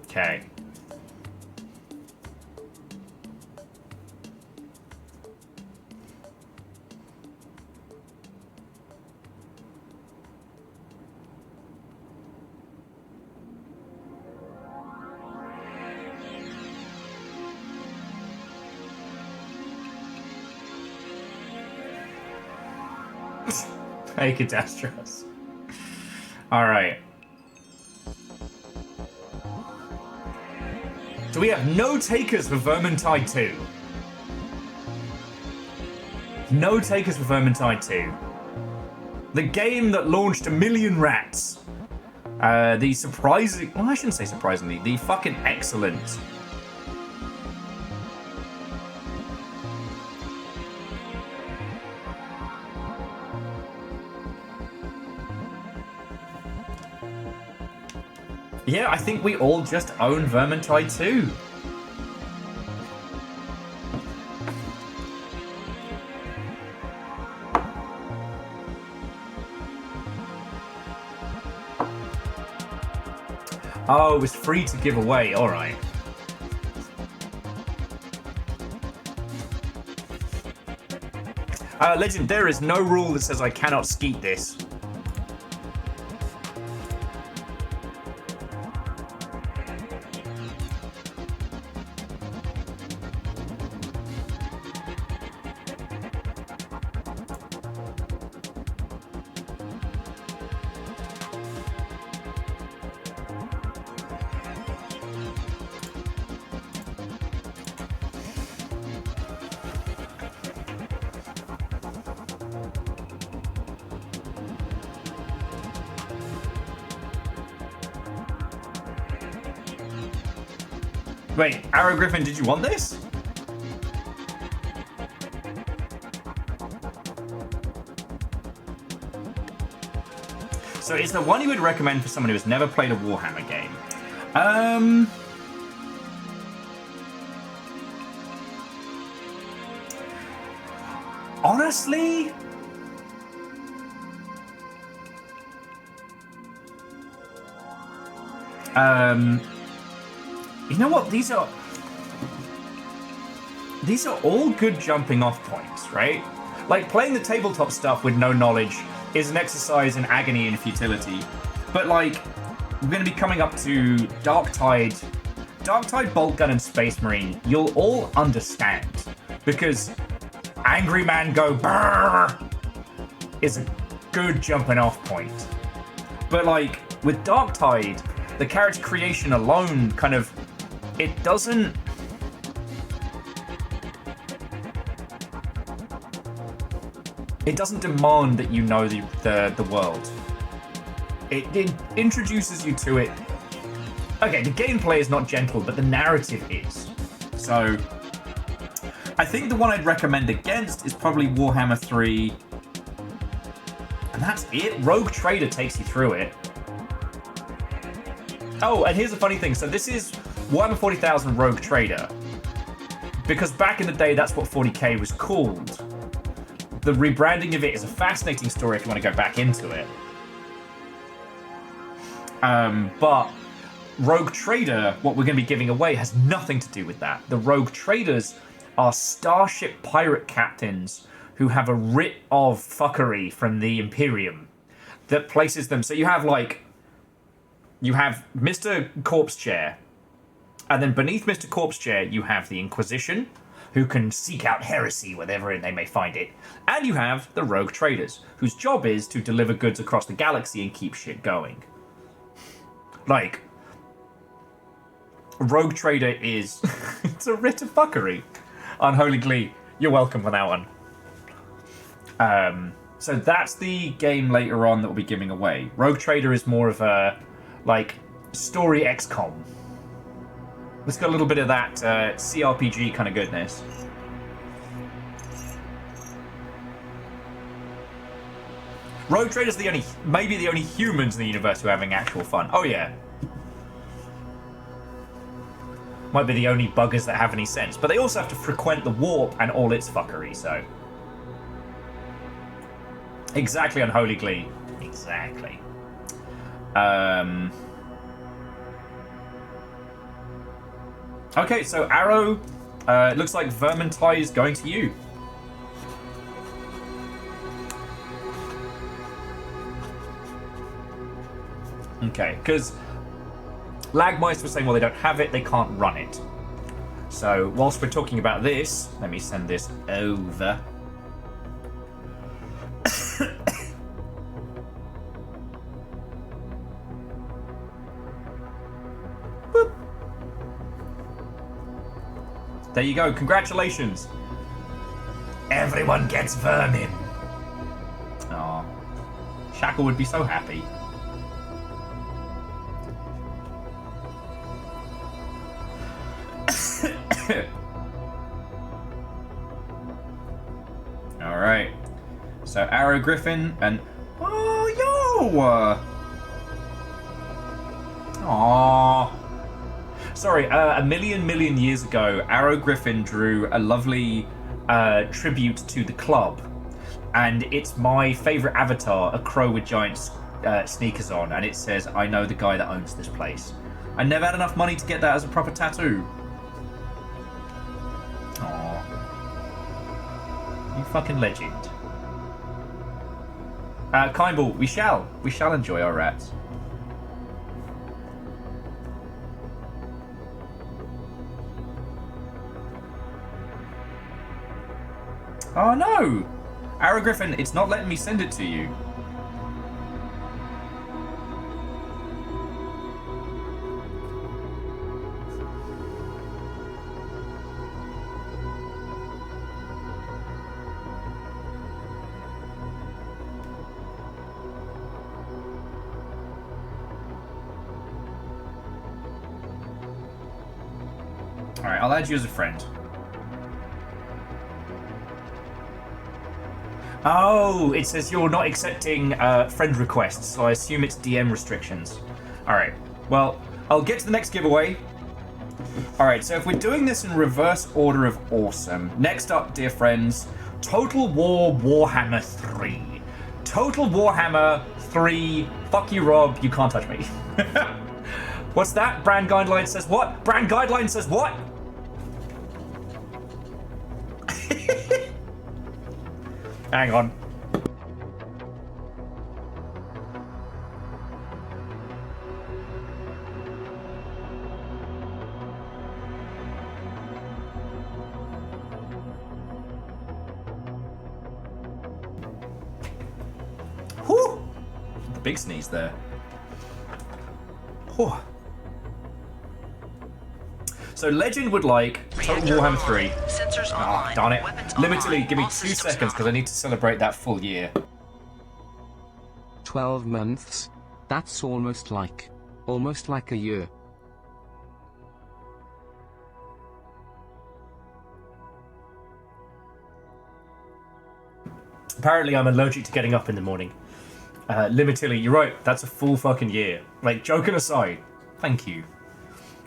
Okay. Hey, Catastrophes. Alright. So we have no takers for Vermintide 2. No takers for Vermintide 2. The game that launched 1 million rats. The surprising... Well, I shouldn't say surprisingly. The fucking excellent... Yeah, I think we all just own Vermintide 2. Oh, it was free to give away. All right. Legend, there is no rule that says I cannot skeet this. Wait, Arrow Griffin, did you want this? So it's the one you would recommend for someone who has never played a Warhammer game. Honestly, you know what? These are all good jumping off points, right? Like, playing the tabletop stuff with no knowledge is an exercise in agony and futility. But, like, we're going to be coming up to Darktide, Bolt Gun, and Space Marine. You'll all understand. Because Angry Man Go Brrr is a good jumping off point. But, like, with Darktide, the character creation alone kind of... It doesn't... It doesn't demand that you know the world. It introduces you to it. Okay, the gameplay is not gentle, but the narrative is. So, I think the one I'd recommend against is probably Warhammer 3. And that's it. Rogue Trader takes you through it. Oh, and here's the funny thing. So this is Warhammer 40,000 Rogue Trader. Because back in the day, that's what 40k was called. The rebranding of it is a fascinating story if you want to go back into it. But Rogue Trader, what we're going to be giving away, has nothing to do with that. The Rogue Traders are starship pirate captains who have a writ of fuckery from the Imperium that places them. So you have, like, you have Mr. Corpse Chair, and then beneath Mr. Corpse Chair, you have the Inquisition, who can seek out heresy wherever they may find it. And you have the Rogue Traders, whose job is to deliver goods across the galaxy and keep shit going. Like, Rogue Trader is... it's a writ of fuckery. Unholy Glee, you're welcome for that one. So that's the game later on that we'll be giving away. Rogue Trader is more of a, like, story XCOM. It's got a little bit of that CRPG kind of goodness. Rogue Trader's maybe the only humans in the universe who are having actual fun. Oh yeah. Might be the only buggers that have any sense. But they also have to frequent the warp and all its fuckery, so. Exactly, Unholy Glee. Exactly. Okay, so Arrow, looks like Vermintide is going to you. Okay, because Lagmeister was saying, well, they don't have it, they can't run it. So, whilst we're talking about this, let me send this over. Boop. There you go, congratulations. Everyone gets vermin. Aw. Shackle would be so happy. Alright. So Arrow Griffin and... Oh, yo! Aww. Sorry, a million years ago, Arrow Griffin drew a lovely tribute to the club. And it's my favourite avatar, a crow with giant sneakers on. And it says, I know the guy that owns this place. I never had enough money to get that as a proper tattoo. Aww. You fucking legend. Kindball, we shall enjoy our rats. Oh no! Arrow Griffin, it's not letting me send it to you. Alright, I'll add you as a friend. Oh, it says you're not accepting friend requests, so I assume it's DM restrictions. Alright, well, I'll get to the next giveaway. Alright, so if we're doing this in reverse order of awesome, next up, dear friends, Total War Warhammer 3. Total Warhammer 3. Fuck you, Rob, you can't touch me. What's that? Brand Guideline says what? Brand Guideline says what? Hang on. Whew! The big sneeze there. Whew. So Legend would like Total Warhammer 3. Sensors Oh, online. darn it. Weapons Limitedly, online. give me All 2 systems seconds because I need to celebrate that full year. 12 months. That's almost like a year. Apparently I'm allergic to getting up in the morning. Limitedly, you're right, that's a full fucking year. Like, joking aside, thank you.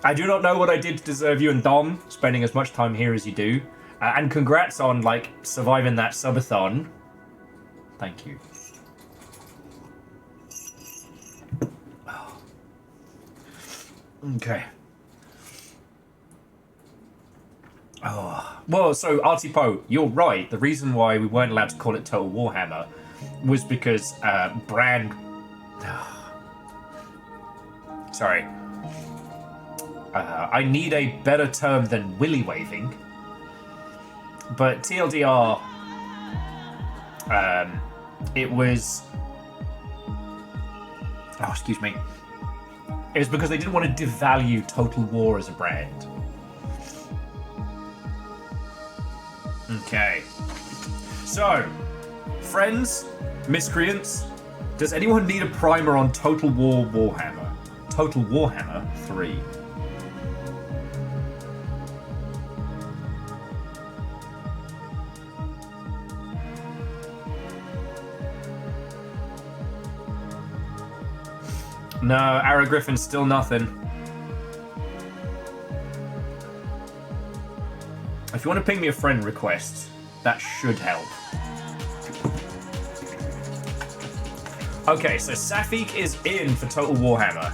I do not know what I did to deserve you and Dom spending as much time here as you do. And congrats on, like, surviving that subathon. Thank you. Okay. Oh. Well, so, Artie Poe, you're right. The reason why we weren't allowed to call it Total Warhammer was because Brand... Sorry. I need a better term than willy waving. But TLDR, it was... Oh, excuse me. It was because they didn't want to devalue Total War as a brand. Okay. So, friends, miscreants, does anyone need a primer on Total War Warhammer? Total Warhammer 3. No, Arrow Griffin's still nothing. If you want to ping me a friend request, that should help. Okay, so Safik is in for Total Warhammer.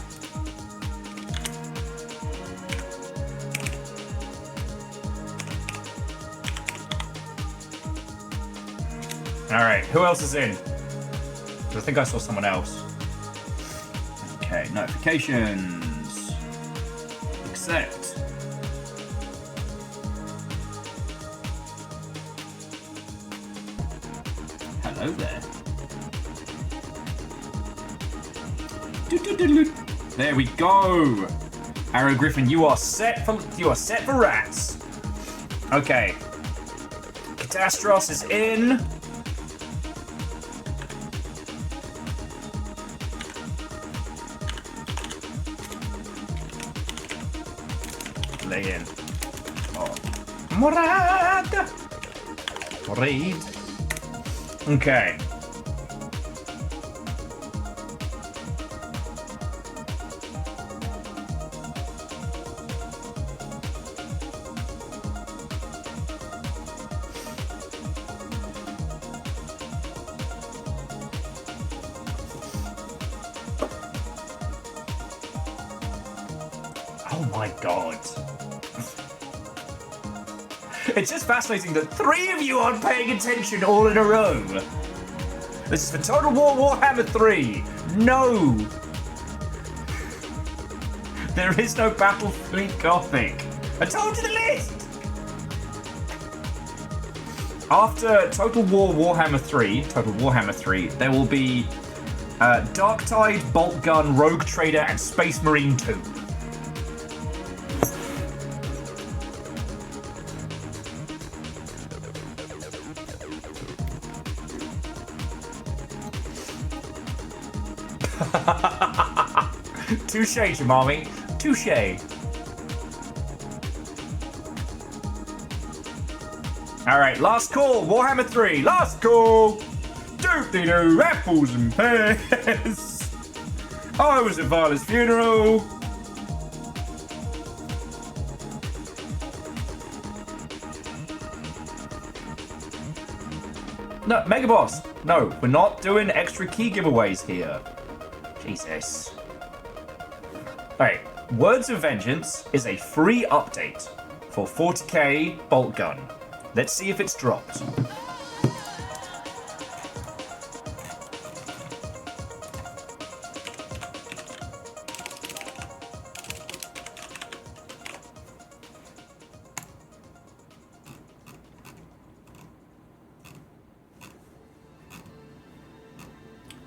Alright, who else is in? I think I saw someone else. Okay, notifications. Accept. Hello there. There we go. Arrow Griffin, you are set for rats. Okay. Catastros is in. Lay in. Oh. Morad. Okay. Oh my god. It's just fascinating that 3 of you aren't paying attention all in a row. This is for Total War Warhammer 3. No! There is no Battlefleet Gothic. I told you the list! After Total War Warhammer 3, there will be Darktide, Bolt Gun, Rogue Trader, and Space Marine 2. Touche, Jamami. Touche. Alright, last call. Warhammer 3. Last call. Doop-de-doo. Apples and pears. I was at Viola's funeral. No, Mega Boss. No, we're not doing extra key giveaways here. Jesus. Alright, Words of Vengeance is a free update for 40k Bolt Gun. Let's see if it's dropped.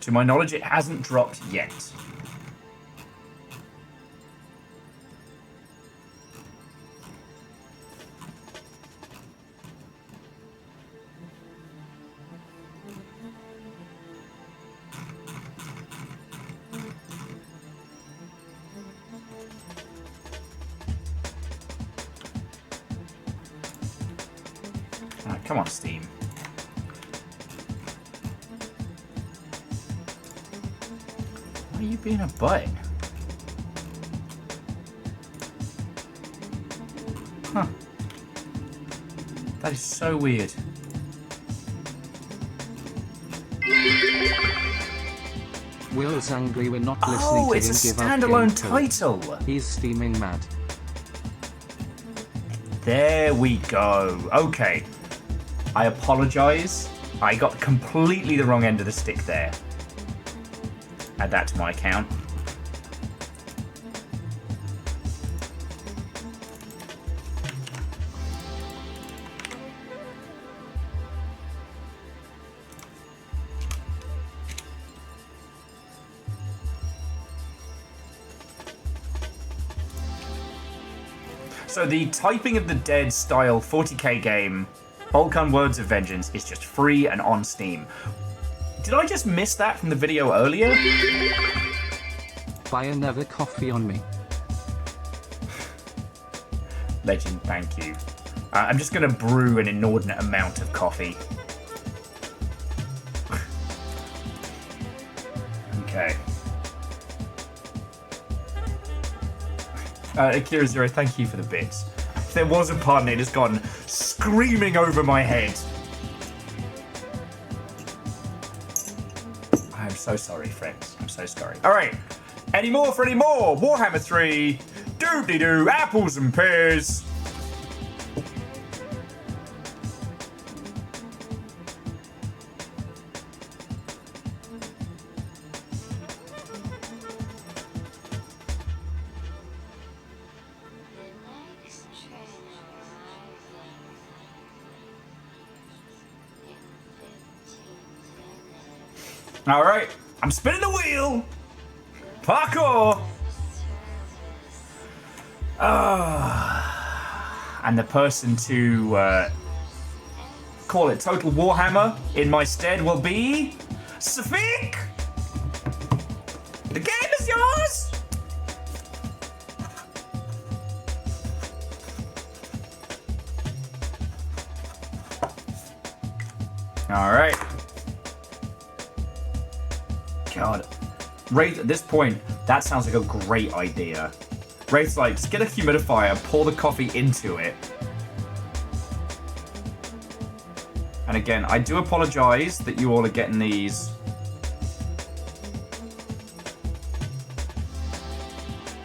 To my knowledge, it hasn't dropped yet. Right, come on, Steam. Why are you being a butt? Huh. That is so weird. Will's angry we're not listening Oh, to it's a him give out standalone game code. title. He's steaming mad. There we go. Okay. I apologize. I got completely the wrong end of the stick there. Add that to my account. So the Typing of the Dead style 40k game, Bolt Gun Words of Vengeance, is just free and on Steam. Did I just miss that from the video earlier? Buy another coffee on me. Legend, thank you. I'm just going to brew an inordinate amount of coffee. Okay. Akira Zero, thank you for the bits. If there was a pun, it has gone screaming over my head. I'm so sorry, friends. I'm so sorry. All right. Any more for any more? Warhammer 3. Doobly-doo. Apples and pears. All right, I'm spinning the wheel. Parkour. And the person to call it Total Warhammer in my stead will be Safik. The game is yours. All right. God. Wraith, at this point, that sounds like a great idea. Wraith's like, just get a humidifier, pour the coffee into it. And again, I do apologize that you all are getting these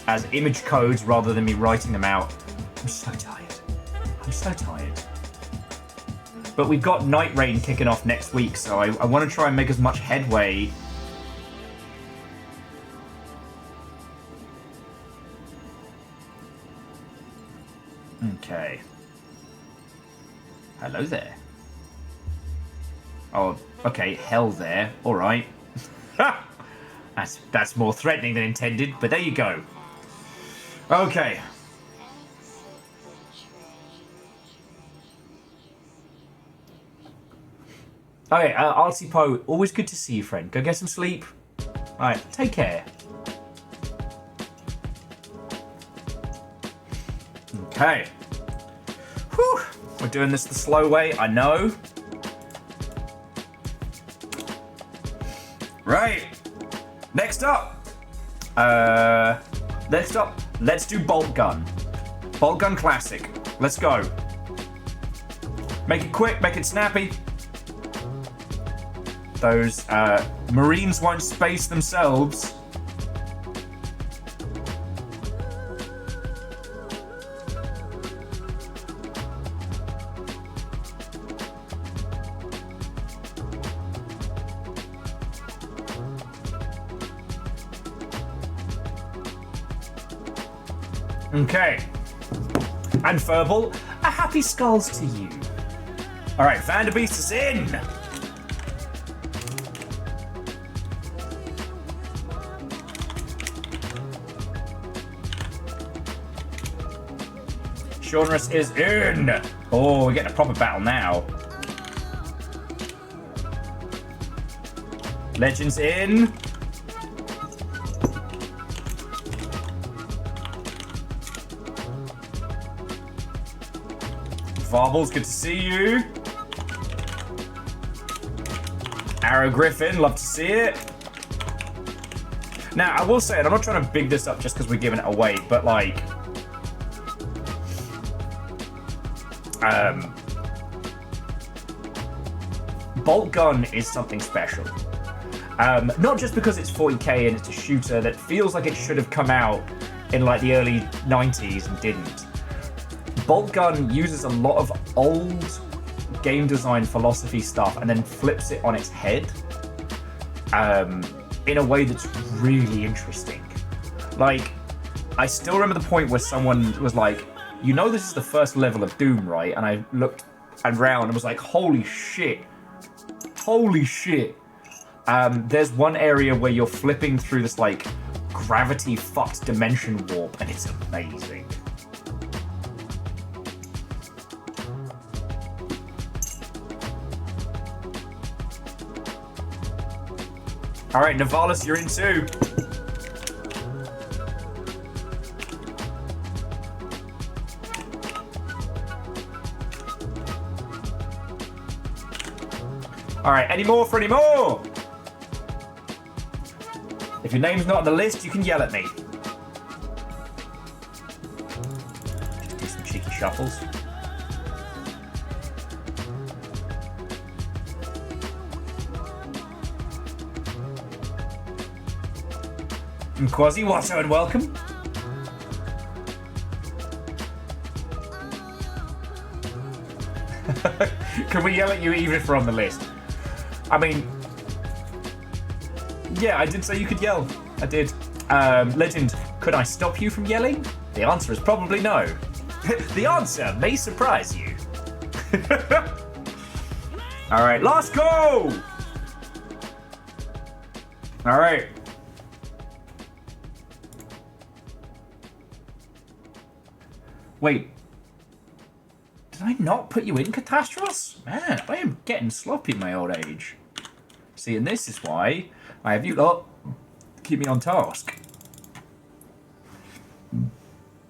as image codes rather than me writing them out. I'm so tired. I'm so tired. But we've got Night Rain kicking off next week, so I want to try and make as much headway. Okay. Hello there. Oh, okay, hell there. Alright. That's more threatening than intended, but there you go. Okay. Okay, Artsy Poe, always good to see you, friend. Go get some sleep. Alright, take care. Okay. Whew. We're doing this the slow way, I know. Right. Next up, let's do Bolt Gun. Bolt Gun Classic. Let's go. Make it quick, make it snappy. Those Marines won't space themselves. Okay. And Furball, a happy skulls to you. Alright, Vanderbeest is in! Shaunrus is in! Oh, we're getting a proper battle now. Legends in. Varbles, good to see you. Arrow Griffin, love to see it. Now, I will say, and I'm not trying to big this up just because we're giving it away, but like, Bolt Gun is something special. Not just because it's 40k and it's a shooter that feels like it should have come out in like the early 90s and didn't. Bolt Gun uses a lot of old game design philosophy stuff and then flips it on its head in a way that's really interesting. Like, I still remember the point where someone was like, you know this is the first level of Doom, right? And I looked around and was like, holy shit. Holy shit. There's one area where you're flipping through this like gravity-fucked dimension warp and it's amazing. Alright, Navalis, you're in too. Alright, any more for any more? If your name's not on the list, you can yell at me. shuffles. And Quasi, Watto, and welcome. Can we yell at you even if we're on the list? I mean, yeah, I did say you could yell. I did. Legend, could I stop you from yelling? The answer is probably no. The answer may surprise you. All right, last go! All right. Wait. Did I not put you in Catastros? Man, I am getting sloppy in my old age. See, and this is why I have you lot keep me on task.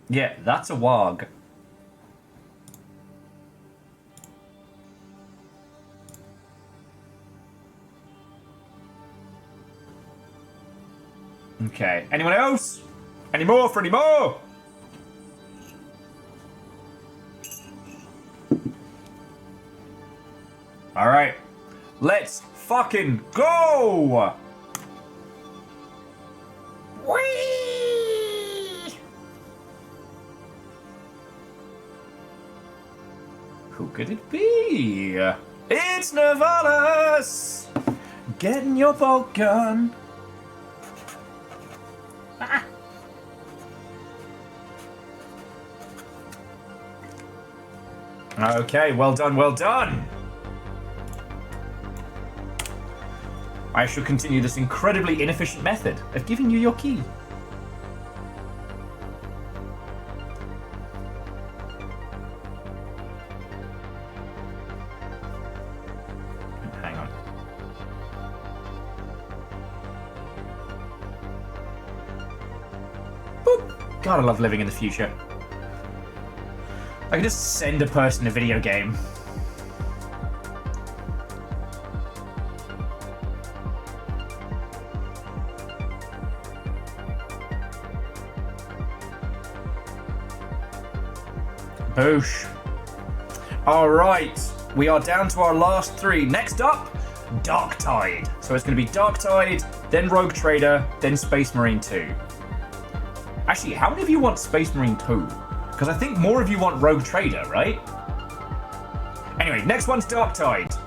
Yeah, that's a warg. Okay, anyone else? Any more for any more? All right, let's fucking go! Whee! Who could it be? It's Nervalis! Getting your bolt gun. Ah. Okay, well done, well done. I shall continue this incredibly inefficient method of giving you your key. Hang on. Boop. God, I love living in the future. I can just send a person a video game. Boosh. Alright, we are down to our last three. Next up, Darktide. So it's going to be Darktide, then Rogue Trader, then Space Marine 2. Actually, how many of you want Space Marine 2? Because I think more of you want Rogue Trader, right? Anyway, next one's Darktide.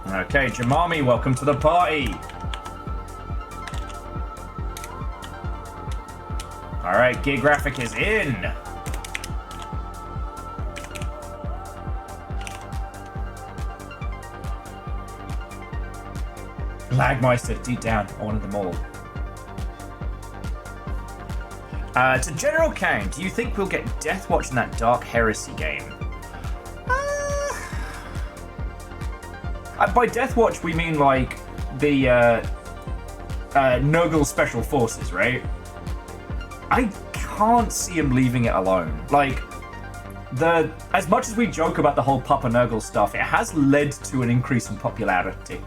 Okay, Jamami, welcome to the party. Alright, Gear Graphic is in. Lagmeister, deep down, I wanted them all. To General Kang, do you think we'll get Deathwatch in that Dark Heresy game? By Deathwatch, we mean like the Nurgle Special Forces, right? I can't see him leaving it alone. Like, as much as we joke about the whole Papa Nurgle stuff, it has led to an increase in popularity.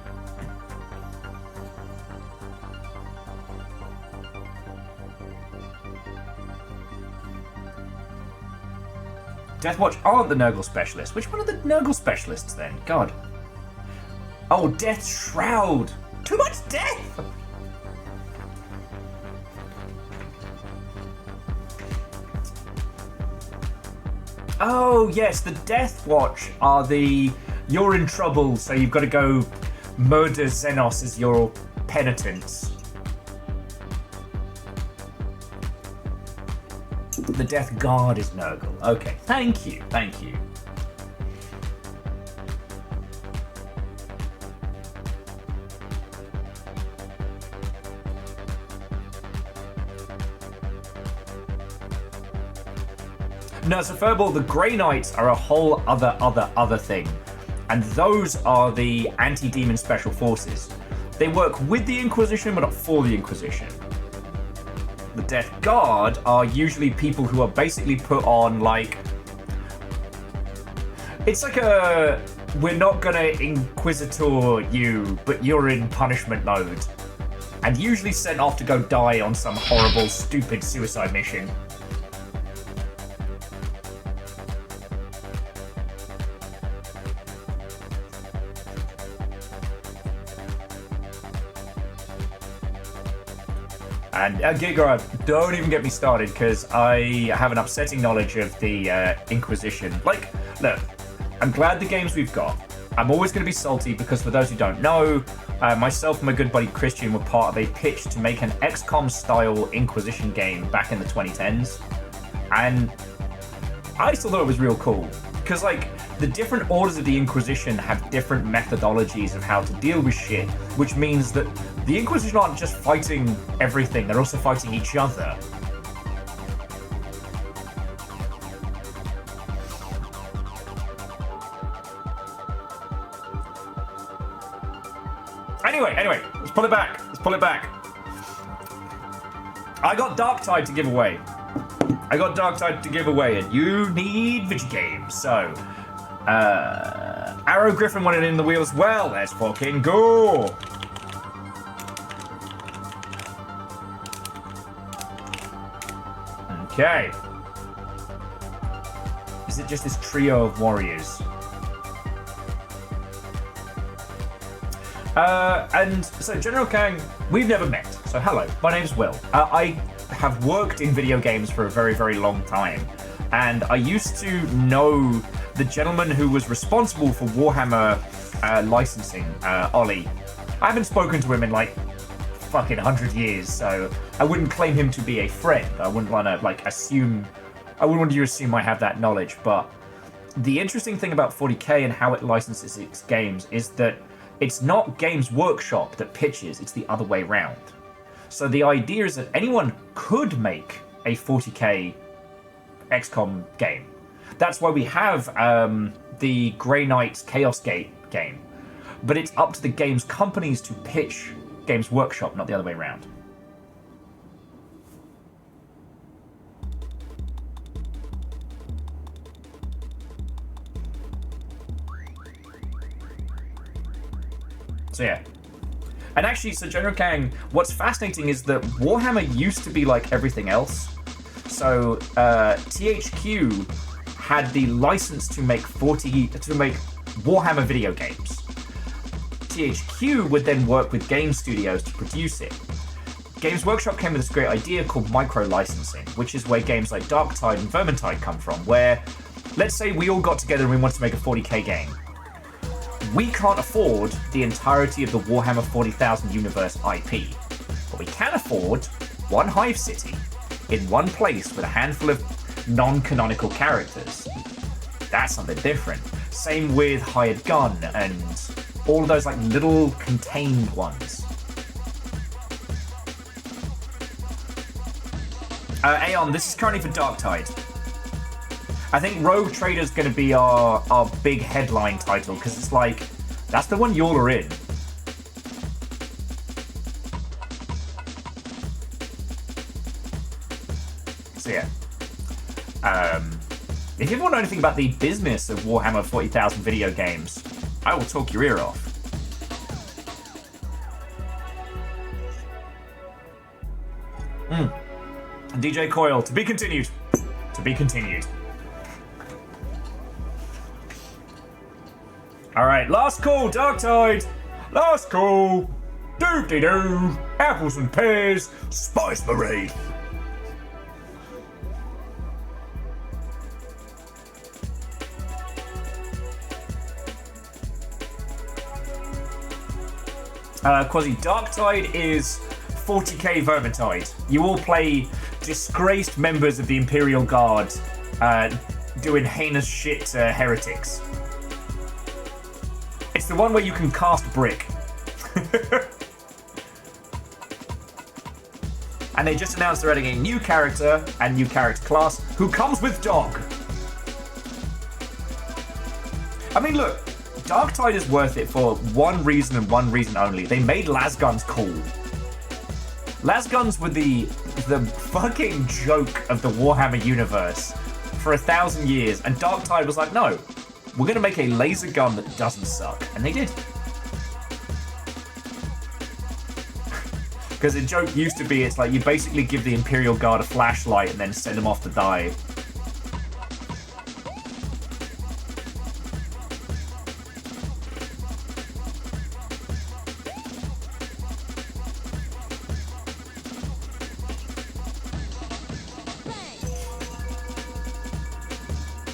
Deathwatch aren't the Nurgle Specialists. Which one are the Nurgle Specialists then? God. Oh, Death Shroud! Too much death! Oh, yes, the Death Watch are the you're in trouble, so you've got to go murder Xenos as your penitence. The Death Guard is Nurgle. Okay, thank you, thank you. No, so Furball, the Grey Knights are a whole other thing. And those are the anti-demon special forces. They work with the Inquisition, but not for the Inquisition. The Death Guard are usually people who are basically put on, like... It's like a we're not gonna Inquisitor you, but you're in punishment mode. And usually sent off to go die on some horrible, stupid suicide mission. And Giga, don't even get me started, because I have an upsetting knowledge of the Inquisition. Like, look, I'm glad the games we've got. I'm always going to be salty because, for those who don't know, myself and my good buddy Christian were part of a pitch to make an XCOM-style Inquisition game back in the 2010s. And I still thought it was real cool. Because, like, the different orders of the Inquisition have different methodologies of how to deal with shit, which means that the Inquisition aren't just fighting everything, they're also fighting each other. Anyway, let's pull it back. I got Darktide to give away. And you need video games, so... Arrow Griffin wanted in the wheel as well. Let's fucking go! Okay. Is it just this trio of warriors? And so General Kang, we've never met. So hello, my name's Will. I have worked in video games for a very, very long time. And I used to know the gentleman who was responsible for Warhammer licensing, Ollie. I haven't spoken to him in like fucking 100 years, so I wouldn't claim him to be a friend. I wouldn't want to I wouldn't want you to assume I have that knowledge, but the interesting thing about 40K and how it licenses its games is that it's not Games Workshop that pitches, it's the other way around. So the idea is that anyone could make a 40K XCOM game. That's why we have the Grey Knights Chaos Gate game. But it's up to the games companies to pitch Games Workshop, not the other way around. So yeah. And actually, so General Kang, what's fascinating is that Warhammer used to be like everything else. So THQ had the license to make Warhammer video games. THQ would then work with game studios to produce it. Games Workshop came with this great idea called micro-licensing, which is where games like Darktide and Vermintide come from, where, let's say we all got together and we wanted to make a 40k game. We can't afford the entirety of the Warhammer 40,000 universe IP, but we can afford one hive city in one place with a handful of non-canonical characters. That's something different. Same with Hired Gun and all of those like little contained ones. Aeon, this is currently for Darktide. I think Rogue Trader's going to be our big headline title, because it's like, that's the one y'all are in. So yeah. If you ever want to know anything about the business of Warhammer 40,000 video games, I will talk your ear off. DJ Coil, to be continued. To be continued. Alright, last call, Darktide! Last call! Doop-de-doo! Apples and pears, Spice Parade! Quasi, Darktide is 40k Vermintide. You all play disgraced members of the Imperial Guard doing heinous shit to heretics. It's the one where you can cast Brick. And they just announced they're adding a new character and new character class who comes with dog. I mean, look, Darktide is worth it for one reason and one reason only. They made lasguns cool. Lasguns were the fucking joke of the Warhammer universe for 1,000 years, and Darktide was like, no, we're going to make a laser gun that doesn't suck. And they did. Because the joke used to be, it's like you basically give the Imperial Guard a flashlight and then send them off to die.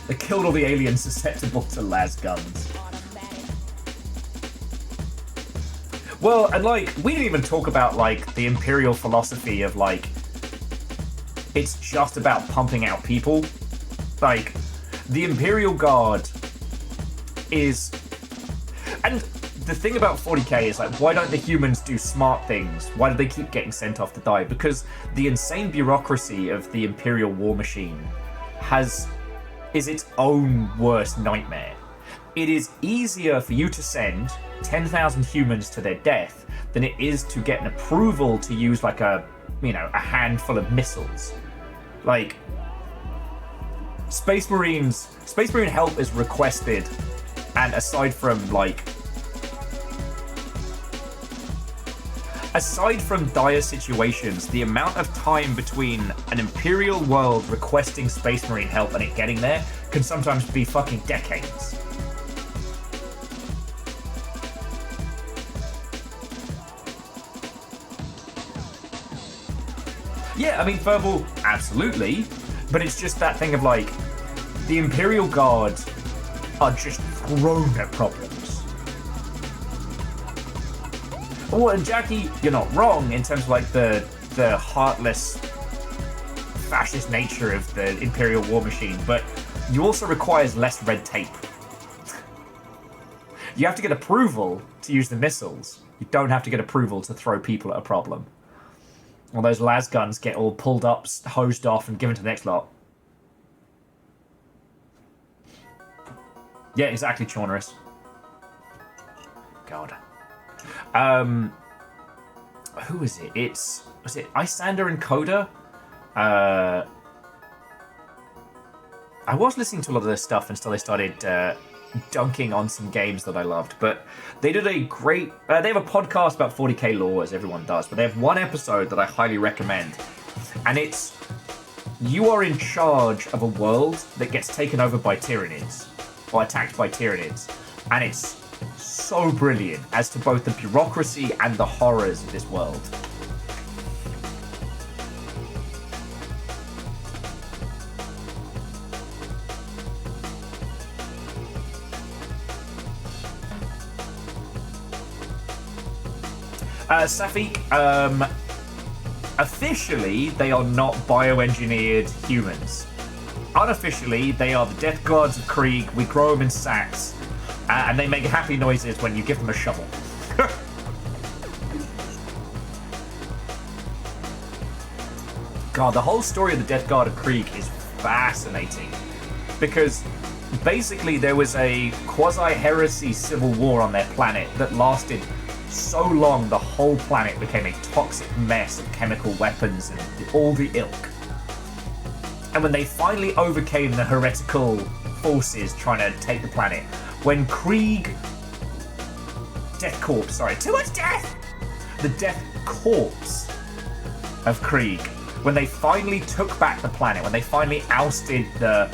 They killed all the aliens susceptible to las guns. Well, and like, we didn't even talk about like the Imperial philosophy of like, it's just about pumping out people. Like, the Imperial Guard is... And the thing about 40k is like, why don't the humans do smart things? Why do they keep getting sent off to die? Because the insane bureaucracy of the Imperial war machine is its own worst nightmare. It is easier for you to send 10,000 humans to their death than it is to get an approval to use like a handful of missiles. Like, Space Marine help is requested, and aside from dire situations, the amount of time between an Imperial world requesting Space Marine help and it getting there can sometimes be fucking decades. Yeah, I mean, verbal, absolutely, but it's just that thing of like, the Imperial Guard are just thrown at problems. Well, and Jackie, you're not wrong in terms of like the heartless fascist nature of the Imperial war machine, but you also requires less red tape. You have to get approval to use the missiles. You don't have to get approval to throw people at a problem. Well, those las guns get all pulled up, hosed off, and given to the next lot. Yeah, exactly, Chaunerus. God. Who is it? Was it Islander and Coda? I was listening to a lot of their stuff until they started dunking on some games that I loved, but they did a great... they have a podcast about 40k lore, as everyone does, but they have one episode that I highly recommend, and it's... You are in charge of a world that gets taken over by Tyranids, or attacked by Tyranids, and it's so brilliant as to both the bureaucracy and the horrors of this world. Safik, officially they are not bioengineered humans. Unofficially, they are the death guards of Krieg. We grow them in sacks, and they make happy noises when you give them a shovel. God, the whole story of the Death Guard of Krieg is fascinating, because basically there was a quasi-heresy civil war on their planet that lasted so long the whole planet became a toxic mess of chemical weapons and all the ilk. And when they finally overcame the heretical forces trying to take the planet, when Krieg... Death Corps, sorry, too much death! The Death Corps of Krieg, when they finally took back the planet, when they finally ousted the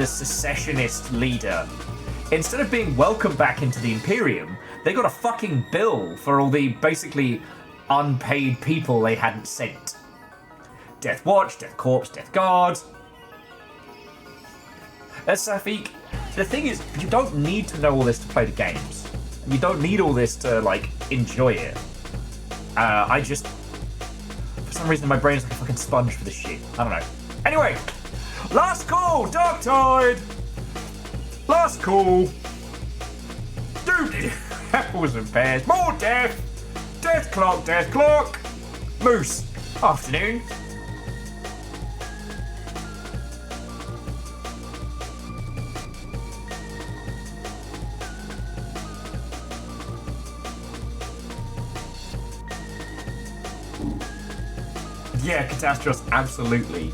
secessionist leader, instead of being welcomed back into the Imperium, they got a fucking bill for all the basically unpaid people they hadn't sent. Death Watch, Death Corps, Death Guard. Safik, the thing is, you don't need to know all this to play the games. You don't need all this to, like, enjoy it. I just... For some reason, my brain's like a fucking sponge for this shit. I don't know. Anyway, last call, Dark Tide! Last call. Dude, apples and pears. More death! Death clock, death clock! Moose, afternoon. Yeah, Catastros, absolutely.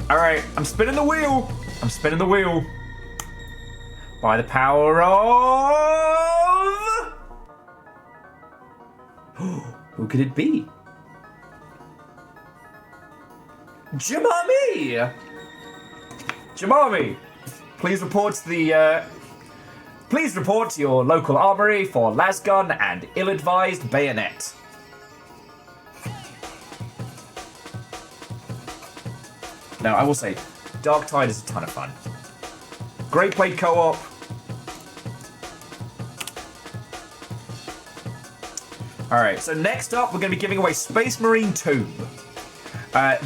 Alright, I'm spinning the wheel. I'm spinning the wheel. By the power of... Who could it be? Jemami! Jemami, please report to the, please report to your local armory for lasgun and ill-advised bayonet. Now, I will say, Darktide is a ton of fun. Great played co-op. Alright, so next up, we're going to be giving away Space Marine 2.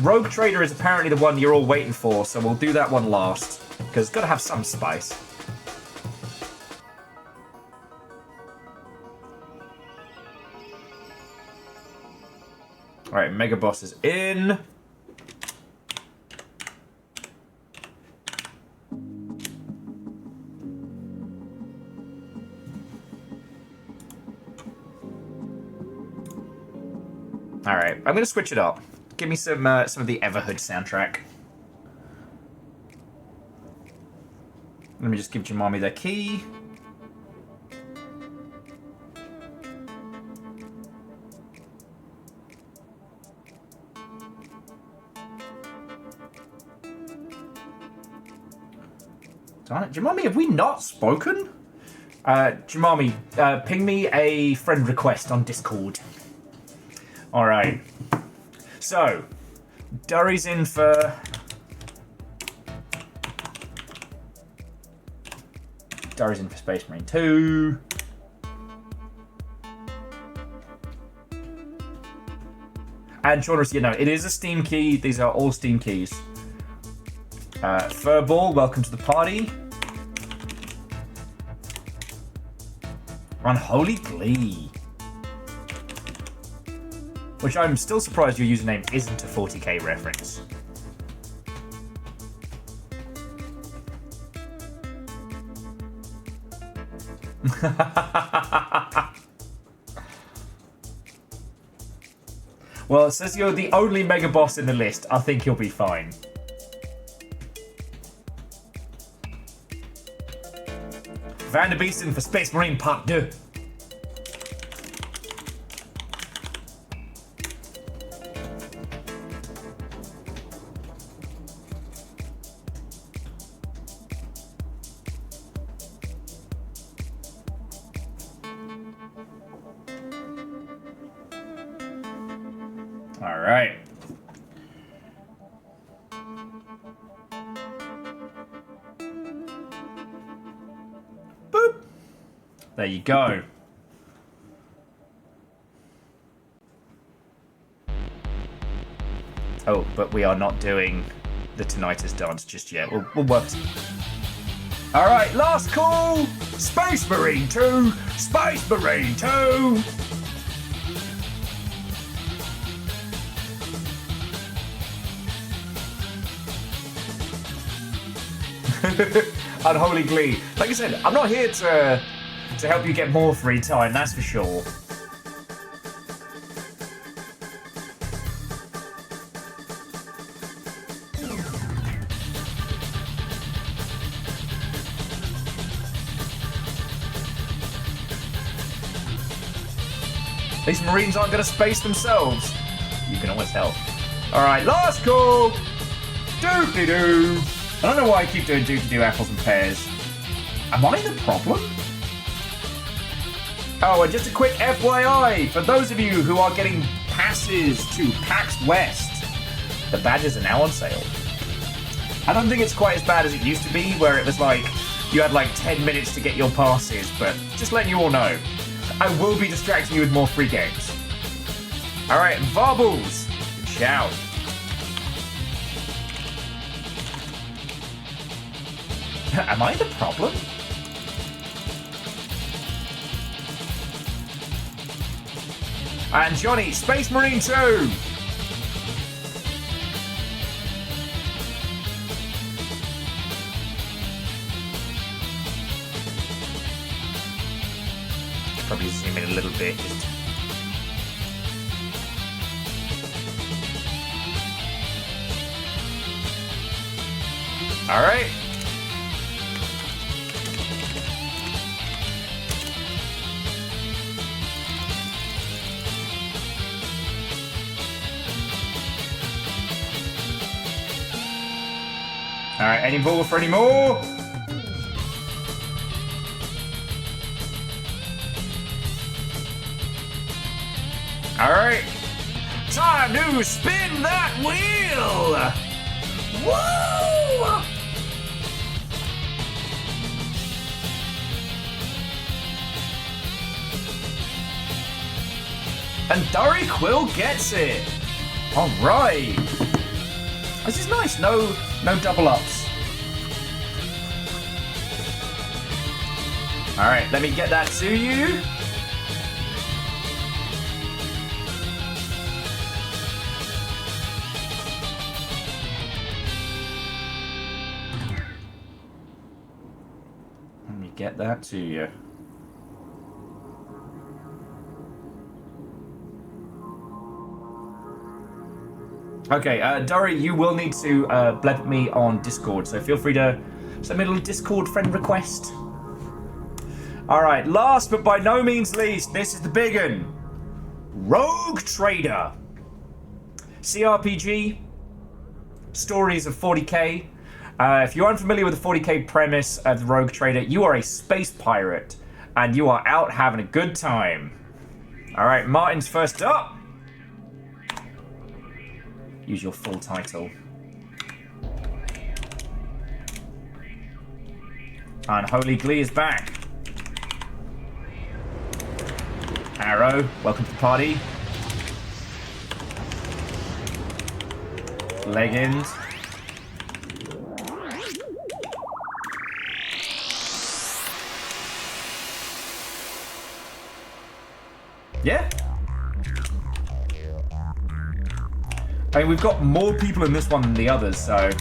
Rogue Trader is apparently the one you're all waiting for, so we'll do that one last. Because it's got to have some spice. Alright, Mega Boss is in. Alright, I'm going to switch it up. Give me some of the Everhood soundtrack. Let me just give Jemami their key. Darn it, Jemami, have we not spoken? Jemami, ping me a friend request on Discord. Alright. So, Durry's in for... Durry's in for Space Marine 2. And Shaunus, you know, it is a Steam key. These are all Steam keys. Furball, welcome to the party. Unholy Glee. Which I'm still surprised your username isn't a 40k reference. Well, since you're the only Mega Boss in the list, I think you'll be fine. Van der Beesten for Space Marine Part 2. All right. Boop. There you go. Oh, but we are not doing the tinnitus dance just yet. We'll work. All right, last call. Space Marine 2. Space Marine 2. Unholy Glee. Like I said, I'm not here to help you get more free time, that's for sure. These Marines aren't going to space themselves. You can always help. Alright, last call! Doop-de-doo! I don't know why I keep doing doop-de-doo apples and pears. Am I the problem? Oh, and just a quick FYI, for those of you who are getting passes to PAX West, the badges are now on sale. I don't think it's quite as bad as it used to be, where it was like, you had like 10 minutes to get your passes, but just letting you all know. I will be distracting you with more free games. Alright, Varbles, ciao. Am I the problem? And Johnny, Space Marine 2! Probably zoom in a little bit. All right. All right, any ball for any more? All right, time to spin that wheel. Woo! And Dory Quill gets it. All right. This is nice. No double ups. All right, let me get that to you. Let me get that to you. Okay, Dory, you will need to blab me on Discord, so feel free to send me a little Discord friend request. Alright, last but by no means least, this is the big one. Rogue Trader. CRPG. Stories of 40k. If you're unfamiliar with the 40k premise of the Rogue Trader, you are a space pirate, and you are out having a good time. Alright, Martin's first up. Use your full title. Unholy Glee is back. Arrow, welcome to the party. Leggings. Yeah. I mean, we've got more people in this one than the others, so...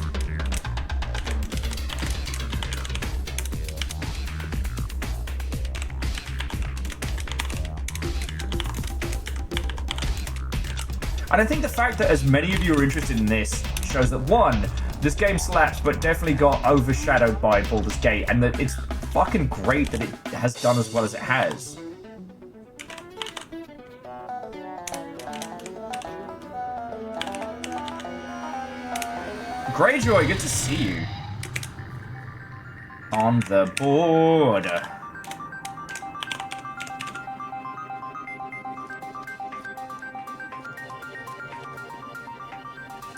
And I think the fact that as many of you are interested in this shows that, one, this game slaps, but definitely got overshadowed by Baldur's Gate, and that it's fucking great that it has done as well as it has. Greyjoy, good to see you. On the board.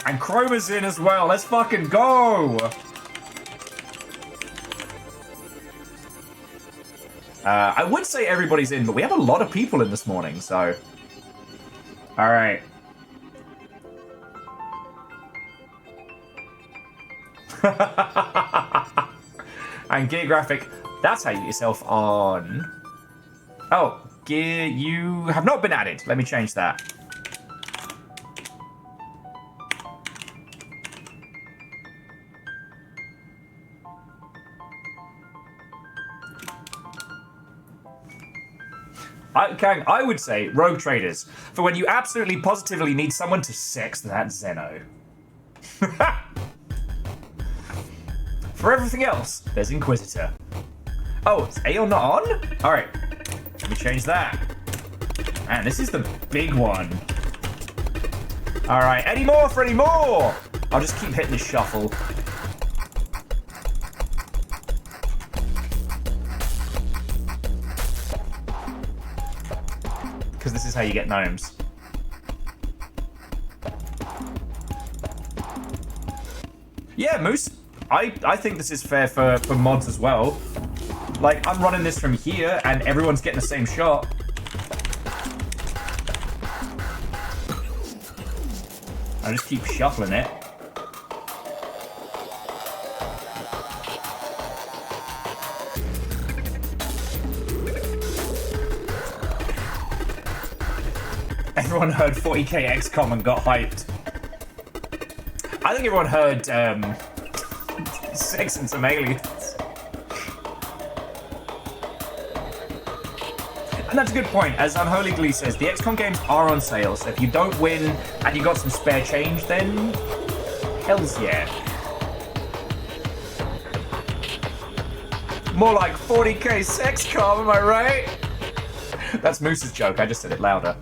And Chroma's in as well. Let's fucking go. I would say everybody's in, but we have a lot of people in this morning, so... Alright. And Gear Graphic, that's how you get yourself on. Oh, Gear, you have not been added. Let me change that. Kang, I would say Rogue Traders, for when you absolutely positively need someone to sex that Zeno. For everything else, there's Inquisitor. Oh, is Aeon not on? Alright, let me change that. Man, this is the big one. Alright, any more for any more? I'll just keep hitting the shuffle. Because this is how you get gnomes. Yeah, Moose. I think this is fair for mods as well. Like, I'm running this from here, and everyone's getting the same shot. I just keep shuffling it. Everyone heard 40k XCOM and got hyped. I think everyone heard sex and some aliens. And that's a good point. As Unholy Glee says, the XCOM games are on sale, so if you don't win and you got some spare change, then hells yeah. More like 40k sex com, am I right? That's Moose's joke, I just said it louder.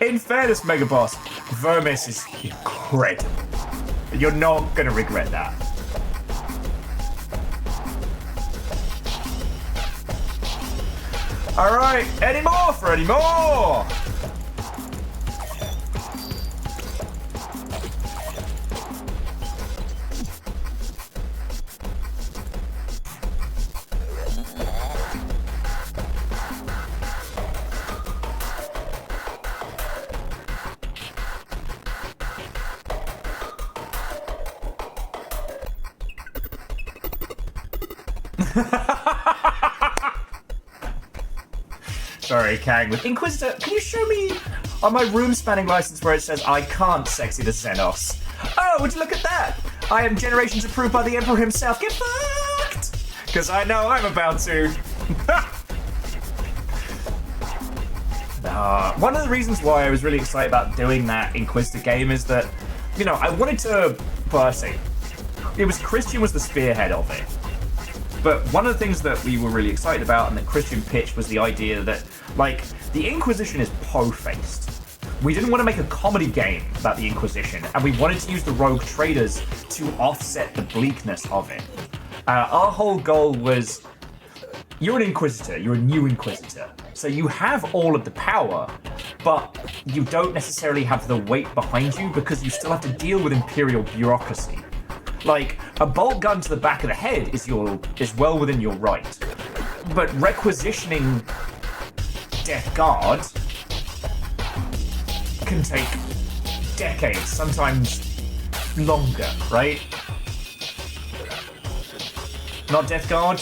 In fairness, Megaboss, Vermis is incredible. You're not gonna regret that. Alright, any more for any more? Sorry, Kang. With Inquisitor, can you show me on my room spanning license where it says I can't sexy the Xenos? Oh, would you look at that? I am generations approved by the Emperor himself. Get fucked! Because I know I'm about to. One of the reasons why I was really excited about doing that Inquisitor game is that, you know, I wanted to, well, I say, it was Christian was the spearhead of it. But one of the things that we were really excited about and that Christian pitched was the idea that, like, the Inquisition is po-faced. We didn't want to make a comedy game about the Inquisition, and we wanted to use the rogue traders to offset the bleakness of it. Our whole goal was, you're an Inquisitor, you're a new Inquisitor, so you have all of the power, but you don't necessarily have the weight behind you because you still have to deal with Imperial bureaucracy. Like, a bolt gun to the back of the head is well within your right. But requisitioning Death Guard can take decades, sometimes longer, right? Not Death Guard,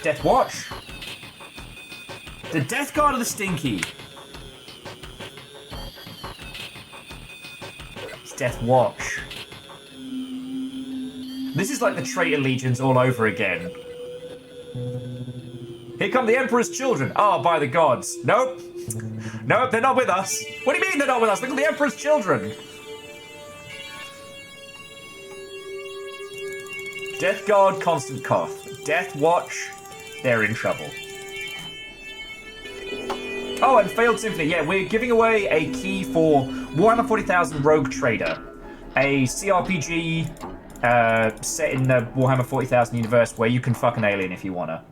Death Watch. The Death Guard of the Stinky. It's Death Watch. This is like the traitor legions all over again. Here come the Emperor's children. Oh, by the gods. Nope. Nope, they're not with us. What do you mean they're not with us? Look at the Emperor's children. Death Guard, Constant Koth. Death Watch, they're in trouble. Oh, and Failed Symphony. Yeah, we're giving away a key for Warhammer 40,000 Rogue Trader. A CRPG set in the Warhammer 40,000 universe where you can fuck an alien if you wanna.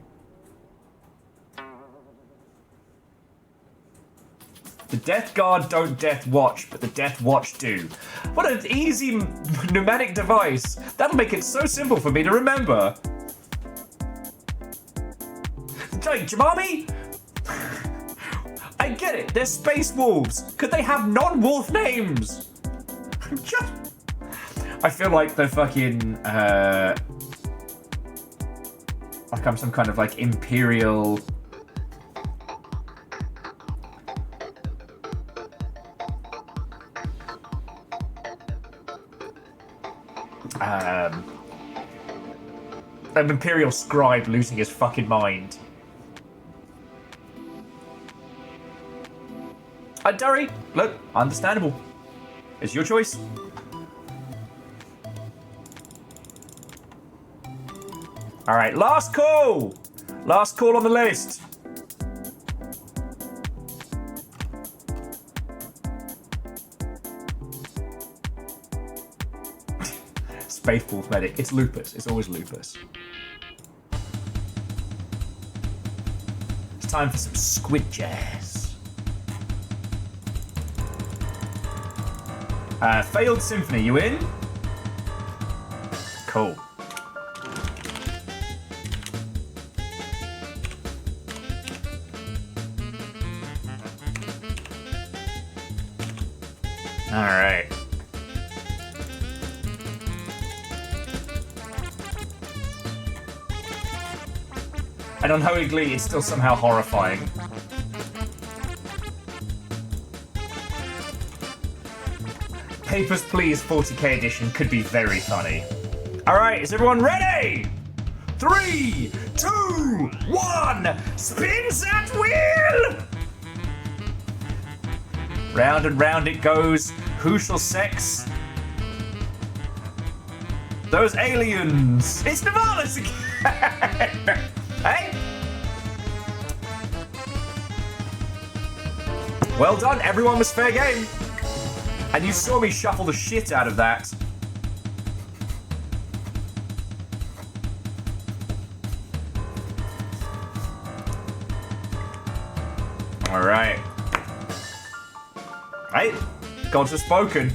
The Death Guard don't Death Watch, but the Death Watch do. What an easy pneumatic device. That'll make it so simple for me to remember. Hey, Jamami? I get it, they're space wolves. Could they have non-wolf names? I feel like they're fucking, like I'm some kind of, like, imperial... an imperial scribe losing his fucking mind. Durry, look, understandable. It's your choice. Alright, last call! Last call on the list. Space Wolf Medic. It's lupus. It's always lupus. It's time for some squid jazz. Failed Symphony, you in? Cool. Alright. And Unholy Glee is still somehow horrifying. Papers, Please 40k edition could be very funny. Alright, is everyone ready? 3, 2, 1, spins that wheel! Round and round it goes. Who shall sex Those aliens! It's Nivalis again! Hey? Well done, everyone was fair game. And you saw me shuffle the shit out of that. Alright. Hey, gods have spoken.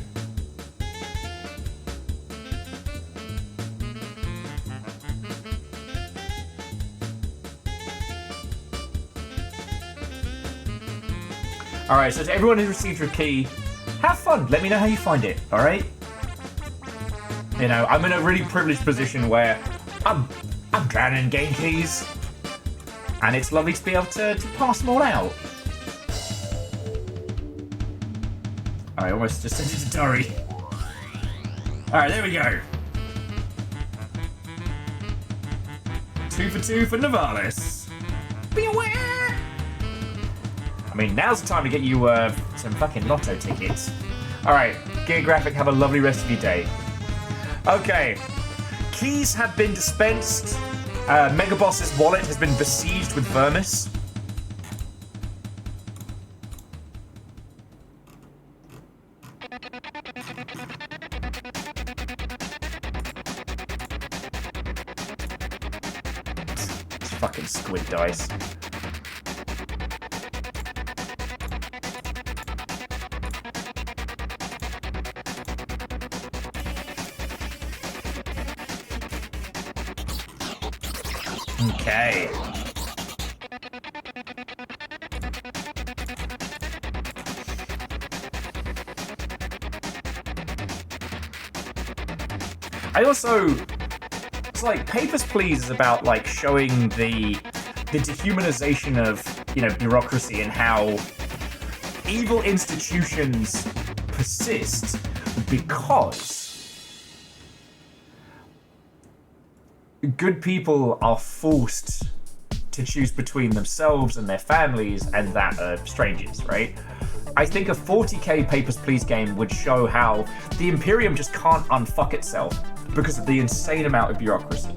Alright, so to everyone who received your key, have fun. Let me know how you find it, alright? You know, I'm in a really privileged position where I'm drowning in game keys. And it's lovely to be able to pass them all out. I almost just sent it to Dory. Alright, there we go. 2 for 2 for Nivalis. Be aware! I mean, now's the time to get you some fucking lotto tickets. Alright, Geographic, have a lovely rest of your day. Okay. Keys have been dispensed. Megaboss's wallet has been besieged with vermis. It's fucking squid dice. Okay. I also, it's like Papers, Please is about like showing the dehumanization of, you know, bureaucracy and how evil institutions persist because good people are forced to choose between themselves and their families and that of strangers, right? I think a 40k Papers, Please game would show how the Imperium just can't unfuck itself because of the insane amount of bureaucracy.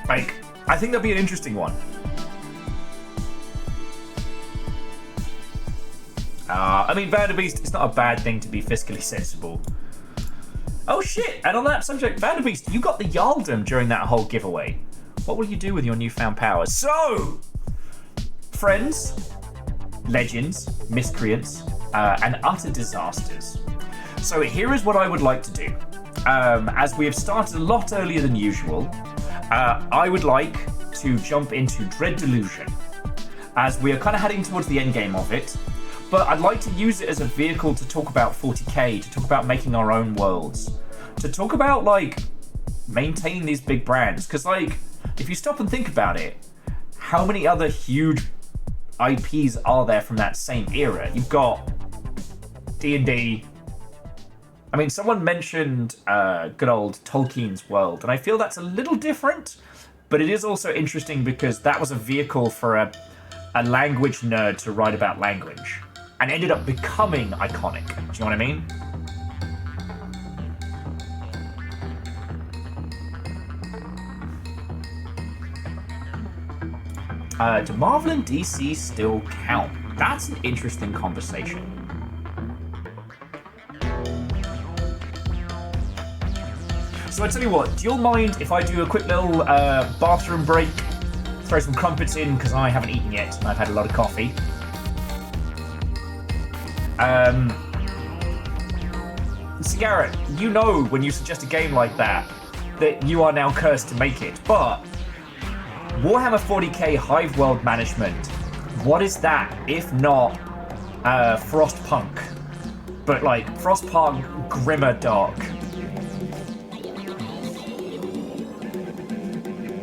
Like, I think that'd be an interesting one. I mean, Vanderbeest, it's not a bad thing to be fiscally sensible. Oh shit, and on that subject, Vanderbeest, you got the Jarldom during that whole giveaway. What will you do with your newfound powers? So, friends, legends, miscreants, and utter disasters. So here is what I would like to do. As we have started a lot earlier than usual, I would like to jump into Dread Delusion, as we are kind of heading towards the end game of it. But I'd like to use it as a vehicle to talk about 40k, to talk about making our own worlds, to talk about, like, maintaining these big brands. Because, like, if you stop and think about it, how many other huge IPs are there from that same era? You've got D&D. I mean, someone mentioned good old Tolkien's world, and I feel that's a little different, but it is also interesting because that was a vehicle for a language nerd to write about language. And ended up becoming iconic. Do you know what I mean? Do Marvel and DC still count? That's an interesting conversation. So I tell you what, do you all mind if I do a quick little bathroom break? Throw some crumpets in, because I haven't eaten yet, and I've had a lot of coffee. Cigarette, you know when you suggest a game like that you are now cursed to make it, but Warhammer 40k Hive World Management, what is that if not Frostpunk? But like, Frostpunk grimmer dark.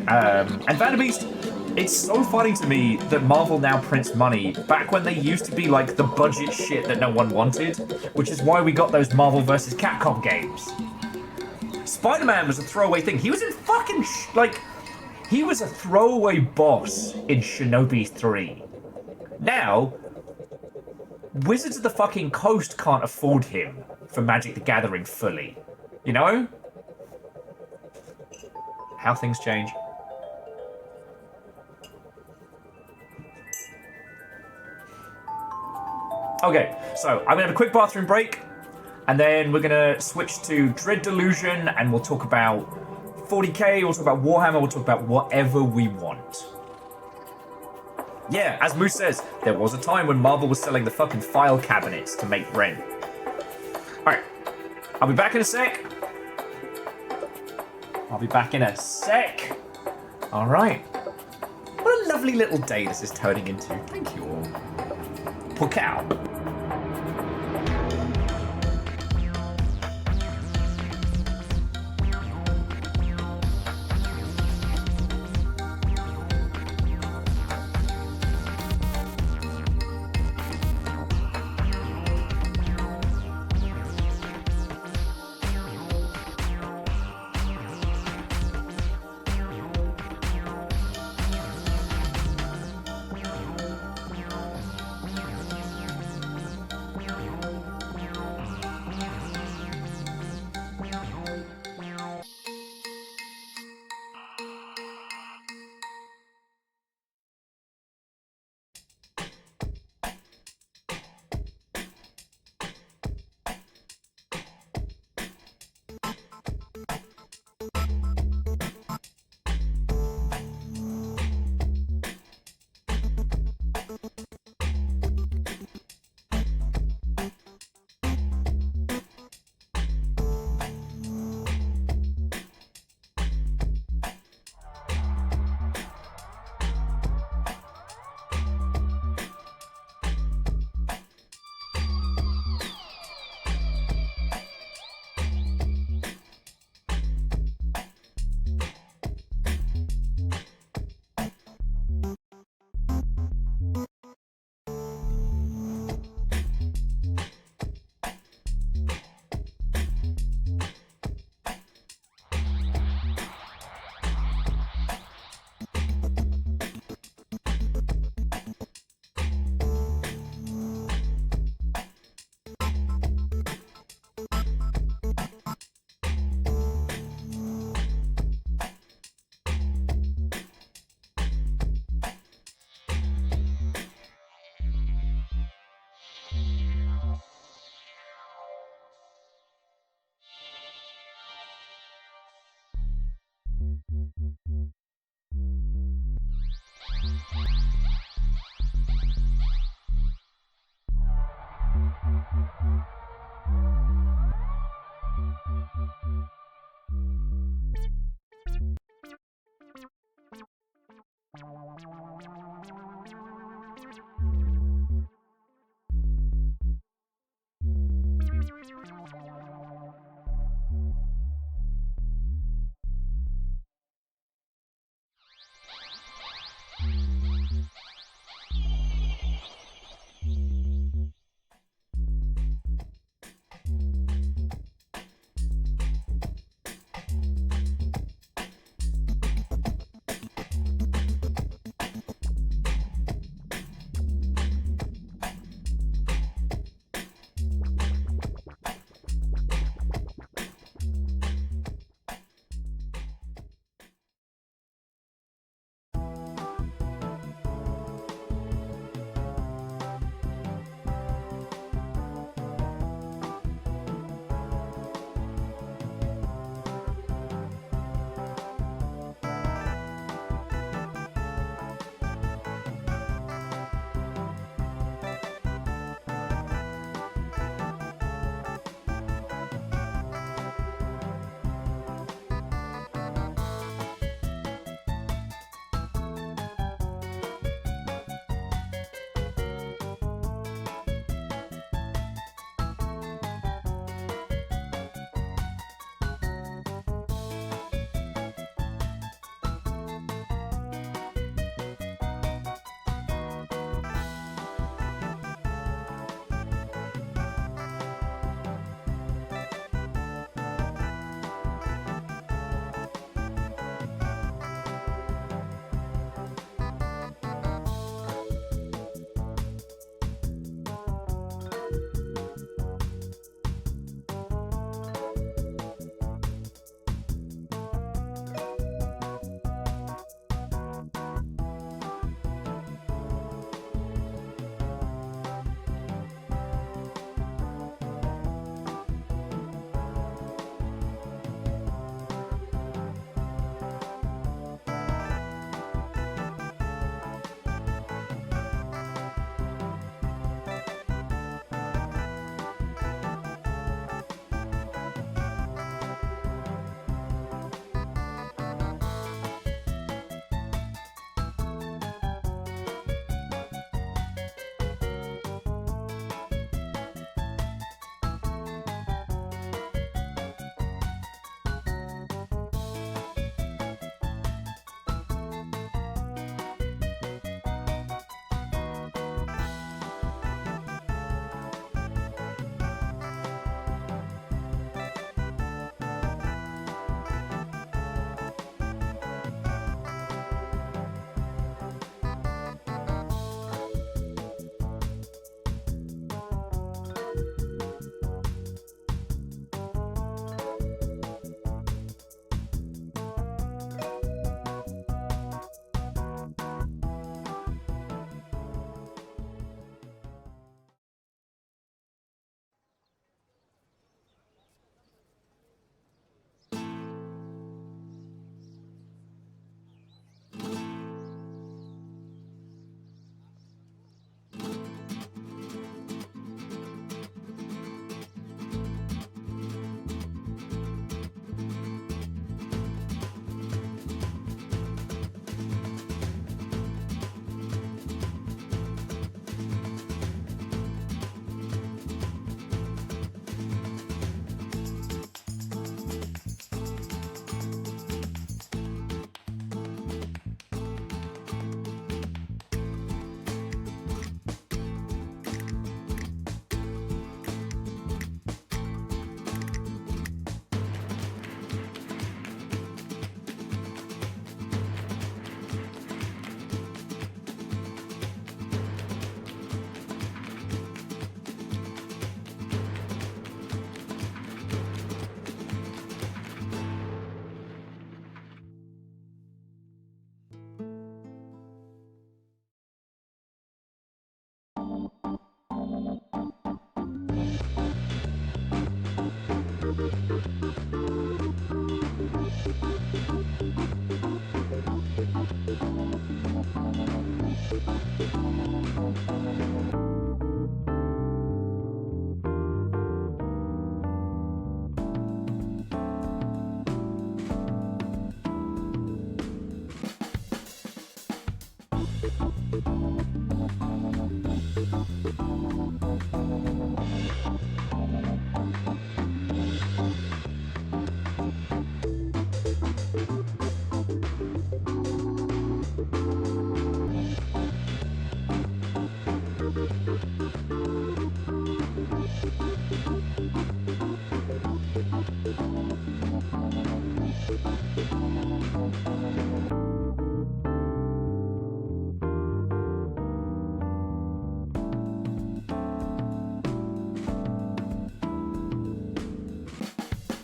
And Vanderbeest, it's so funny to me that Marvel now prints money back when they used to be like the budget shit that no one wanted, which is why we got those Marvel vs. Capcom games. Spider-Man was a throwaway thing. He was in fucking he was a throwaway boss in Shinobi 3. Now, Wizards of the fucking Coast can't afford him. for Magic the Gathering fully. You know? How things change. Okay, so I'm going to have a quick bathroom break, and then we're going to switch to Dread Delusion, and we'll talk about 40k, we'll talk about Warhammer, we'll talk about whatever we want. Yeah, as Moose says, there was a time when Marvel was selling the fucking file cabinets to make rent. Alright, I'll be back in a sec. Alright. What a lovely little day this is turning into. Thank you all. Pow.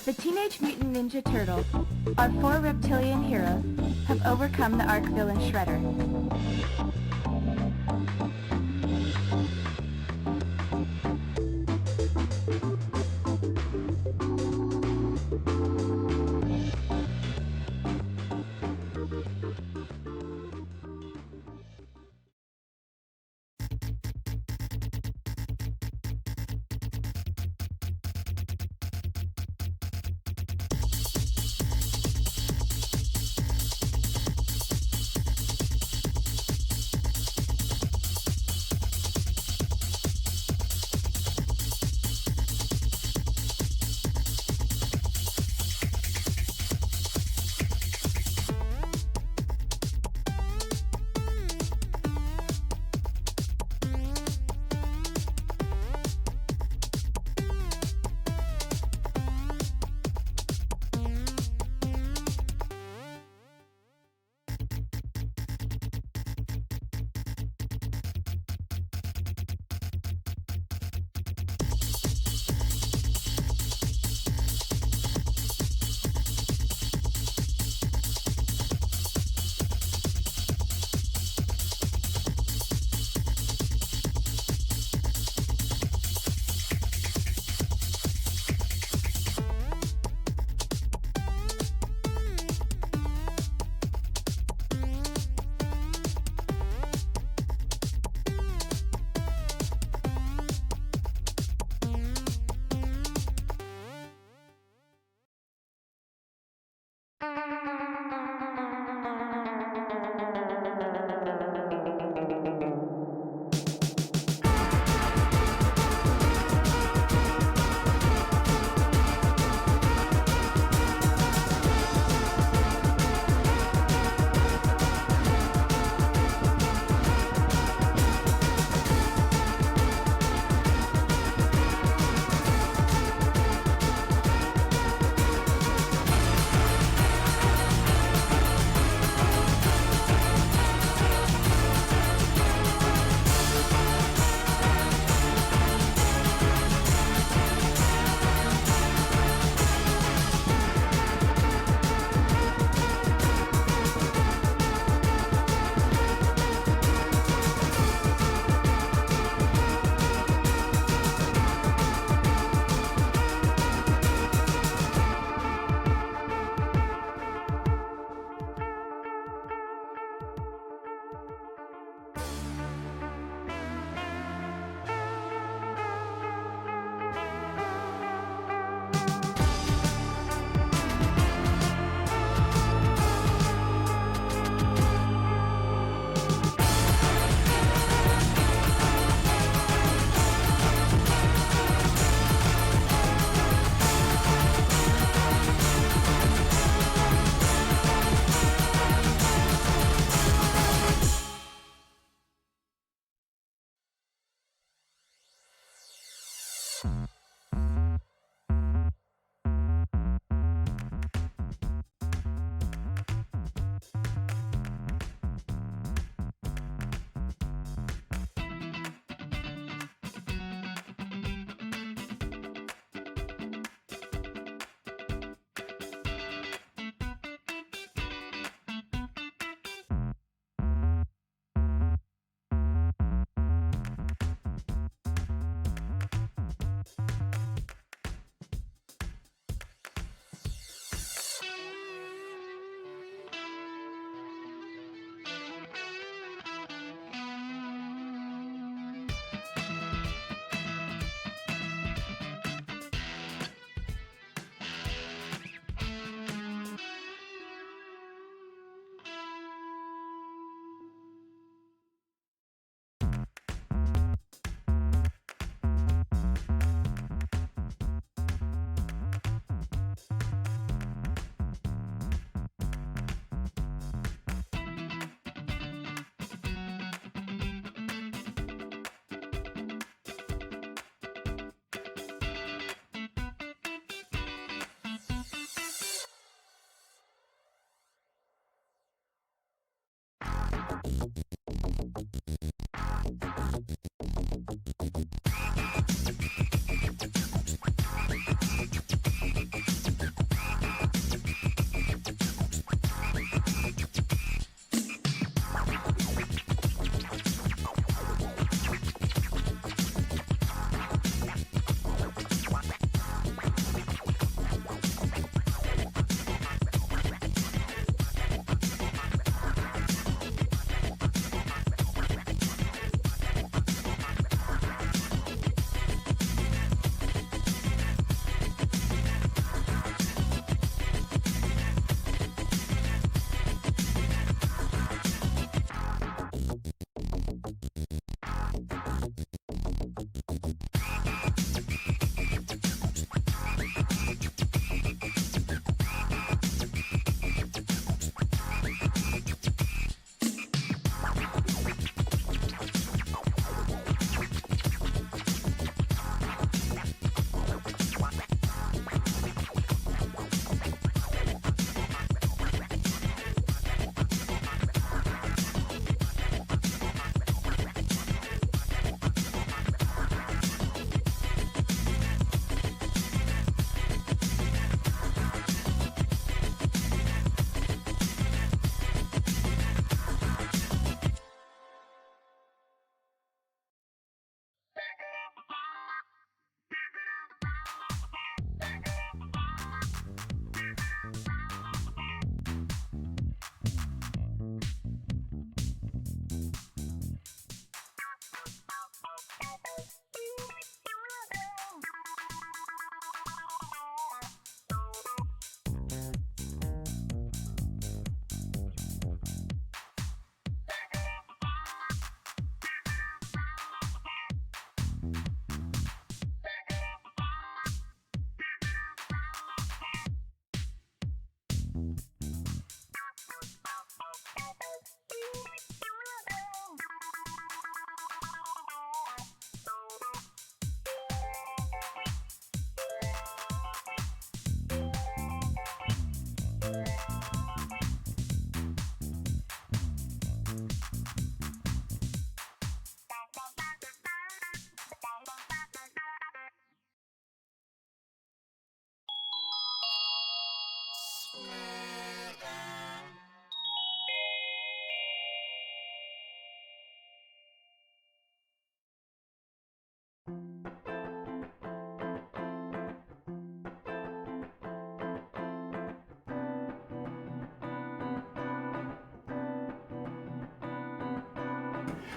The Teenage Mutant Ninja Turtles, our 4 reptilian heroes, have overcome the arch villain Shredder.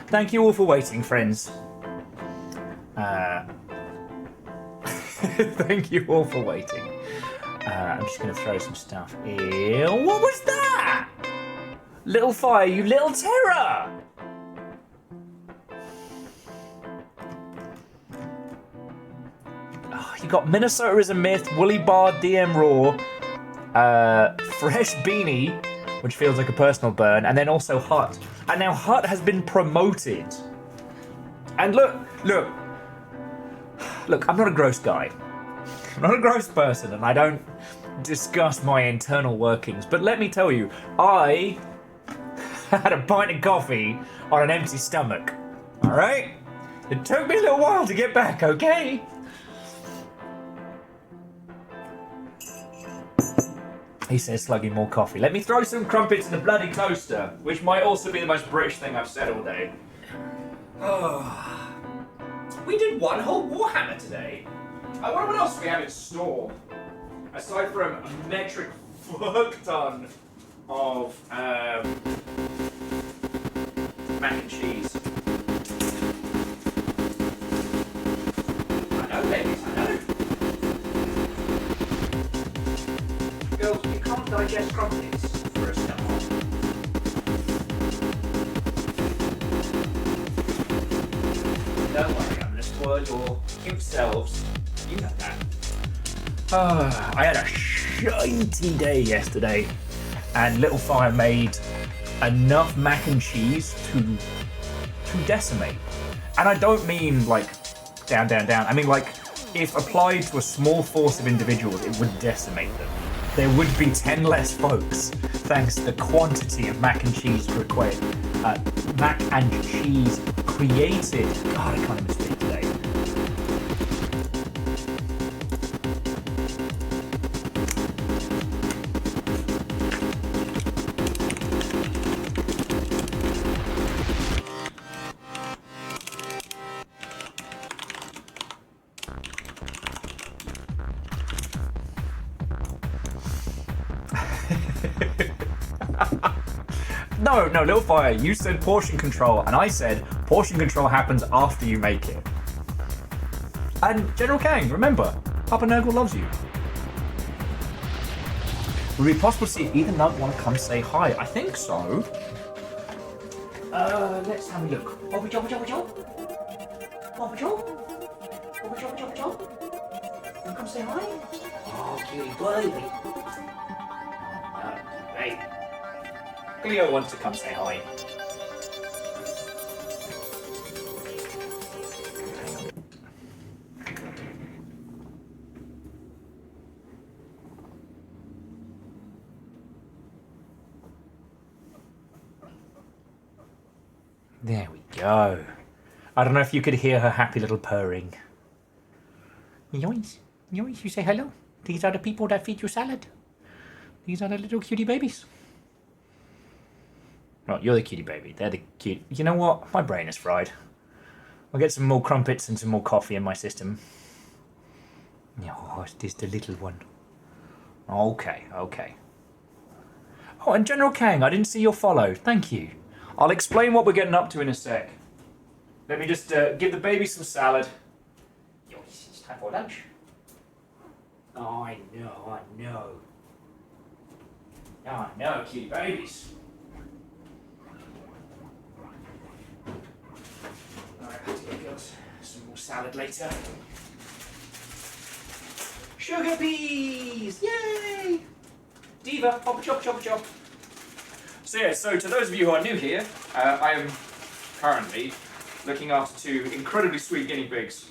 Thank you all for waiting, friends. Thank you all for waiting. I'm just going to throw some stuff in. What was that? Little fire, you little terror! Oh, you got Minnesota is a Myth, Woolly Bar, DM Raw, Fresh Beanie, which feels like a personal burn, and then also Hut. And now Hut has been promoted. And look, I'm not a gross guy. I'm not a gross person, and I don't discuss my internal workings. But let me tell you, I had a pint of coffee on an empty stomach. All right? It took me a little while to get back, okay? He says, slugging more coffee. Let me throw some crumpets in the bloody toaster, which might also be the most British thing I've said all day. Oh. We did one whole Warhammer today. I wonder what else we have in store. Aside from a metric fuck ton of mac and cheese. I know, babies, I know. Girls, you can't digest crumpets for a start. Don't worry, I'm gonna spoil your cute selves. You know that. I had a shitey day yesterday, and Little Fire made enough mac and cheese to decimate. And I don't mean like down. I mean like if applied to a small force of individuals, it would decimate them. There would be 10 less folks, thanks to the quantity of mac and cheese created. God, I can't even speak today. No, Little Fire, you said portion control, and I said portion control happens after you make it. And General Kang, remember, Papa Nurgle loves you. Would it be possible to see if either Nug want to come say hi? I think so. Let's have a look. Bobby Job. You come say hi? Oh, cutie baby. Hey. Cleo wants to come say hi. There we go. I don't know if you could hear her happy little purring. Yoins, you say hello. These are the people that feed you salad. These are the little cutie babies. Right, you're the cutie baby. They're the cute. You know what? My brain is fried. I'll get some more crumpets and some more coffee in my system. Oh, it's just the little one. Okay. Oh, and General Kang, I didn't see your follow. Thank you. I'll explain what we're getting up to in a sec. Let me just give the baby some salad. It's time for lunch. Oh, I know, cutie babies. Alright, I have to get girls some more salad later. Sugar peas! Yay! Diva, chop. So to those of you who are new here, I am currently looking after two incredibly sweet guinea pigs.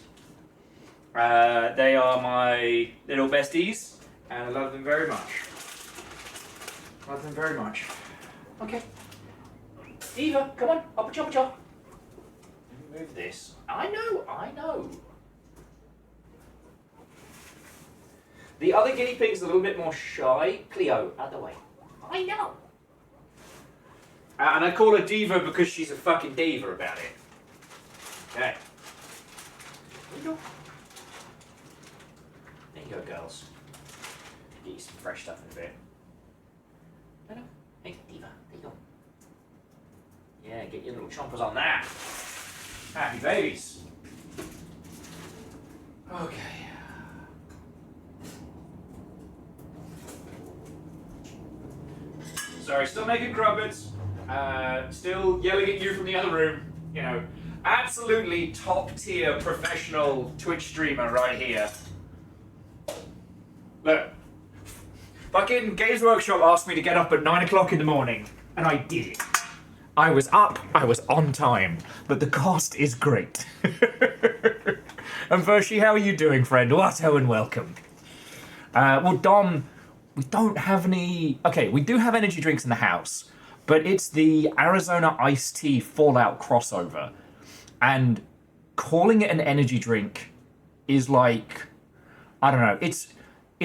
They are my little besties, and I love them very much. Okay. Diva, come on, chop. Move this. I know. The other guinea pig's a little bit more shy. Cleo, out the way. I know. And I call her Diva because she's a fucking diva about it. Okay. There you go, girls. Get you some fresh stuff in a bit. Hey, Diva, there you go. Yeah, get your little chompers on that. Happy babies. Okay. Sorry, still making crumpets. Still yelling at you from the other room. You know, absolutely top tier professional Twitch streamer right here. Look, fucking Games Workshop asked me to get up at 9 o'clock in the morning, and I did it. I was up, I was on time, but the cost is great. And Vershi, how are you doing, friend? Watto and welcome. Well, Dom, we don't have any... Okay, we do have energy drinks in the house, but it's the Arizona Iced Tea Fallout crossover. And calling it an energy drink is like... I don't know, it's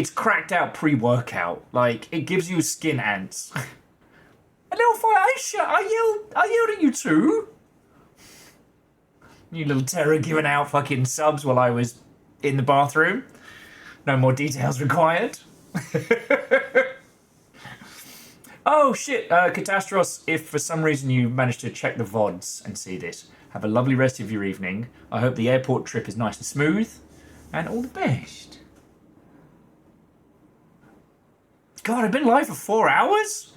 cracked out pre-workout. Like, it gives you skin ants. A little fire, I yelled at you too. You little terror giving out fucking subs while I was in the bathroom. No more details required. Oh shit, Catastros, if for some reason you managed to check the VODs and see this, have a lovely rest of your evening. I hope the airport trip is nice and smooth, and all the best. God, I've been live for 4 hours?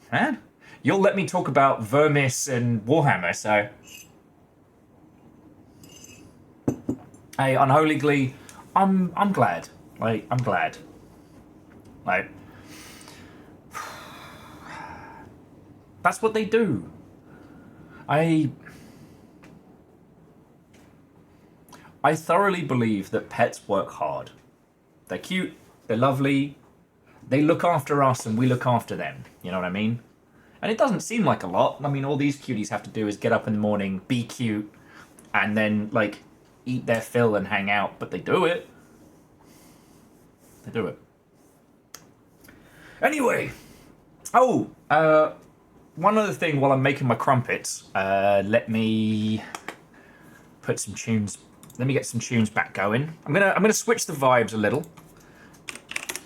Man, you'll let me talk about Vermis and Warhammer, so... Hey, Unholy Glee, I'm glad. Like, I'm glad. Like... That's what they do. I thoroughly believe that pets work hard. They're cute, they're lovely, they look after us and we look after them. You know what I mean? And it doesn't seem like a lot. I mean, all these cuties have to do is get up in the morning, be cute, and then, like, eat their fill and hang out. But they do it. They do it. Anyway. Oh, one other thing while I'm making my crumpets. Let me put some tunes. Let me get some tunes back going. I'm gonna switch the vibes a little.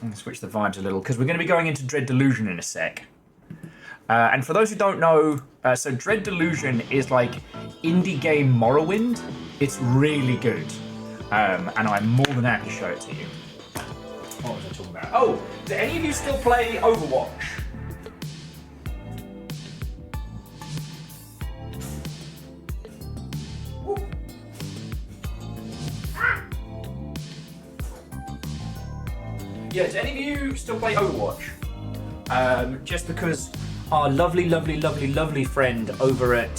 Because we're going to be going into Dread Delusion in a sec. And for those who don't know, so Dread Delusion is like indie game Morrowind. It's really good. And I'm more than happy to show it to you. What was I talking about? Oh, do any of you still play Overwatch? Yeah, do any of you still play Overwatch? Just because our lovely friend over at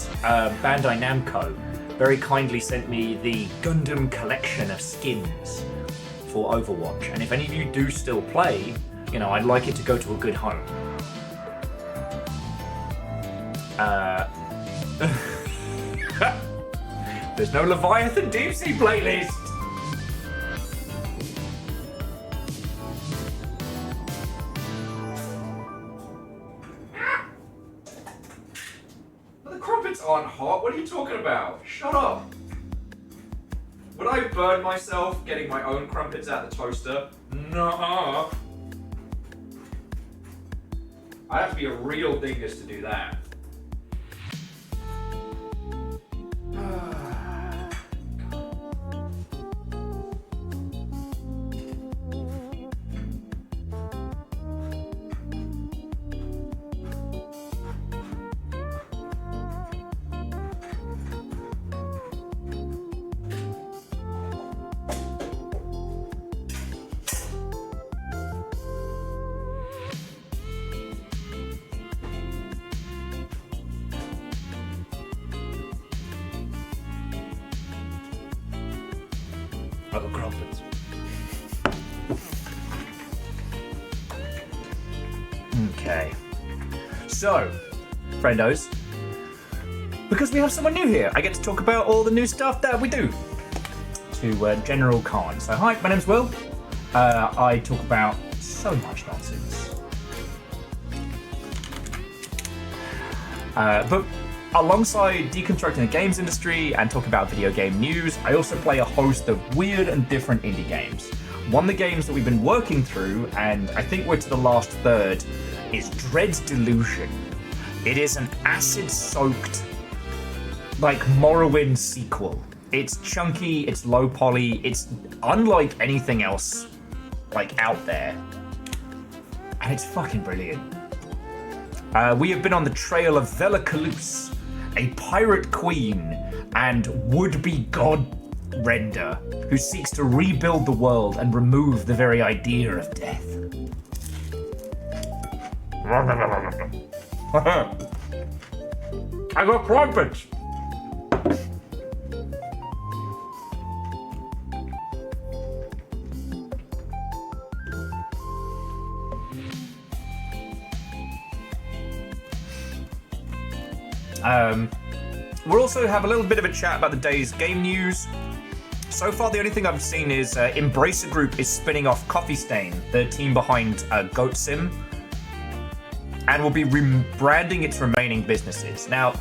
Bandai Namco very kindly sent me the Gundam collection of skins for Overwatch. And if any of you do still play, you know, I'd like it to go to a good home. There's no Leviathan Deep Sea playlist! Aren't hot. What are you talking about? Shut up. Would I burn myself getting my own crumpets out the toaster? Nuh-uh. I'd have to be a real dingus to do that. Other crumpets. Okay. So, friendos, because we have someone new here, I get to talk about all the new stuff that we do to General Khan. So, hi, my name's Will. I talk about so much nonsense. But alongside deconstructing the games industry and talking about video game news, I also play a host of weird and different indie games. One of the games that we've been working through, and I think we're to the last third, is Dread Delusion. It is an acid-soaked like Morrowind sequel. It's chunky, it's low poly, it's unlike anything else like out there. And it's fucking brilliant. We have been on the trail of Vela Kalus, a pirate queen and would-be god Render, who seeks to rebuild the world and remove the very idea of death. I got crumpets! We'll also have a little bit of a chat about the day's game news. So far, the only thing I've seen is Embracer Group is spinning off Coffee Stain, the team behind Goat Sim, and will be rebranding its remaining businesses. Now,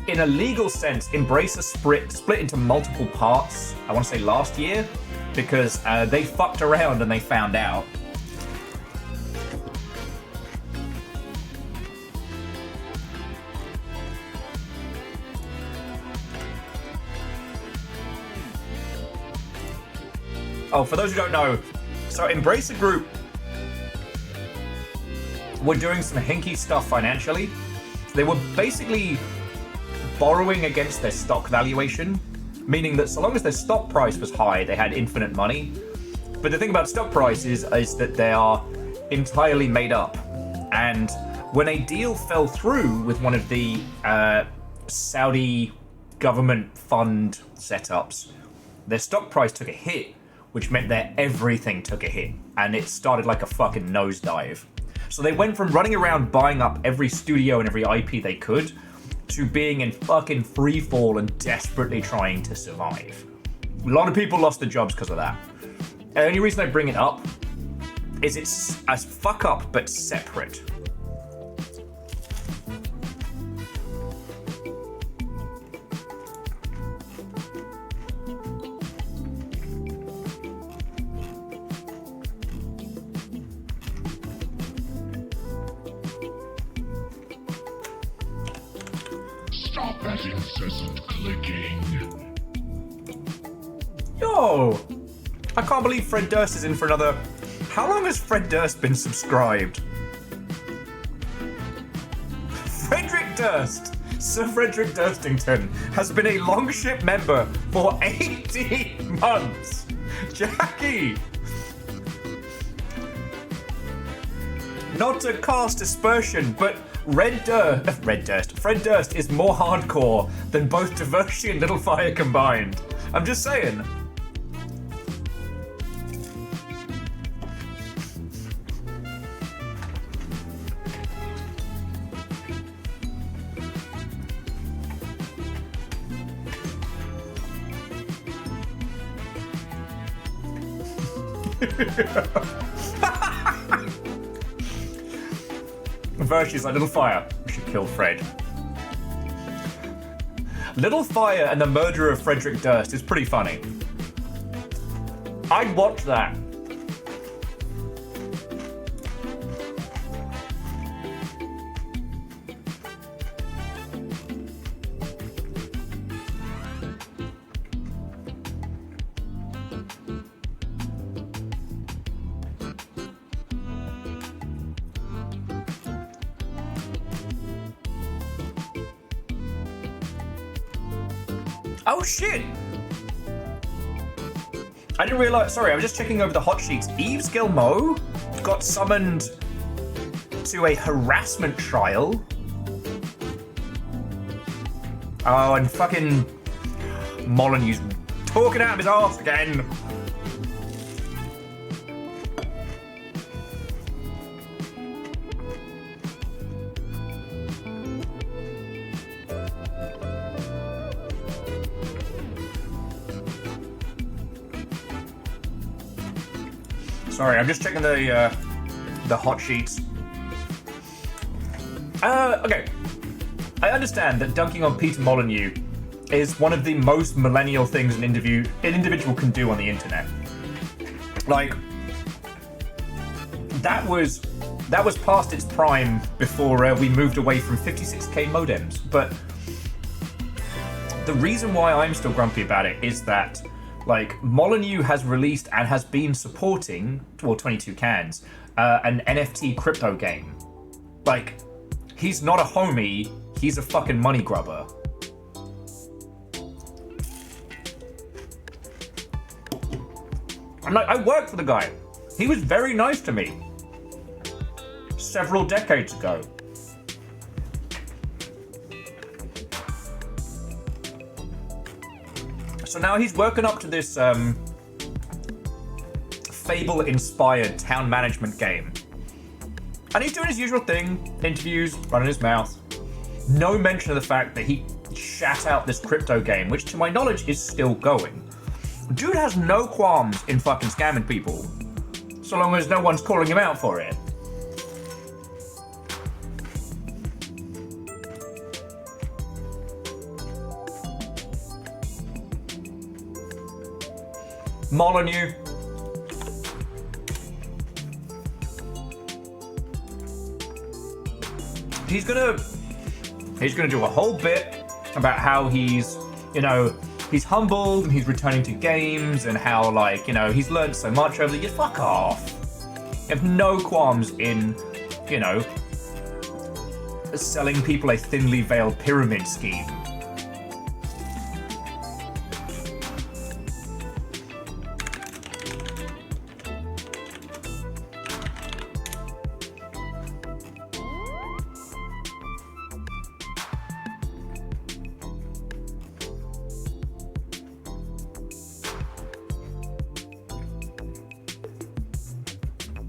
in a legal sense, Embracer split into multiple parts, I want to say last year, because they fucked around and they found out. Oh, for those who don't know, so Embracer Group were doing some hinky stuff financially. They were basically borrowing against their stock valuation, meaning that so long as their stock price was high, they had infinite money. But the thing about stock prices is that they are entirely made up. And when a deal fell through with one of the Saudi government fund setups, their stock price took a hit, which meant that everything took a hit, and it started like a fucking nosedive. So they went from running around buying up every studio and every IP they could, to being in fucking free fall and desperately trying to survive. A lot of people lost their jobs because of that. The only reason I bring it up is it's a fuck up, but separate. Stop that incessant clicking. Yo! I can't believe Fred Durst is in for another... How long has Fred Durst been subscribed? Frederick Durst! Sir Frederick Durstington has been a Longship member for 18 months! Jackie! Not to cast aspersion, but Fred Durst is more hardcore than both Devotion and Little Fire combined. I'm just saying. Virtue's like Little Fire. We should kill Fred. Little Fire and the murder of Frederick Durst is pretty funny. I'd watch that. Oh shit! I didn't realize. Sorry, I was just checking over the hot sheets. Yves Guillemot got summoned to a harassment trial. Oh, and fucking Molyneux's talking out of his arse again. Sorry, I'm just checking the hot sheets. Okay. I understand that dunking on Peter Molyneux is one of the most millennial things an individual can do on the internet. Like, that was past its prime before we moved away from 56k modems. But the reason why I'm still grumpy about it is that, like, Molyneux has released and has been supporting, well, 22 Cans, an NFT crypto game. Like, he's not a homie, he's a fucking money grubber. I'm like, I worked for the guy. He was very nice to me. Several decades ago. So now he's working up to this Fable-inspired town management game. And he's doing his usual thing, interviews, running his mouth. No mention of the fact that he shat out this crypto game, which to my knowledge is still going. Dude has no qualms in fucking scamming people, so long as no one's calling him out for it. Molyneux. He's gonna do a whole bit about how he's, he's humbled and he's returning to games and how, like, he's learned so much over the years. Fuck off. You have no qualms in, selling people a thinly veiled pyramid scheme.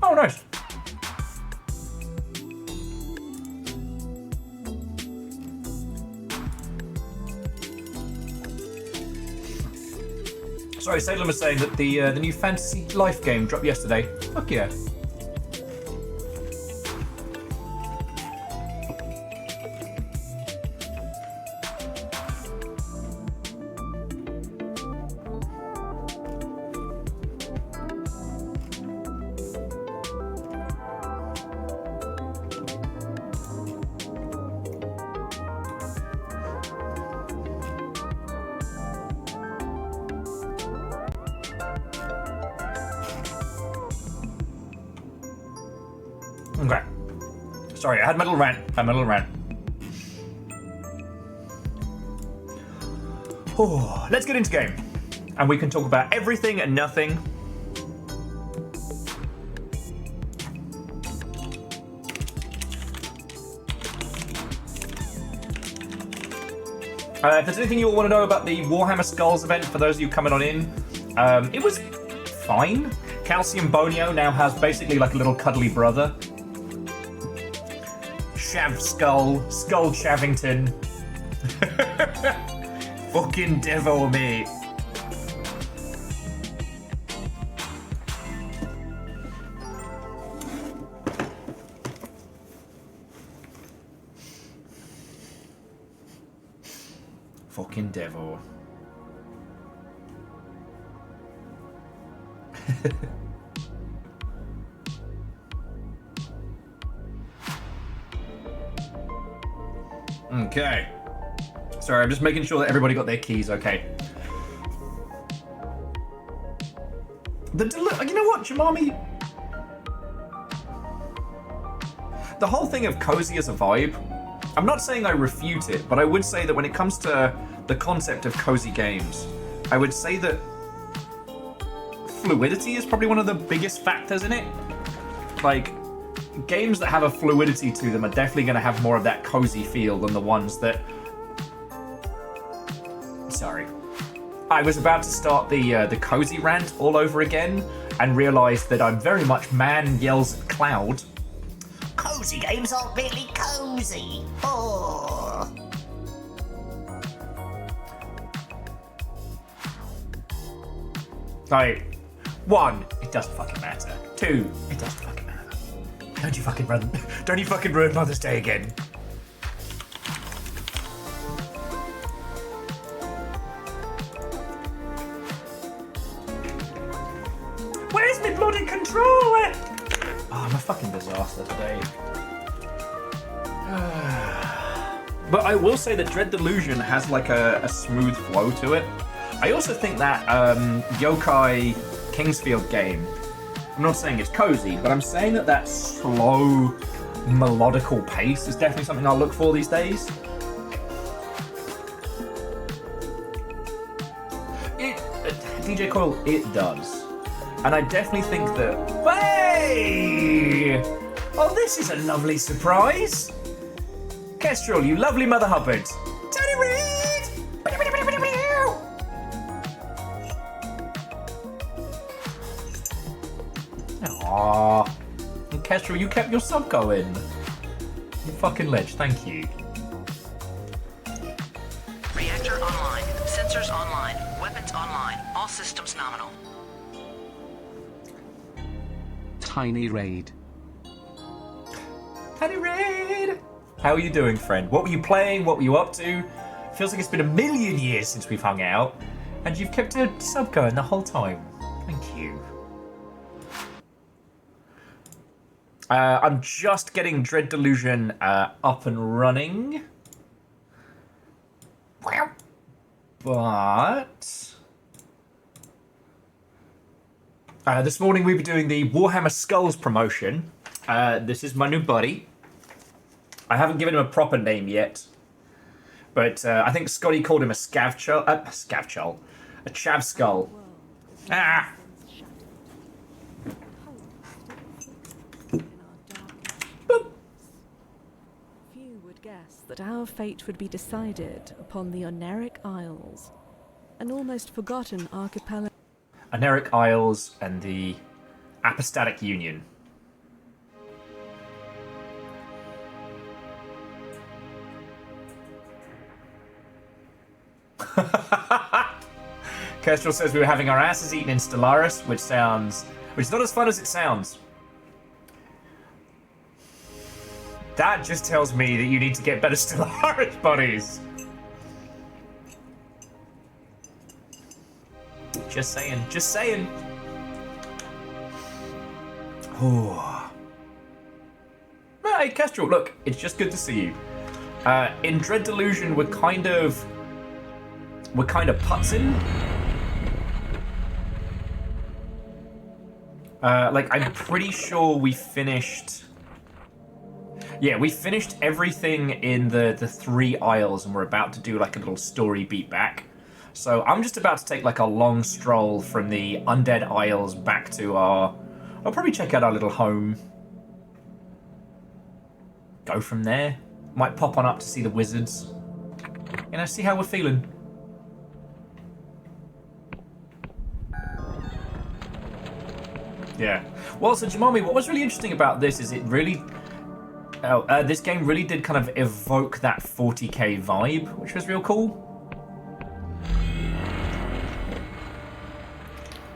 Oh, nice. Sorry, Salem was saying that the new Fantasy Life game dropped yesterday. Fuck yeah. Okay. Sorry, I had my little rant. Oh, let's get into game. And we can talk about everything and nothing. If there's anything you all want to know about the Warhammer Skulls event, for those of you coming on in, it was fine. Calcium Bonio now has basically like a little cuddly brother. Shav Skull, Skull Shavington. Fucking devil, mate. Fucking devil. Okay. Sorry, I'm just making sure that everybody got their keys okay. You know what, Jamami? The whole thing of cozy as a vibe, I'm not saying I refute it, but I would say that when it comes to the concept of cozy games, I would say that fluidity is probably one of the biggest factors in it. Like, games that have a fluidity to them are definitely going to have more of that cozy feel than the ones that... Sorry. I was about to start the cozy rant all over again and realised that I'm very much man yells at cloud. Cozy games aren't really cozy. Oh. Like, 1, it doesn't fucking matter. 2, it doesn't fucking matter. Don't you fucking ruin Mother's Day again. Where's my bloody controller? Oh, I'm a fucking disaster today. But I will say that Dread Delusion has like a smooth flow to it. I also think that Yokai Kingsfield game, I'm not saying it's cozy, but I'm saying that that slow, melodical pace is definitely something I'll look for these days. DJ Coil, it does. And I definitely think that... Hey! Oh, this is a lovely surprise! Kestrel, you lovely Mother Hubbard. Teddy Reed! Aww. And Kestrel, you kept your sub going. You fucking ledge, thank you. Reactor online. Sensors online. Weapons online. All systems nominal. Tiny Raid. Tiny Raid! How are you doing, friend? What were you playing? What were you up to? Feels like it's been a million years since we've hung out, and you've kept a sub going the whole time. Thank you. I'm just getting Dread Delusion up and running. But... this morning we were doing the Warhammer Skulls promotion. This is my new buddy. I haven't given him a proper name yet. But I think Scotty called him a Scavchul. A Chav Skull. Ah! Few would guess that our fate would be decided upon the Oneric Isles, an almost forgotten archipelago. Oneric Isles and the Apostatic Union. Kestrel says we were having our asses eaten in Stellaris, which is not as fun as it sounds. That just tells me that you need to get better Stellaris buddies. Just saying, just saying. Oh. Hey, Kestrel, look, it's just good to see you. In Dread Delusion, we're kind of putzing. I'm pretty sure we finished... Yeah, we finished everything in the 3 Isles, and we're about to do like a little story beat back. So I'm just about to take like a long stroll from the Undead Isles back to our... I'll probably check out our little home. Go from there. Might pop on up to see the wizards. You know, see how we're feeling. Yeah. Well, so Jamami, what was really interesting about this is it really... this game really did kind of evoke that 40k vibe, which was real cool.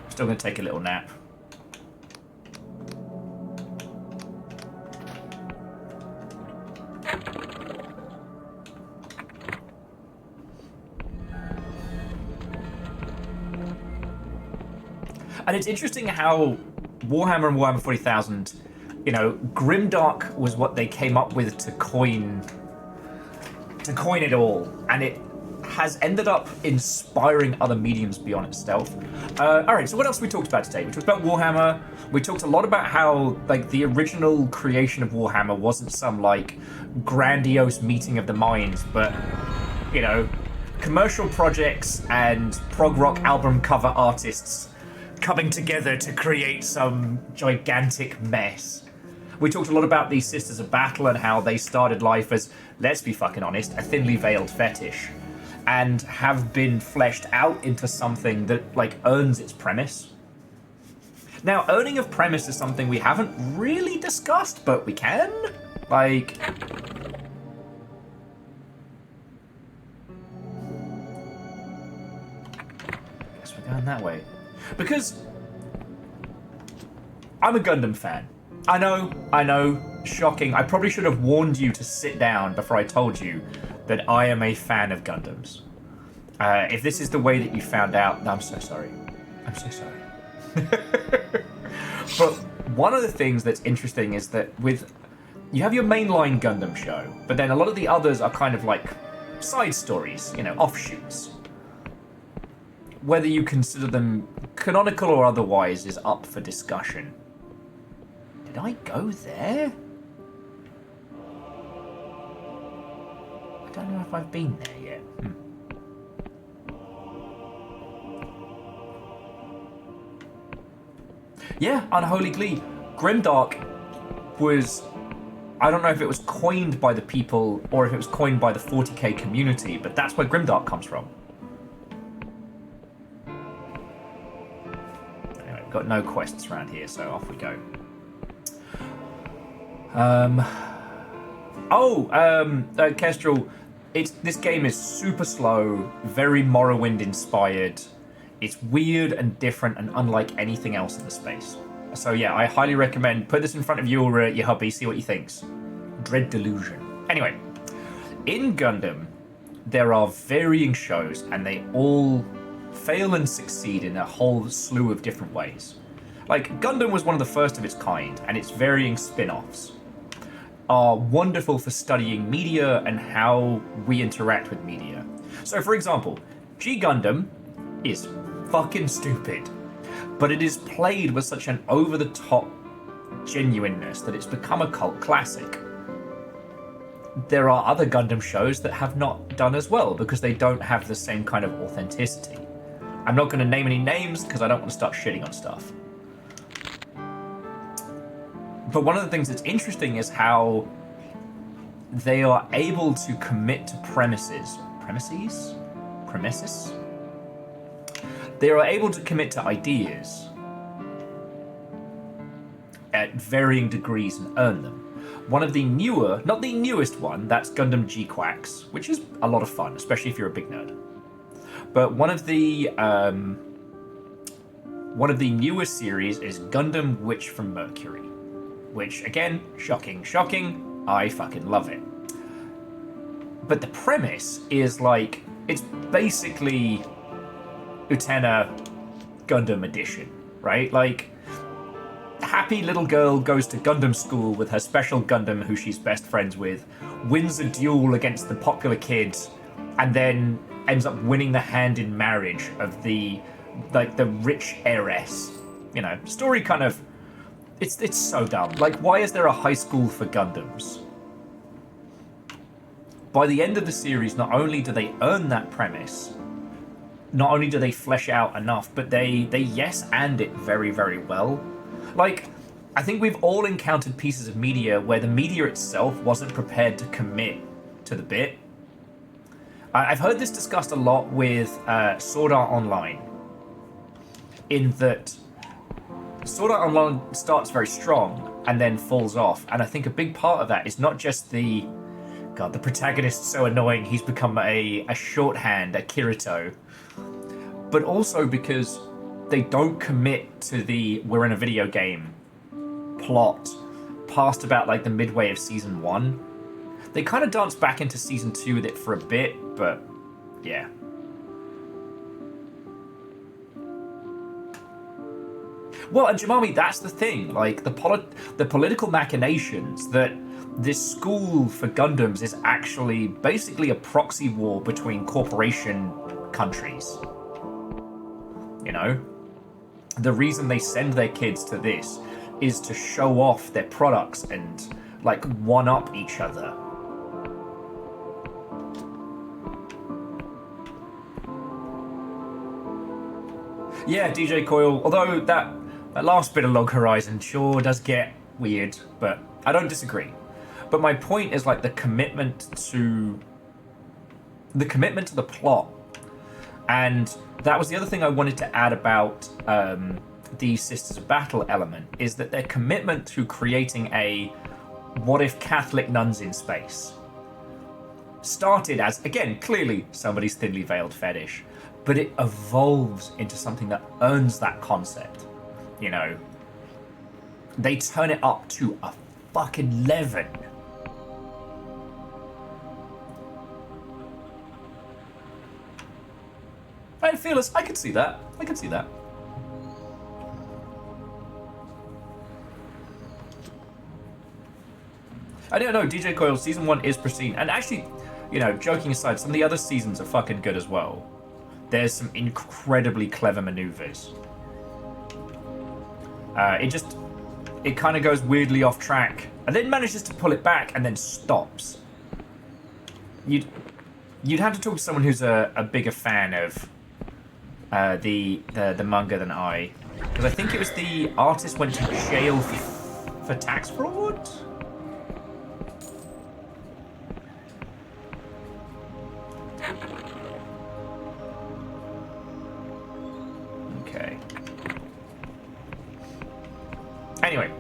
Still going to take a little nap. And it's interesting how Warhammer and Warhammer 40,000, you know, Grimdark was what they came up with to coin it all, and it has ended up inspiring other mediums beyond itself. Alright, so what else we talked about today? We talked about Warhammer. We talked a lot about how, like, the original creation of Warhammer wasn't some, like, grandiose meeting of the minds, but, you know, commercial projects and prog rock album cover artists coming together to create some gigantic mess. We talked a lot about these Sisters of Battle and how they started life as, let's be fucking honest, a thinly veiled fetish, and have been fleshed out into something that, like, earns its premise. Now, earning of premise is something we haven't really discussed, but we can. Like... guess we're going that way. Because I'm a Gundam fan. I know, shocking. I probably should have warned you to sit down before I told you that I am a fan of Gundams. If this is the way that you found out, no, I'm so sorry. I'm so sorry. But one of the things that's interesting is that with you have your mainline Gundam show, but then a lot of the others are kind of like side stories, you know, offshoots. Whether you consider them canonical or otherwise is up for discussion. Did I go there? I don't know if I've been there yet. Yeah, Unholy Glee. Grimdark was... I don't know if it was coined by the people or if it was coined by the 40k community, but that's where Grimdark comes from. Anyway, we've got no quests around here, so off we go. Kestrel, this game is super slow, very Morrowind inspired. It's weird and different and unlike anything else in the space. So yeah, I highly recommend put this in front of your hubby, see what he thinks. Dread Delusion. Anyway, in Gundam, there are varying shows and they all fail and succeed in a whole slew of different ways. Like, Gundam was one of the first of its kind, and its varying spin-offs are wonderful for studying media and how we interact with media. So, for example, G Gundam is fucking stupid, but it is played with such an over-the-top genuineness that it's become a cult classic. There are other Gundam shows that have not done as well because they don't have the same kind of authenticity. I'm not going to name any names because I don't want to start shitting on stuff. But one of the things that's interesting is how they are able to commit to premises. They are able to commit to ideas at varying degrees and earn them. One of the newer, not the newest one, that's Gundam G-Quacks, which is a lot of fun, especially if you're a big nerd. But one of the newest series is Gundam Witch from Mercury, which again, shocking, I fucking love it. But the premise is like, it's basically Utena Gundam edition, right? Like, happy little girl goes to Gundam school with her special Gundam who she's best friends with, wins a duel against the popular kids, and then ends up winning the hand in marriage of the rich heiress. You know, story kind of, it's so dumb. Like, why is there a high school for Gundams? By the end of the series, not only do they earn that premise, not only do they flesh out enough, but they yes and it very, very well. Like, I think we've all encountered pieces of media where the media itself wasn't prepared to commit to the bit. I've heard this discussed a lot with Sword Art Online, in that Sword Art Online starts very strong and then falls off, and I think a big part of that is not just the protagonist's so annoying he's become a shorthand, a Kirito, but also because they don't commit to the we're in a video game plot past about like the midway of season 1. They kind of dance back into season 2 with it for a bit, but yeah. Well, and Jamami, that's the thing. Like, the political machinations that this school for Gundams is actually basically a proxy war between corporation countries. You know? The reason they send their kids to this is to show off their products and, like, one-up each other. Yeah, DJ Coil, although that last bit of Log Horizon sure does get weird, but I don't disagree. But my point is, like, the commitment to the plot. And that was the other thing I wanted to add about the Sisters of Battle element, is that their commitment to creating a what if Catholic nuns in space started as, again, clearly somebody's thinly veiled fetish, but it evolves into something that earns that concept. You know, they turn it up to a fucking 11. I feel I could see that. I could see that. I don't know, DJ Coil, season 1 is pristine. And actually, you know, joking aside, some of the other seasons are fucking good as well. There's some incredibly clever maneuvers. It kind of goes weirdly off track, and then manages to pull it back, and then stops. You'd have to talk to someone who's a bigger fan of the manga than I, because I think it was the artist went to jail for tax fraud. Okay. Anyway,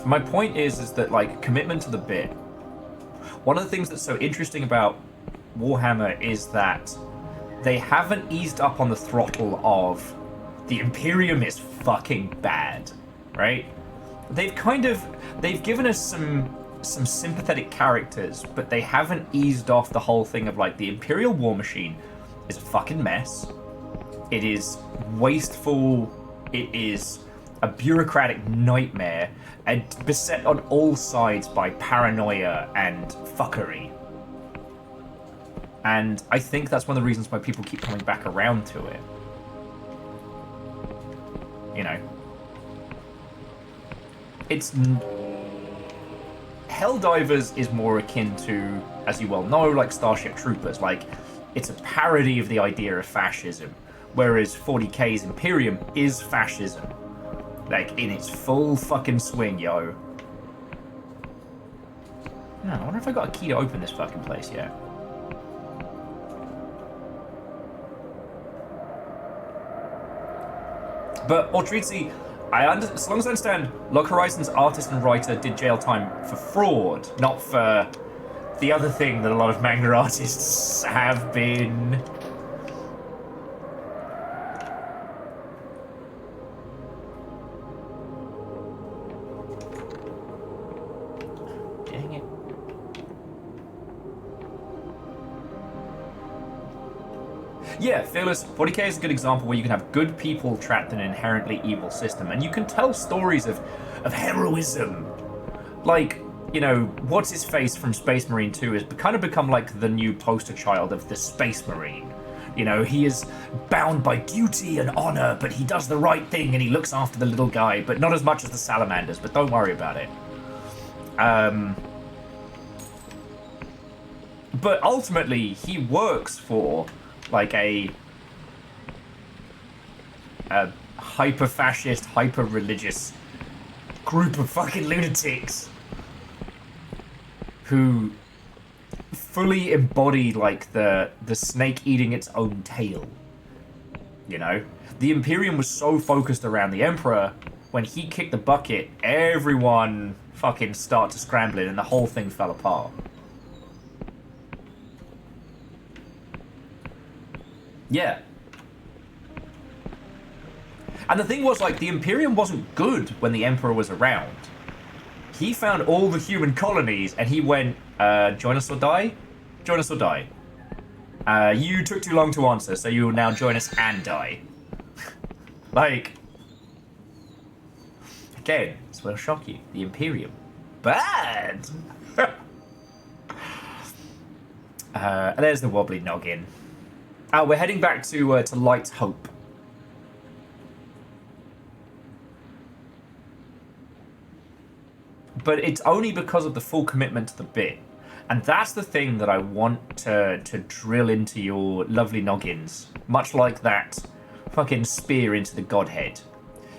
my point is that, like, commitment to the bit. One of the things that's so interesting about Warhammer is that they haven't eased up on the throttle of the Imperium is fucking bad, right? They've given us some sympathetic characters, but they haven't eased off the whole thing of, like, the Imperial war machine is a fucking mess. It is wasteful. It is a bureaucratic nightmare and beset on all sides by paranoia and fuckery. And I think that's one of the reasons why people keep coming back around to it. You know. Helldivers is more akin to, as you well know, like Starship Troopers. Like, it's a parody of the idea of fascism. Whereas 40k's Imperium is fascism. Like, in its full fucking swing, yo. I wonder if I got a key to open this fucking place yet. But Ortrizzi, as long as I understand, Log Horizon's artist and writer did jail time for fraud, not for the other thing that a lot of manga artists have been. Dang it. Yeah, Fearless, 40k is a good example where you can have good people trapped in an inherently evil system, and you can tell stories of heroism. Like, you know, what's his face from Space Marine 2 has kind of become like the new poster child of the Space Marine. You know, he is bound by duty and honor, but he does the right thing and he looks after the little guy, but not as much as the Salamanders, but don't worry about it. But ultimately, he works for, like, a hyper-fascist, hyper-religious group of fucking lunatics who fully embody, like, the snake eating its own tail. You know? The Imperium was so focused around the Emperor, when he kicked the bucket, everyone fucking started scrambling and the whole thing fell apart. Yeah. And the thing was, like, the Imperium wasn't good when the Emperor was around. He found all the human colonies and he went, join us or die? Join us or die. You took too long to answer, so you will now join us and die. Like, again, this will shock you. The Imperium. Bad! There's the wobbly noggin. We're heading back to Light's Hope. But it's only because of the full commitment to the bit. And that's the thing that I want to drill into your lovely noggins. Much like that fucking spear into the Godhead.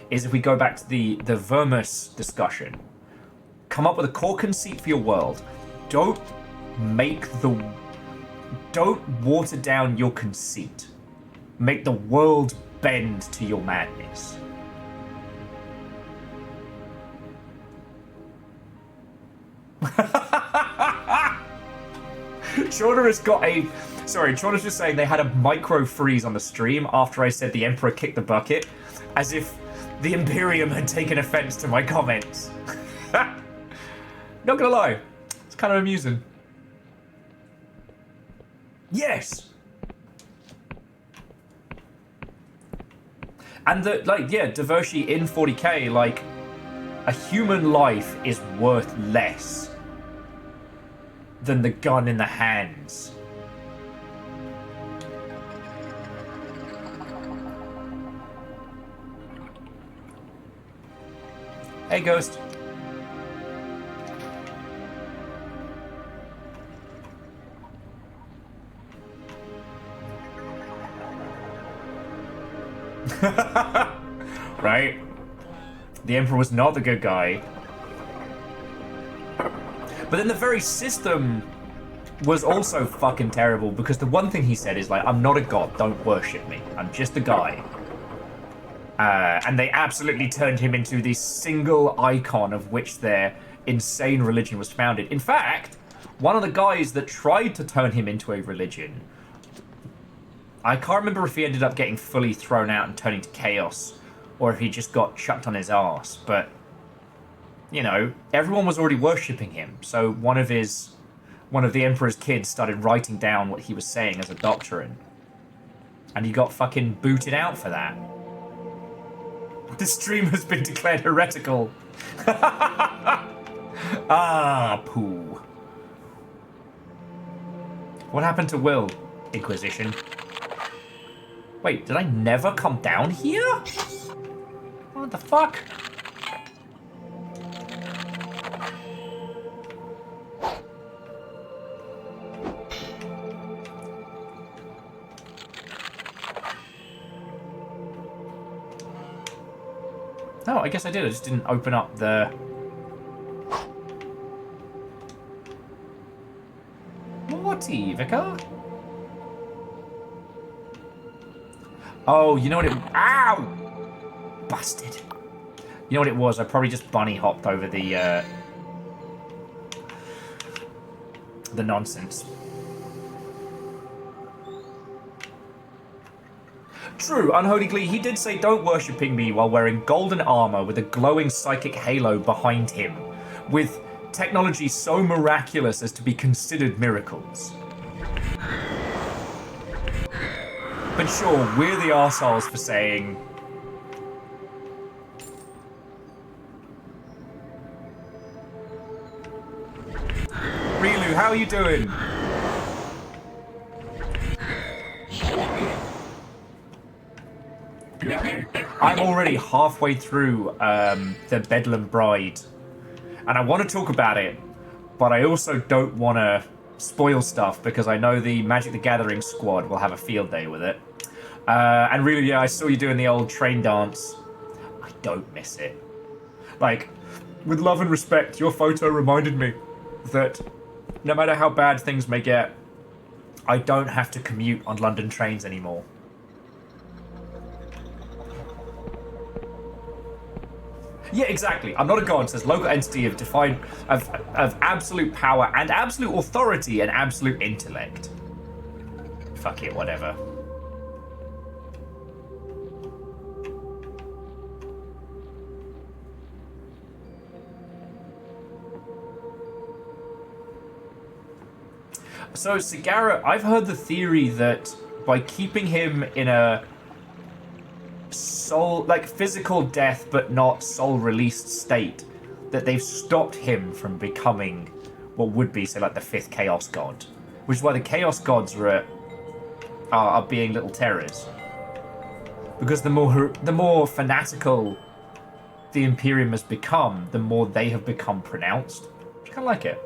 Is if we go back to the Vermis discussion. Come up with a core conceit for your world. Don't water down your conceit. Make the world bend to your madness. Shauna has got a... Sorry, Shauna's just saying they had a micro freeze on the stream after I said the Emperor kicked the bucket, as if the Imperium had taken offense to my comments. Not gonna lie, it's kind of amusing. Yes! And Devoshi in 40k, like, a human life is worth less than the gun in the hands. Hey, Ghost. Right? The Emperor was not the good guy. But then the very system was also fucking terrible, because the one thing he said is like, I'm not a god, don't worship me. I'm just a guy. And they absolutely turned him into the single icon of which their insane religion was founded. In fact, one of the guys that tried to turn him into a religion, I can't remember if he ended up getting fully thrown out and turning to chaos, or if he just got chucked on his ass, but, you know, everyone was already worshipping him, so one of the Emperor's kids started writing down what he was saying as a doctrine, and he got fucking booted out for that. The stream has been declared heretical. Ah, poo. What happened to Will, Inquisition? Wait, did I never come down here? What the fuck? Oh, I guess I did. I just didn't open up the... Morty, Vicar? Oh, you know what it... Ow! Busted. You know what it was? I probably just bunny hopped over the nonsense. True, Unholy Glee, he did say don't worshipping me while wearing golden armor with a glowing psychic halo behind him, with technology so miraculous as to be considered miracles. But sure, we're the arseholes for saying... Rilu, how are you doing? I'm already halfway through the Bedlam Bride, and I want to talk about it, but I also don't want to spoil stuff because I know the Magic the Gathering squad will have a field day with it. And really, yeah, I saw you doing the old train dance. I don't miss it. Like, with love and respect, your photo reminded me that no matter how bad things may get, I don't have to commute on London trains anymore. Yeah, exactly. I'm not a god, says local entity of defined of absolute power and absolute authority and absolute intellect. Fuck it, whatever. So, Sigara, I've heard the theory that by keeping him in a soul, like physical death but not soul released state, that they've stopped him from becoming what would be, say, like the 5th Chaos God. Which is why the Chaos Gods are being little terrors. Because the more fanatical the Imperium has become, the more they have become pronounced. I kind of like it.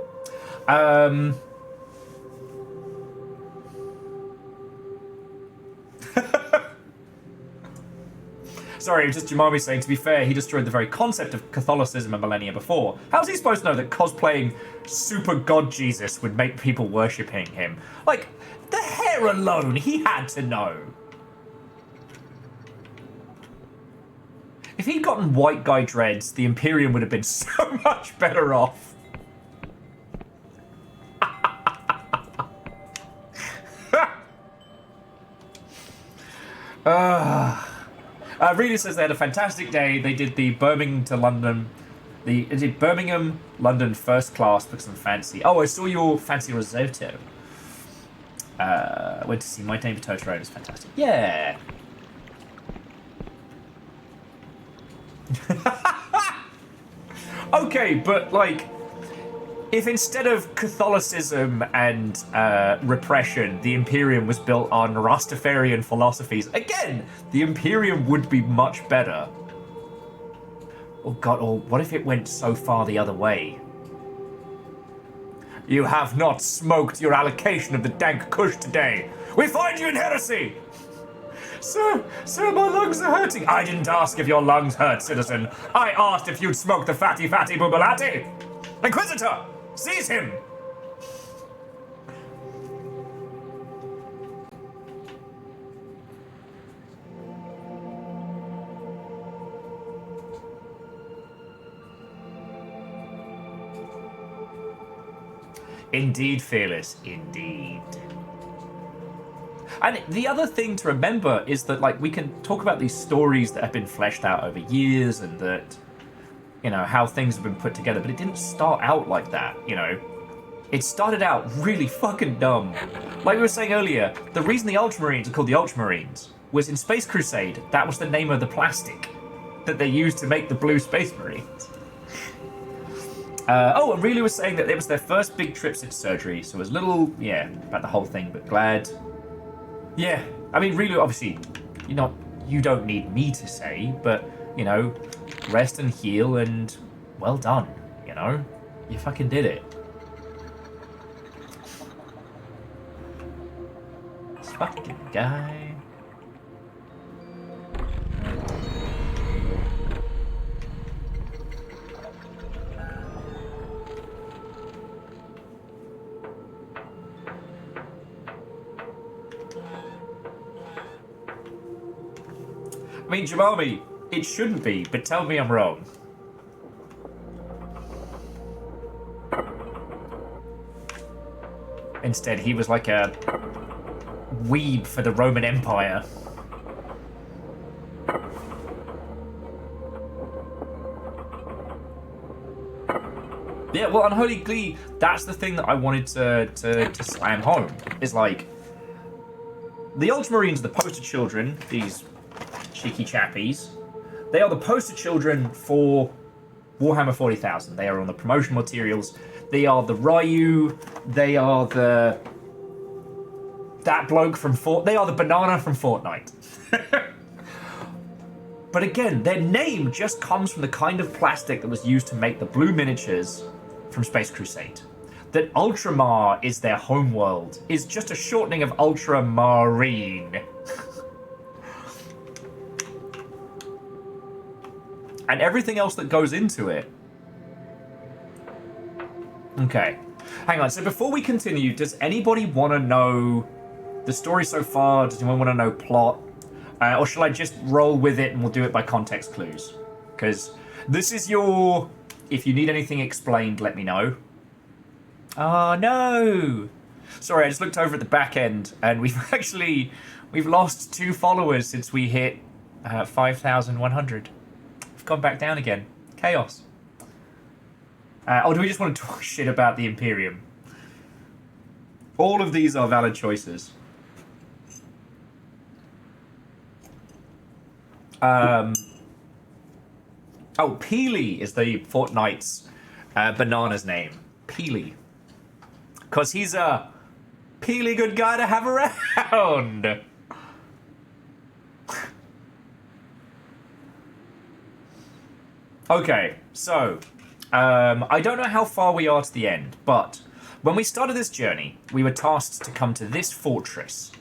Sorry, it was just Jamami saying, to be fair, he destroyed the very concept of Catholicism a millennia before. How's he supposed to know that cosplaying Super God Jesus would make people worshipping him? Like, the hair alone, he had to know. If he'd gotten white guy dreads, the Imperium would have been so much better off. Rita says they had a fantastic day. They did the Birmingham to London. They did Birmingham, London first class because I'm fancy. Oh, I saw your fancy risotto. Went to see My Name for Totoro. It was fantastic. Yeah. Okay, but like, if instead of Catholicism and repression, the Imperium was built on Rastafarian philosophies, again, the Imperium would be much better. Oh god, or what if it went so far the other way? You have not smoked your allocation of the dank kush today. We find you in heresy! Sir, my lungs are hurting. I didn't ask if your lungs hurt, citizen. I asked if you'd smoked the fatty boobalati. Inquisitor, seize him! Indeed, Fearless, indeed. And the other thing to remember is that, like, we can talk about these stories that have been fleshed out over years and that, you know, how things have been put together, but it didn't start out like that, you know? It started out really fucking dumb. Like we were saying earlier, the reason the Ultramarines are called the Ultramarines was in Space Crusade, that was the name of the plastic that they used to make the blue Space Marines. Oh, and Reilly was saying that it was their first big trip since surgery, so it was a little, yeah, about the whole thing, but glad. Yeah, I mean, Reilly, obviously, you don't need me to say, but, you know, rest and heal and well done, you know? You fucking did it. This fucking guy. I mean, Jamami, it shouldn't be, but tell me I'm wrong. Instead, he was like a weeb for the Roman Empire. Yeah, well, Unholy Glee, that's the thing that I wanted to slam home, is like, the Ultramarines are the poster children, these cheeky chappies. They are the poster children for Warhammer 40,000. They are on the promotional materials. They are the Ryu. They are that bloke from They are the banana from Fortnite. But again, their name just comes from the kind of plastic that was used to make the blue miniatures from Space Crusade. That Ultramar is their homeworld is just a shortening of Ultramarine. And everything else that goes into it. Okay. Hang on. So before we continue, does anybody want to know the story so far? Does anyone want to know plot? Or shall I just roll with it and we'll do it by context clues? Because this is your... If you need anything explained, let me know. Oh, no. Sorry, I just looked over at the back end and we've lost 2 followers since we hit 5,100. Gone back down again. Chaos. Or do we just want to talk shit about the Imperium? All of these are valid choices. Oh, Peely is the Fortnite's banana's name. Peely. Because he's a Peely good guy to have around. Okay, so, I don't know how far we are to the end, but when we started this journey, we were tasked to come to this fortress,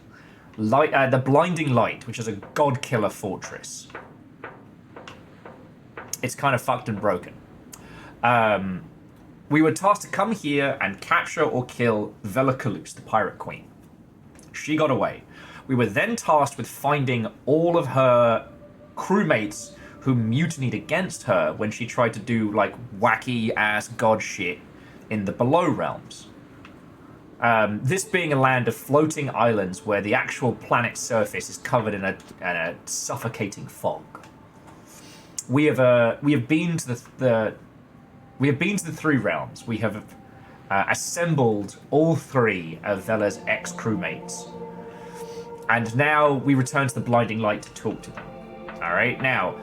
the Blinding Light, which is a god-killer fortress. It's kind of fucked and broken. We were tasked to come here and capture or kill Velocalus, the Pirate Queen. She got away. We were then tasked with finding all of her crewmates who mutinied against her when she tried to do, like, wacky-ass god shit in the Below Realms. This being a land of floating islands where the actual planet's surface is covered in a suffocating fog. We have been to the 3 realms. We have assembled all 3 of Vela's ex-crewmates. And now we return to the Blinding Light to talk to them. Alright, now,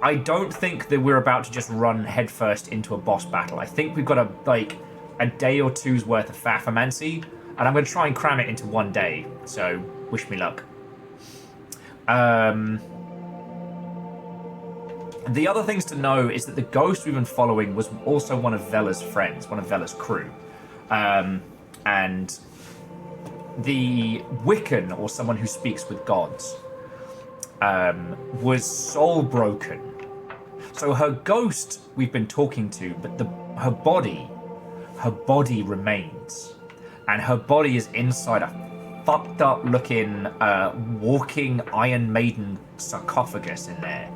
I don't think that we're about to just run headfirst into a boss battle. I think we've got to, like, a day or two's worth of Fathomancy, and I'm going to try and cram it into one day. So, wish me luck. The other things to know is that the ghost we've been following was also one of Vela's friends, one of Vela's crew. And the Wiccan, or someone who speaks with gods, was soul broken. So her ghost we've been talking to, but her body remains. And her body is inside a fucked up looking walking Iron Maiden sarcophagus in there.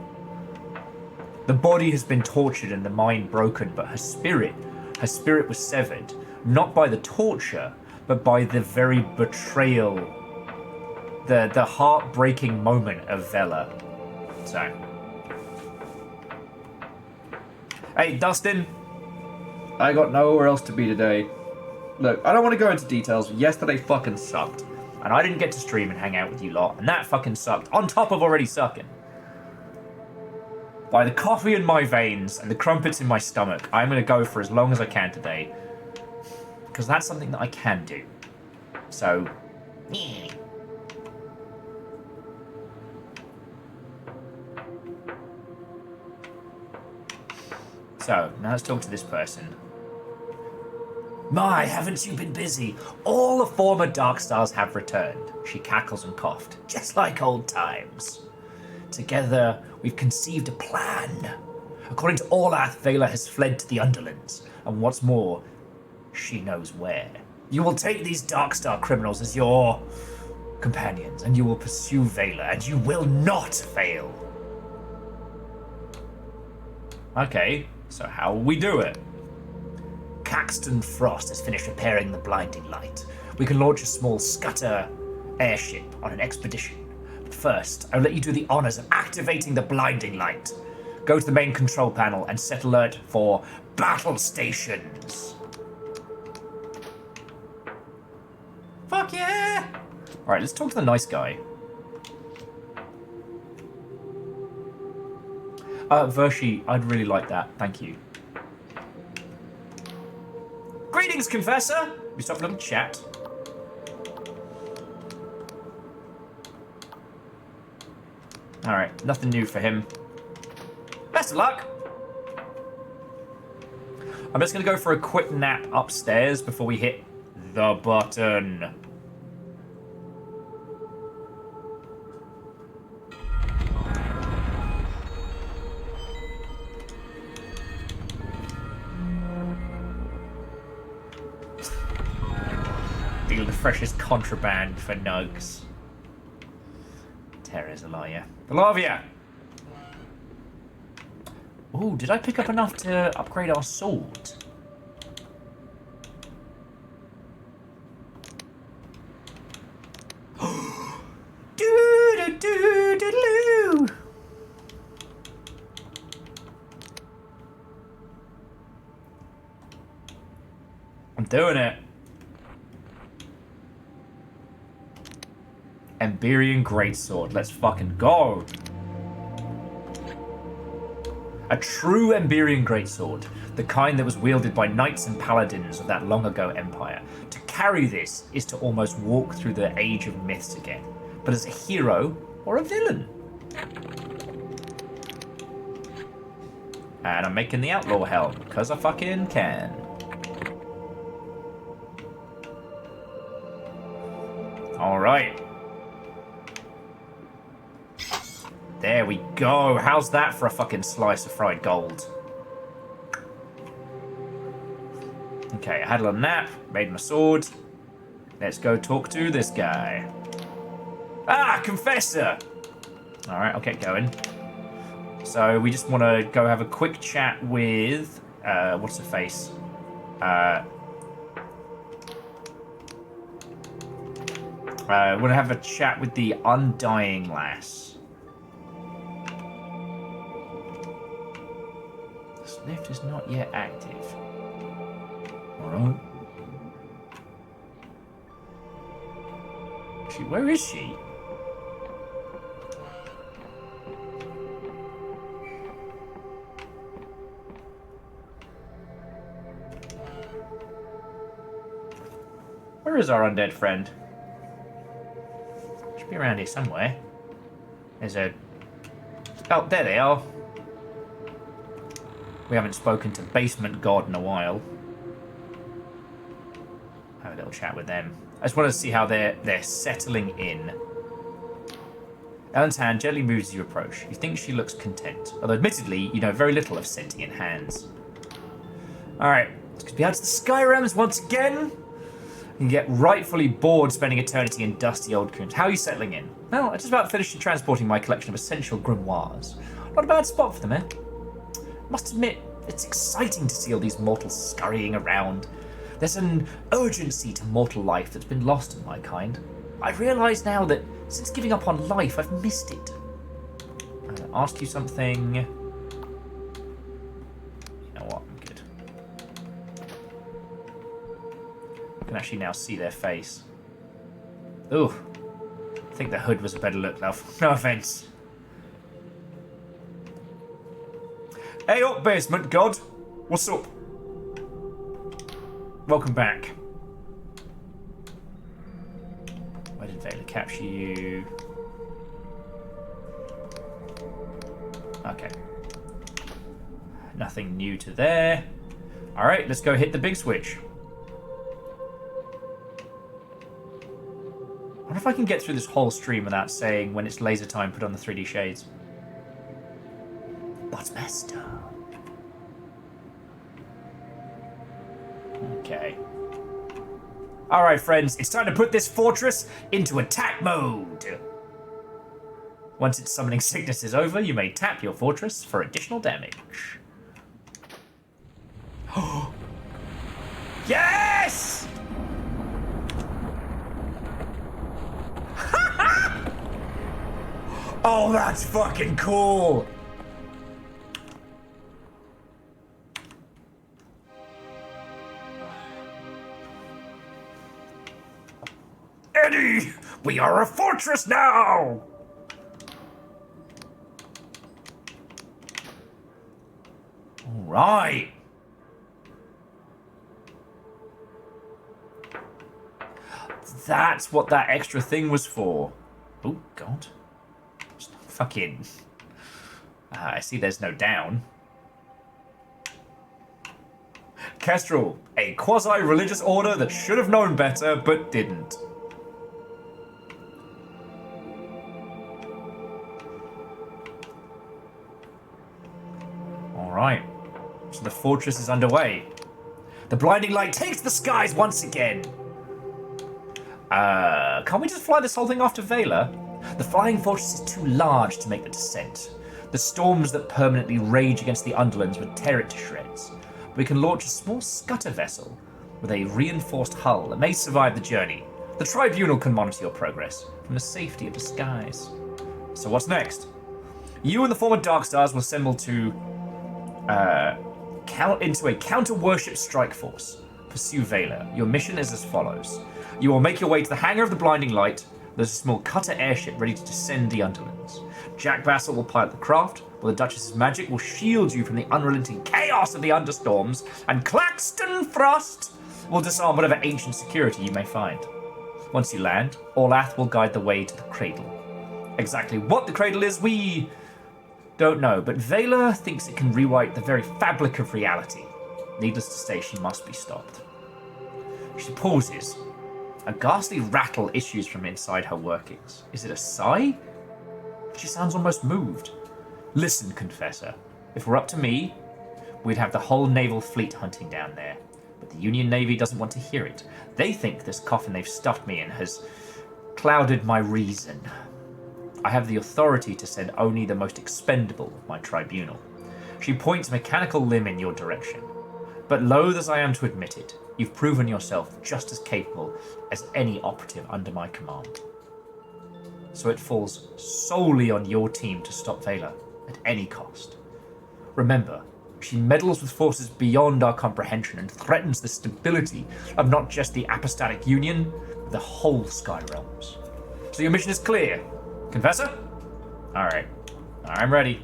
The body has been tortured and the mind broken, but her spirit was severed, not by the torture, but by the very betrayal, the heartbreaking moment of Vela. So, hey, Dustin, I got nowhere else to be today. Look, I don't want to go into details. Yesterday fucking sucked, and I didn't get to stream and hang out with you lot, and that fucking sucked, on top of already sucking. By the coffee in my veins and the crumpets in my stomach, I'm going to go for as long as I can today. Because that's something that I can do. So, yeah. So, now let's talk to this person. My, haven't you been busy? All the former Darkstars have returned. She cackles and coughed, just like old times. Together, we've conceived a plan. According to Orlath, Vela has fled to the Underlands, and what's more, she knows where. You will take these Darkstar criminals as your companions, and you will pursue Vela, and you will not fail. Okay, so how will we do it? Caxton Frost has finished repairing the blinding light. We can launch a small scutter airship on an expedition. First, I'll let you do the honors of activating the blinding light. Go to the main control panel and set alert for battle stations. Fuck yeah! Alright, let's talk to the nice guy. Vershi, I'd really like that. Thank you. Greetings, Confessor! We stop for a little chat. Alright, nothing new for him. Best of luck! I'm just going to go for a quick nap upstairs before we hit the button. Deal the freshest contraband for nugs. Terror's a liar. Valavia! Ooh, did I pick up enough to upgrade our sword? Do-do-do-do-do. I'm doing it. Emberian Greatsword. Let's fucking go. A true Emberian Greatsword. The kind that was wielded by knights and paladins of that long ago empire. To carry this is to almost walk through the age of myths again. But as a hero or a villain. And I'm making the outlaw helm, because I fucking can. Alright. There we go. How's that for a fucking slice of fried gold? Okay, I had a little nap, made my sword. Let's go talk to this guy. Ah, Confessor! Alright, I'll get going. So, we just want to go have a quick chat with... what's her face? Want to have a chat with the Undying Lass. This lift is not yet active. Alright. Where is she? Where is our undead friend? Should be around here somewhere. There's a... Oh, there they are. We haven't spoken to Basement God in a while. Have a little chat with them. I just want to see how they're settling in. Ellen's hand gently moves as you approach. You think she looks content, although admittedly, you know very little of sentient hands. Alright, it's going to be out to the Sky Realms once again. You get rightfully bored spending eternity in dusty old coons. How are you settling in? Well, I just about finished transporting my collection of essential grimoires. Not a bad spot for them, eh? Must admit, it's exciting to see all these mortals scurrying around. There's an urgency to mortal life that's been lost in my kind. I realise now that since giving up on life, I've missed it. I'm going to ask you something. You know what? I'm good. I can actually now see their face. Ooh. I think the hood was a better look, love. No offence. Hey up, Basement God. What's up? Welcome back. Where did Vela capture you? Okay. Nothing new to there. Alright, let's go hit the big switch. I wonder if I can get through this whole stream without saying when it's laser time, put on the 3D shades. What's messed up? Okay. Alright, friends, it's time to put this fortress into attack mode. Once its summoning sickness is over, you may tap your fortress for additional damage. Yes! Oh, that's fucking cool! Eddie, we are a fortress now! Alright. That's what that extra thing was for. Oh, God. Fucking... I see there's no down. Kestrel, a quasi-religious order that should have known better, but didn't. Alright. So the fortress is underway. The blinding light takes the skies once again. Can't we just fly this whole thing off to Vela? The flying fortress is too large to make the descent. The storms that permanently rage against the Underlands would tear it to shreds. We can launch a small scutter vessel with a reinforced hull that may survive the journey. The Tribunal can monitor your progress from the safety of the skies. So what's next? You and the former Darkstars will assemble to into a counter-worship strike force. Pursue Vela. Your mission is as follows. You will make your way to the hangar of the Blinding Light. There's a small cutter airship ready to descend the Underlands. Jack Bassel will pilot the craft, while the Duchess's magic will shield you from the unrelenting chaos of the Understorms, and Claxton Frost will disarm whatever ancient security you may find. Once you land, Orlath will guide the way to the cradle. Exactly what the cradle is, we don't know, but Vela thinks it can rewrite the very fabric of reality. Needless to say, she must be stopped. She pauses. A ghastly rattle issues from inside her workings. Is it a sigh? She sounds almost moved. Listen, Confessor. If we're up to me, we'd have the whole naval fleet hunting down there. But the Union Navy doesn't want to hear it. They think this coffin they've stuffed me in has clouded my reason. I have the authority to send only the most expendable of my tribunal. She points a mechanical limb in your direction. But loath as I am to admit it, you've proven yourself just as capable as any operative under my command. So it falls solely on your team to stop Vela at any cost. Remember, she meddles with forces beyond our comprehension and threatens the stability of not just the Apostatic Union, but the whole Sky Realms. So your mission is clear. Confessor? Alright. I'm ready.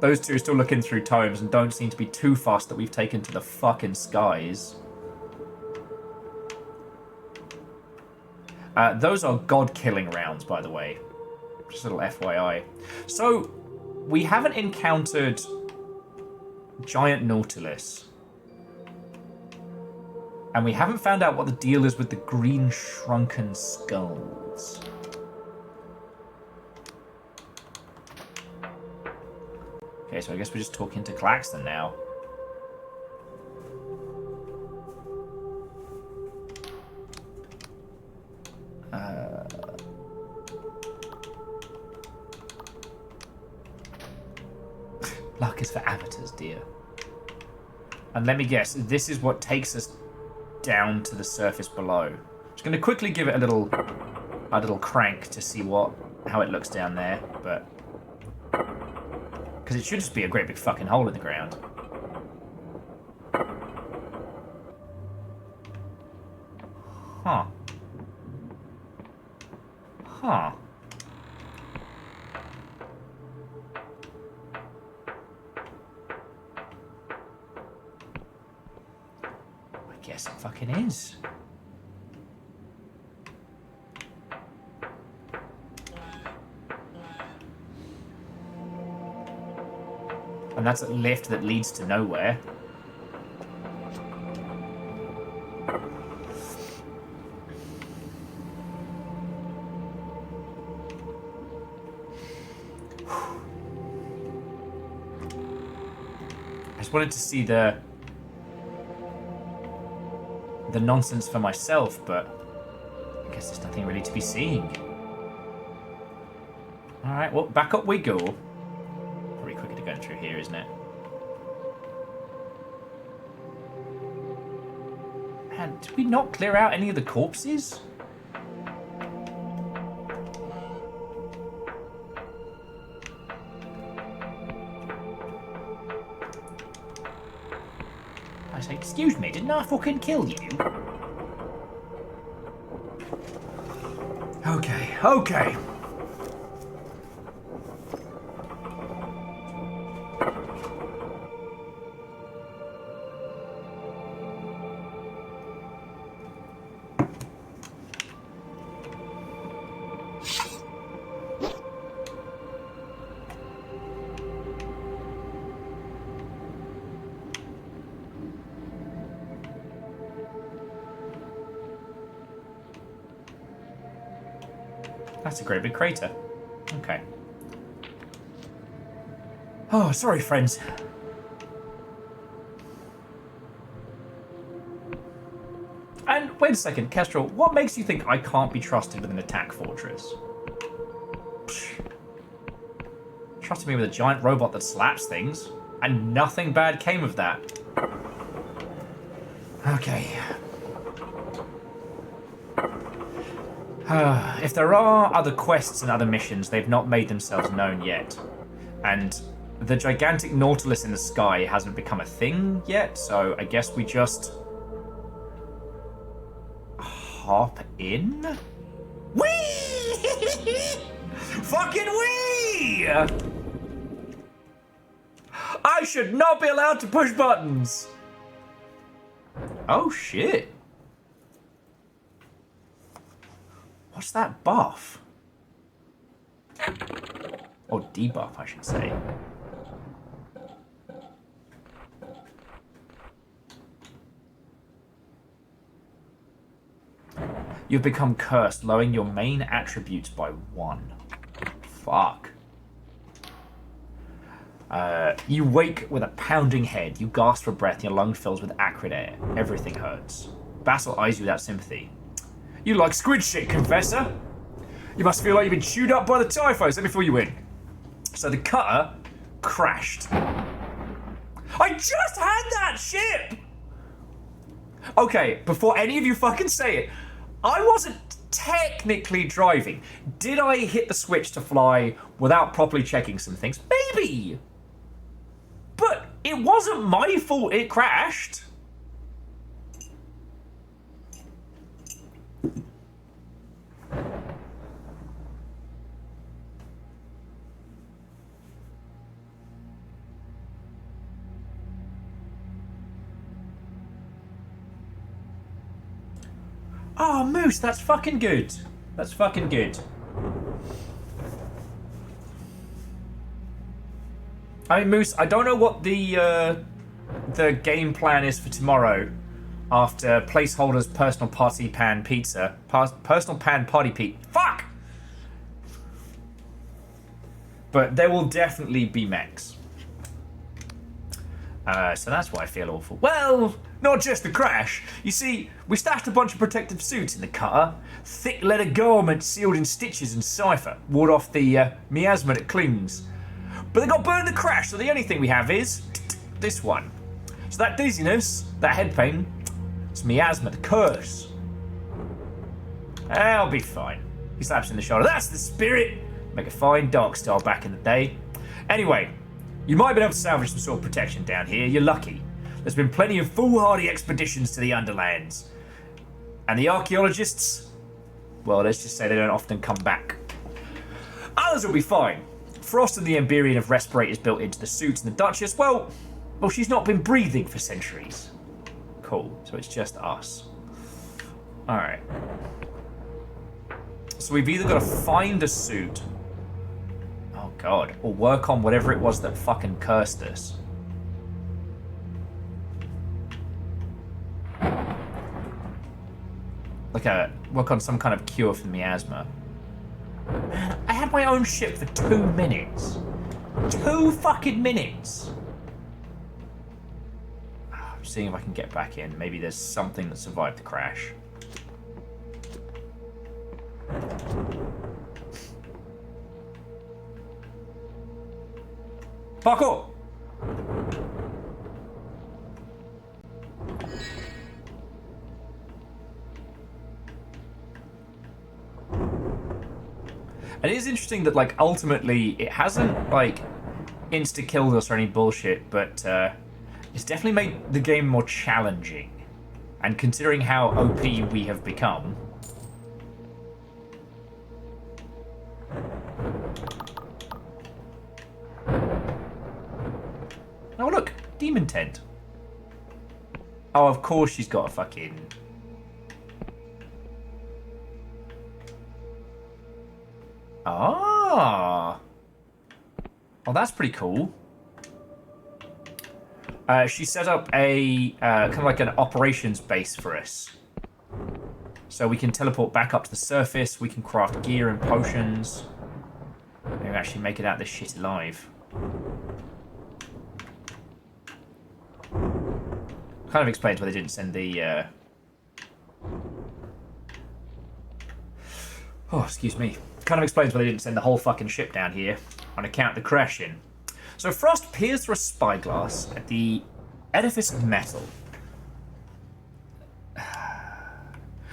those two are still looking through tomes and don't seem to be too fussed that we've taken to the fucking skies. Those are god-killing rounds, by the way. Just a little FYI. So, we haven't encountered Giant Nautilus. And we haven't found out what the deal is with the green shrunken skulls. Okay, so I guess we're just talking to Claxton now. Luck is for amateurs, dear. And let me guess, this is what takes us down to the surface below. Just going to quickly give it a little crank to see how it looks down there, but because it should just be a great big fucking hole in the ground. Huh. Huh. I guess it fucking is. And that's a lift that leads to nowhere. I just wanted to see the nonsense for myself, but I guess there's nothing really to be seen. Alright, well, back up we go. Probably quicker to go through here, isn't it? Man, did we not clear out any of the corpses? I say, excuse me, didn't I fucking kill you? Okay, okay. That's a great big crater. Okay. Oh, sorry, friends. And wait a second, Kestrel, what makes you think I can't be trusted with an attack fortress? Psh. Trusted me with a giant robot that slaps things, and nothing bad came of that. Okay. If there are other quests and other missions, they've not made themselves known yet. And the gigantic Nautilus in the sky hasn't become a thing yet, so I guess we just hop in? Whee! Fucking whee! I should not be allowed to push buttons! Oh shit. What's that buff? Or debuff, I should say. You've become cursed, lowering your main attributes by 1. Fuck. You wake with a pounding head. You gasp for breath. Your lung fills with acrid air. Everything hurts. Basil eyes you without sympathy. You like squid shit, Confessor. You must feel like you've been chewed up by the typhos. Let me fill you in. So the cutter crashed. I just had that ship! Okay, before any of you fucking say it, I wasn't technically driving. Did I hit the switch to fly without properly checking some things? Maybe! But it wasn't my fault it crashed. Oh, Moose, that's fucking good. That's fucking good. I mean, Moose, I don't know what the game plan is for tomorrow after placeholders personal party pan pizza. Personal pan party pizza. Fuck! But there will definitely be mechs. So that's why I feel awful. Well, not just the crash. You see, we stashed a bunch of protective suits in the cutter. Thick leather garments sealed in stitches and cipher. Ward off the miasma that clings. But they got burned in the crash, so the only thing we have is this one. So that dizziness, that head pain, it's miasma, the curse. I'll be fine. He slaps in the shoulder. That's the spirit. Make a fine dark star back in the day. Anyway, you might have been able to salvage some sort of protection down here. You're lucky. There's been plenty of foolhardy expeditions to the Underlands. And the archaeologists, well, let's just say they don't often come back. Others will be fine. Frost and the Emberian have respirators built into the suits, and the Duchess, well, she's not been breathing for centuries. Cool, so it's just us. Alright. So we've either got to find a suit, oh god, or work on whatever it was that fucking cursed us. Work on some kind of cure for the miasma. Man, I had my own ship for 2 minutes. 2 fucking minutes. I'm seeing if I can get back in. Maybe there's something that survived the crash. Parkour! And it is interesting that, like, ultimately, it hasn't, like, insta-killed us or any bullshit, but it's definitely made the game more challenging. And considering how OP we have become... Oh, look! Demon tent. Oh, of course she's got a fucking... Ah. Oh, that's pretty cool. She set up a kind of like an operations base for us. So we can teleport back up to the surface, we can craft gear and potions. Maybe actually make it out of this shit alive. Kind of explains why they didn't send the... Oh, excuse me. Kind of explains why they didn't send the whole fucking ship down here on account of the crashing. So Frost peers through a spyglass at the edifice of metal.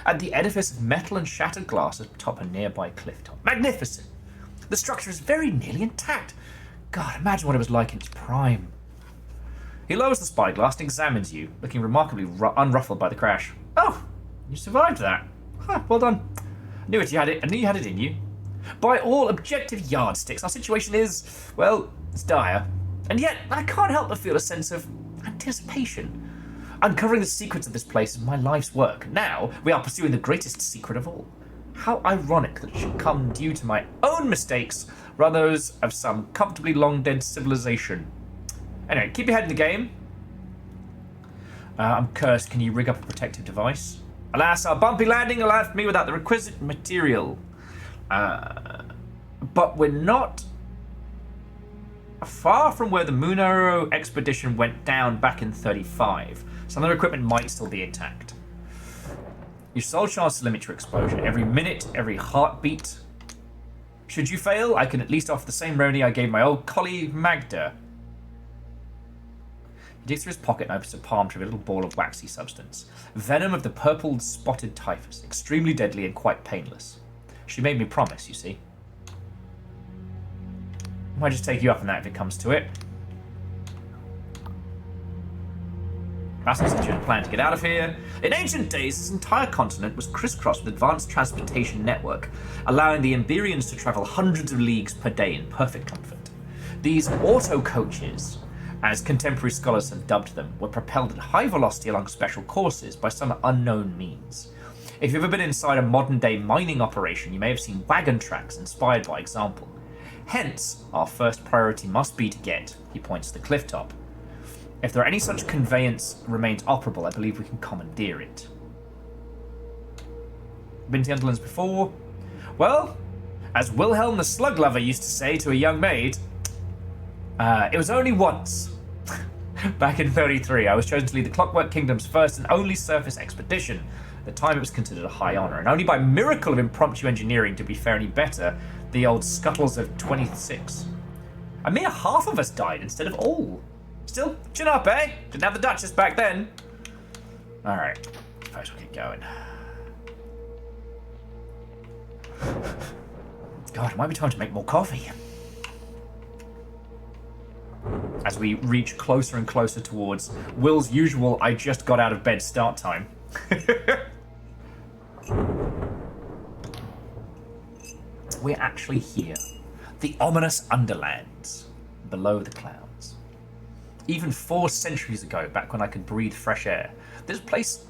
At the edifice of metal and shattered glass atop a nearby cliff top. Magnificent! The structure is very nearly intact. God, imagine what it was like in its prime. He lowers the spyglass and examines you, looking remarkably unruffled by the crash. Oh, you survived that. Huh, well done. I knew you had it in you. By all objective yardsticks, our situation is, well, it's dire. And yet, I can't help but feel a sense of anticipation. Uncovering the secrets of this place is my life's work. Now, we are pursuing the greatest secret of all. How ironic that it should come due to my own mistakes, rather than those of some comfortably long-dead civilization. Anyway, keep your head in the game. I'm cursed. Can you rig up a protective device? Alas, our bumpy landing left me without the requisite material. But we're not far from where the Moon Arrow expedition went down back in 35. Some of the equipment might still be intact. Your sole chance to limit your exposure. Every minute, every heartbeat. Should you fail, I can at least offer the same remedy I gave my old colleague Magda. He digs through his pocket and opens a palm to a little ball of waxy substance. Venom of the purple spotted typhus. Extremely deadly and quite painless. She made me promise, you see. I might just take you up on that if it comes to it. Rasmus and June plan to get out of here. In ancient days, this entire continent was crisscrossed with advanced transportation network, allowing the Emberians to travel hundreds of leagues per day in perfect comfort. These auto coaches, as contemporary scholars have dubbed them, were propelled at high velocity along special courses by some unknown means. If you've ever been inside a modern-day mining operation, you may have seen wagon tracks inspired by example. Hence, our first priority must be to get, he points to the cliff top. If there are any such conveyance remains operable, I believe we can commandeer it. Been to the Underlands before? Well, as Wilhelm the Slug Lover used to say to a young maid, it was only once. Back in 33, I was chosen to lead the Clockwork Kingdom's first and only surface expedition. At the time, it was considered a high honor, and only by miracle of impromptu engineering to be fair any better, the old scuttles of 26. A mere half of us died instead of all. Still, chin up, eh? Didn't have the Duchess back then. Alright, suppose we'll get going. God, it might be time to make more coffee. As we reach closer and closer towards Will's usual I just got out of bed start time. We're actually here. The ominous Underlands. Below the clouds. Even 4 centuries ago, back when I could breathe fresh air, this place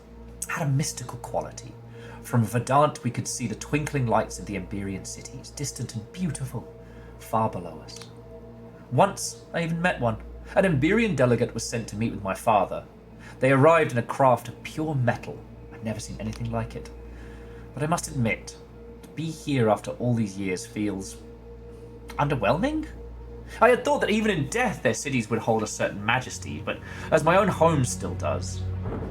had a mystical quality. From Verdant, we could see the twinkling lights of the Emberian cities, distant and beautiful, far below us. Once, I even met one. An Emberian delegate was sent to meet with my father. They arrived in a craft of pure metal. I'd never seen anything like it. But I must admit, to be here after all these years feels underwhelming? I had thought that even in death their cities would hold a certain majesty, but as my own home still does,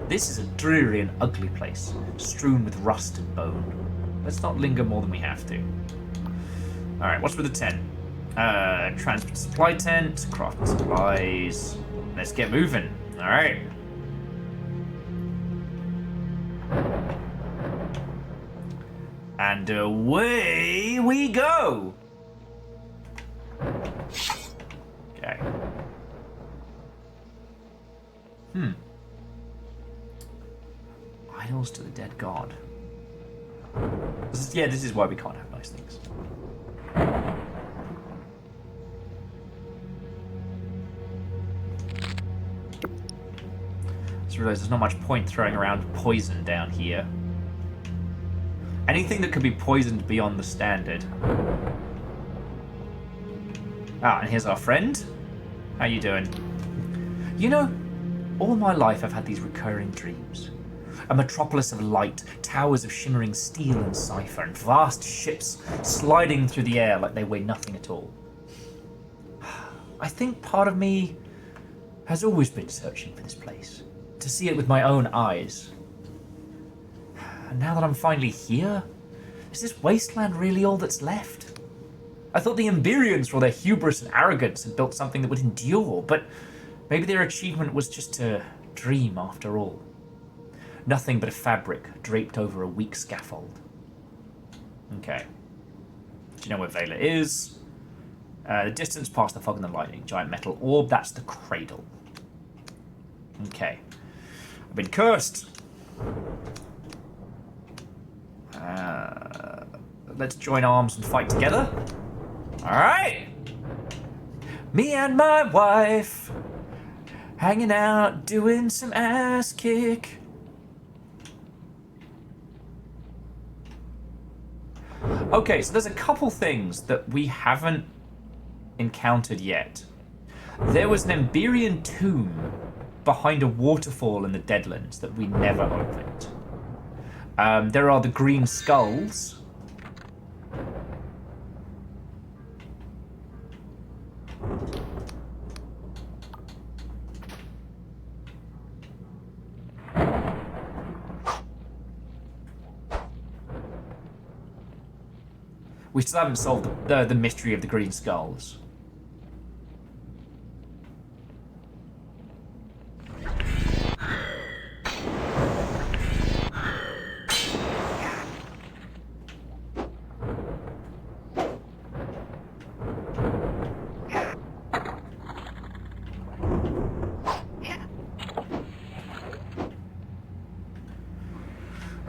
this is a dreary and ugly place, strewn with rust and bone. Let's not linger more than we have to. Alright, what's with the tent? Transport supply tent, crafting supplies. Let's get moving. Alright. And away we go! Okay. Idols to the dead god. This is why we can't have nice things. Just realised there's not much point throwing around poison down here. Anything that could be poisoned beyond the standard. Ah, and here's our friend. How you doing? You know, all my life I've had these recurring dreams. A metropolis of light, towers of shimmering steel and cipher, and vast ships sliding through the air like they weigh nothing at all. I think part of me has always been searching for this place, to see it with my own eyes. And now that I'm finally here, is this wasteland really all that's left? I thought the Emberians, for all their hubris and arrogance, had built something that would endure, but maybe their achievement was just to dream after all. Nothing but a fabric draped over a weak scaffold. Okay. Do you know where Vela is? The distance past the fog and the lightning. Giant metal orb, that's the cradle. Okay. I've been cursed. Let's join arms and fight together. Alright. Me and my wife hanging out, doing some ass kick. Okay, so there's a couple things that we haven't encountered yet. There was an Emberian tomb behind a waterfall in the Deadlands that we never opened. There are the green skulls. We still haven't solved the mystery of the green skulls.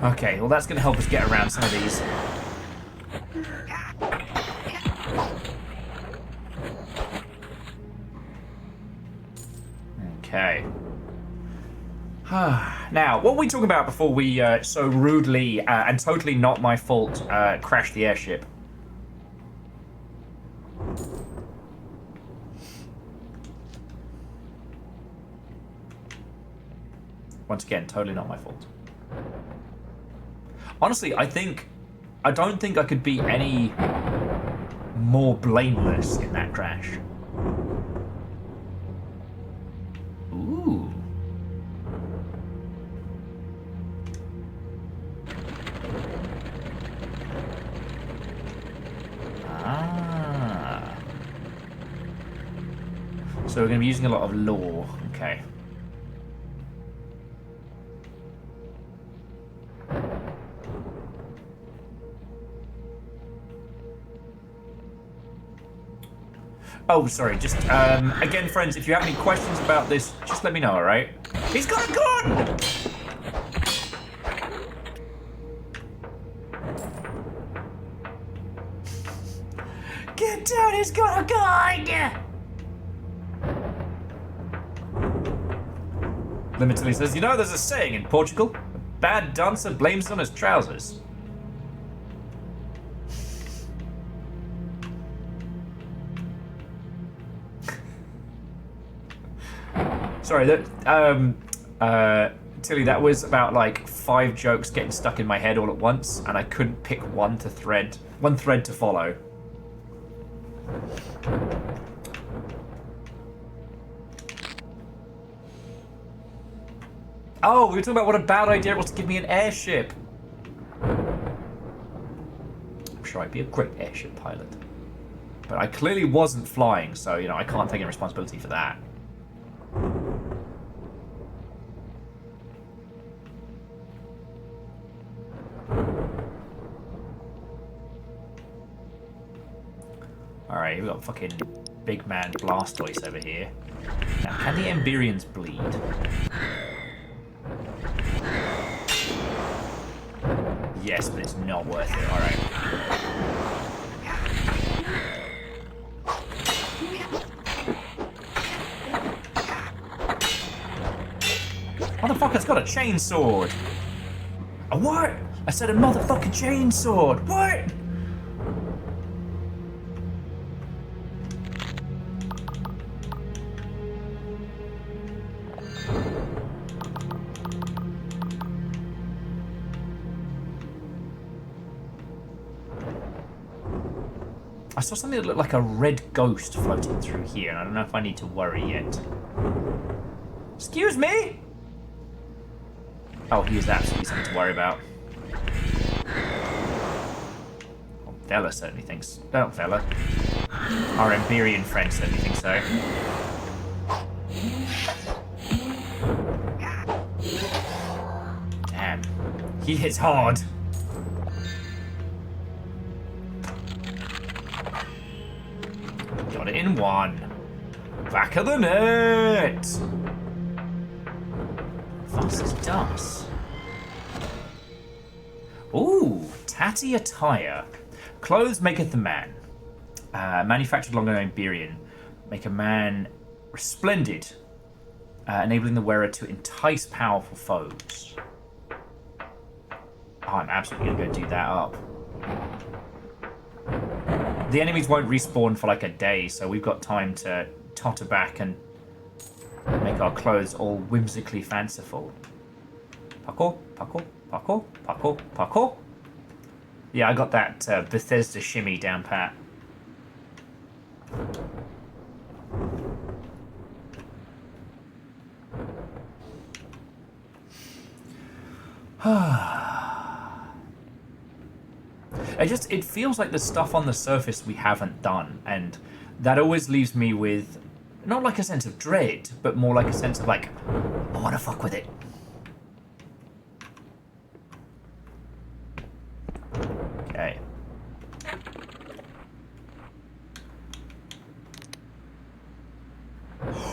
Okay, well that's going to help us get around some of these. Okay. Now, what were we talking about before we so rudely and totally not my fault crashed the airship? Once again, totally not my fault. Honestly, I don't think I could be any more blameless in that crash. Ooh. Ah. So we're going to be using a lot of lore. Okay. Oh, sorry, just, again, friends, if you have any questions about this, just let me know, alright? He's got a gun! Get down, he's got a gun! Limitedly says, you know, there's a saying in Portugal, a bad dancer blames it on his trousers. Sorry, Tilly, that was about like 5 jokes getting stuck in my head all at once, and I couldn't pick one thread to follow. Oh, we were talking about what a bad idea it was to give me an airship. I'm sure I'd be a great airship pilot. But I clearly wasn't flying, so, you know, I can't take any responsibility for that. Alright, we've got fucking big man Blastoise over here. Now, can the Emberians bleed? Yes, but it's not worth it. Alright. Motherfucker's got a chainsword! A what? I said a motherfucking chainsword! What? I saw something that looked like a red ghost floating through here, and I don't know if I need to worry yet. Excuse me? Oh, he is absolutely something to worry about. Well, Vela certainly thinks... Oh, Vela. Our Emberian friend certainly thinks so. Damn. He hits hard. Got it in one. Back of the net! Fast as dust. Ooh, tatty attire. Clothes maketh a man. Manufactured long ago in Emberian. Make a man resplendid. Enabling the wearer to entice powerful foes. Oh, I'm absolutely going to go do that up. The enemies won't respawn for like a day, so we've got time to totter back and make our clothes all whimsically fanciful. Parkour, parkour, parkour, parkour, parkour. Yeah, I got that Bethesda shimmy down pat. It feels like the stuff on the surface we haven't done, and that always leaves me with not like a sense of dread, but more like a sense of like, I want to fuck with it. Okay.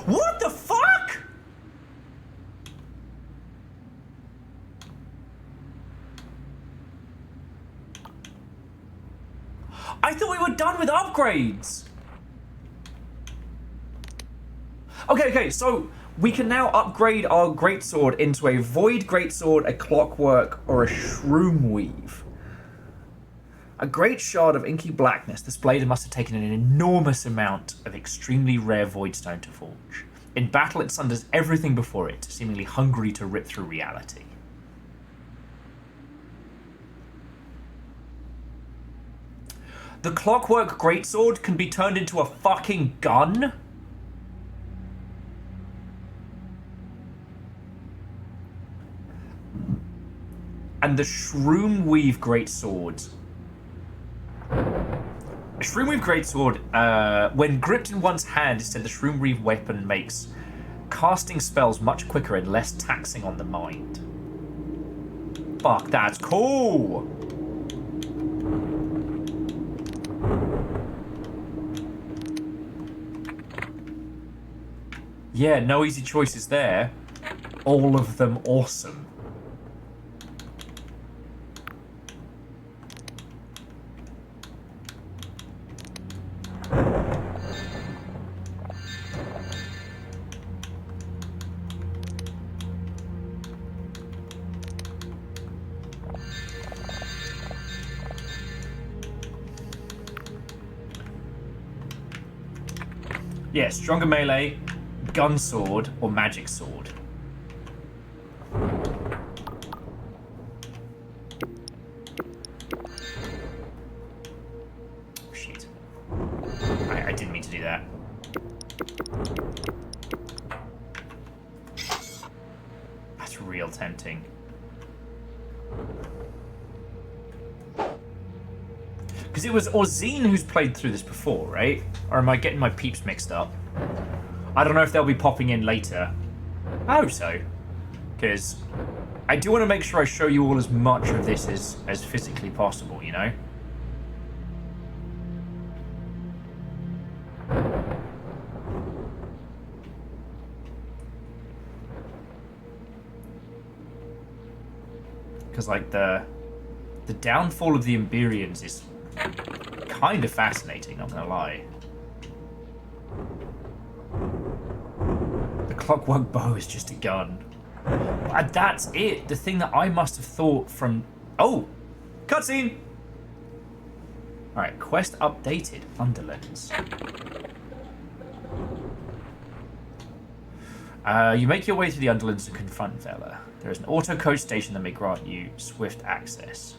What the fuck? I thought we were done with upgrades. Okay, so We can now upgrade our greatsword into a void greatsword, a clockwork, or a shroom weave. A great shard of inky blackness, this blade must have taken an enormous amount of extremely rare voidstone to forge. In battle, it sunders everything before it, seemingly hungry to rip through reality. The clockwork greatsword can be turned into a fucking gun? And the shroom weave greatsword. A shroom weave greatsword, when gripped in one's hand, it said the shroom weave weapon makes casting spells much quicker and less taxing on the mind. Fuck, that's cool! Yeah, no easy choices there. All of them awesome. Yeah, stronger melee, gun sword, or magic sword. Shit. I didn't mean to do that. That's real tempting. Because it was Orzine who's played through this before, right? Or am I getting my peeps mixed up? I don't know if they'll be popping in later. I hope so. Because I do want to make sure I show you all as much of this as physically possible, you know? Because, like, the downfall of the Emberians is kind of fascinating, not gonna lie. The clockwork bow is just a gun. And that's it. The thing that I must have thought from... Oh! Cutscene! Alright, quest updated. Underlands. You make your way through the Underlands to confront Vela. There is an auto coach station that may grant you swift access.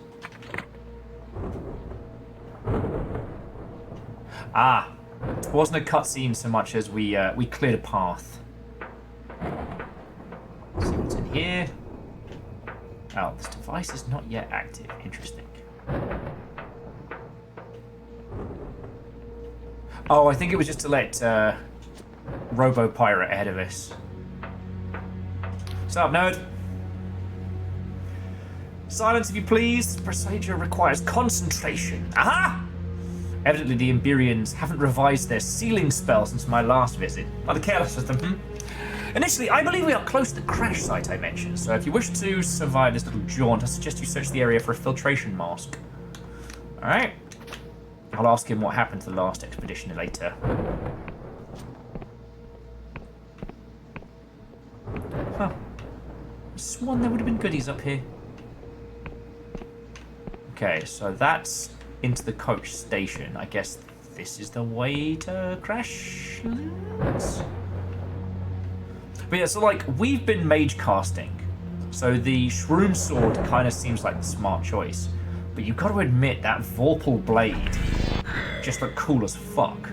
Ah, it wasn't a cutscene so much as we cleared a path. Let's see what's in here. Oh, this device is not yet active. Interesting. Oh, I think it was just to let Robo Pirate ahead of us. What's up, nerd? Silence, if you please. The procedure requires concentration. Aha! Evidently, the Emberians haven't revised their sealing spell since my last visit. Rather careless of them, Initially, I believe we are close to the crash site I mentioned, so if you wish to survive this little jaunt, I suggest you search the area for a filtration mask. Alright. I'll ask him what happened to the last expedition later. Huh. I sworn there would have been goodies up here. Okay, so that's into the coach station. I guess this is the way to crash. But yeah, so like, we've been mage casting. So the shroom sword kind of seems like the smart choice. But you've got to admit, that Vorpal blade just looked cool as fuck.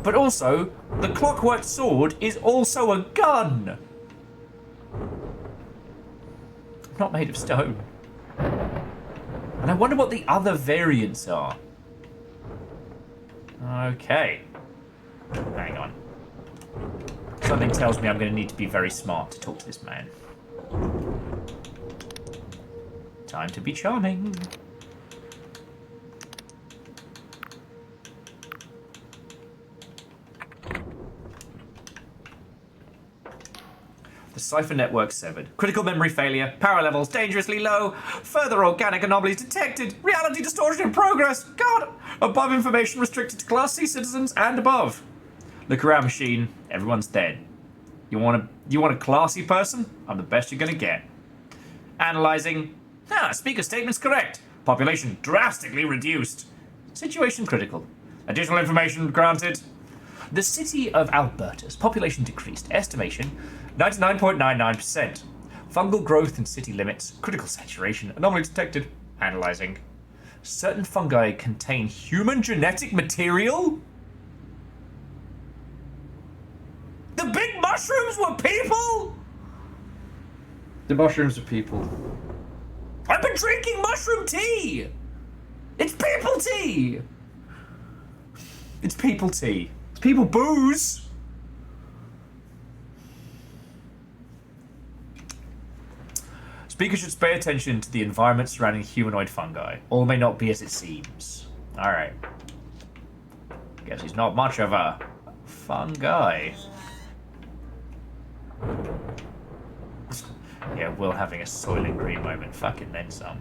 But also, the clockwork sword is also a gun! Not made of stone. And I wonder what the other variants are. Okay. Hang on. Something tells me I'm going to need to be very smart to talk to this man. Time to be charming. The cipher network severed. Critical memory failure. Power levels dangerously low. Further organic anomalies detected. Reality distortion in progress. God! Above information restricted to Class C citizens and above. Look around, machine. Everyone's dead. You want a classy person? I'm the best you're gonna get. Analyzing. Speaker statement's correct. Population drastically reduced. Situation critical. Additional information granted. The city of Alberta's population decreased. Estimation 99.99%. Fungal growth in city limits. Critical saturation. Anomaly detected. Analyzing. Certain fungi contain human genetic material? The big mushrooms were people? The mushrooms are people. I've been drinking mushroom tea! It's people tea! It's people tea. It's people booze! Speaker should pay attention to the environment surrounding humanoid fungi. All may not be as it seems. Alright. Guess he's not much of a fungi. Yeah, Will having a Soylent Green moment. Fucking then some.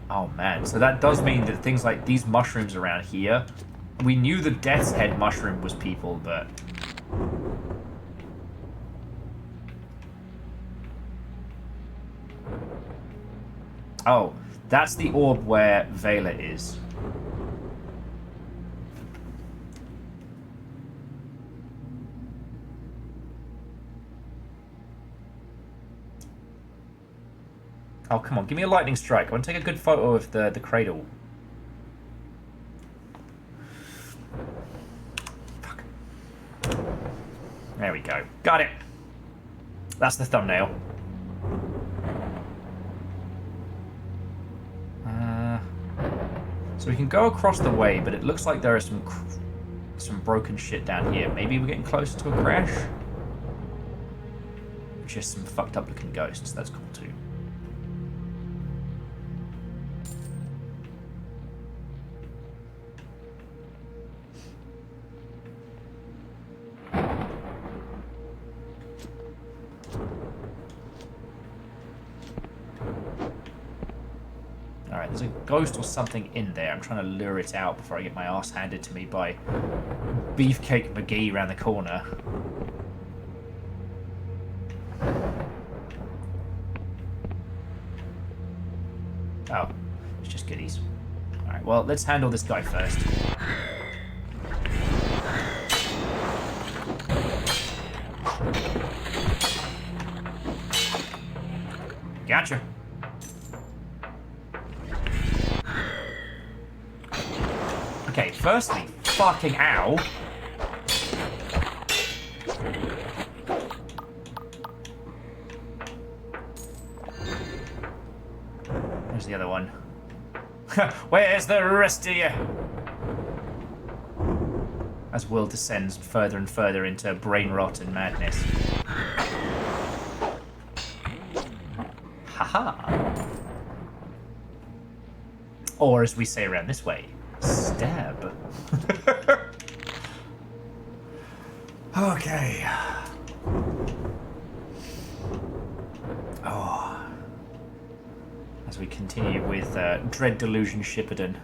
Oh man, so that does mean that things like these mushrooms around here, we knew the Death's Head mushroom was people, but... Oh, that's the orb where Vela is. Oh, come on, give me a lightning strike. I want to take a good photo of the cradle. Fuck. There we go. Got it. That's the thumbnail. So we can go across the way, but it looks like there is some broken shit down here. Maybe we're getting closer to a crash? Just some fucked up looking ghosts. That's cool too. Alright, there's a ghost or something in there. I'm trying to lure it out before I get my ass handed to me by Beefcake McGee around the corner. Oh, it's just goodies. Alright, well, let's handle this guy first. Gotcha. Okay, firstly, fucking ow. Where's the other one? Where's the rest of you? As Will descends further and further into brain rot and madness. Haha. Or as we say around this way, stab. Okay. Oh. As we continue with Dread Delusion Shipperton.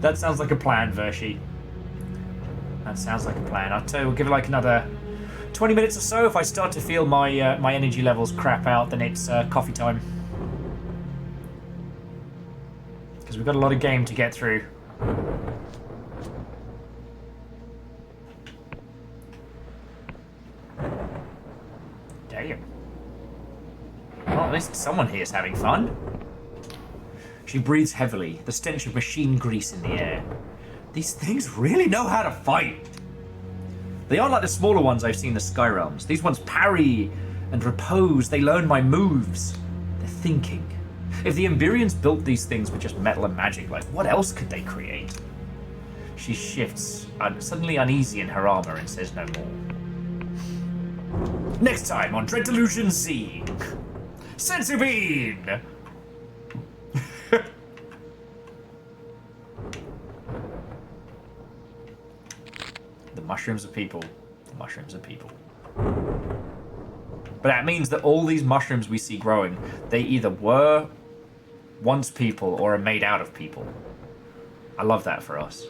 That sounds like a plan, Vershi. That sounds like a plan. I'll tell you, we'll give it like another 20 minutes or so. If I start to feel my my energy levels crap out, then it's coffee time. Because we've got a lot of game to get through. Damn. Well, at least someone here is having fun. She breathes heavily, the stench of machine grease in the air. These things really know how to fight. They aren't like the smaller ones I've seen in the Sky Realms. These ones parry and repose. They learn my moves. They're thinking. If the Emberians built these things with just metal and magic, like, what else could they create? She shifts, suddenly uneasy in her armor, and says no more. Next time on Dread Delusion Z. Senzu Bean! The mushrooms are people. The mushrooms are people. But that means that all these mushrooms we see growing, they either were once people or are made out of people. I love that for us.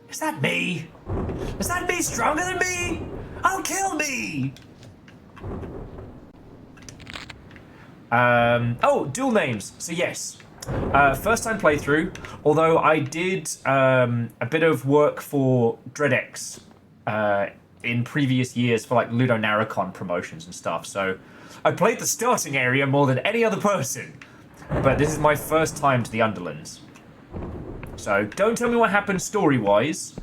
Is that me? Is that me stronger than me? Oh, kill me! Oh, dual names. So yes, first time playthrough, although I did a bit of work for DreadX in previous years for like Ludonarracon promotions and stuff, so I played the starting area more than any other person, but this is my first time to the Underlands. So don't tell me what happened story-wise,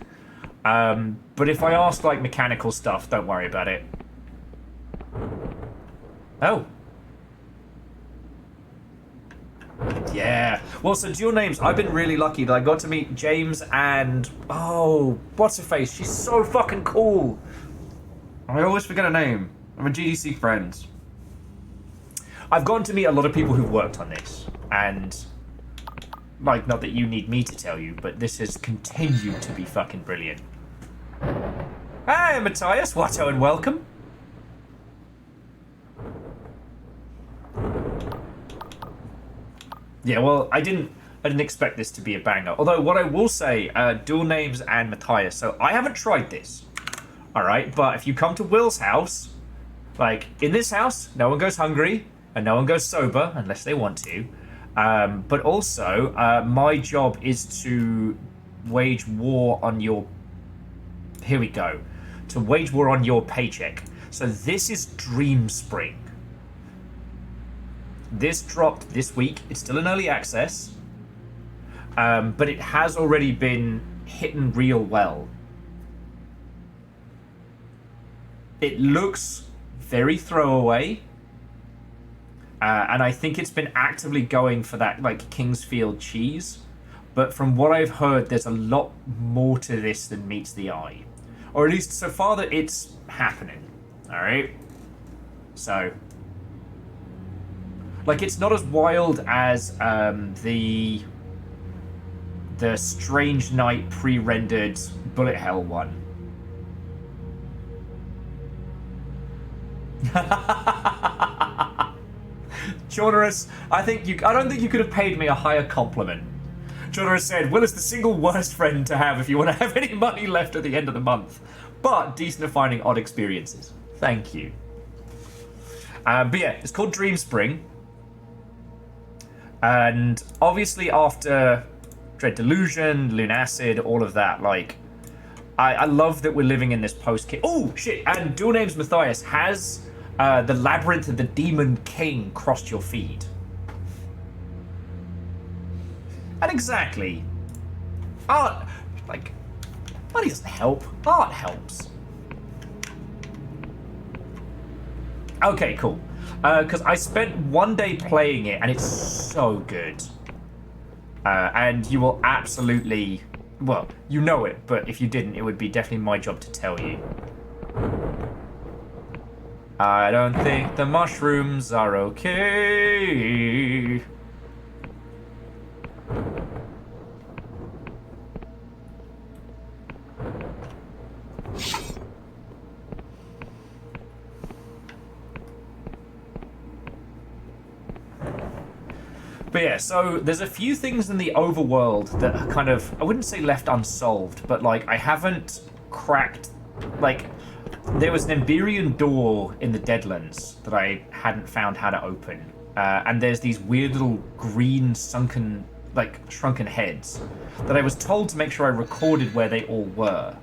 but if I ask like mechanical stuff, don't worry about it. Oh. Yeah. Well, so dual names, I've been really lucky that I got to meet James and... Oh, what's her face? She's so fucking cool. I always forget her name. I'm a GDC friend. I've gotten to meet a lot of people who've worked on this, and... Like, not that you need me to tell you, but this has continued to be fucking brilliant. Hey, Matthias, Watto, and welcome. Yeah, well, I didn't expect this to be a banger. Although, what I will say, dual names and Matthias. So, I haven't tried this. Alright, but if you come to Will's house, like, in this house, no one goes hungry, and no one goes sober, unless they want to. But also, my job is to wage war on your... Here we go. To wage war on your paycheck. So this is Dream Spring. This dropped this week. It's still in early access. But it has already been hitting real well. It looks very throwaway. And I think it's been actively going for that, like, Kingsfield cheese. But from what I've heard, there's a lot more to this than meets the eye. Or at least so far that it's happening. Alright? So... Like, it's not as wild as the Strange Night pre-rendered Bullet Hell one. Chornerus, I don't think you could have paid me a higher compliment. Chornerus said, Will is the single worst friend to have if you want to have any money left at the end of the month. But decent at finding odd experiences. Thank you. But yeah, it's called Dream Spring. And obviously after Dread Delusion, Lunacid, all of that, like, I love that we're living in this post-kit. Oh, shit, and Dual Names Matthias has the Labyrinth of the Demon King crossed your feed. And exactly. Art, like, money doesn't help. Art helps. Okay, cool. Because I spent one day playing it, and it's so good. And you will absolutely... Well, you know it, but if you didn't, it would be definitely my job to tell you. I don't think the mushrooms are okay. But yeah, so there's a few things in the overworld that are kind of, I wouldn't say left unsolved, but like I haven't cracked, like there was an Emberian door in the Deadlands that I hadn't found how to open. And there's these weird little green sunken, like shrunken heads that I was told to make sure I recorded where they all were.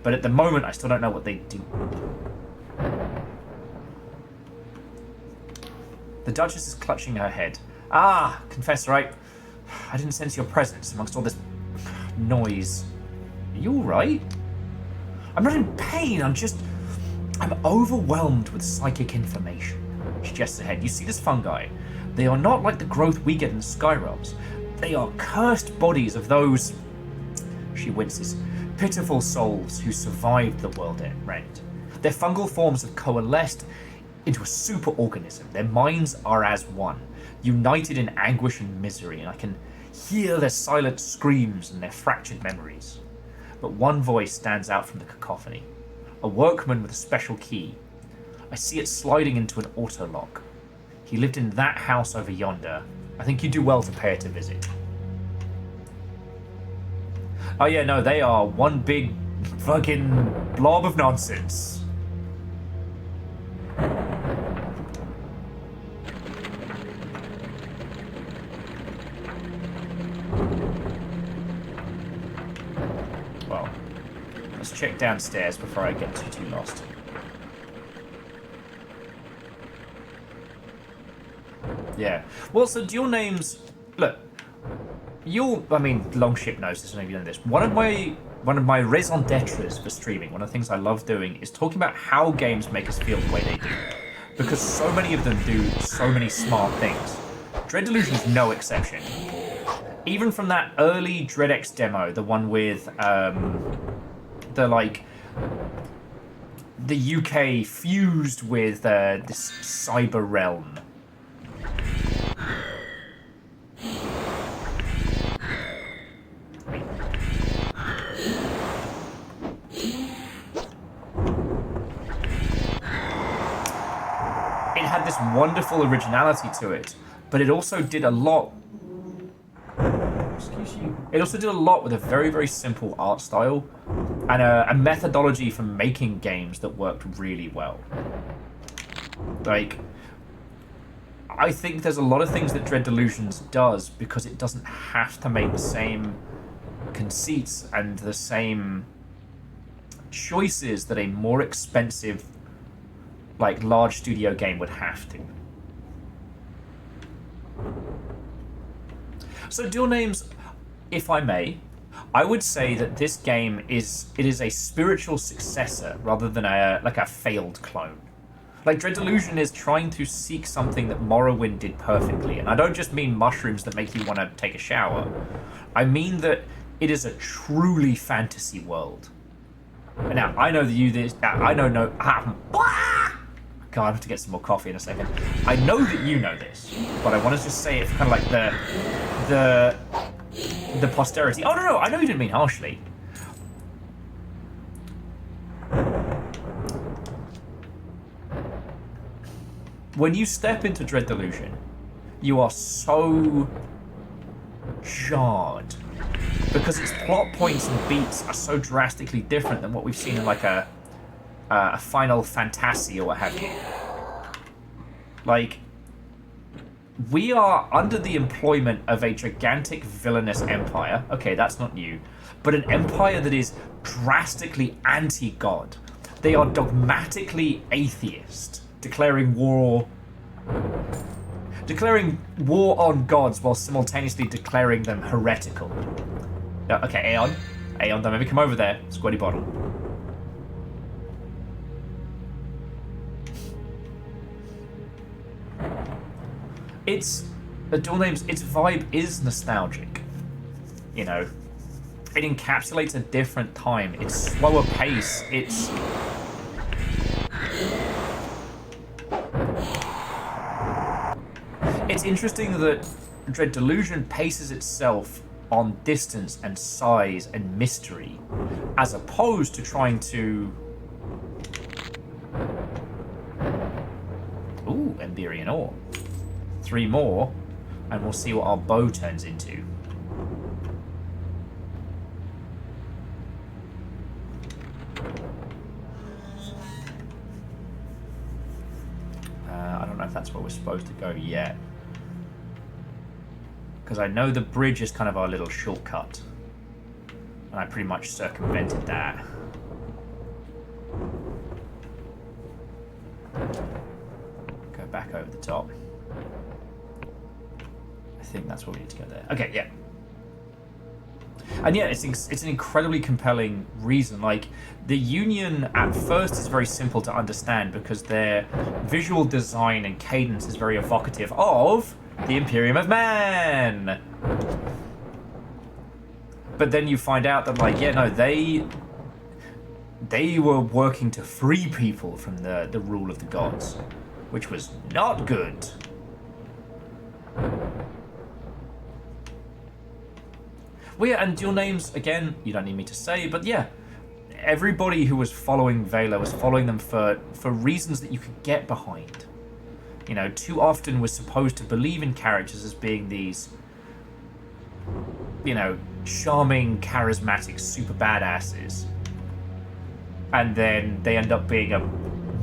But at the moment, I still don't know what they do. The Duchess is clutching her head. Ah, Confessor, I didn't sense your presence amongst all this noise. Are you alright? I'm not in pain, I'm overwhelmed with psychic information. She gests ahead. You see this fungi? They are not like the growth we get in the Sky Realms. They are cursed bodies of those, she winces, pitiful souls who survived the world end. Their fungal forms have coalesced into a superorganism. Their minds are as one, united in anguish and misery, and I can hear their silent screams and their fractured memories. But one voice stands out from the cacophony. A workman with a special key. I see it sliding into an auto-lock. He lived in that house over yonder. I think you do well to pay it a visit. Oh yeah, no, they are one big fucking blob of nonsense. Well, let's check downstairs before I get too lost. Yeah. Well, so dual names. Look, Longship knows this, and maybe you know this. One of my raison d'etres for streaming, one of the things I love doing, is talking about how games make us feel the way they do, because so many of them do so many smart things. Dread Delusion is no exception. Even from that early Dread X demo, the one with the UK fused with this cyber realm. It had this wonderful originality to it, but it also did a lot. Excuse you. It also did a lot with a very, very simple art style and a methodology for making games that worked really well. Like, I think there's a lot of things that Dread Delusions does because it doesn't have to make the same conceits and the same choices that a more expensive, like, large studio game would have to. So dual names, if I may, I would say that this game is a spiritual successor rather than a failed clone. Like, Dread Delusion is trying to seek something that Morrowind did perfectly, and I don't just mean mushrooms that make you want to take a shower. I mean that it is a truly fantasy world. And now, I know that God, I have to get some more coffee in a second. I know that you know this, but I want to just say it for kind of like the posterity. Oh, no, I know you didn't mean harshly. When you step into Dread Delusion, you are so jarred because its plot points and beats are so drastically different than what we've seen in like a Final Fantasy or what have you. Like, we are under the employment of a gigantic villainous empire. Okay, that's not new. But an empire that is drastically anti-God. They are dogmatically atheist, declaring war on gods while simultaneously declaring them heretical. Okay, Aeon, don't maybe come over there, squatty bottle. The dual names, its vibe is nostalgic. You know, it encapsulates a different time. It's slower pace. It's interesting that Dread Delusion paces itself on distance and size and mystery, as opposed to trying to... Ooh, Emberian ore. 3 more, and we'll see what our bow turns into. I don't know if that's where we're supposed to go yet. Because I know the bridge is kind of our little shortcut. And I pretty much circumvented that. Go back over the top. I think that's where we need to go there. Okay, yeah. And yeah, it's an incredibly compelling reason. Like, the Union at first is very simple to understand because their visual design and cadence is very evocative of the Imperium of Man. But then you find out that, like, yeah, no, they were working to free people from the rule of the gods, which was not good. Well, yeah, and dual names, again, you don't need me to say, but yeah, everybody who was following Vela was following them for reasons that you could get behind. You know, too often we're supposed to believe in characters as being these, you know, charming, charismatic, super badasses. And then they end up being a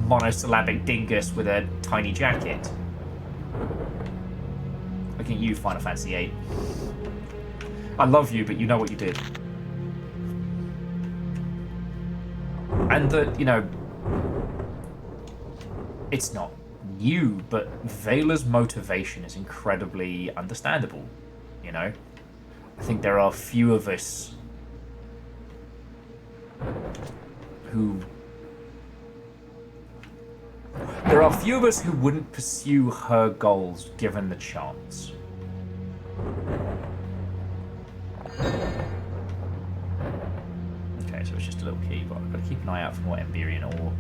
monosyllabic dingus with a tiny jacket. Looking at you, Final Fantasy VIII. I love you, but you know what you did. And that, you know, it's not new, but Vela's motivation is incredibly understandable, you know? I think there are few of us who... There are few of us who wouldn't pursue her goals given the chance. Okay, so it's just a little key, but I've got to keep an eye out for more Emberian ore.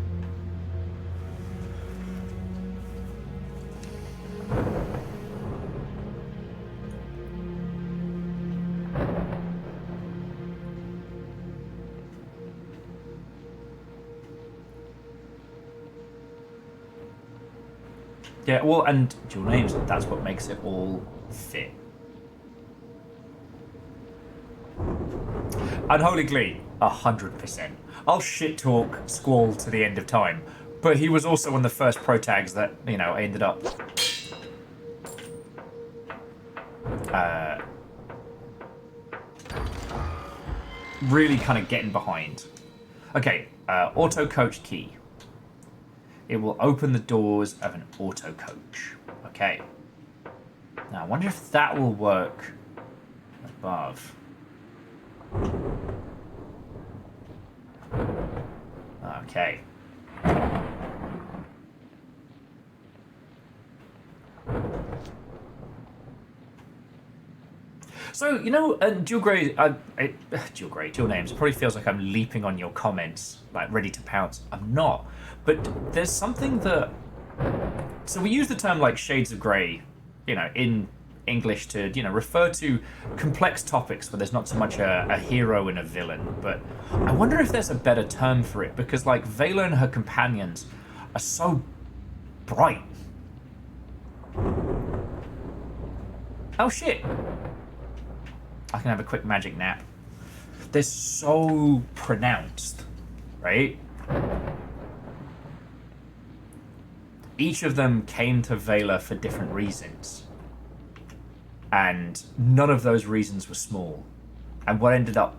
Yeah, well, and dual names, that's what makes it all fit. Unholy Glee, 100%. I'll shit talk Squall to the end of time, but he was also one of the first protags that, you know, ended up really kind of getting behind. Okay, auto coach key. It will open the doors of an auto coach. Okay. Now, I wonder if that will work above. Okay. So, you know, dual grey, dual names, it probably feels like I'm leaping on your comments, like ready to pounce. I'm not. But there's something that... So we use the term like shades of grey, you know, in English to, you know, refer to complex topics where there's not so much a hero and a villain. But I wonder if there's a better term for it, because like Vela and her companions are so bright. Oh shit. I can have a quick magic nap. They're so pronounced, right? Each of them came to Vela for different reasons. And none of those reasons were small. And what ended up...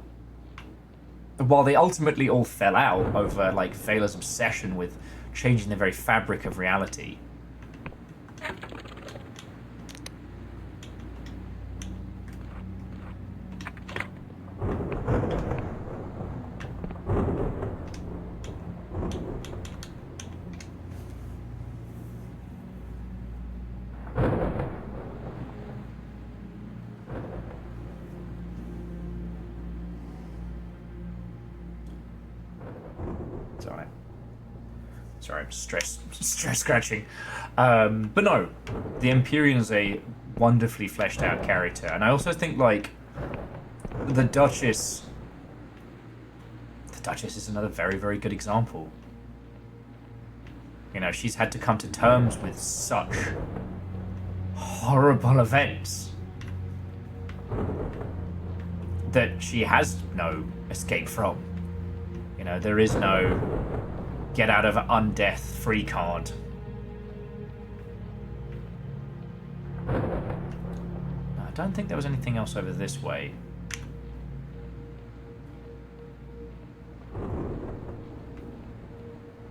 While they ultimately all fell out over, like, Vela's obsession with changing the very fabric of reality... Sorry, I'm stress scratching. But no, the Empyrean is a wonderfully fleshed out character, and I also think like the Duchess is another very, very good example. You know, she's had to come to terms with such horrible events that she has no escape from. You know, there is no get out of undeath free card. I don't think there was anything else over this way.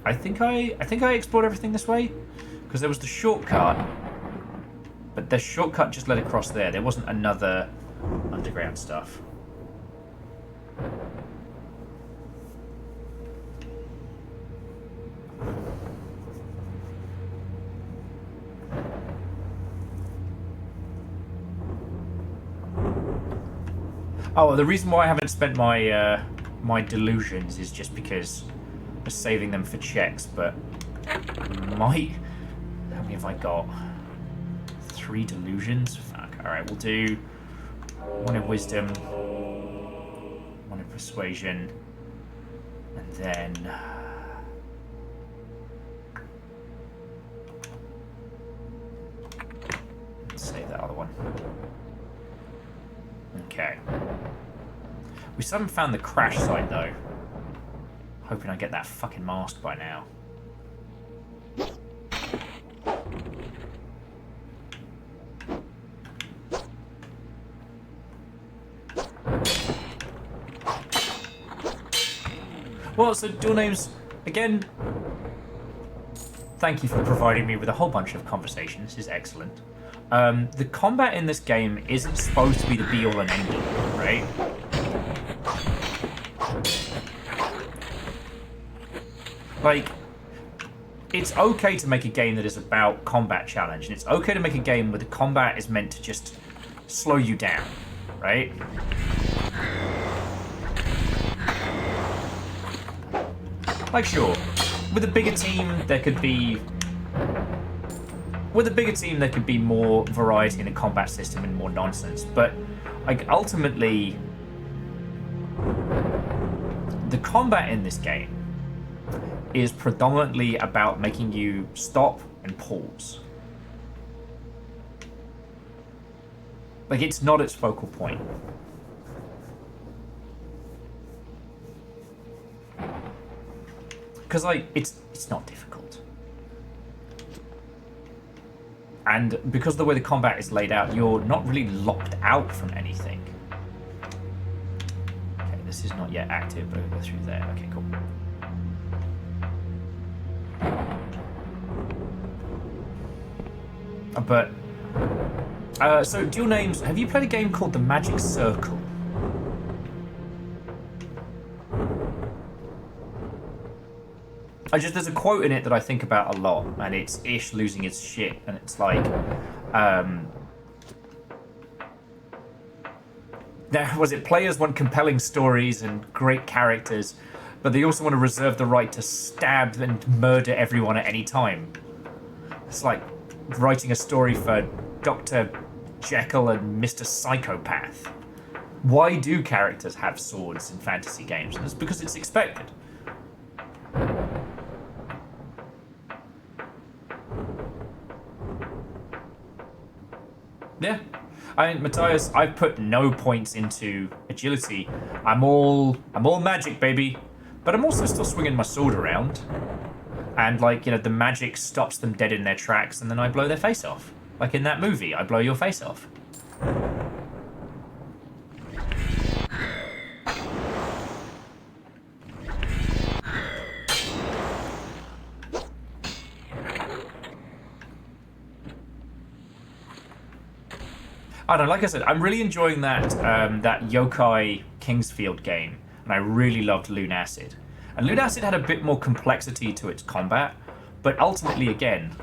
I think I explored everything this way, because there was the shortcut, but the shortcut just led across there. There wasn't another underground stuff. Oh, the reason why I haven't spent my my delusions is just because I'm saving them for checks, but might... How many have I got? 3 delusions? Fuck. Alright, we'll do 1 in wisdom, 1 in persuasion, and then... Let's save that other one. Okay. We still haven't found the crash site, though. Hoping I get that fucking mask by now. Well, so dual names, again, thank you for providing me with a whole bunch of conversation. This is excellent. The combat in this game isn't supposed to be the be-all and end-all, right? Like, it's okay to make a game that is about combat challenge, and it's okay to make a game where the combat is meant to just slow you down, right? Like, sure, with a bigger team, there could be... With a bigger team, there could be more variety in the combat system and more nonsense, but, like, ultimately, the combat in this game is predominantly about making you stop and pause. Like, it's not its focal point. Because, like, it's not difficult. And because of the way the combat is laid out, you're not really locked out from anything. Okay, this is not yet active, but I'll go through there. Okay, cool. But, so dual names, have you played a game called The Magic Circle? There's a quote in it that I think about a lot, and it's Ish losing his shit, and it's like, players want compelling stories and great characters, but they also want to reserve the right to stab and murder everyone at any time. It's like writing a story for Dr. Jekyll and Mr. Psychopath. Why do characters have swords in fantasy games? It's because it's expected. Yeah. I mean, Matthias, I've put no points into agility. I'm all magic, baby. But I'm also still swinging my sword around. And, like, you know, the magic stops them dead in their tracks, and then I blow their face off. Like in that movie, I blow your face off. I don't know, like I said, I'm really enjoying that that yokai Kingsfield game, and I really loved Lunacid. And Lunacid had a bit more complexity to its combat, but ultimately, again,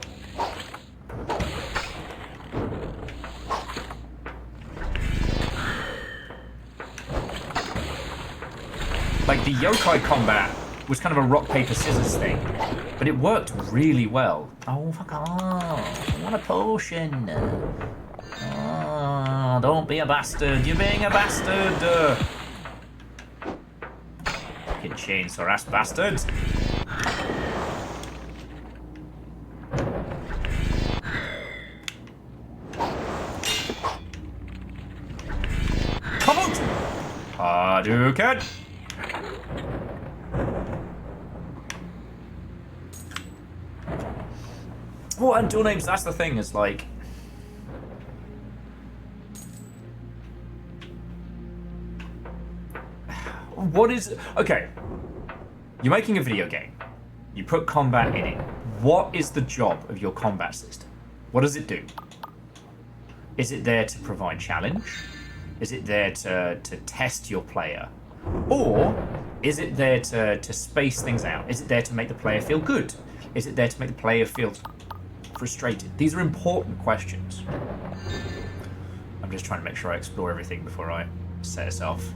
like the yokai combat was kind of a rock paper scissors thing, but it worked really well. Oh fuck off! I want a potion. Oh, don't be a bastard. You're being a bastard. Fucking chainsaw ass bastards. Come out! Hadouken! Well, and dual names, that's the thing, is like, what is... Okay, you're making a video game. You put combat in it. What is the job of your combat system? What does it do? Is it there to provide challenge? Is it there to test your player? Or is it there to space things out? Is it there to make the player feel good? Is it there to make the player feel frustrated? These are important questions. I'm just trying to make sure I explore everything before I set us off.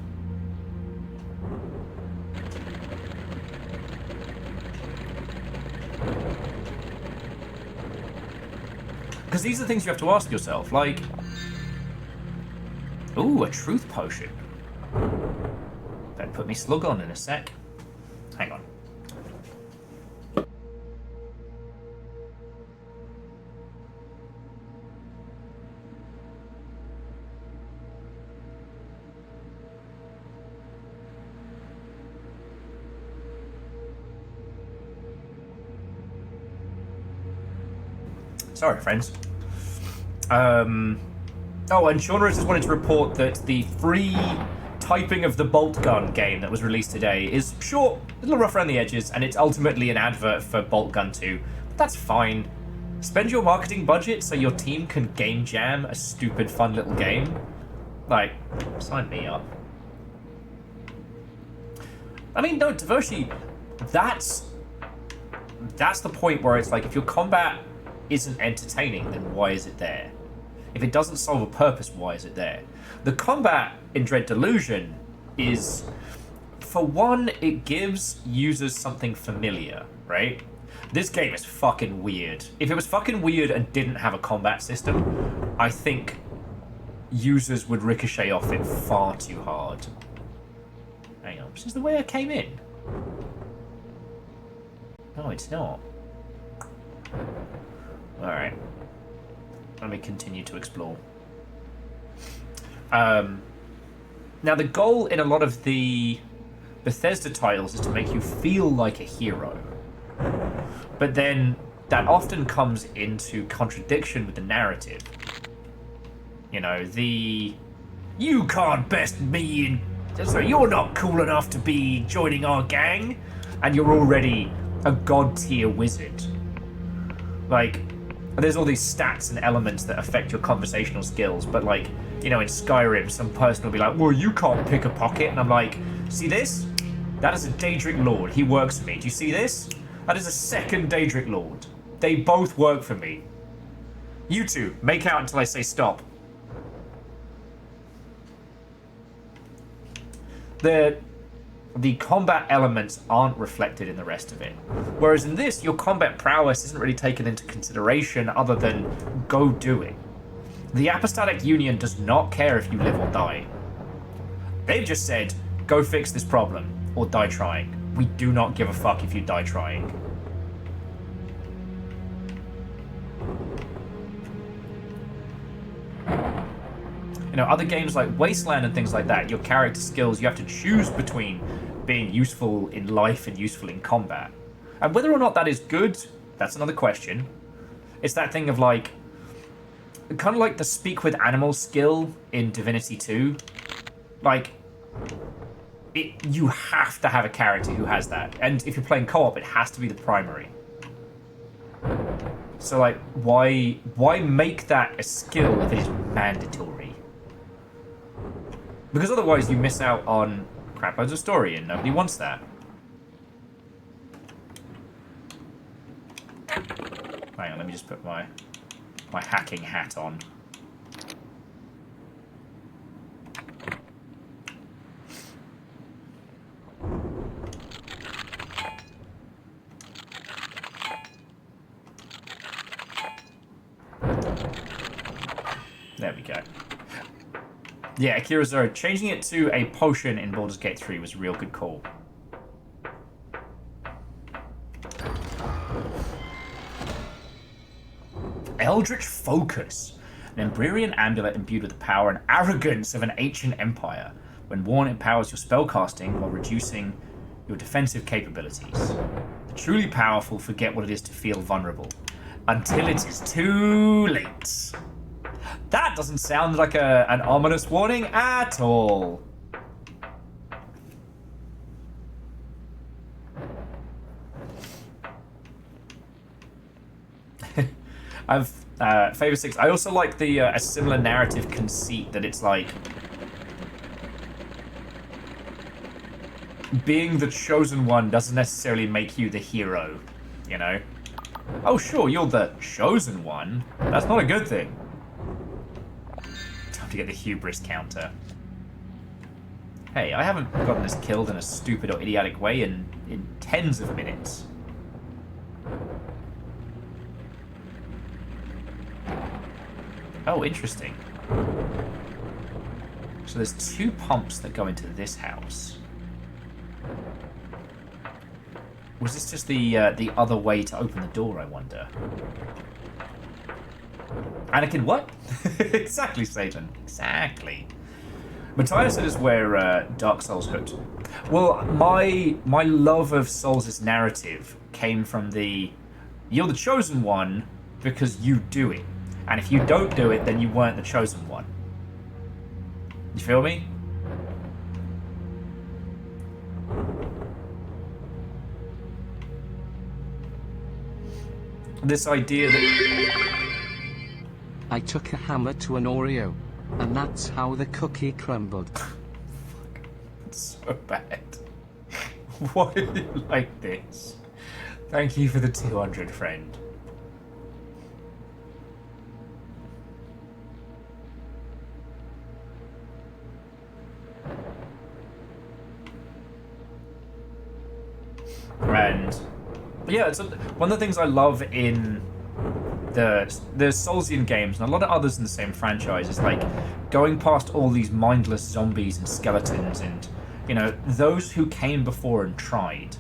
Because these are the things you have to ask yourself, like... Ooh, a truth potion. Better put me slug on in a sec. Hang on. Sorry, friends. Oh, and Shauna just wanted to report that the free typing of the bolt gun game that was released today is short, a little rough around the edges, and it's ultimately an advert for Bolt Gun 2. But that's fine. Spend your marketing budget so your team can game jam a stupid, fun little game. Like, sign me up. I mean, no, Devoshi, that's the point where it's like, if your combat isn't entertaining, then why is it there? If it doesn't solve a purpose, why is it there? The combat in Dread Delusion is, for one, it gives users something familiar, right? This game is fucking weird. If it was fucking weird and didn't have a combat system, I think users would ricochet off it far too hard. Hang on, this is the way I came in. No, it's not. Alright. Let me continue to explore. Now, the goal in a lot of the Bethesda titles is to make you feel like a hero. But then that often comes into contradiction with the narrative. You know, you can't best me in... So you're not cool enough to be joining our gang, and you're already a god-tier wizard. Like, there's all these stats and elements that affect your conversational skills, but like, you know, in Skyrim, some person will be like, well, you can't pick a pocket, and I'm like, see this? That is a Daedric Lord. He works for me. Do you see this? That is a second Daedric Lord. They both work for me. You two, make out until I say stop. The combat elements aren't reflected in the rest of it. Whereas in this, your combat prowess isn't really taken into consideration other than go do it. The Apostolic Union does not care if you live or die. They've just said, go fix this problem, or die trying. We do not give a fuck if you die trying. You know, other games like Wasteland and things like that, your character skills, you have to choose between being useful in life and useful in combat. And whether or not that is good, that's another question. It's that thing of like, kind of like the speak with animals skill in Divinity 2. Like, you have to have a character who has that. And if you're playing co-op, it has to be the primary. So like, why make that a skill if it is mandatory? Because otherwise you miss out on crap loads of story, and nobody wants that. Hang on, let me just put my hacking hat on. There we go. Yeah, Akira Zero, changing it to a potion in Baldur's Gate 3 was a real good call. Eldritch Focus, an Embrarian amulet imbued with the power and arrogance of an ancient empire. When worn, it empowers your spellcasting while reducing your defensive capabilities. The truly powerful forget what it is to feel vulnerable, until it is too late. That doesn't sound like an ominous warning at all. I've Favor 6. I also like the a similar narrative conceit that it's like being the chosen one doesn't necessarily make you the hero, you know? Oh sure, you're the chosen one. That's not a good thing. Time to get the hubris counter. Hey, I haven't gotten us killed in a stupid or idiotic way in tens of minutes. Oh, interesting. So there's 2 pumps that go into this house. Was this just the other way to open the door, I wonder? Anakin, what? Exactly, Satan. Exactly. Matthias said is where Dark Souls hooked. Well, my love of Souls' narrative came from you're the chosen one because you do it. And if you don't do it, then you weren't the chosen one. You feel me? This idea that... I took a hammer to an Oreo, and that's how the cookie crumbled. It's so bad. Why are you like this? Thank you for the 200, friend. And yeah, it's one of the things I love in the Soulsian games, and a lot of others in the same franchise, is like going past all these mindless zombies and skeletons and, you know, those who came before and tried.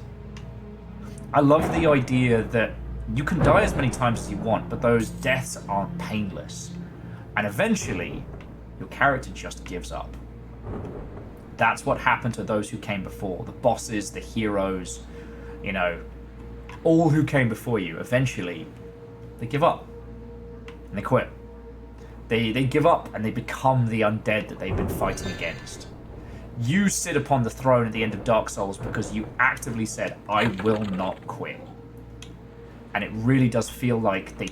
I love the idea that you can die as many times as you want, but those deaths aren't painless. And eventually, your character just gives up. That's what happened to those who came before. The bosses, the heroes, you know, all who came before you. Eventually, they give up. And they quit. They give up and they become the undead that they've been fighting against. You sit upon the throne at the end of Dark Souls because you actively said, I will not quit. And it really does feel like they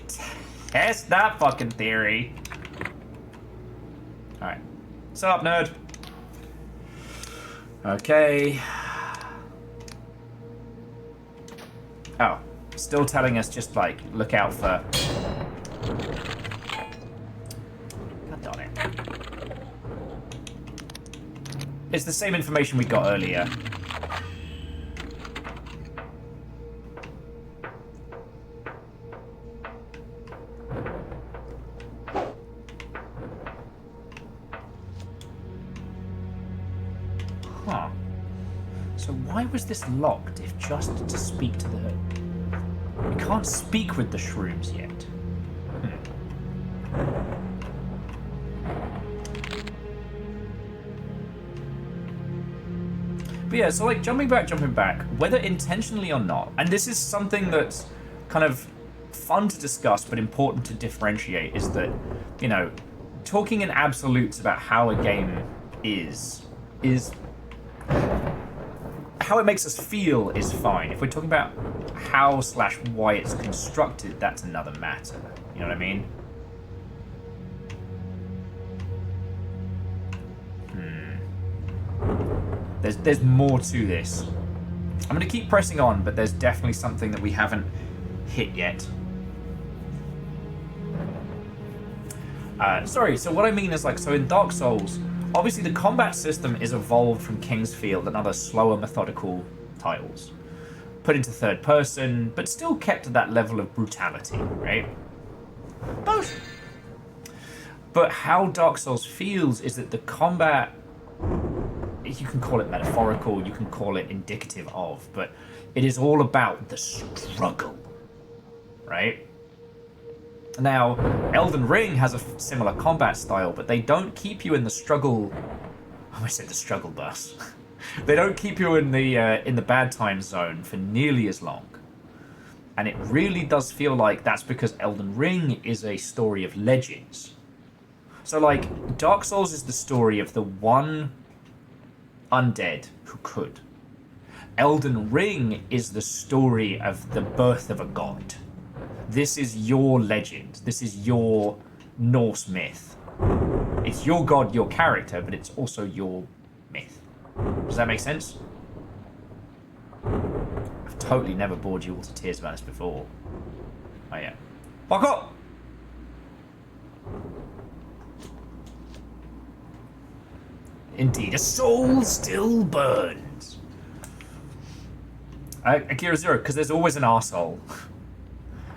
test that fucking theory. Alright. What's up, nerd? Okay. Oh. Still telling us just, like, look out for... God darn it. It's the same information we got earlier. Huh. So why was this locked if just to speak to the... We can't speak with the shrooms yet. But yeah, so like jumping back, whether intentionally or not, and this is something that's kind of fun to discuss but important to differentiate, is that, you know, talking in absolutes about how a game is how it makes us feel is fine. If we're talking about how/why it's constructed, that's another matter. You know what I mean? There's more to this. I'm gonna keep pressing on, but there's definitely something that we haven't hit yet. Sorry, so what I mean is, like, so in Dark Souls, obviously the combat system is evolved from Kingsfield and other slower methodical titles. Put into third person, but still kept at that level of brutality, right? Both. But how Dark Souls feels is that the combat, you can call it metaphorical, you can call it indicative of, but it is all about the struggle, right? Now, Elden Ring has a similar combat style, but they don't keep you in the struggle... I almost said the struggle bus. They don't keep you in the bad time zone for nearly as long. And it really does feel like that's because Elden Ring is a story of legends. So, like, Dark Souls is the story of the one undead who could. Elden Ring is the story of the birth of a god. This is your legend. This is your Norse myth. It's your god, your character, but it's also your myth. Does that make sense? I've totally never bored you all to tears about this before. Oh yeah. Fuck up! In indeed. A soul still burns. Akira Zero, because there's always an arsehole.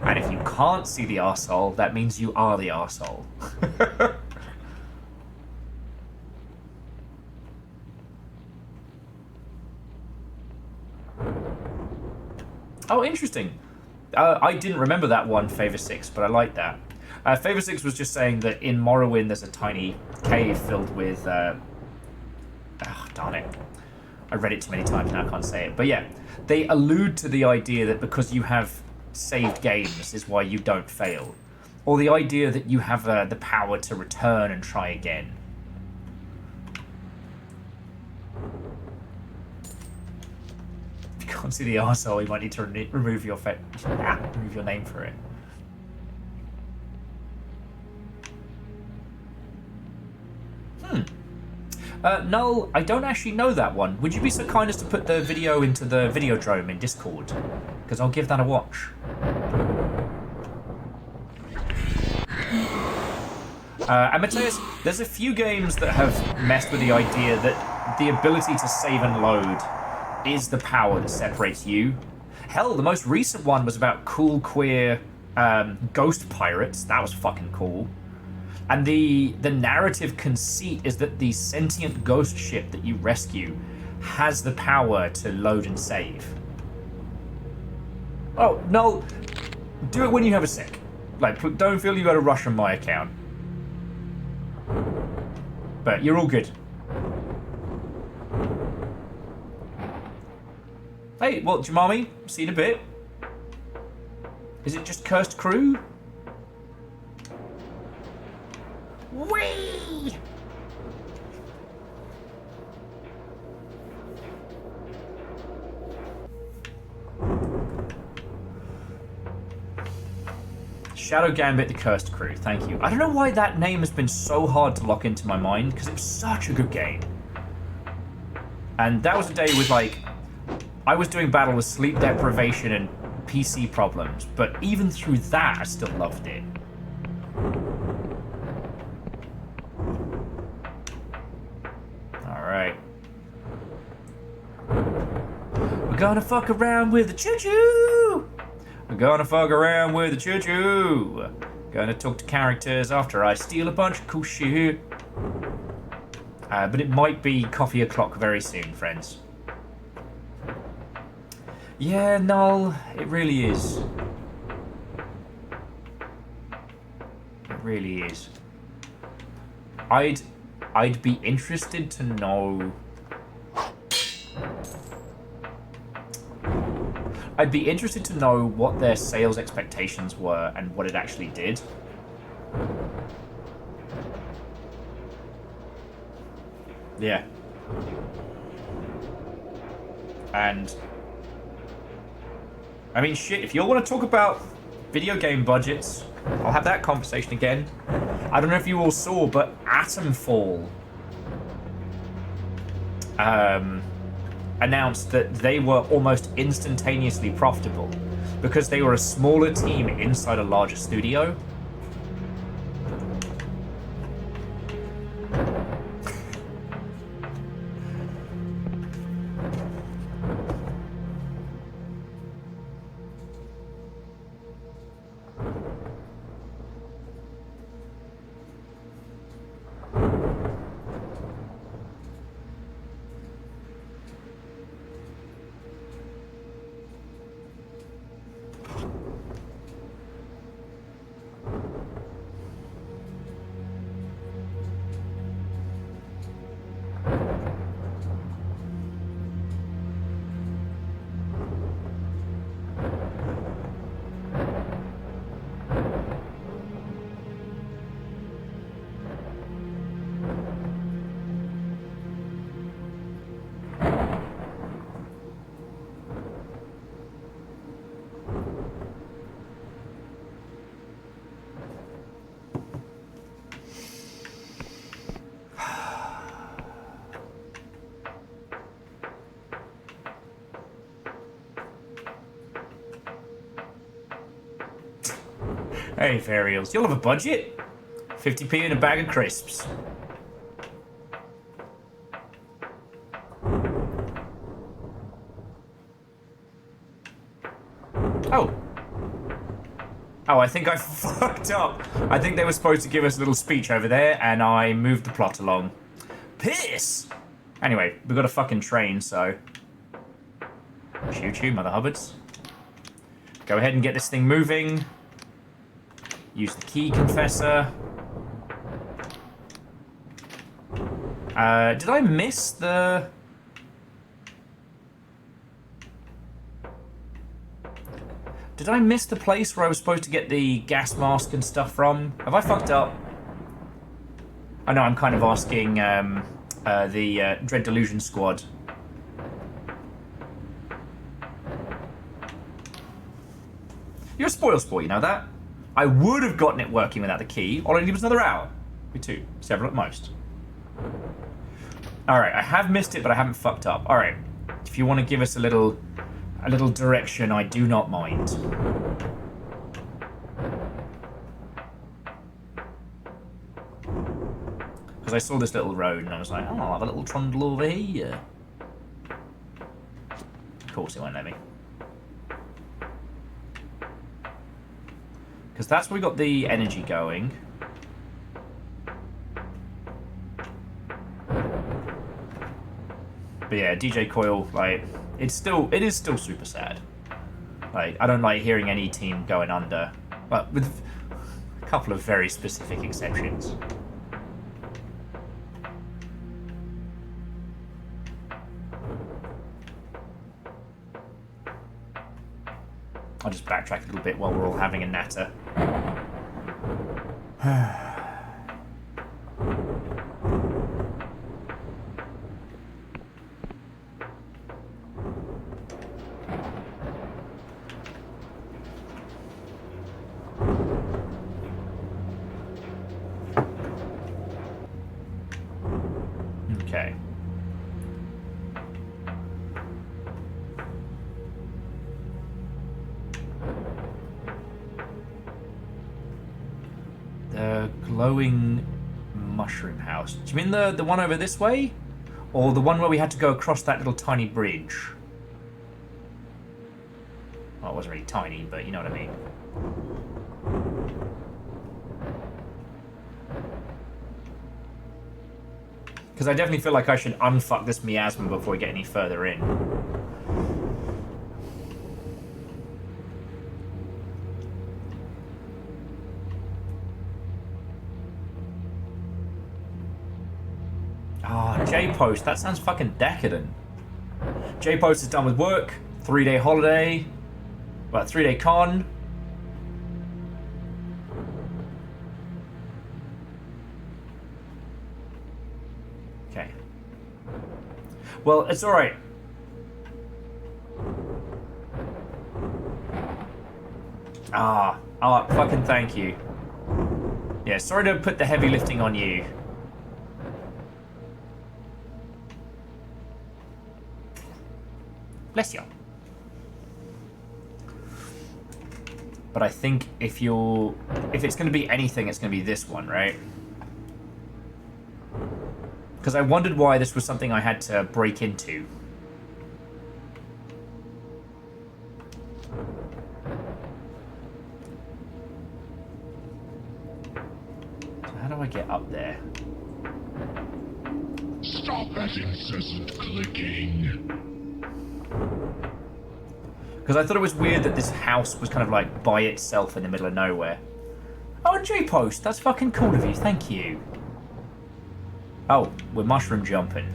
And if you can't see the arsehole, that means you are the arsehole. Oh, interesting. I didn't remember that one, Favor 6, but I like that. Favor 6 was just saying that in Morrowind there's a tiny cave filled with... oh, darn it. I read it too many times now, I can't say it. But yeah, they allude to the idea that because you have saved games is why you don't fail. Or the idea that you have the power to return and try again. If you can't see the arsehole, you might need to remove your remove your name for it. Null, I don't actually know that one. Would you be so kind as to put the video into the Videodrome in Discord? Because I'll give that a watch. And Mateus, there's a few games that have messed with the idea that the ability to save and load is the power that separates you. Hell, the most recent one was about cool, queer ghost pirates. That was fucking cool. And the narrative conceit is that the sentient ghost ship that you rescue has the power to load and save. Oh, no. Do it when you have a sec. Like, don't feel you gotta rush on my account. But you're all good. Hey, well, Jamami, see you in a bit. Is it just Cursed Crew? Whee! Shadow Gambit, the Cursed Crew, thank you. I don't know why that name has been so hard to lock into my mind, because it was such a good game. And that was a day with, like, I was doing battle with sleep deprivation and PC problems, but even through that, I still loved it. Alright. We're gonna fuck around with the choo-choo! We're gonna fuck around with the choo-choo! Gonna talk to characters after I steal a bunch of cool shit. But it might be coffee o'clock very soon, friends. Yeah, Null, it really is. It really is. I'd be interested to know... I'd be interested to know what their sales expectations were and what it actually did. Yeah. And... I mean, shit, if you all want to talk about video game budgets, I'll have that conversation again. I don't know if you all saw, but Atomfall announced that they were almost instantaneously profitable because they were a smaller team inside a larger studio. Hey, Farials, you'll have a budget? 50p and a bag of crisps. Oh, I think I fucked up. I think they were supposed to give us a little speech over there, and I moved the plot along. Piss! Anyway, we've got a fucking train, so... Shoot you, Mother Hubbards. Go ahead and get this thing moving. Use the key confessor. Did I miss the... Did I miss the place where I was supposed to get the gas mask and stuff from? Have I fucked up? I know I'm kind of asking the Dread Delusion squad. You're a spoil sport, you know that? I would have gotten it working without the key. All I need was another hour. Maybe 2. Several at most. Alright, I have missed it, but I haven't fucked up. Alright, if you want to give us a little direction, I do not mind. Because I saw this little road and I was like, oh, I'll have a little trundle over here. Of course it won't let me. Because that's where we got the energy going. But yeah, DJ Coil, like, it is still super sad. Like, I don't like hearing any team going under, but with a couple of very specific exceptions. I'll just backtrack a little bit while we're all having a natter. Okay. The glowing mushroom house. Do you mean the one over this way? Or the one where we had to go across that little tiny bridge? Well, it wasn't really tiny, but you know what I mean. Because I definitely feel like I should unfuck this miasma before we get any further in. Ah, J-Post. That sounds fucking decadent. J-Post is done with work. 3-day holiday. Well, 3-day con. Okay. Well, it's alright. Fucking thank you. Yeah, sorry to put the heavy lifting on you. Bless you. But I think if it's going to be anything, it's going to be this one, right? Because I wondered why this was something I had to break into. So how do I get up there? Stop that incessant clicking. Because I thought it was weird that this house was kind of like by itself in the middle of nowhere. Oh, J-Post, that's fucking cool of you, thank you. Oh, we're mushroom jumping.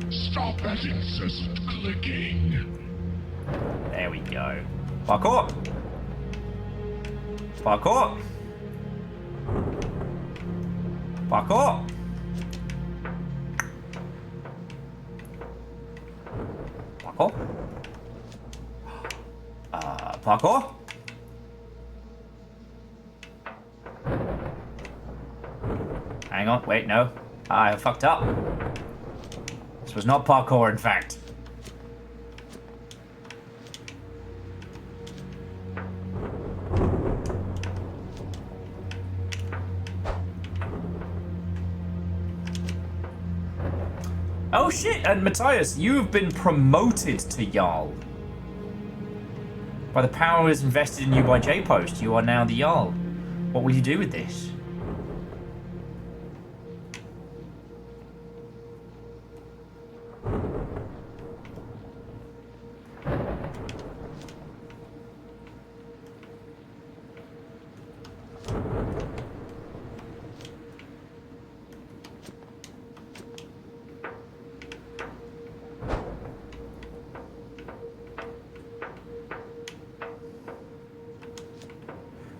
Stop that incessant clicking. There we go. Parkour! Parkour! Parkour! Parkour? Parkour? Hang on, wait, no. I fucked up. This was not parkour, in fact. Oh shit, and Matthias, you have been promoted to Jarl. By the powers invested in you by J-Post, you are now the Jarl. What will you do with this?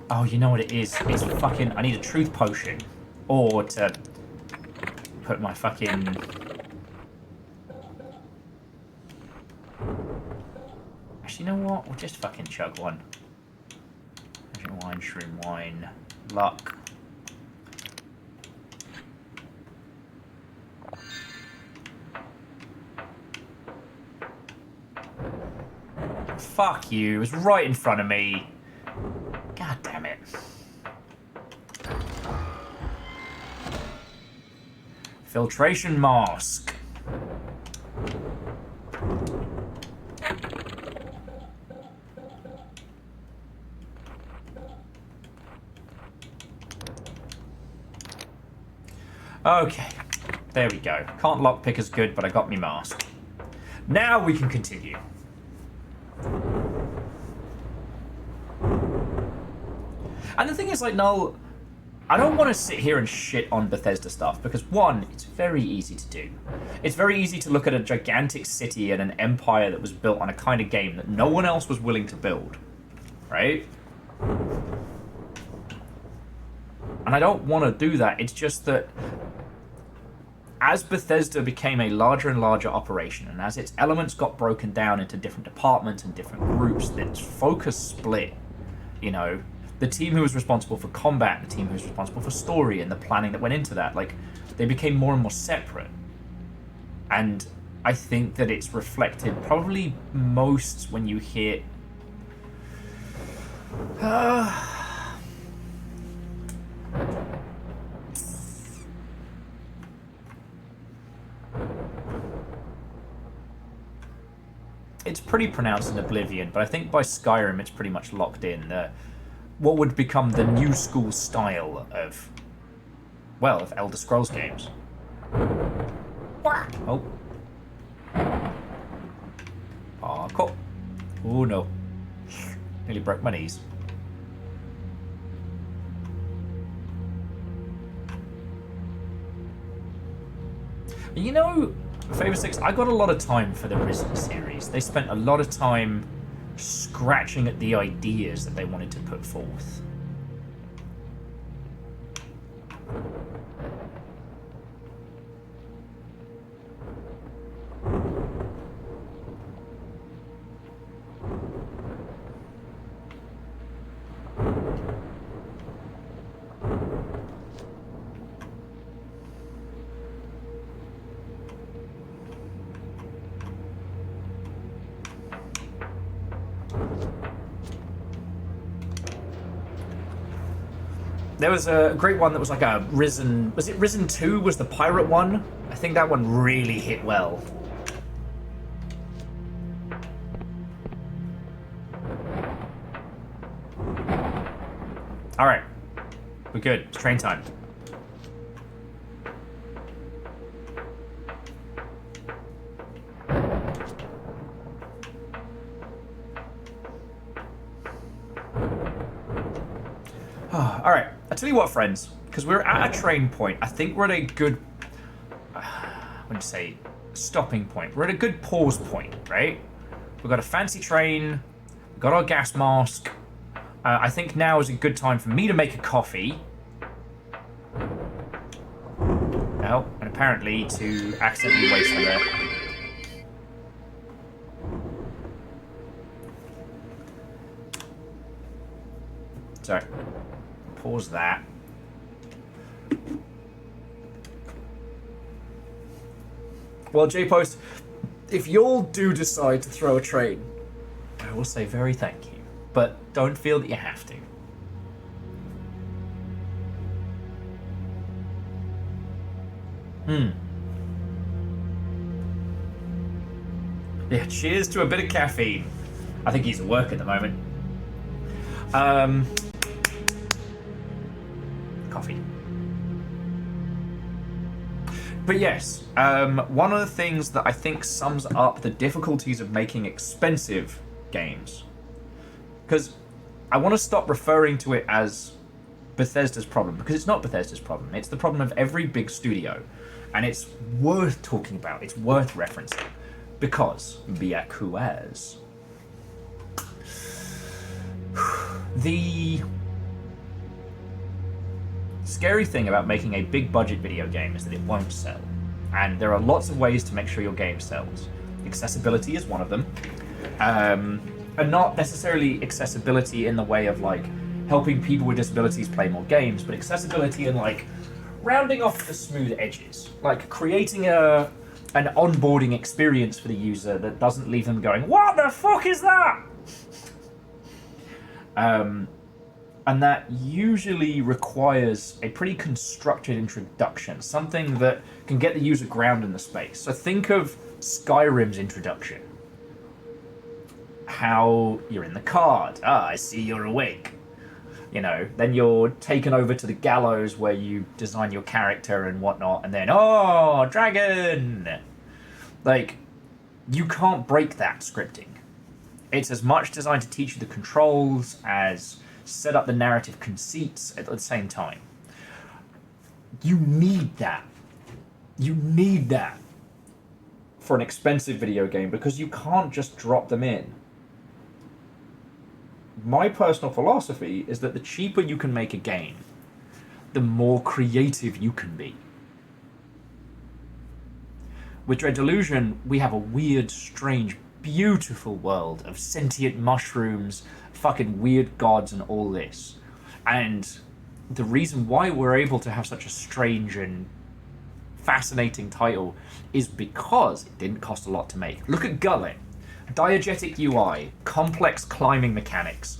Oh, you know what it is? It's fucking... I need a truth potion. Or to put my fucking... Actually, you know what? We'll just fucking chug one. Wine, shroom wine, luck. Fuck you. It was right in front of me. God damn it. Filtration mask. Okay. There we go. Can't lockpick as good, but I got me mask. Now we can continue. And the thing is, like, Null, I don't want to sit here and shit on Bethesda stuff, because one, it's very easy to do. It's very easy to look at a gigantic city and an empire that was built on a kind of game that no one else was willing to build. Right? And I don't want to do that. It's just that as Bethesda became a larger and larger operation, and as its elements got broken down into different departments and different groups, its focus split, you know, the team who was responsible for combat, the team who was responsible for story, and the planning that went into that, like, they became more and more separate. And I think that it's reflected probably most when you hit... It's pretty pronounced in Oblivion, but I think by Skyrim it's pretty much locked in. What would become the new school style of, well, of Elder Scrolls games. Oh. Parkour. Oh no. Nearly broke my knees. You know, Favor 6, I got a lot of time for the Risen series. They spent a lot of time scratching at the ideas that they wanted to put forth. There was a great one that was like a Risen... Was it Risen 2 was the pirate one? I think that one really hit well. Alright. We're good. It's train time. Alright. I tell you what, friends, because we're at a train point, I think we're at a good, I wouldn't say stopping point. We're at a good pause point, right? We've got a fancy train, we've got our gas mask. I think now is a good time for me to make a coffee. Oh, and apparently to accidentally waste there. Sorry. Pause that. Well, J-Post, if y'all do decide to throw a train, I will say very thank you, but don't feel that you have to. Yeah, cheers to a bit of caffeine. I think he's at work at the moment. Coffee. But yes, one of the things that I think sums up the difficulties of making expensive games, because I want to stop referring to it as Bethesda's problem, because it's not Bethesda's problem. It's the problem of every big studio, and it's worth talking about. It's worth referencing, because the scary thing about making a big budget video game is that it won't sell. And there are lots of ways to make sure your game sells. Accessibility is one of them. And not necessarily accessibility in the way of like helping people with disabilities play more games, but accessibility in like rounding off the smooth edges. Like creating an onboarding experience for the user that doesn't leave them going, "What the fuck is that?" And that usually requires a pretty constructed introduction, something that can get the user grounded in the space. So think of Skyrim's introduction. How you're in the card. Ah, I see you're awake. You know, then you're taken over to the gallows where you design your character and whatnot, and then, oh, dragon! Like, you can't break that scripting. It's as much designed to teach you the controls as set up the narrative conceits at the same time. You need that. You need that for an expensive video game because you can't just drop them in. My personal philosophy is that the cheaper you can make a game, the more creative you can be. With Dread Delusion, we have a weird, strange, beautiful world of sentient mushrooms, fucking weird gods and all this. And the reason why we're able to have such a strange and fascinating title is because it didn't cost a lot to make. Look at Gullet. Diegetic UI, complex climbing mechanics,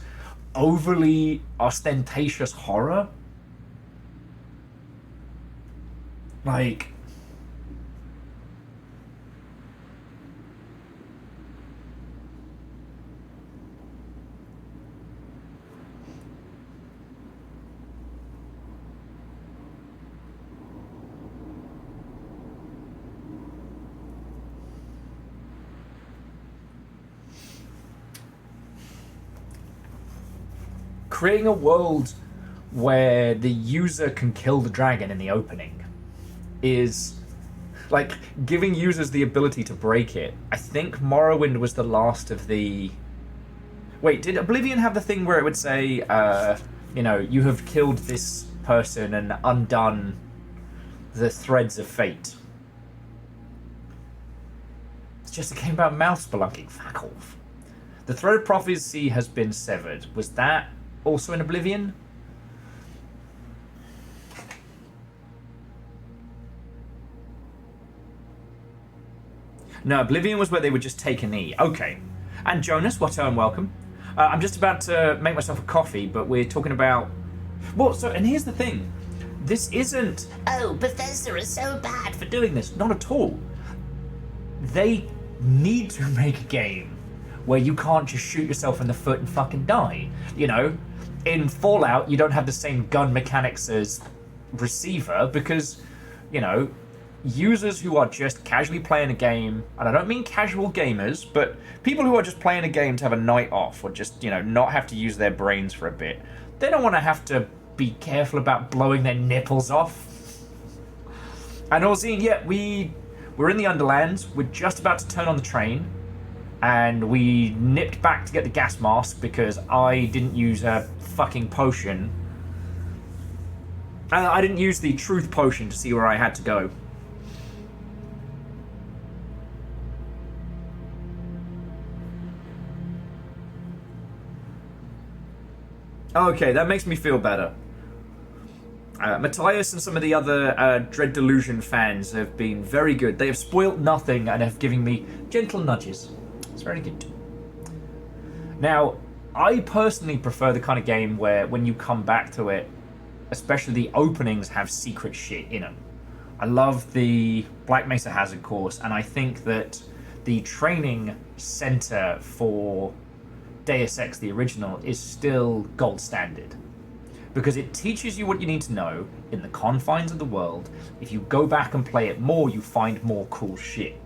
overly ostentatious horror. Like, creating a world where the user can kill the dragon in the opening is like giving users the ability to break it. I think Morrowind was the last of the... Wait, did Oblivion have the thing where it would say, you know, you have killed this person and undone the threads of fate? It's just a game about mouth spelunking. Fuck off. The thread of prophecy has been severed. Was that also in Oblivion? No, Oblivion was where they would just take a knee. Okay. And Jonas, what and welcome. I'm just about to make myself a coffee, but we're talking about... Well, so, and here's the thing. This isn't... Oh, Bethesda is so bad for doing this. Not at all. They need to make a game where you can't just shoot yourself in the foot and fucking die. You know? In Fallout, you don't have the same gun mechanics as Receiver because, you know, users who are just casually playing a game, and I don't mean casual gamers, but people who are just playing a game to have a night off or just, you know, not have to use their brains for a bit, they don't want to have to be careful about blowing their nipples off. And Orzine, yeah, we're in the Underlands, we're just about to turn on the train, and we nipped back to get the gas mask because I didn't use a fucking potion. I didn't use the truth potion to see where I had to go. Okay, that makes me feel better. Matthias and some of the other Dread Delusion fans have been very good. They have spoilt nothing and have given me gentle nudges. It's very good. Now, I personally prefer the kind of game where when you come back to it, especially the openings have secret shit in them. I love the Black Mesa Hazard course, and I think that the training center for Deus Ex, the original, is still gold standard. Because it teaches you what you need to know in the confines of the world. If you go back and play it more, you find more cool shit.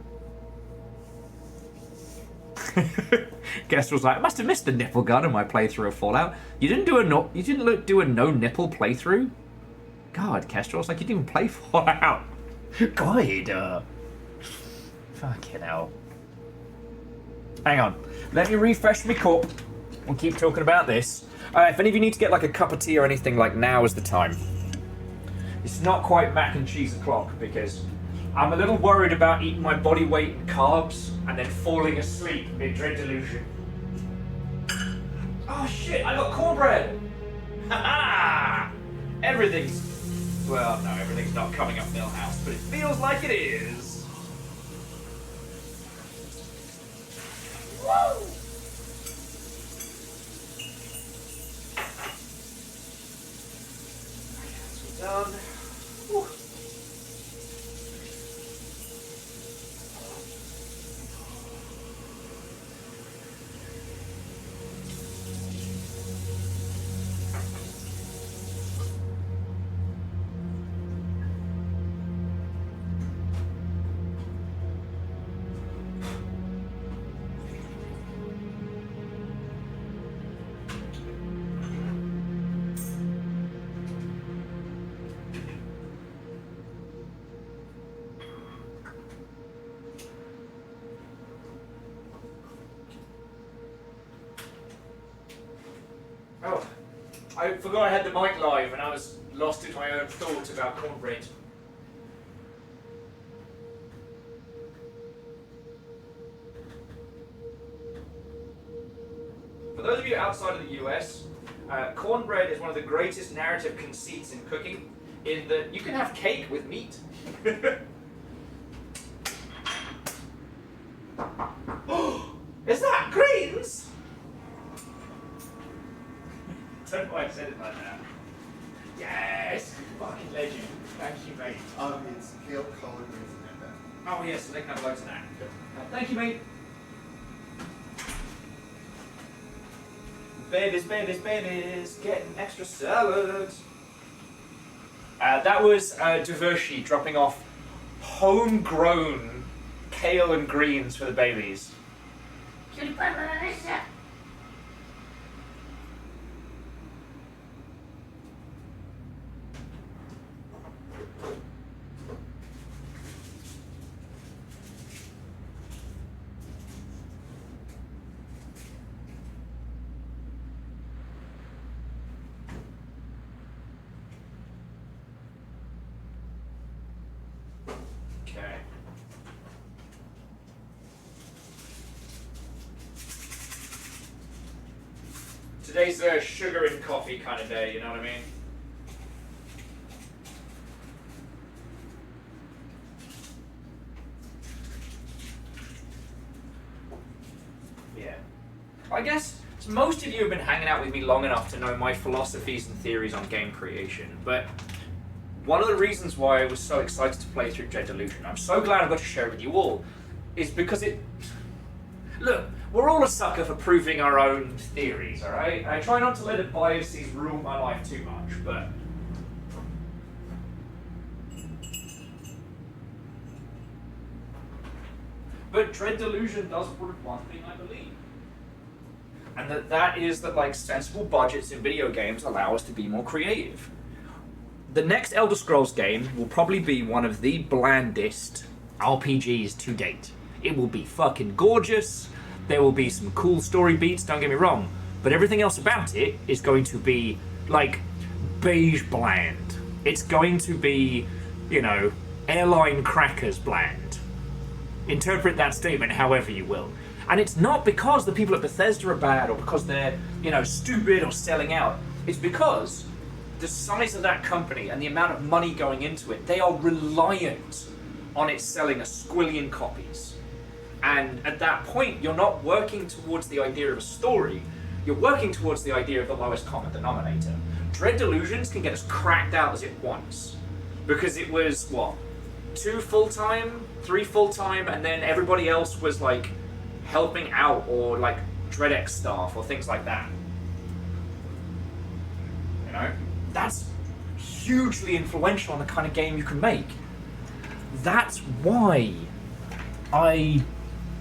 Guest was like, I must have missed the nipple gun in my playthrough of Fallout. You didn't do a no nipple playthrough? God, Kestrel, it's like you didn't even play Fallout. God, fucking hell. Hang on, let me refresh my cup and keep talking about this. If any of you need to get like a cup of tea or anything, like now is the time. It's not quite mac and cheese o'clock because I'm a little worried about eating my body weight in carbs and then falling asleep in Dread Delusion. Oh shit, I got cornbread! Haha! Everything's... Well, no, everything's not coming up Millhouse, but it feels like it is. Woo! Done. Whew. Oh, I forgot I had the mic live and I was lost in my own thoughts about cornbread. For those of you outside of the US, cornbread is one of the greatest narrative conceits in cooking, in that you can have cake with meat. Is that greens? Don't know why I said it like that. Yes! Fucking legend. Thank you, mate. It's kale, color, greens, and that. Oh, yes, so they can have loads of that. Thank you, mate. Babies, babies, babies, getting extra salad. That was Divershi dropping off homegrown kale and greens for the babies. Okay. Today's a sugar and coffee kind of day, you know what I mean? Yeah. I guess most of you have been hanging out with me long enough to know my philosophies and theories on game creation, but one of the reasons why I was so excited to play through Dread Delusion, I'm so glad I got to share it with you all, is because it... Look, we're all a sucker for proving our own theories, alright? I try not to let the biases rule my life too much, but... But Dread Delusion does prove one thing I believe. And that is that, like, sensible budgets in video games allow us to be more creative. The next Elder Scrolls game will probably be one of the blandest RPGs to date. It will be fucking gorgeous, there will be some cool story beats, don't get me wrong, but everything else about it is going to be, like, beige bland. It's going to be, you know, airline crackers bland. Interpret that statement however you will. And it's not because the people at Bethesda are bad or because they're, you know, stupid or selling out. It's because the size of that company and the amount of money going into it, they are reliant on it selling a squillion copies. And at that point, you're not working towards the idea of a story, you're working towards the idea of the lowest common denominator. Dread Delusions can get as cracked out as it wants. Because it was, what, 2 full-time, 3 full-time, and then everybody else was like helping out or like DreadX staff or things like that. You know? That's hugely influential on the kind of game you can make. That's why I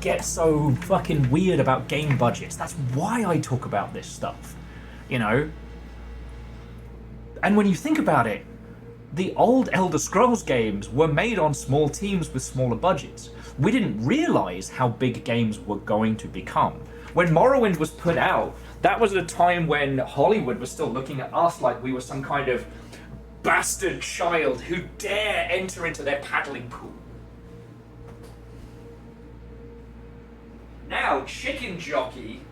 get so fucking weird about game budgets. That's why I talk about this stuff. You know? And when you think about it, the old Elder Scrolls games were made on small teams with smaller budgets. We didn't realize how big games were going to become. When Morrowind was put out, that was a time when Hollywood was still looking at us like we were some kind of bastard child who dare enter into their paddling pool. Now, Chicken Jockey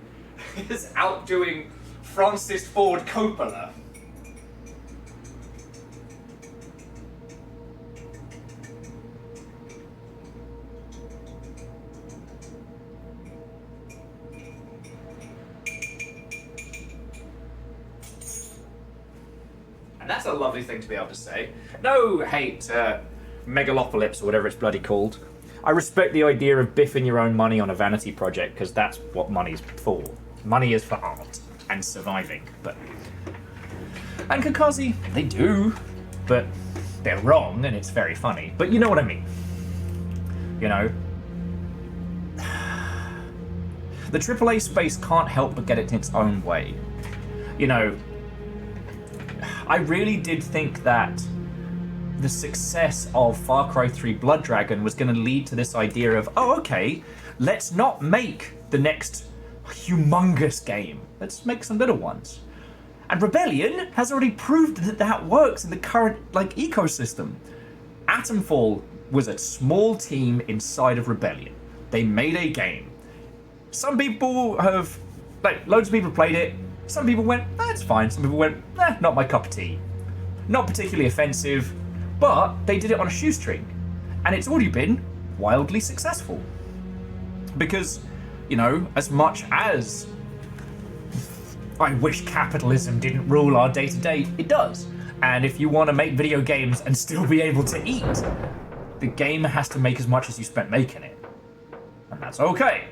is outdoing Francis Ford Coppola. And that's a lovely thing to be able to say. No hate, Megalopolis or whatever it's bloody called. I respect the idea of biffing your own money on a vanity project, because that's what money's for. Money is for art and surviving, but... And Kakazi, they do, but they're wrong and it's very funny. But you know what I mean. You know? The AAA space can't help but get it in its own way. You know, I really did think that the success of Far Cry 3 Blood Dragon was going to lead to this idea of, oh, okay, let's not make the next humongous game. Let's make some little ones. And Rebellion has already proved that that works in the current ecosystem. Atomfall was a small team inside of Rebellion. They made a game. Some people have, loads of people played it. Some people went, that's fine. Some people went, not my cup of tea. Not particularly offensive, but they did it on a shoestring. And it's already been wildly successful. Because, you know, as much as I wish capitalism didn't rule our day-to-day, it does. And if you want to make video games and still be able to eat, the game has to make as much as you spent making it. And that's okay.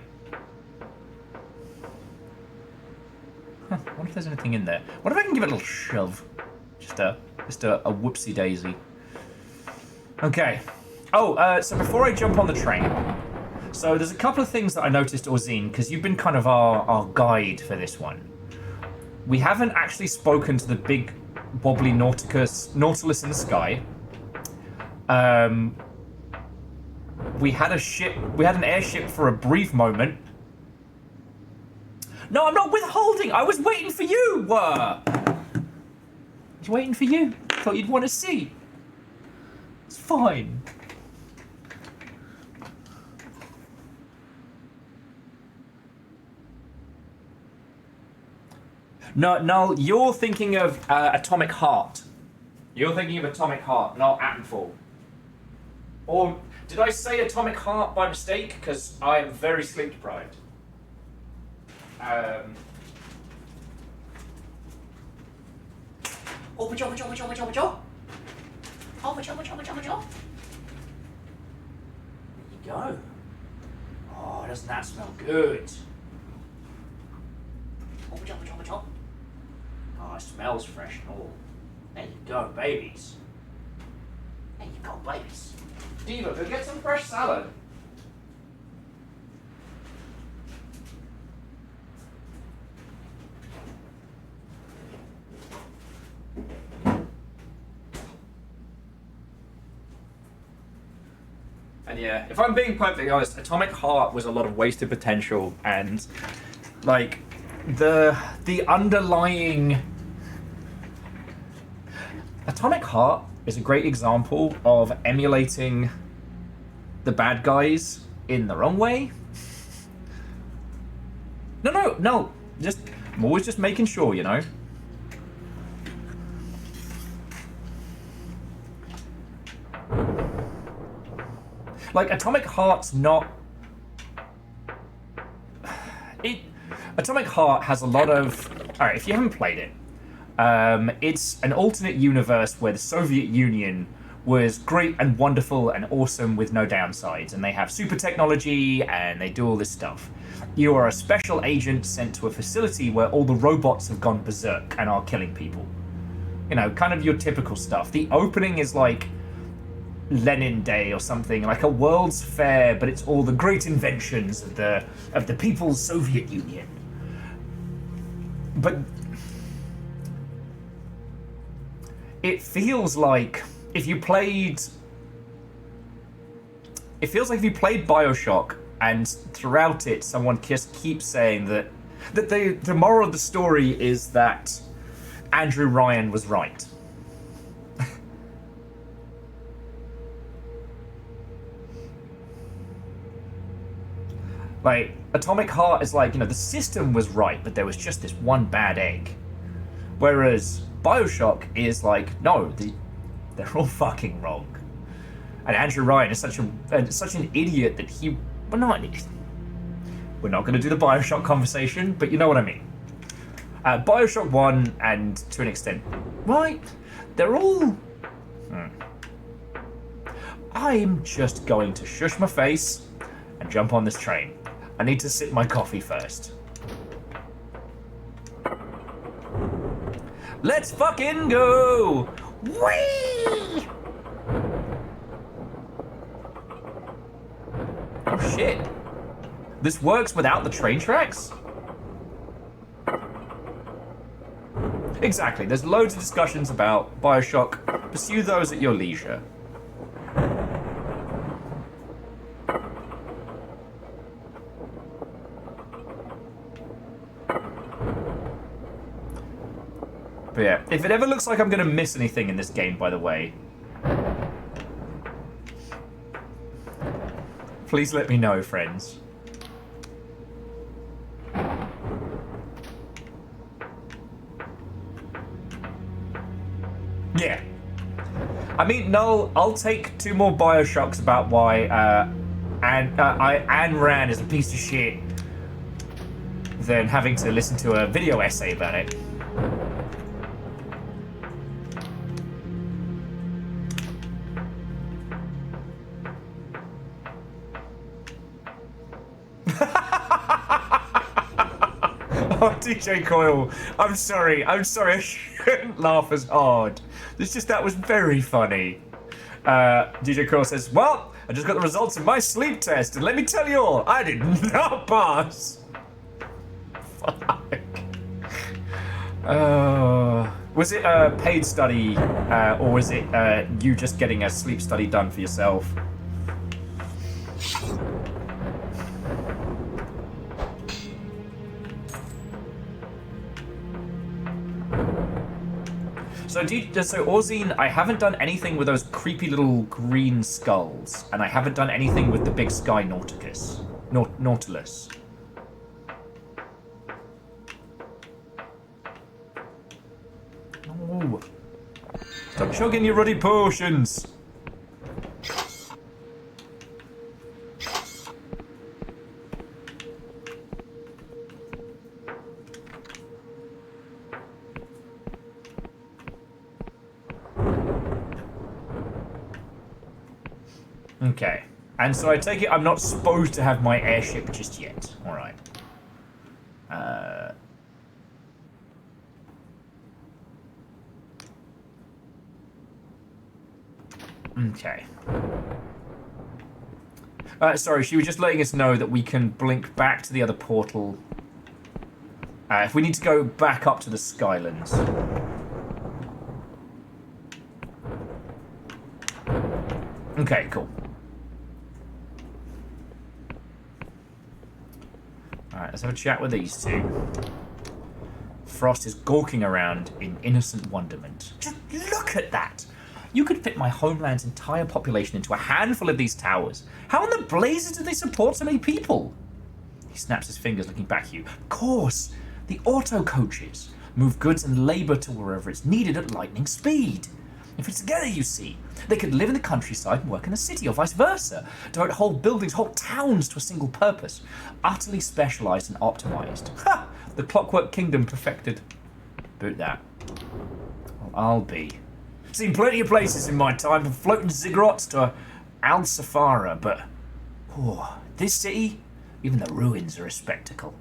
Huh, I wonder if there's anything in there. What if I can give it a little shove? Just a whoopsie daisy. Okay. Oh, so before I jump on the train, so there's a couple of things that I noticed, Orzine, because you've been kind of our guide for this one. We haven't actually spoken to the big wobbly Nautilus in the sky. We had an airship for a brief moment. No, I'm not withholding. I was waiting for you. I was waiting for you. Thought you'd want to see. It's fine. No, you're thinking of Atomic Heart. You're thinking of Atomic Heart, not Atomfall. Or did I say Atomic Heart by mistake? Because I am very sleep deprived. There you go. Oh, doesn't that smell good? Oh, it smells fresh and all. There you go, babies. There you go, babies. Diva, go get some fresh salad. And yeah, if I'm being perfectly honest, Atomic Heart was a lot of wasted potential, and like the underlying Atomic Heart is a great example of emulating the bad guys in the wrong way. No. I'm always just making sure, you know. Like, Atomic Heart's not... Atomic Heart has a lot of... Alright, if you haven't played it, it's an alternate universe where the Soviet Union was great and wonderful and awesome with no downsides, and they have super technology and they do all this stuff. You are a special agent sent to a facility where all the robots have gone berserk and are killing people. You know, kind of your typical stuff. The opening is like Lenin Day or something, like a World's Fair, but it's all the great inventions of the People's Soviet Union. But it feels like if you played BioShock and throughout it someone just keeps saying that the moral of the story is that Andrew Ryan was right. Like, Atomic Heart is like, you know, the system was right, but there was just this one bad egg. Whereas BioShock is like, no, they're all fucking wrong. And Andrew Ryan is such an idiot that we're not going to do the BioShock conversation, but you know what I mean. BioShock 1 and to an extent, right? They're all... I'm just going to shush my face and jump on this train. I need to sip my coffee first. Let's fucking go! Whee! Oh shit. This works without the train tracks? Exactly, there's loads of discussions about BioShock. Pursue those at your leisure. But yeah, if it ever looks like I'm going to miss anything in this game, by the way, please let me know, friends. Yeah. I mean, no, I'll take 2 more BioShocks about why Ayn Rand is a piece of shit than having to listen to a video essay about it. Oh, DJ Coyle, I'm sorry, I shouldn't laugh as hard. That was very funny. DJ Coyle says, well, I just got the results of my sleep test, and let me tell you all, I did not pass. Fuck. Was it a paid study, or was it you just getting a sleep study done for yourself? So Orzine, I haven't done anything with those creepy little green skulls, and I haven't done anything with the big sky Nautilus. No. Stop chugging your ruddy potions. Okay, and so I take it I'm not supposed to have my airship just yet. Alright. Okay. Sorry, she was just letting us know that we can blink back to the other portal if we need to go back up to the Skylands. Okay, cool. Alright, let's have a chat with these two. Frost is gawking around in innocent wonderment. Just look at that! You could fit my homeland's entire population into a handful of these towers. How in the blazes do they support so many people? He snaps his fingers, looking back at you. Of course! The auto coaches move goods and labour to wherever it's needed at lightning speed. If it's together, you see, they could live in the countryside and work in the city, or vice versa. Devote whole buildings, whole towns to a single purpose. Utterly specialised and optimised. Ha! The Clockwork Kingdom perfected. Boot that. Well, I'll be. Seen plenty of places in my time, from floating ziggurats to Al-Safara, but this city, even the ruins are a spectacle.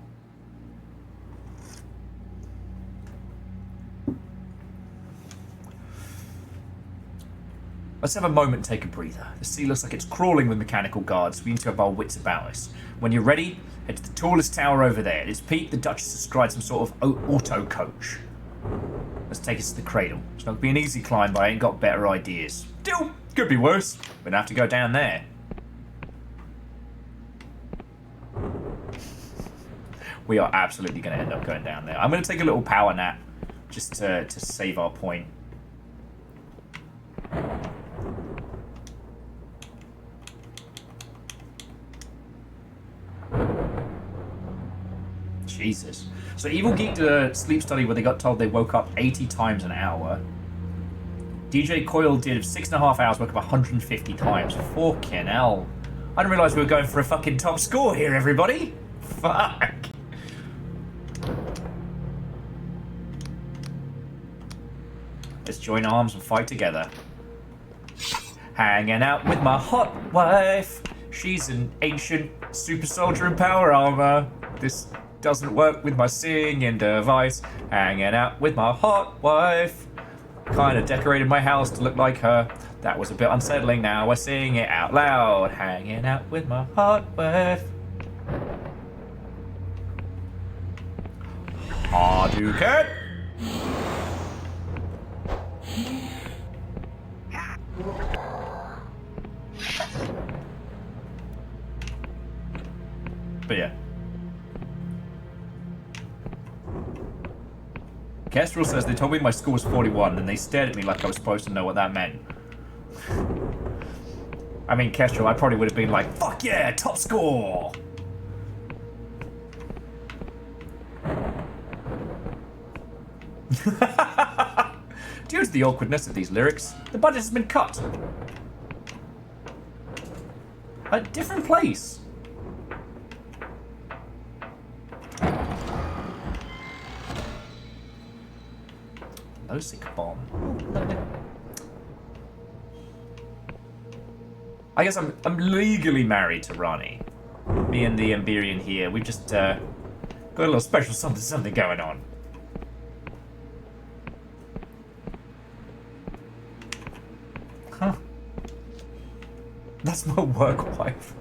Let's have a moment and take a breather. The sea looks like it's crawling with mechanical guards. We need to have our wits about us. When you're ready, head to the tallest tower over there. At its peak, the Duchess has described some sort of auto coach. Let's take us to the cradle. It's not going to be an easy climb, but I ain't got better ideas. Still, could be worse. We're going to have to go down there. We are absolutely going to end up going down there. I'm going to take a little power nap just to save our point. Jesus. So Evil Geek did a sleep study where they got told they woke up 80 times an hour. DJ Coil did 6.5 hours, woke up 150 times. Fucking hell. I didn't realise we were going for a fucking top score here, everybody. Fuck. Let's join arms and fight together. Hanging out with my hot wife. She's an ancient super soldier in power armor. This doesn't work with my singing device. Hanging out with my hot wife. Kind of decorated my house to look like her. That was a bit unsettling. Now I sing it out loud. Hanging out with my hot wife. Hadouken! But yeah. Kestrel says they told me my score was 41 and they stared at me like I was supposed to know what that meant. I mean, Kestrel, I probably would have been like, fuck yeah, top score! Due to the awkwardness of these lyrics, the budget has been cut. A different place. No sick bomb. I guess I'm legally married to Ronnie. Me and the Emberian here, we've just got a little special something going on. Huh. That's my work wife.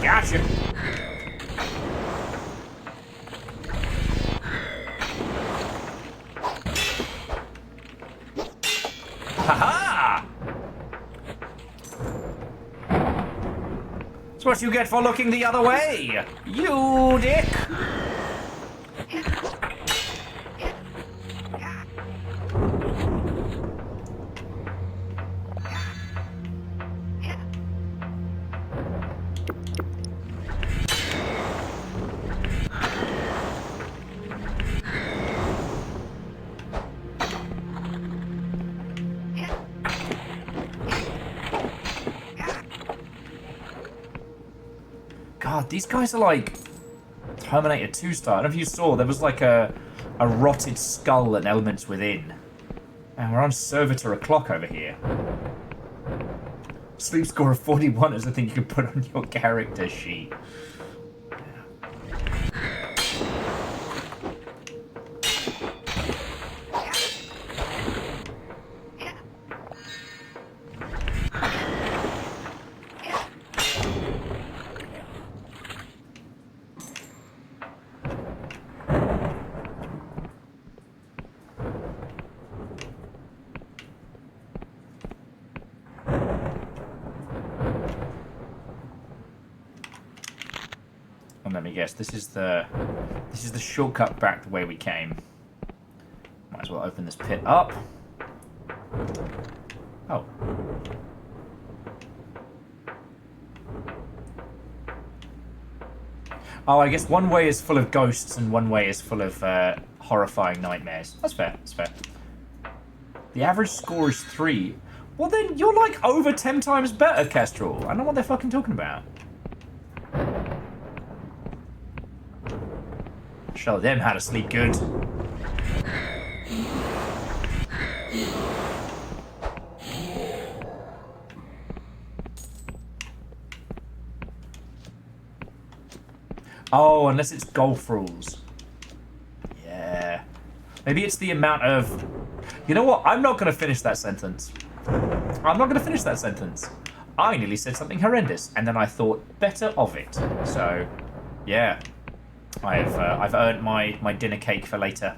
Gotcha. Ha-ha! That's what you get for looking the other way, you dick! God, these guys are like Terminator 2 style. I don't know if you saw, there was like a rotted skull and elements within. And we're on servitor o'clock over here. Sleep score of 41 is the thing you can put on your character sheet. And let me guess, this is the shortcut back the way we came. Might as well open this pit up. Oh. Oh, I guess one way is full of ghosts and one way is full of horrifying nightmares. That's fair. That's fair. The average score is 3. Well, then you're like over 10 times better, Kestrel. I don't know what they're fucking talking about. Show them how to sleep good. Oh, unless it's golf rules. Yeah. Maybe it's the amount of... You know what? I'm not going to finish that sentence. I'm not going to finish that sentence. I nearly said something horrendous, and then I thought better of it. So, yeah. I've earned my dinner cake for later.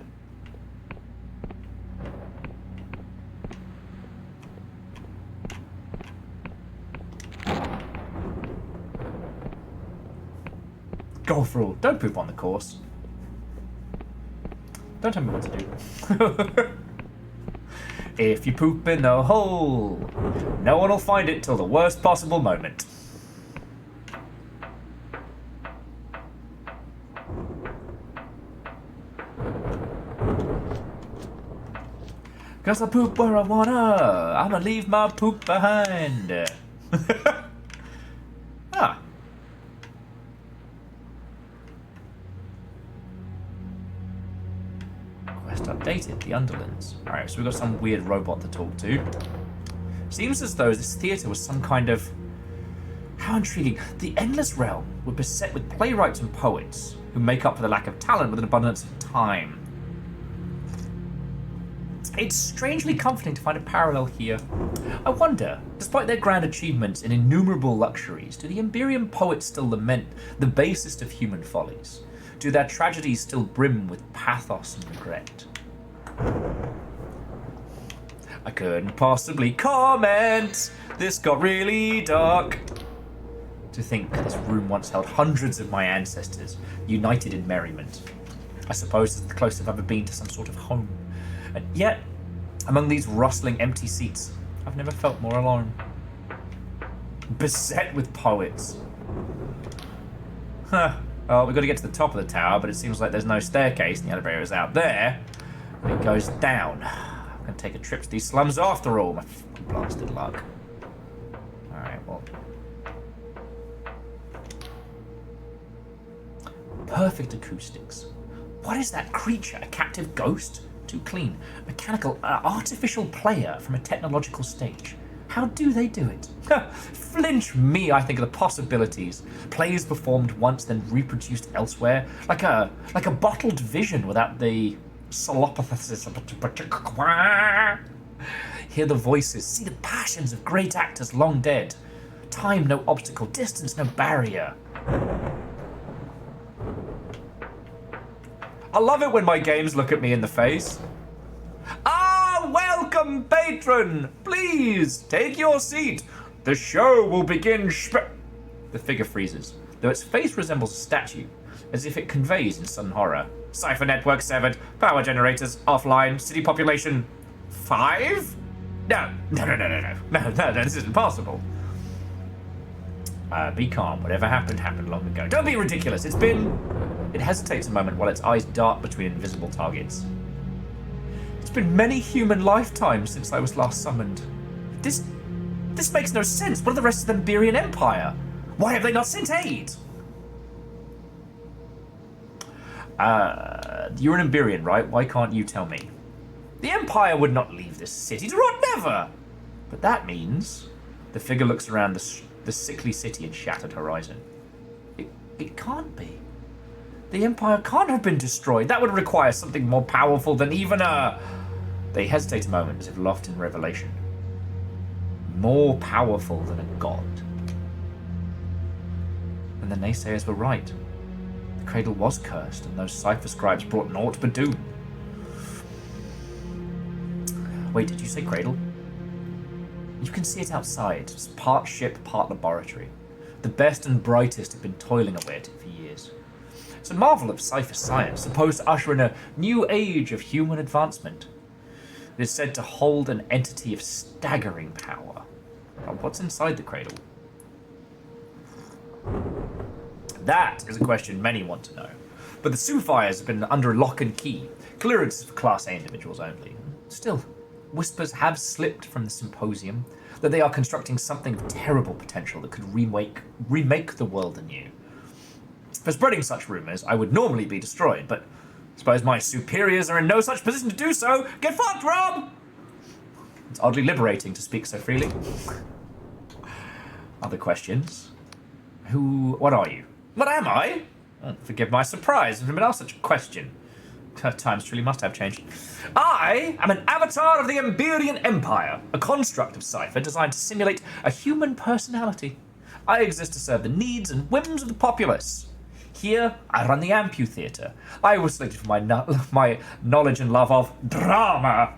Golf rule. Don't poop on the course. Don't tell me what to do. If you poop in a hole, no one will find it till the worst possible moment. Cause I poop where I wanna. I'ma leave my poop behind. Ah. Quest updated, the Underlands. Alright, so we've got some weird robot to talk to. Seems as though this theatre was some kind of... How intriguing. The Endless Realm were beset with playwrights and poets who make up for the lack of talent with an abundance of time. It's strangely comforting to find a parallel here. I wonder, despite their grand achievements and innumerable luxuries, do the Emberian poets still lament the basest of human follies? Do their tragedies still brim with pathos and regret? I couldn't possibly comment! This got really dark. To think this room once held hundreds of my ancestors, united in merriment. I suppose it's the closest I've ever been to some sort of home. And yet, among these rustling empty seats, I've never felt more alone. Beset with poets. Huh. Well, we've got to get to the top of the tower, but it seems like there's no staircase, and the elevator is out there. And it goes down. I'm going to take a trip to these slums after all. My blasted luck. Alright, well... Perfect acoustics. What is that creature? A captive ghost? Too clean. Mechanical, artificial player from a technological stage. How do they do it? Flinch me, I think, of the possibilities. Plays performed once, then reproduced elsewhere. Like a bottled vision without the solopathism. Hear the voices, see the passions of great actors long dead. Time no obstacle, distance no barrier. I love it when my games look at me in the face. Ah, welcome, patron! Please, take your seat. The show will begin The figure freezes, though its face resembles a statue, as if it conveys in sudden horror. Cipher network severed, power generators offline, city population 5? No, this isn't possible. Be calm, whatever happened long ago. Don't be ridiculous, It hesitates a moment while its eyes dart between invisible targets. It's been many human lifetimes since I was last summoned. This makes no sense. What are the rest of the Emberian Empire? Why have they not sent aid? You're an Emberian, right? Why can't you tell me? The Empire would not leave this city to rot never! But that means... The figure looks around the sickly city and shattered horizon. It can't be. The Empire can't have been destroyed. That would require something more powerful than even a... They hesitate a moment as if lost in revelation. More powerful than a god. And the naysayers were right. The cradle was cursed, and those cipher scribes brought naught but doom. Wait, did you say cradle? You can see it outside. It's part ship, part laboratory. The best and brightest have been toiling away at it for years. It's a marvel of cipher science, supposed to usher in a new age of human advancement. It is said to hold an entity of staggering power. Now, what's inside the cradle? That is a question many want to know. But the Suphiers have been under lock and key. Clearance for Class A individuals only. Still, whispers have slipped from the symposium that they are constructing something of terrible potential that could remake the world anew. For spreading such rumours, I would normally be destroyed, but I suppose my superiors are in no such position to do so. Get fucked, Rob! It's oddly liberating to speak so freely. Other questions? What are you? What am I? Oh, forgive my surprise when asked such a question. Times truly must have changed. I am an avatar of the Emberian Empire, a construct of cipher designed to simulate a human personality. I exist to serve the needs and whims of the populace. Here, I run the amphitheatre. I was selected for my knowledge and love of drama.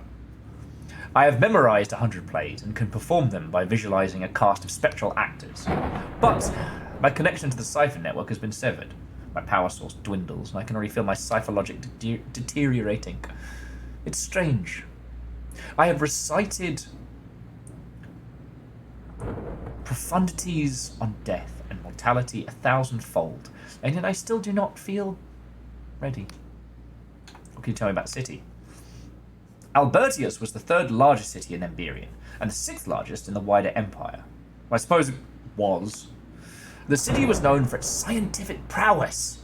I have memorized 100 plays and can perform them by visualizing a cast of spectral actors. But my connection to the cipher network has been severed. My power source dwindles, and I can already feel my cipher logic deteriorating. It's strange. I have recited profundities on death and mortality 1,000-fold, and yet I still do not feel ready. What can you tell me about the city? Albertius was the 3rd largest city in Emberian, and the 6th largest in the wider empire. I suppose it was. The city was known for its scientific prowess.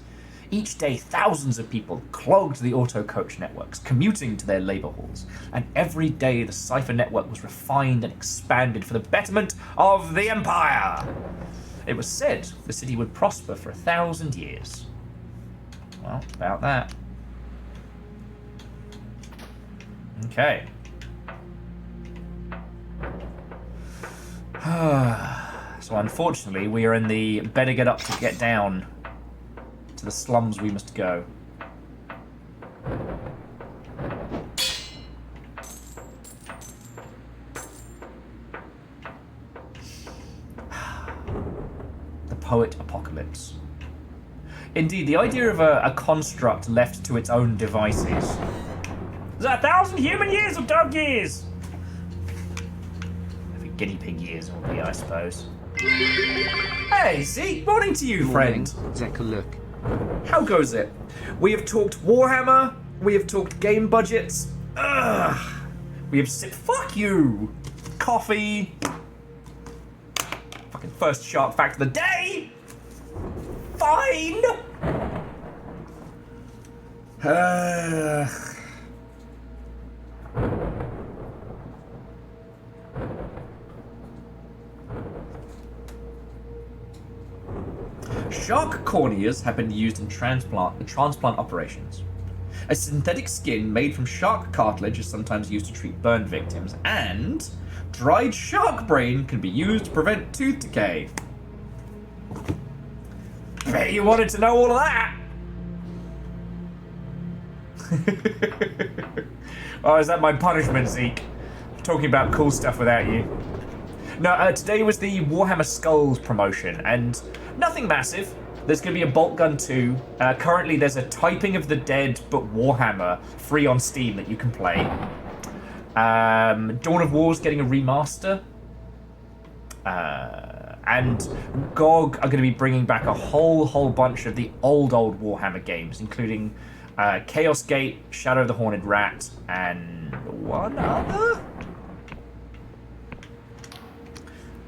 Each day, thousands of people clogged the auto coach networks, commuting to their labour halls, and every day the cipher network was refined and expanded for the betterment of the empire. It was said the city would prosper for 1,000 years. Well, about that. Okay. So unfortunately, we are in the better get up to get down to the slums we must go. The poet apocalypse. Indeed, the idea of a construct left to its own devices. Is that 1,000 human years or dog years? Maybe guinea pig years will be, I suppose. Hey, Zeke, morning to you, friend. Take a look. How goes it? We have talked Warhammer, we have talked game budgets, we have fuck you! Coffee. Fucking first shark fact of the day! Fine! Shark corneas have been used in transplant operations. A synthetic skin made from shark cartilage is sometimes used to treat burn victims, and dried shark brain can be used to prevent tooth decay. Bet you wanted to know all of that! Oh, is that my punishment, Zeke? Talking about cool stuff without you. No, today was the Warhammer Skulls promotion, and nothing massive. There's going to be a bolt gun too. Currently, there's a Typing of the Dead, but Warhammer, free on Steam that you can play. Dawn of War's getting a remaster. And GOG are going to be bringing back a whole bunch of the old Warhammer games, including Chaos Gate, Shadow of the Horned Rat, and one other?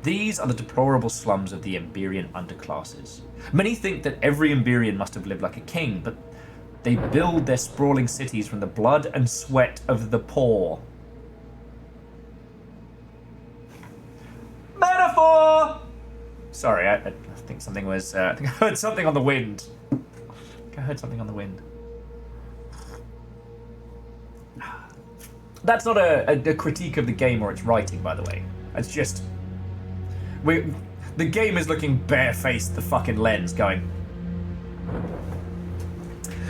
These are the deplorable slums of the Emberian underclasses. Many think that every Emberian must have lived like a king, but they build their sprawling cities from the blood and sweat of the poor. Metaphor! Sorry, I think something was... I think I heard something on the wind. I heard something on the wind. That's not a critique of the game or its writing, by the way. It's just... the game is looking barefaced at the fucking lens, going...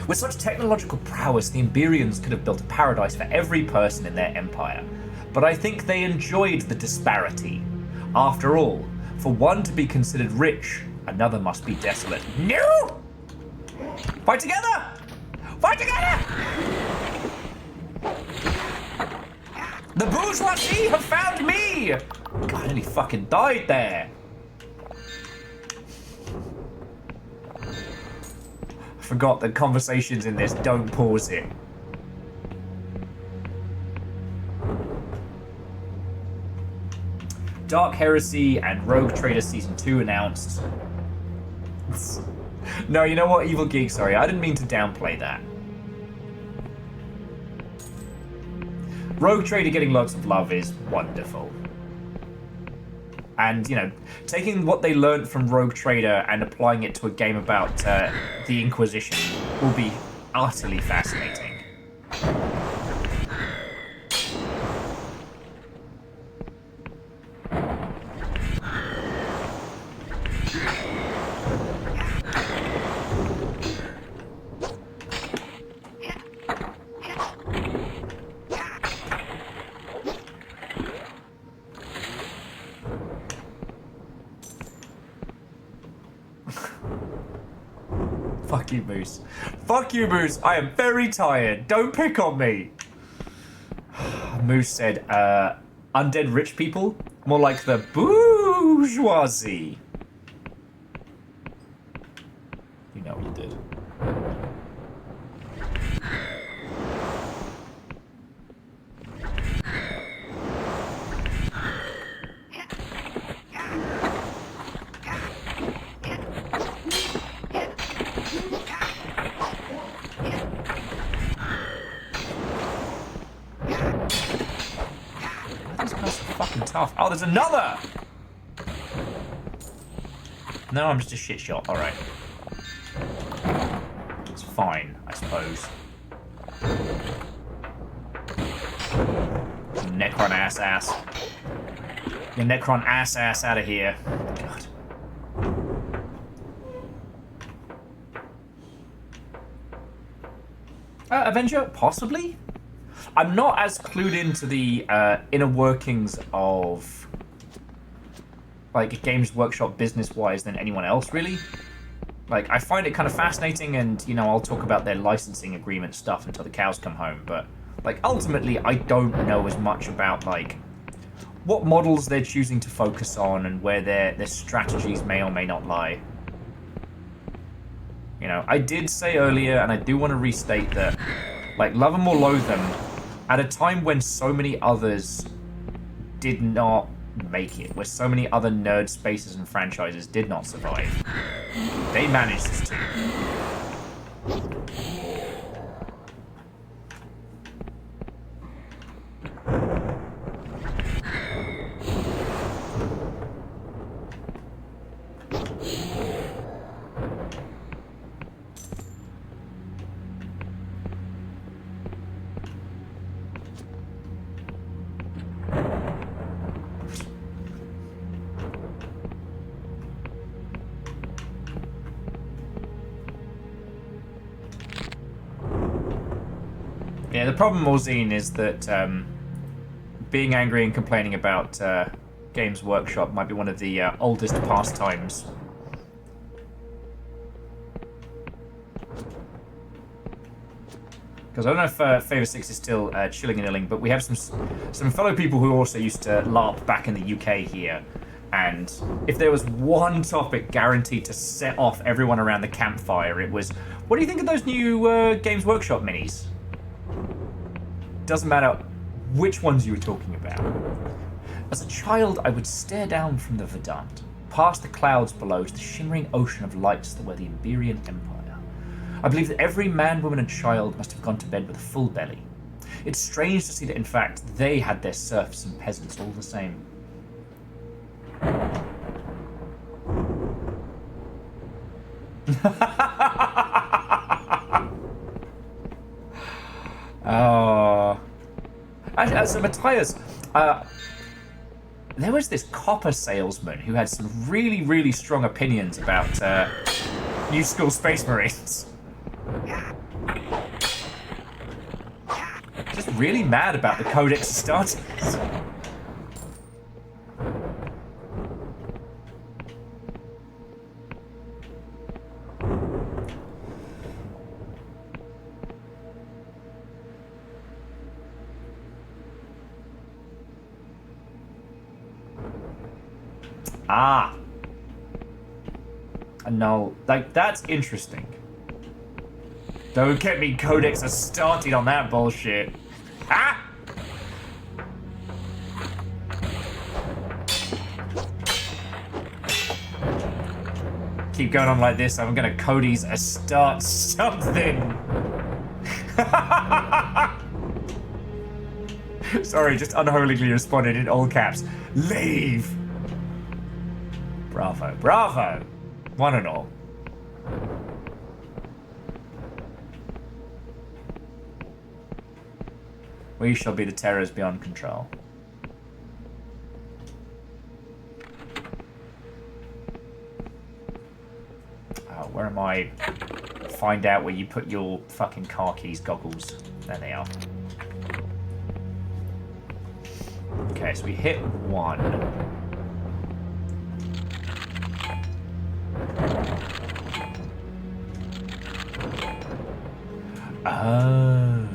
With such technological prowess, the Emberians could have built a paradise for every person in their empire. But I think they enjoyed the disparity. After all, for one to be considered rich, another must be desolate. No! Fight together! Fight together! The bourgeoisie have found me! God, I nearly fucking died there. forgot that conversations in this don't pause it. Dark Heresy and Rogue Trader Season 2 announced. No, you know what, Evil Geek, sorry, I didn't mean to downplay that. Rogue Trader getting lots of love is wonderful. And, you know, taking what they learned from Rogue Trader and applying it to a game about the Inquisition will be utterly fascinating. Fuck you, Moose. Fuck you, Moose. I am very tired. Don't pick on me. Moose said, undead rich people? More like the bourgeoisie. You know you did. Tough. Oh, there's another! No, I'm just a shit shot. Alright. It's fine, I suppose. Necron ass. Your Necron ass out of here. God. Avenger? Possibly? I'm not as clued into the inner workings of like Games Workshop business-wise than anyone else, really. Like, I find it kind of fascinating, and, you know, I'll talk about their licensing agreement stuff until the cows come home, but, like, ultimately, I don't know as much about, like, what models they're choosing to focus on and where their strategies may or may not lie. You know, I did say earlier, and I do want to restate that, like, love them or loathe them, at a time when so many others did not make it, where so many other nerd spaces and franchises did not survive, they managed to. Yeah, the problem, Morzine, is that being angry and complaining about Games Workshop might be one of the oldest pastimes. Because I don't know if Favor 6 is still chilling and illing, but we have some fellow people who also used to LARP back in the UK here. And if there was one topic guaranteed to set off everyone around the campfire, it was, what do you think of those new Games Workshop minis? Doesn't matter which ones you were talking about. As a child, I would stare down from the Verdant, past the clouds below to the shimmering ocean of lights that were the Iberian Empire. I believe that every man, woman, and child must have gone to bed with a full belly. It's strange to see that, in fact, they had their serfs and peasants all the same. Oh. So Matthias, there was this copper salesman who had some really, really strong opinions about New School Space Marines. Just really mad about the Codex Astartes. Ah. No, like, that's interesting. Don't get me Codex started on that bullshit. Ah! Keep going on like this, I'm gonna Cody's start something. Sorry, just unholily responded in all caps. Leave! Bravo, bravo! One and all. We shall be the terrors beyond control. Where am I? Find out where you put your fucking car keys goggles. There they are. Okay, so we hit 1. Oh.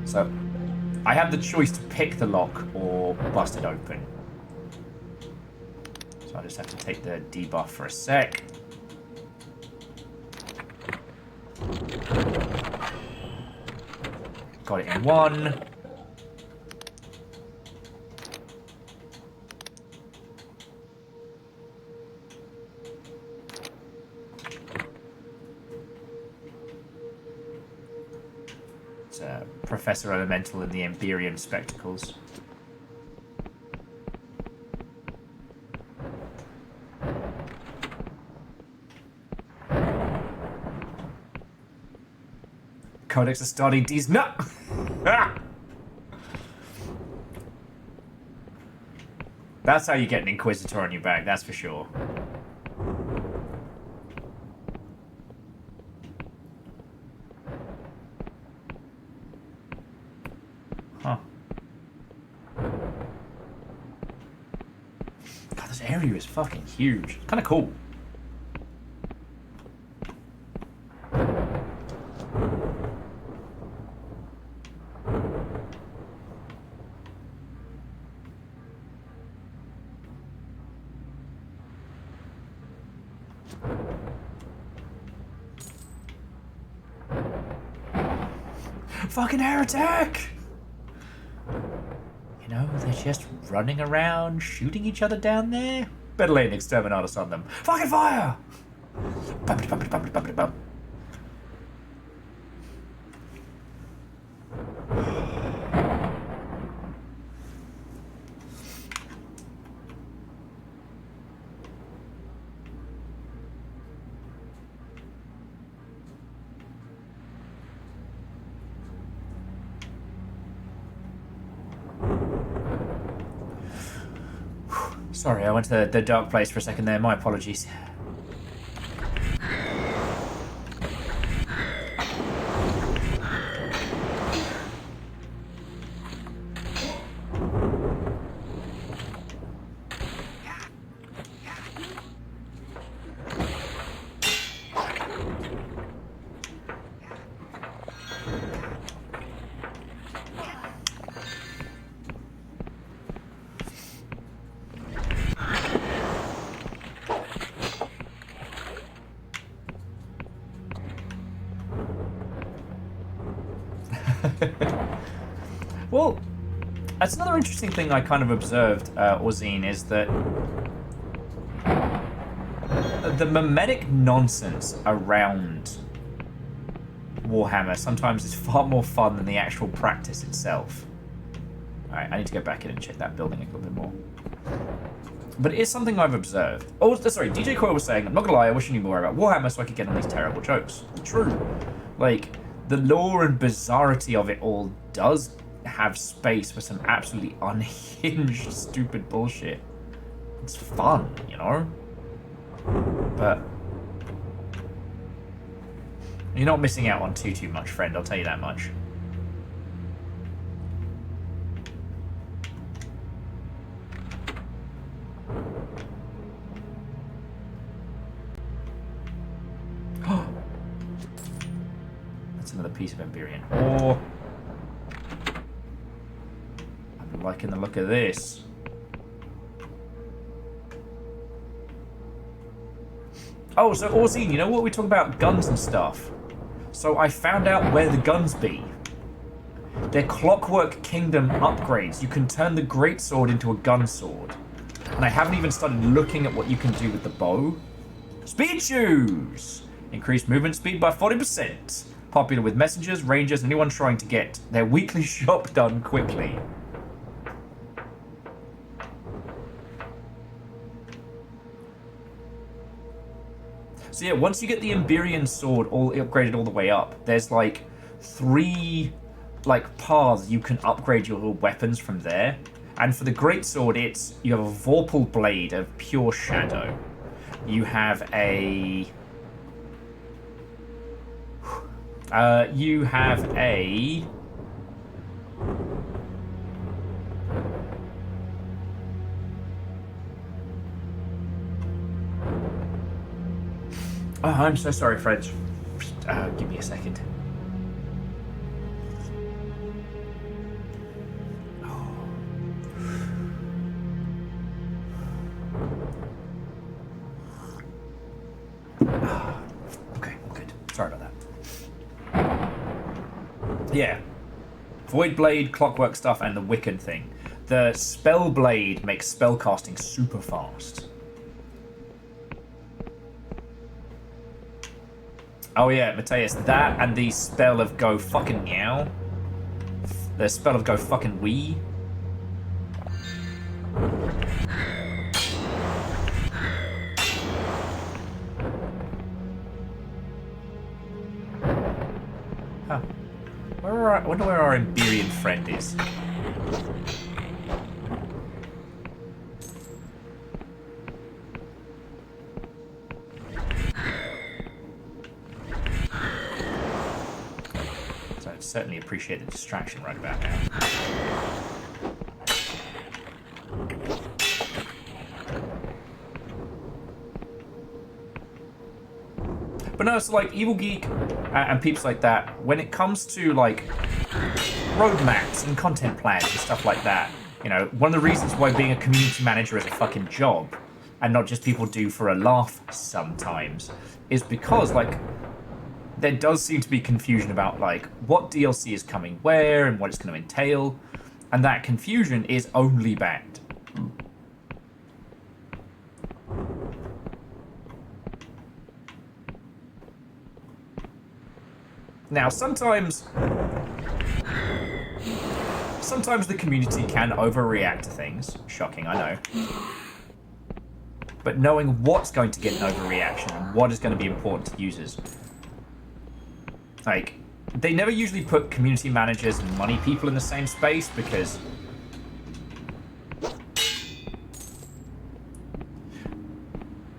So, I have the choice to pick the lock or bust it open. So I just have to take the debuff for a sec. Got it in 1. It's Professor Elemental in the Emberium spectacles. Codex Astartes, no! That's how you get an Inquisitor on your back, that's for sure. Huh. God, this area is fucking huge. It's kind of cool. Fucking heretic! You know, they're just running around, shooting each other down there. Better lay an exterminatus on them. Fucking fire! Bumpity, bumpity, bumpity, bumpity, bump. Sorry, I went to the dark place for a second there. My apologies. Well, that's another interesting thing I kind of observed, Orzine, is that the mimetic nonsense around Warhammer sometimes is far more fun than the actual practice itself. Alright, I need to go back in and check that building a little bit more. But it is something I've observed. Oh, sorry, DJ Coyle was saying, I'm not gonna lie, I wish I knew more about Warhammer so I could get on these terrible jokes. True. Like, the lore and bizarrity of it all does have space for some absolutely unhinged, stupid bullshit. It's fun, you know? But you're not missing out on too much, friend, I'll tell you that much. That's another piece of Emberium ore. I'm liking the look of this. Oh, so Orzine, you know what we talk about guns and stuff? So I found out where the guns be. They're Clockwork Kingdom upgrades. You can turn the greatsword into a gun sword. And I haven't even started looking at what you can do with the bow. Speed shoes! Increased movement speed by 40%. Popular with messengers, rangers, and anyone trying to get their weekly shop done quickly. So yeah, once you get the Emberian sword all upgraded all the way up, there's like 3 paths you can upgrade your weapons from there. And for the greatsword, you have a Vorpal blade of pure shadow. You have a Oh, I'm so sorry, friends. Give me a second. Okay, good. Sorry about that. Yeah. Void Blade, Clockwork stuff, and the Wiccan thing. The Spell Blade makes spellcasting super fast. Oh yeah, Mateus, that and the spell of Go Fucking Meow. The spell of Go Fucking Wee. Huh. I wonder where our Emberian friend is. So I'd certainly appreciate the distraction right about now. But no, so like Evil Geek and peeps like that, when it comes to like roadmaps and content plans and stuff like that, you know, one of the reasons why being a community manager is a fucking job and not just people do for a laugh sometimes is because like there does seem to be confusion about like what DLC is coming where and what it's going to entail, and that confusion is only bad. Now, sometimes the community can overreact to things. Shocking, I know. But knowing what's going to get an overreaction and what is going to be important to users. Like, they never usually put community managers and money people in the same space because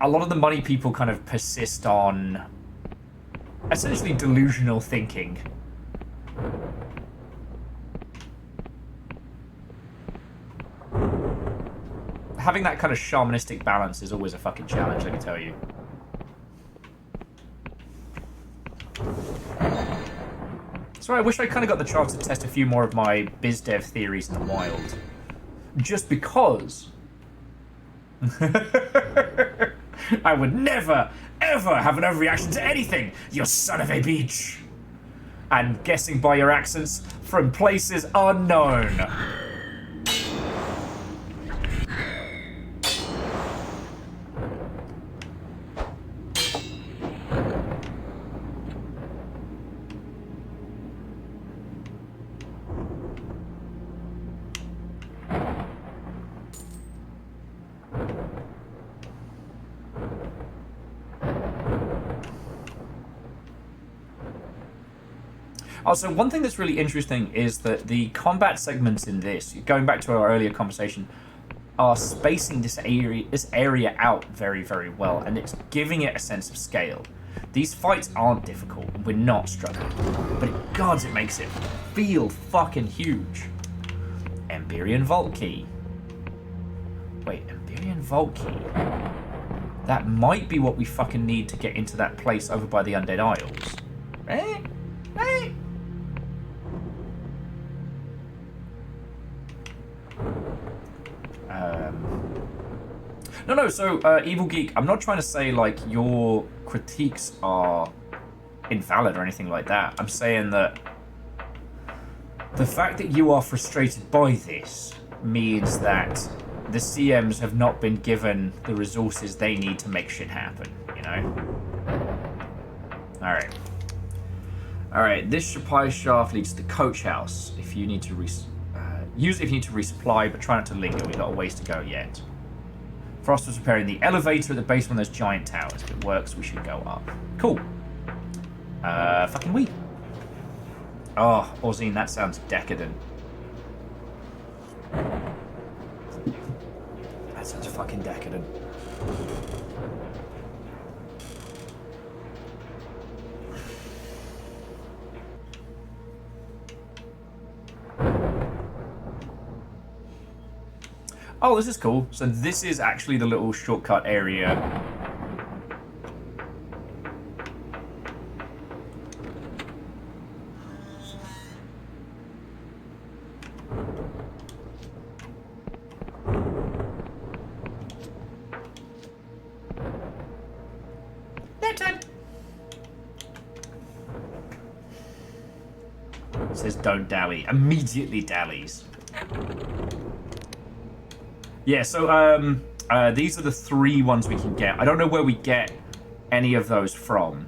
a lot of the money people kind of persist on essentially delusional thinking. Having that kind of shamanistic balance is always a fucking challenge, let me tell you. So I wish I kind of got the chance to test a few more of my biz dev theories in the wild. Just because I would never, ever have an overreaction to anything, you son of a bitch. And guessing by your accents from places unknown. Also, one thing that's really interesting is that the combat segments in this, going back to our earlier conversation, are spacing this area out very, very well, and it's giving it a sense of scale. These fights aren't difficult, we're not struggling, but God, it makes it feel fucking huge. Emberian Vault Key. Wait, Emberian Vault Key? That might be what we fucking need to get into that place over by the Undead Isles. Eh? Eh? No, so, Evil Geek, I'm not trying to say, like, your critiques are invalid or anything like that. I'm saying that the fact that you are frustrated by this means that the CMs have not been given the resources they need to make shit happen, you know? Alright. Alright, this supply shaft leads to the coach house. If you need to use it if you need to resupply, but try not to linger. We've got a ways to go yet. Frost was repairing the elevator at the base of one of those giant towers. If it works, we should go up. Cool. Fucking we. Oh, Orzine, that sounds decadent. That sounds fucking decadent. Oh, this is cool. So this is actually the little shortcut area. It says don't dally. Immediately dallies. Yeah, so these are the 3 ones we can get. I don't know where we get any of those from.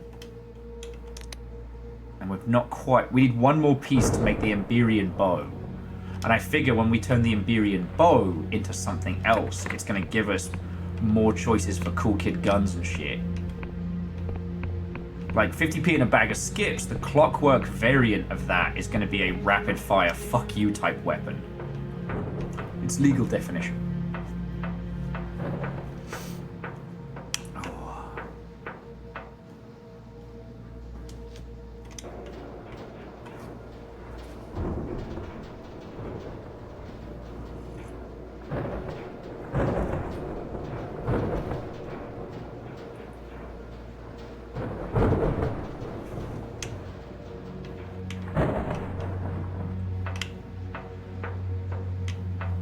And we've not quite... We need 1 more piece to make the Emberian bow. And I figure when we turn the Emberian bow into something else, it's going to give us more choices for cool kid guns and shit. Like 50p in a bag of skips, the clockwork variant of that is going to be a rapid fire fuck you type weapon. It's legal definition.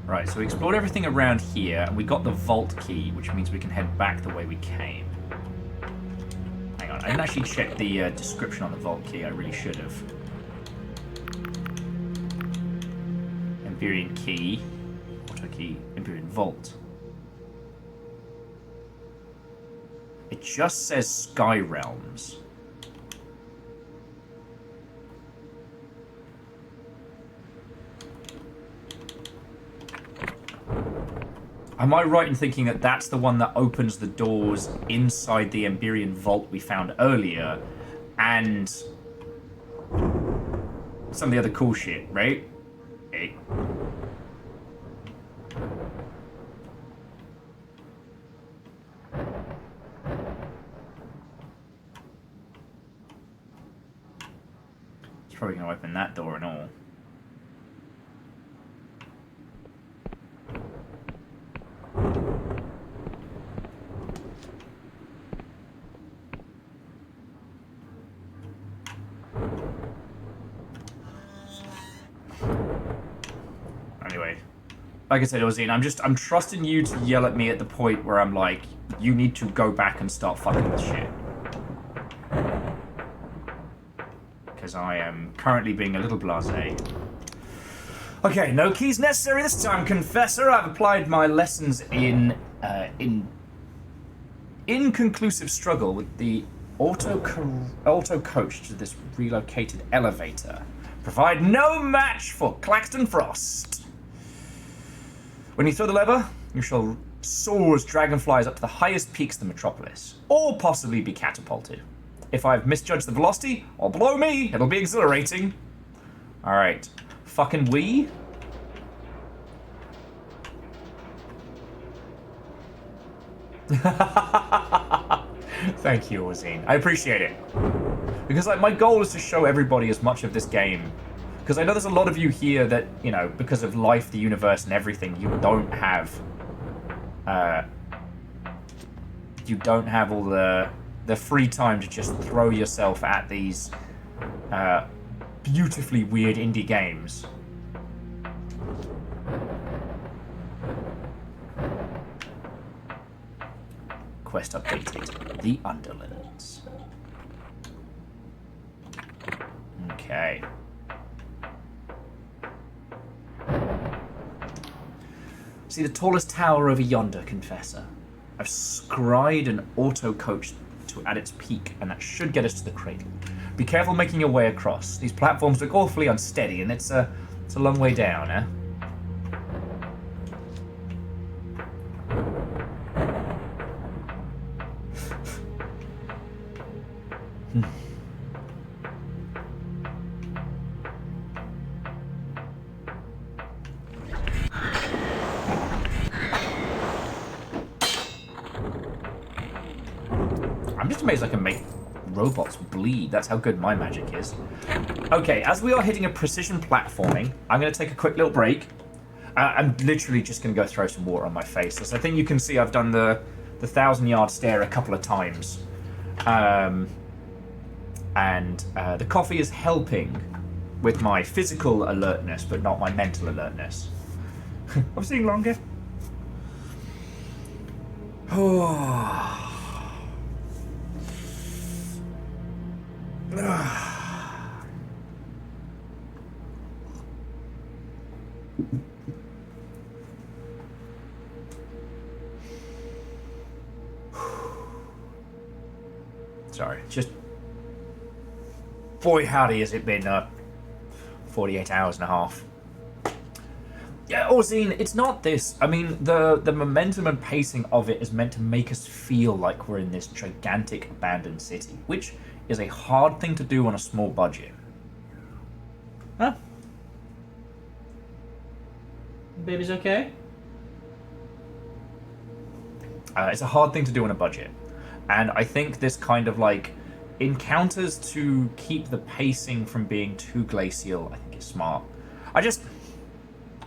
Right, so we explored everything around here, and we got the vault key, which means we can head back the way we came. Hang on, I didn't actually check the description on the vault key. I really should have. Emberian key. Auto key. Emberian vault. It just says Sky Realms. Am I right in thinking that that's the one that opens the doors inside the Emberian vault we found earlier, and some of the other cool shit, right? Hey. It's probably going to open that door and all. Like I said, Orzine, I'm trusting you to yell at me at the point where I'm like, you need to go back and start fucking with shit. Because I am currently being a little blasé. Okay, no keys necessary this time, Confessor. I've applied my lessons in inconclusive struggle with the auto coach to this relocated elevator. Provide no match for Claxton Frost. When you throw the lever, you shall soar as dragonflies up to the highest peaks of the metropolis, or possibly be catapulted. If I've misjudged the velocity, or blow me, it'll be exhilarating. Alright. Fucking we. Thank you, Orzine. I appreciate it. Because like my goal is to show everybody as much of this game. Because I know there's a lot of you here that, you know, because of life, the universe, and everything, you don't have all the free time to just throw yourself at these beautifully weird indie games. Quest updated. The Underlands. Okay. See the tallest tower over yonder, Confessor. I've scried an auto coach to at its peak, and that should get us to the cradle. Be careful making your way across. These platforms look awfully unsteady, and it's a long way down, eh? I'm just amazed I can make robots bleed. That's how good my magic is. Okay, as we are hitting a precision platforming, I'm going to take a quick little break. I'm literally just going to go throw some water on my face. As I think you can see, I've done the 1,000-yard stare a couple of times. And the coffee is helping with my physical alertness, but not my mental alertness. I'm seeing longer. Oh. Sorry, just boy howdy has it been 48 hours and a half. Yeah, Orzine, it's not this. I mean, the momentum and pacing of it is meant to make us feel like we're in this gigantic abandoned city, which is a hard thing to do on a small budget. Huh? Baby's okay? It's a hard thing to do on a budget. And I think this kind of like encounters to keep the pacing from being too glacial, I think is smart. I just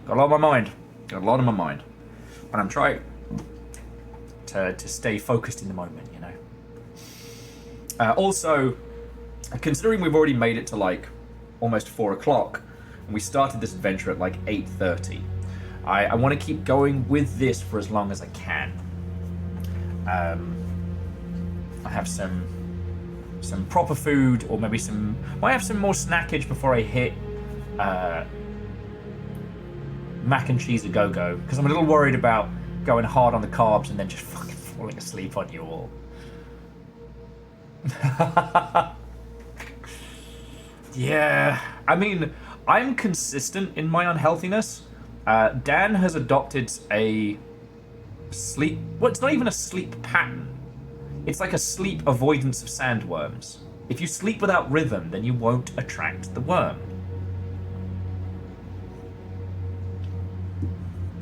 got a lot on my mind. Got a lot on my mind. And I'm trying to stay focused in the moment, you know. Also, considering we've already made it to like almost 4 o'clock, and we started this adventure at like 8:30, I want to keep going with this for as long as I can. I have some proper food, or maybe might have some more snackage before I hit mac and cheese a go-go, because I'm a little worried about going hard on the carbs and then just fucking falling asleep on you all. Yeah, I mean, I'm consistent in my unhealthiness. Dan has adopted a sleep... Well, it's not even a sleep pattern. It's like a sleep avoidance of sandworms. If you sleep without rhythm, then you won't attract the worm.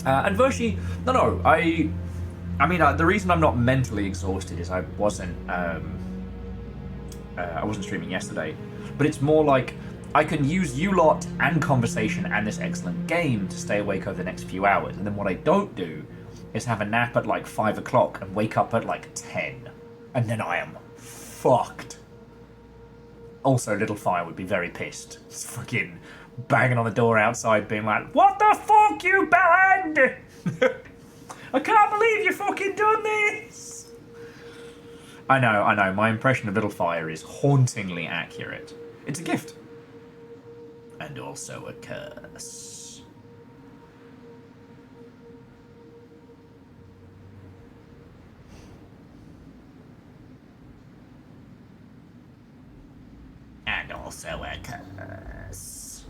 And Vershi, no, I mean, the reason I'm not mentally exhausted is I wasn't streaming yesterday, but it's more like I can use you lot and conversation and this excellent game to stay awake over the next few hours, and then what I don't do is have a nap at like 5 o'clock and wake up at like 10, and then I am fucked. Also, Little Fire would be very pissed. It's fucking banging on the door outside being like, "What the fuck, you bellend? I can't believe you fucking done this!" I know, my impression of Little Fire is hauntingly accurate. It's a gift. And also a curse. And also a curse.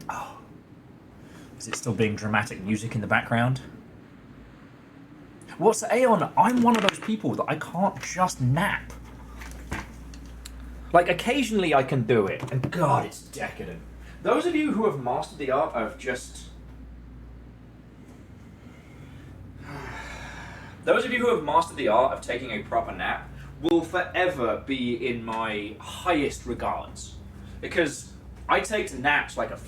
Oh. Is it still being dramatic music in the background? What's Aeon? I'm one of those people that I can't just nap. Like, occasionally I can do it, and God, it's decadent. Those of you who have mastered the art of just... Those of you who have mastered the art of taking a proper nap will forever be in my highest regards. Because I take naps like a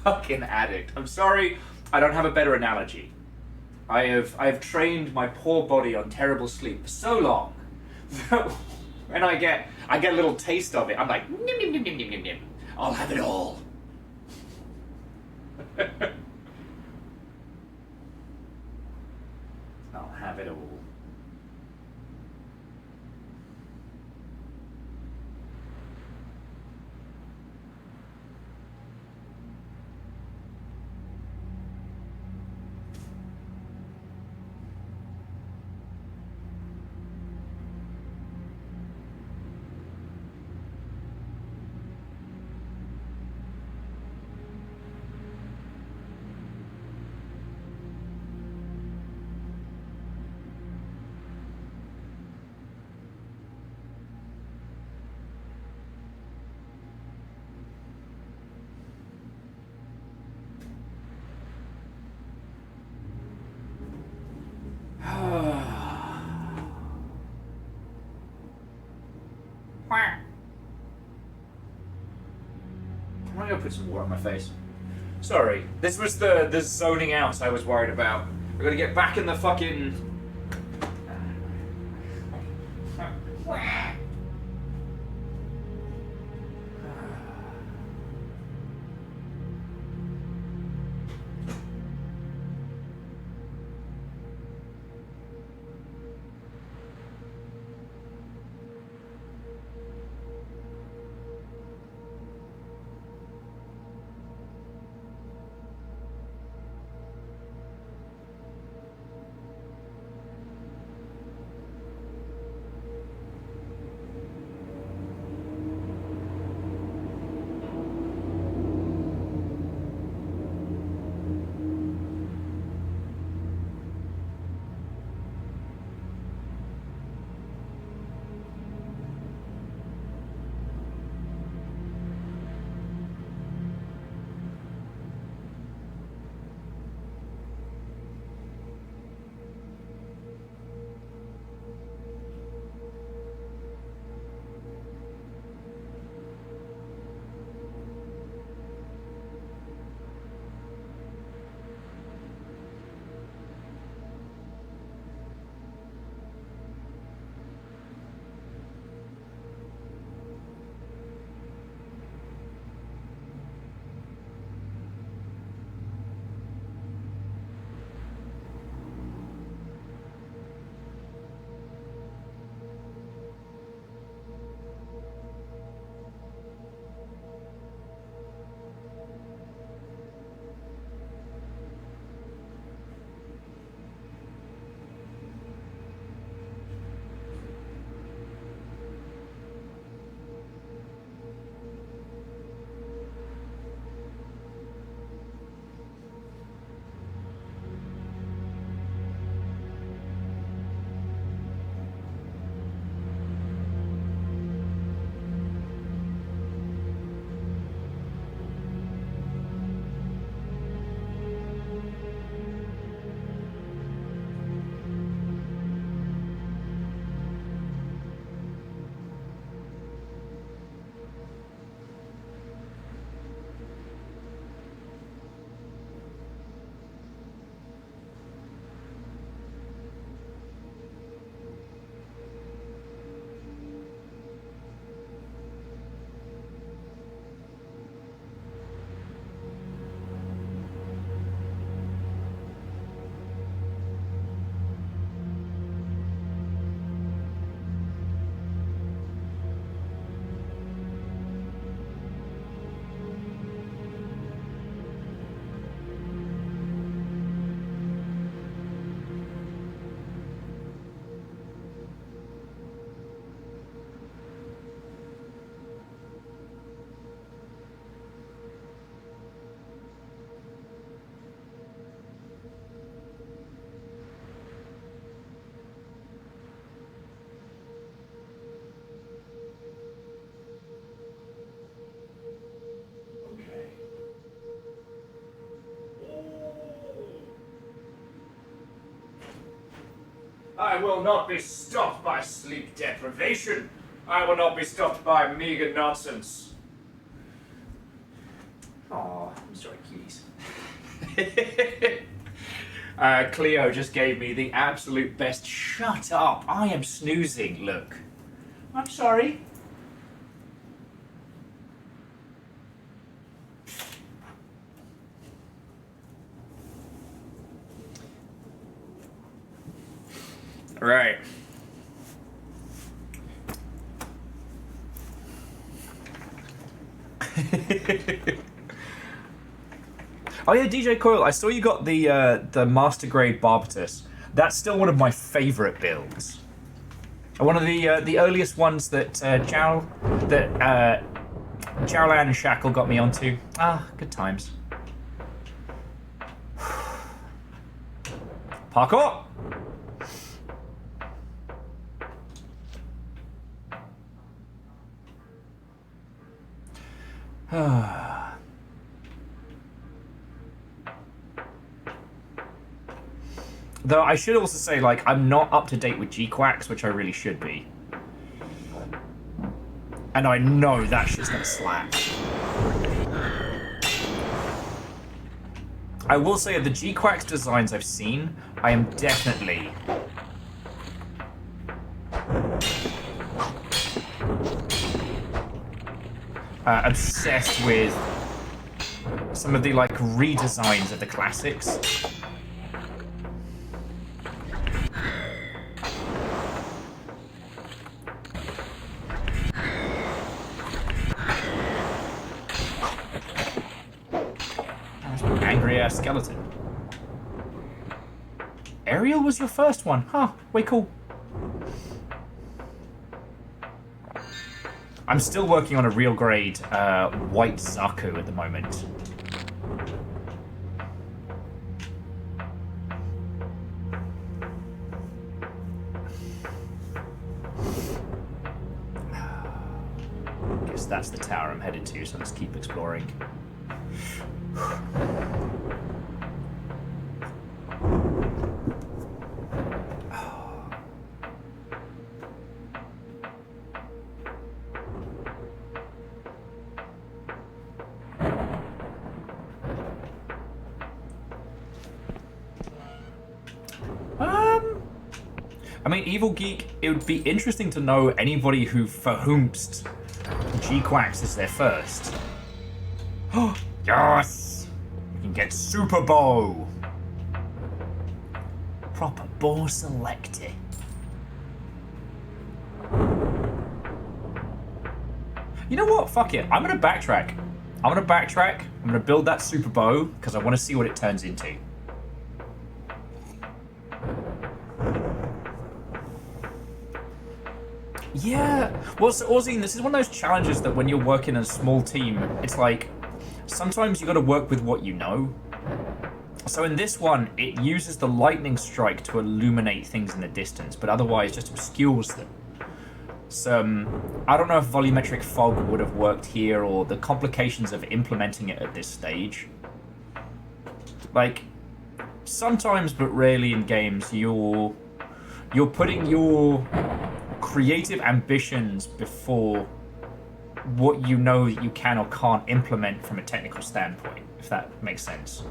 fucking addict. I'm sorry, I don't have a better analogy. I have trained my poor body on terrible sleep for so long that when I get a little taste of it, I'm like, nim, nim, nim, nim, nim, nim, nim. I'll have it all. I'll have it all. I'm gonna go put some water on my face. Sorry, this was the zoning out I was worried about. We're gonna get back in the fucking... I will not be stopped by sleep deprivation. I will not be stopped by meager nonsense. Aw, I'm sorry, keys. Cleo just gave me the absolute best shut up, I am snoozing look. I'm sorry. Right. Oh yeah, DJ Coil, I saw you got the Master Grade Barbatus. That's still one of my favourite builds. One of the earliest ones that Jowlan and Shackle got me onto. Ah, good times. Parkour! Though I should also say, like, I'm not up to date with G-Quacks, which I really should be. And I know that shit's gonna slap. I will say, of the G-Quacks designs I've seen, I am definitely... obsessed with some of the, like, redesigns of the classics. Angry-ass skeleton. Ariel was your first one. Huh, way cool. I'm still working on a real grade white Zaku at the moment. Guess that's the tower I'm headed to, so let's keep exploring. I mean, Evil Geek, it would be interesting to know anybody who for whomst G-Quacks is their first. Yes! We can get Super Bow! Proper bow selector. You know what? Fuck it. I'm gonna backtrack. I'm gonna build that Super Bow, because I want to see what it turns into. Yeah, well, so Ozine, this is one of those challenges that when you're working in a small team, it's like, sometimes you got to work with what you know. So in this one, it uses the lightning strike to illuminate things in the distance, but otherwise just obscures them. So, I don't know if volumetric fog would have worked here, or the complications of implementing it at this stage. Like, sometimes, but rarely in games, you're putting your creative ambitions before what you know that you can or can't implement from a technical standpoint, if that makes sense.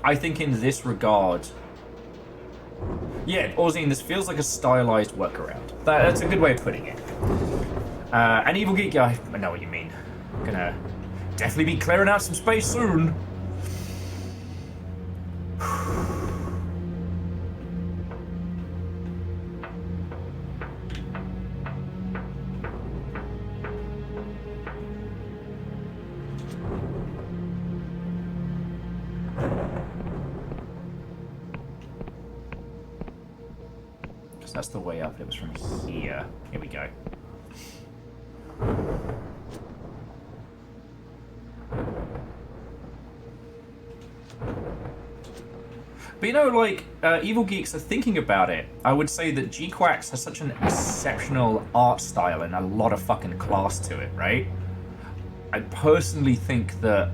I think in this regard, yeah, Ozine, this feels like a stylized workaround. That's a good way of putting it. And Evil Geek, I know what you mean. I'm gonna definitely be clearing out some space soon. That's the way up. It was from here. Here we go. But you know, like, Evil Geeks are thinking about it. I would say that G-Quacks has such an exceptional art style and a lot of fucking class to it, right? I personally think that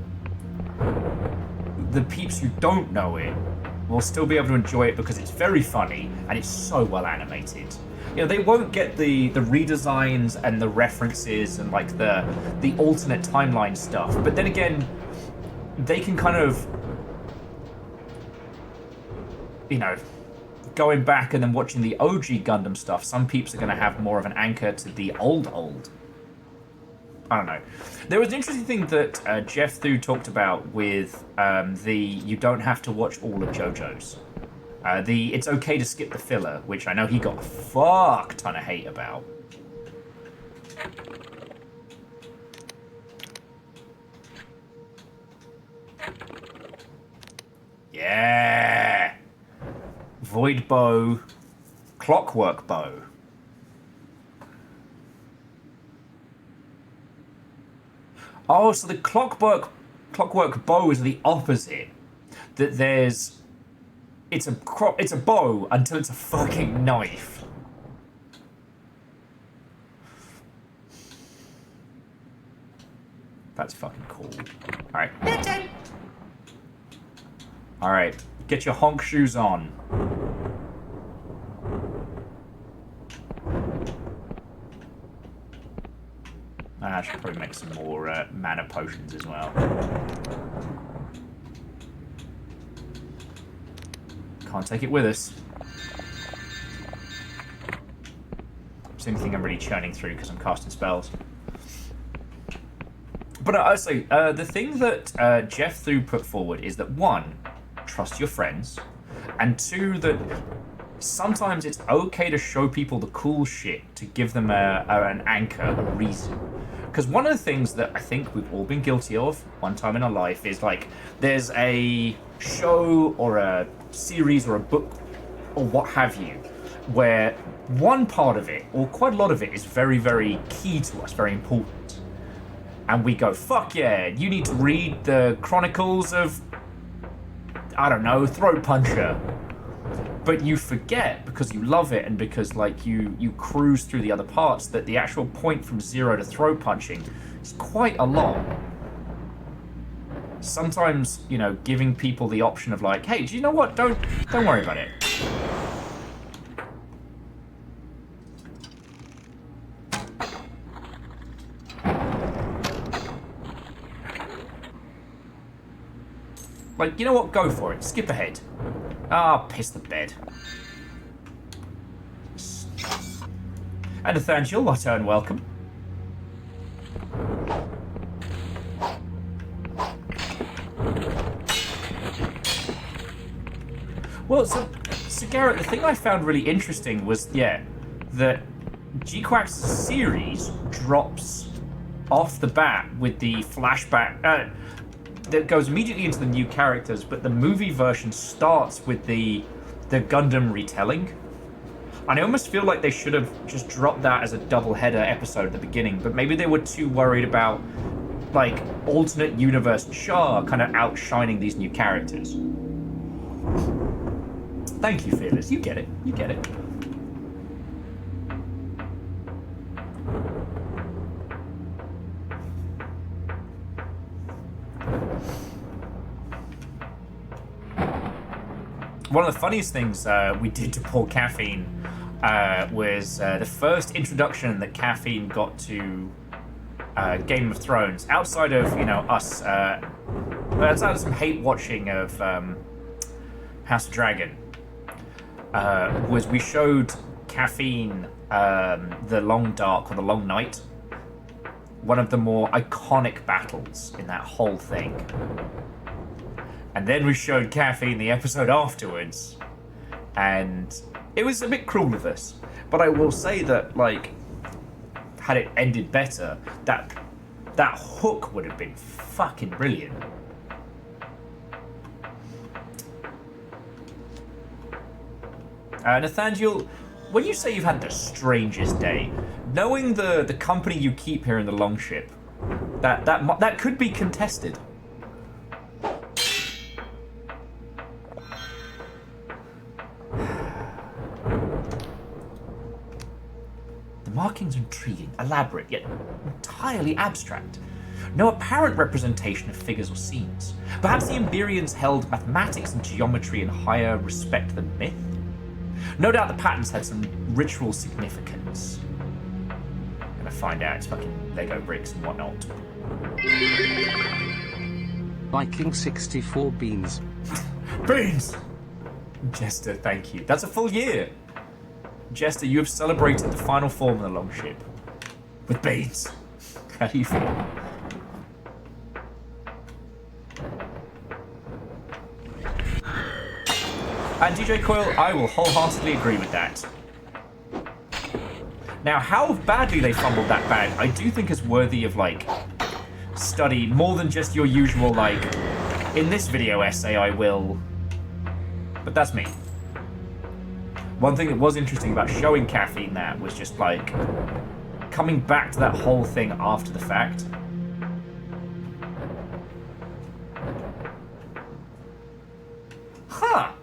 the peeps who don't know it will still be able to enjoy it because it's very funny and it's so well animated. You know, they won't get the redesigns and the references and like the alternate timeline stuff, but then again, they can kind of, you know, going back and then watching the OG Gundam stuff, some peeps are going to have more of an anchor to the old. I don't know. There was an interesting thing that Jeff Thu talked about with you don't have to watch all of JoJo's. It's okay to skip the filler, which I know he got a fuck ton of hate about. Yeah! Void bow, clockwork bow. Oh, so the clockwork bow is the opposite. That it's a bow until it's a fucking knife. That's fucking cool. All right. All right. Get your honk shoes on. I should probably make some more mana potions as well. Can't take it with us. It's the only thing I'm really churning through because I'm casting spells. But honestly, the thing that Jeff Thu put forward is that 1, trust your friends, and 2, that sometimes it's okay to show people the cool shit to give them an anchor, a reason. Because one of the things that I think we've all been guilty of one time in our life is like there's a show or a series or a book or what have you where one part of it or quite a lot of it is very, very key to us, very important. And we go, fuck yeah, you need to read the Chronicles of, I don't know, Throat Puncher. But you forget, because you love it and because like you cruise through the other parts, that the actual point from 0 to throat punching is quite a lot. Sometimes, you know, giving people the option of like, hey, do you know what? Don't worry about it. Like, you know what? Go for it. Skip ahead. Ah, piss the bed. And Nathaniel, what and welcome. Well, so Garrett, the thing I found really interesting was, yeah, that G-Quack's series drops off the bat with the flashback that goes immediately into the new characters, but the movie version starts with the Gundam retelling. And I almost feel like they should have just dropped that as a double-header episode at the beginning, but maybe they were too worried about, like, alternate universe Char kind of outshining these new characters. Thank you, Fearless. You get it. You get it. One of the funniest things we did to poor Caffeine was the first introduction that Caffeine got to Game of Thrones, outside of, you know, us, outside of some hate watching of House of Dragon, was we showed Caffeine the Long Dark or the Long Night, one of the more iconic battles in that whole thing. And then we showed Caffeine the episode afterwards, and it was a bit cruel of us. But I will say that, like, had it ended better, that hook would have been fucking brilliant. Nathaniel, when you say you've had the strangest day, knowing the company you keep here in the Longship, that could be contested. The markings are intriguing, elaborate, yet entirely abstract. No apparent representation of figures or scenes. Perhaps the Emberians held mathematics and geometry in higher respect than myth? No doubt the patterns had some ritual significance. I'm gonna find out. It's fucking Lego bricks and whatnot. Viking 64 beans. Beans! Jester, thank you. That's a full year. Jester, you have celebrated the final form of the Longship. With beans. How do you feel? And DJ Coil, I will wholeheartedly agree with that. Now, how badly they fumbled that bag, I do think is worthy of, like, study more than just your usual, like, in this video essay I will... But that's me. One thing that was interesting about showing Caffeine that was just, like, coming back to that whole thing after the fact. Huh.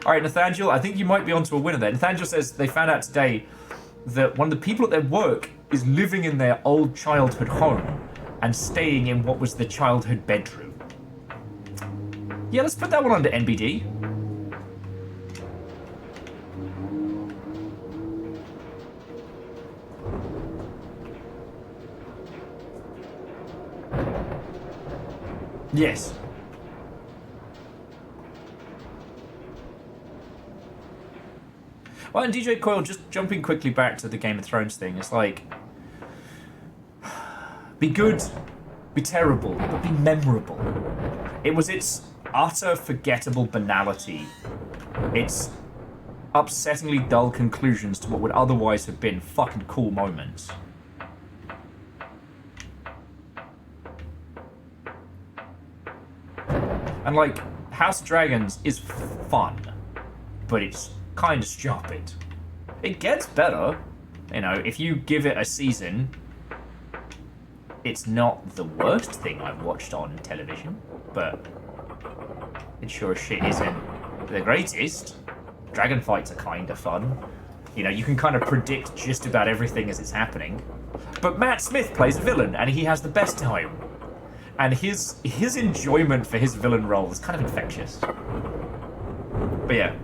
Alright, Nathaniel, I think you might be onto a winner there. Nathaniel says they found out today that one of the people at their work is living in their old childhood home and staying in what was the childhood bedroom. Yeah, let's put that one under NBD. Yes. Well, and DJ Coil, just jumping quickly back to the Game of Thrones thing, it's like... Be good, be terrible, but be memorable. It was its utter forgettable banality. Its upsettingly dull conclusions to what would otherwise have been fucking cool moments. And, like, House of Dragons is fun, but it's kind of stupid. It gets better. You know, if you give it a season, it's not the worst thing I've watched on television, but it sure as shit isn't the greatest. Dragon fights are kind of fun. You know, you can kind of predict just about everything as it's happening. But Matt Smith plays a villain, and he has the best time. And his enjoyment for his villain role is kind of infectious. But yeah.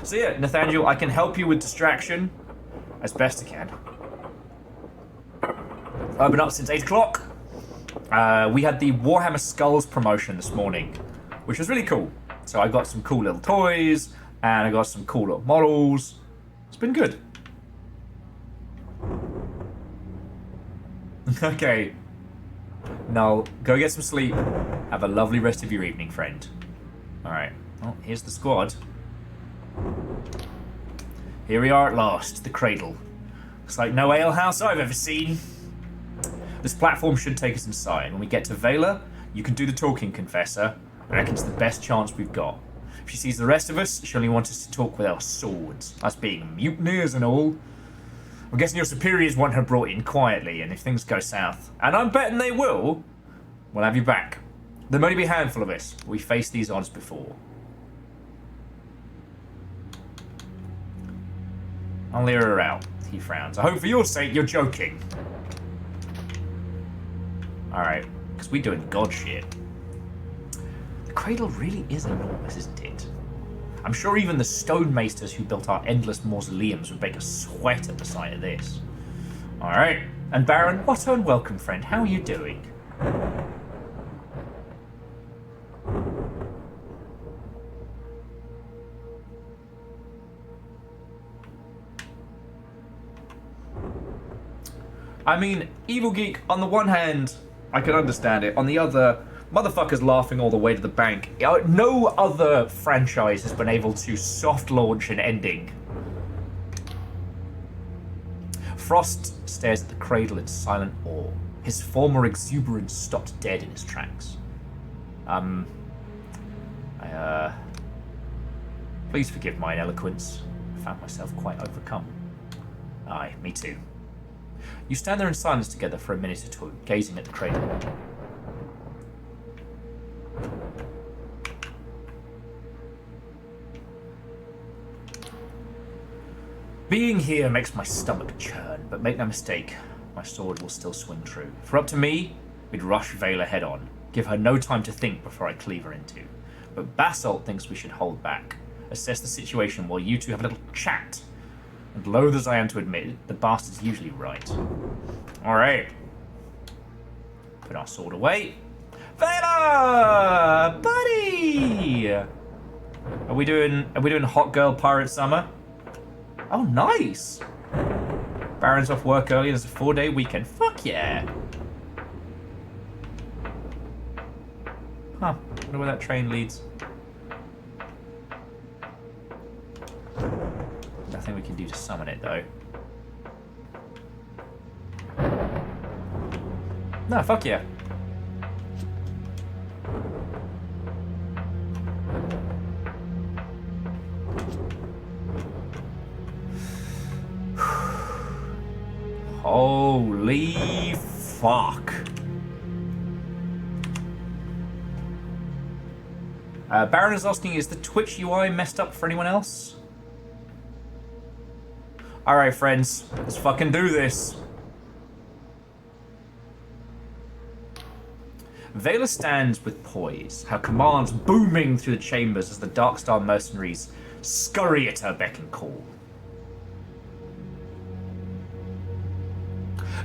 So yeah, Nathaniel, I can help you with distraction as best I can. I've been up since 8 o'clock. We had the Warhammer Skulls promotion this morning, which was really cool. So I got some cool little toys, and I got some cool little models. It's been good. Okay. Now, go get some sleep. Have a lovely rest of your evening, friend. Alright. Well, here's the squad. Here we are at last, the cradle. Looks like no alehouse I've ever seen. This platform should take us inside. When we get to Vela, you can do the talking, Confessor. I reckon it's the best chance we've got. If she sees the rest of us, she'll only want us to talk with our swords. Us being mutineers and all. I'm guessing your superiors want her brought in quietly, and if things go south, and I'm betting they will, we'll have you back. There'll only be a handful of us. We faced these odds before. I'll hear her out. He frowns. I hope for your sake you're joking. Alright, because we're doing god shit. The cradle really is enormous, isn't it? I'm sure even the stonemaesters who built our endless mausoleums would make us sweat at the sight of this. Alright. And Baron, what a welcome, friend. How are you doing? I mean, Evil Geek, on the one hand, I can understand it. On the other, motherfuckers laughing all the way to the bank. No other franchise has been able to soft launch an ending. Frost stares at the cradle in silent awe. His former exuberance stopped dead in his tracks. Please forgive my ineloquence. I found myself quite overcome. Aye, me too. You stand there in silence together for a minute or two, gazing at the cradle. Being here makes my stomach churn, but make no mistake, my sword will still swing true. For up to me, we'd rush Vela head on, give her no time to think before I cleave her in two. But Basalt thinks we should hold back, assess the situation while you two have a little chat. And loath as I am to admit it, the bastard's usually right. Alright. Put our sword away. Vela! Buddy! Are we doing Hot Girl Pirate Summer? Oh, nice! Baron's off work early. There's a 4-day weekend. Fuck yeah. Huh. Wonder where that train leads. Nothing we can do to summon it, though. No, fuck yeah. Holy fuck. Baron is asking, is the Twitch UI messed up for anyone else? Alright, friends. Let's fucking do this. Vela stands with poise, her commands booming through the chambers as the Darkstar mercenaries scurry at her beck and call.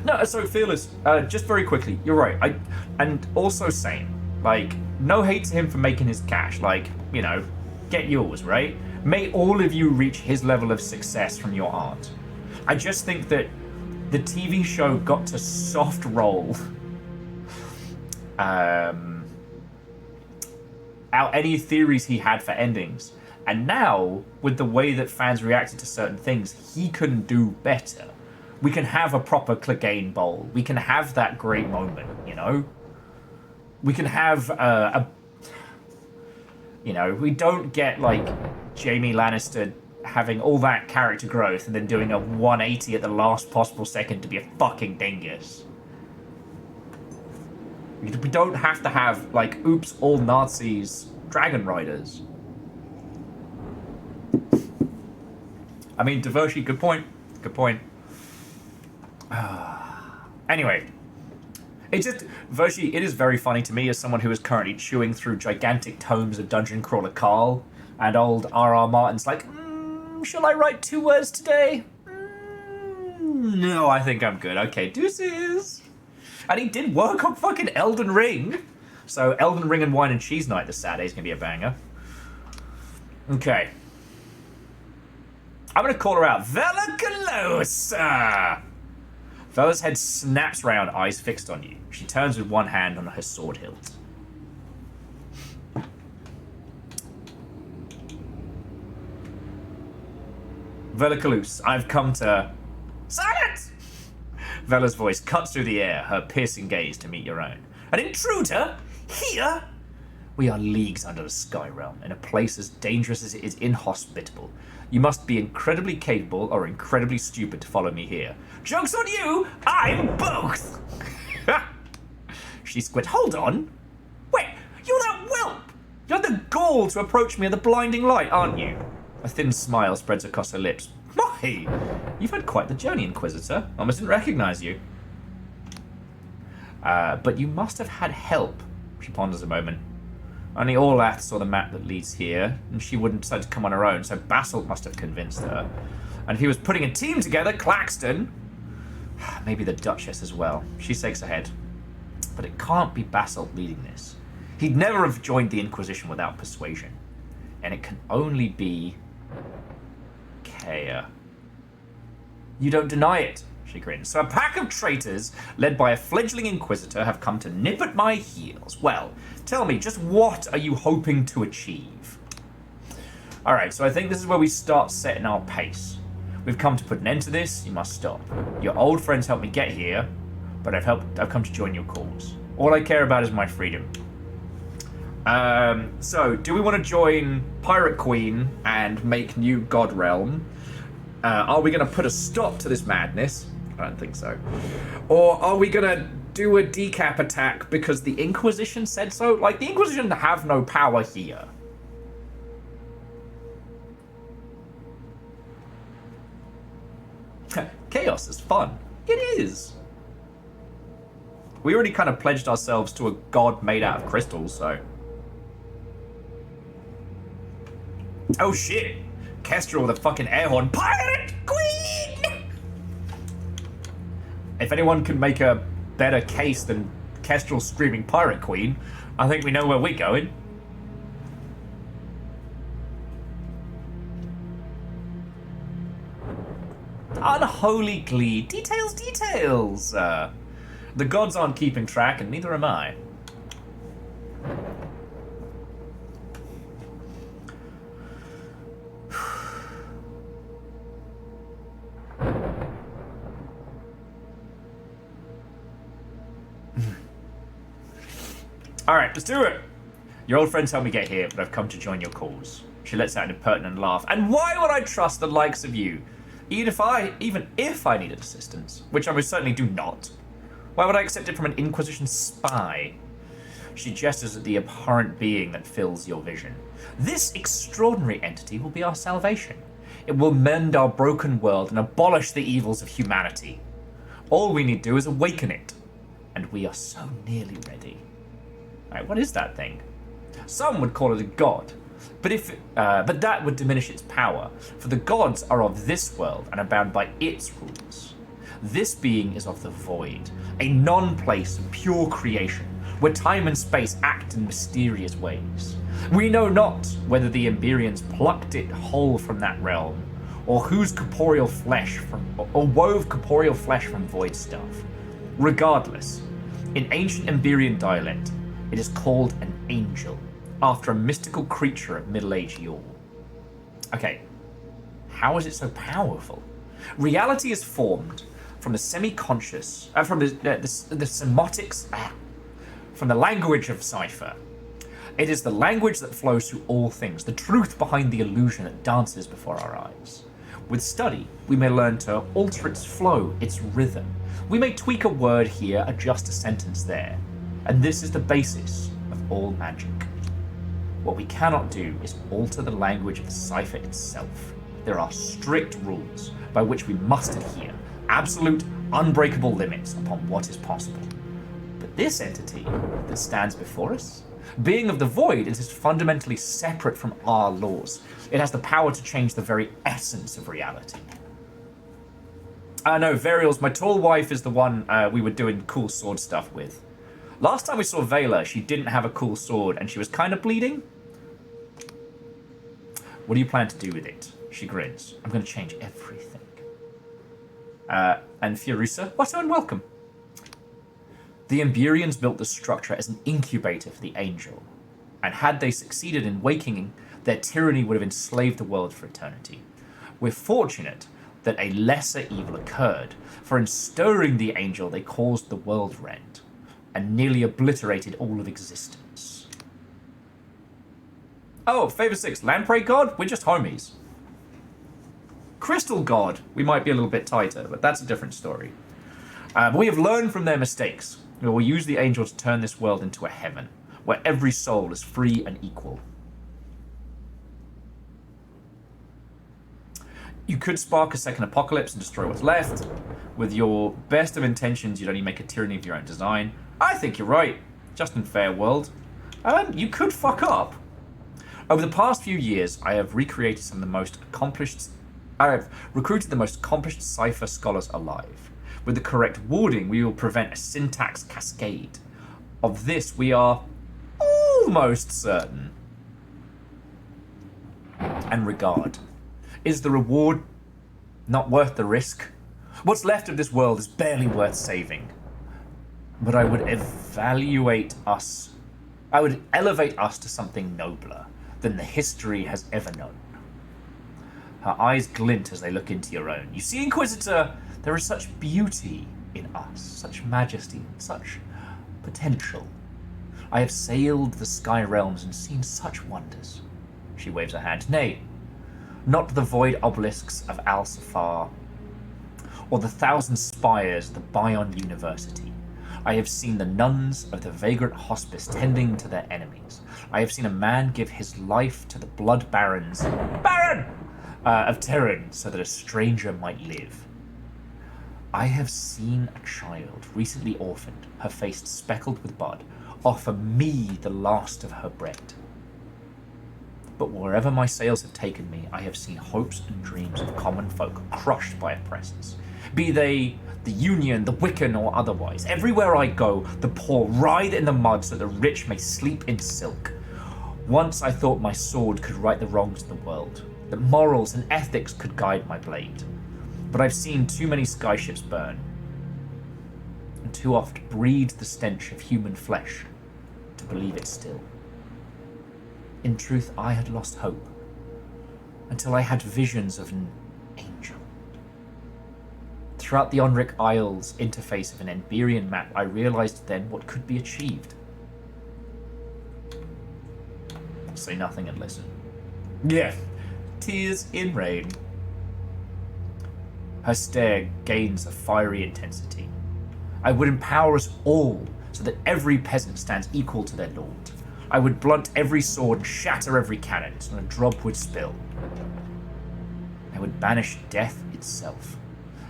No, so Fearless, just very quickly, you're right. And also same. Like, no hate to him for making his cash. Like, you know, get yours, right? May all of you reach his level of success from your art. I just think that the TV show got to soft roll out any theories he had for endings. And now, with the way that fans reacted to certain things, he can do better. We can have a proper Clegane Bowl. We can have that great moment, you know? We can have you know, we don't get, like, Jaime Lannister having all that character growth and then doing a 180 at the last possible second to be a fucking dingus. We don't have to have, like, oops, all Nazis Dragon Riders. I mean, Devoshi, good point. Good point. Anyway, it is very funny to me as someone who is currently chewing through gigantic tomes of Dungeon Crawler Carl, and old R.R. Martin's like, shall I write 2 words today? No, I think I'm good. Okay, deuces. And he did work on fucking Elden Ring. So Elden Ring and Wine and Cheese Night this Saturday is going to be a banger. Okay. I'm going to call her out. Vela Calosa! Vela's head snaps round, eyes fixed on you. She turns with one hand on her sword hilt. Vela Calus, I've come to... Silence! Vela's voice cuts through the air, her piercing gaze to meet your own. An intruder? Here? We are leagues under the Sky Realm, in a place as dangerous as it is inhospitable. You must be incredibly capable or incredibly stupid to follow me here. Joke's on you! I'm both! She squint. Hold on! Wait, you're that whelp! You had the gall to approach me in the blinding light, aren't you? A thin smile spreads across her lips. My! You've had quite the journey, Inquisitor. Almost didn't recognize you. But you must have had help. She ponders a moment. Only Orlath saw the map that leads here, and she wouldn't decide to come on her own, so Basalt must have convinced her. And if he was putting a team together, Claxton... Maybe the Duchess as well. She shakes her head. But it can't be Basalt leading this. He'd never have joined the Inquisition without persuasion. And it can only be... Kea. You don't deny it, she grins. So a pack of traitors, led by a fledgling Inquisitor, have come to nip at my heels. Well, tell me, just what are you hoping to achieve? Alright, so I think this is where we start setting our pace. We've come to put an end to this, you must stop. Your old friends helped me get here, but I've come to join your cause. All I care about is my freedom. So, do we want to join Pirate Queen and make new God Realm? Are we going to put a stop to this madness? I don't think so. Or are we going to do a decap attack because the Inquisition said so? Like, the Inquisition have no power here. Chaos is fun. It is. We already kind of pledged ourselves to a god made out of crystals, so... Oh shit! Kestrel with a fucking air horn. Pirate Queen! If anyone can make a better case than Kestrel screaming Pirate Queen, I think we know where we're going. Unholy glee. Details, details. The gods aren't keeping track, and neither am I. Alright, let's do it! Your old friends helped me get here, but I've come to join your cause. She lets out an impertinent laugh. And why would I trust the likes of you? Even if I needed assistance, which I most certainly do not. Why would I accept it from an Inquisition spy? She gestures at the abhorrent being that fills your vision. This extraordinary entity will be our salvation. It will mend our broken world and abolish the evils of humanity. All we need to do is awaken it. And we are so nearly ready. Alright, what is that thing? Some would call it a god. But that would diminish its power, for the gods are of this world and are bound by its rules. This being is of the void, a non-place of pure creation, where time and space act in mysterious ways. We know not whether the Emberians plucked it whole from that realm, or whose corporeal flesh or wove corporeal flesh from void stuff. Regardless, in ancient Emberian dialect, it is called an angel, after a mystical creature of Middle-Age yore. Okay, how is it so powerful? Reality is formed from the semi-conscious, from the semotics, from the language of cipher. It is the language that flows through all things, the truth behind the illusion that dances before our eyes. With study, we may learn to alter its flow, its rhythm. We may tweak a word here, adjust a sentence there. And this is the basis of all magic. What we cannot do is alter the language of the cipher itself. There are strict rules by which we must adhere, absolute, unbreakable limits upon what is possible. But this entity that stands before us, being of the void, it is fundamentally separate from our laws. It has the power to change the very essence of reality. No, Varials, my tall wife is the one we were doing cool sword stuff with. Last time we saw Vela, she didn't have a cool sword and she was kind of bleeding. What do you plan to do with it? She grins. I'm going to change everything. And Furisa, what unwelcome. The Emberians built the structure as an incubator for the angel, and had they succeeded in wakening, their tyranny would have enslaved the world for eternity. We're fortunate that a lesser evil occurred, for in stirring the angel they caused the world rend, and nearly obliterated all of existence. Oh, Favor 6, Lamprey God? We're just homies. Crystal God, we might be a little bit tighter, but that's a different story. But we have learned from their mistakes. We will use the angel to turn this world into a heaven, where every soul is free and equal. You could spark a second apocalypse and destroy what's left. With your best of intentions, you'd only make a tyranny of your own design. I think you're right. Just in fair world. You could fuck up. Over the past few years, I have recreated some of the most accomplished... I have recruited the most accomplished cipher scholars alive. With the correct wording, we will prevent a syntax cascade. Of this, we are almost certain. And regard. Is the reward not worth the risk? What's left of this world is barely worth saving. But I would elevate us to something nobler than the history has ever known. Her eyes glint as they look into your own. You see, Inquisitor, there is such beauty in us, such majesty, such potential. I have sailed the sky realms and seen such wonders. She waves her hand. Nay, not the void obelisks of Al-Safar, or the 1,000 spires of the Bion University. I have seen the nuns of the vagrant hospice tending to their enemies. I have seen a man give his life to the blood barons of Terran so that a stranger might live. I have seen a child, recently orphaned, her face speckled with blood, offer me the last of her bread. But wherever my sails have taken me, I have seen hopes and dreams of common folk crushed by oppressors. Be they the Union, the Wiccan, or otherwise. Everywhere I go, the poor writhe in the mud so the rich may sleep in silk. Once I thought my sword could right the wrongs of the world, that morals and ethics could guide my blade. but I've seen too many skyships burn, and too oft breathed the stench of human flesh to believe it still. In truth, I had lost hope, until I had visions of an angel. Throughout the Onric Isles interface of an Emberian map, I realized then what could be achieved. I'll say nothing and listen. Yeah, tears in rain. Her stare gains a fiery intensity. I would empower us all so that every peasant stands equal to their lord. I would blunt every sword and shatter every cannon so not a drop would spill. I would banish death itself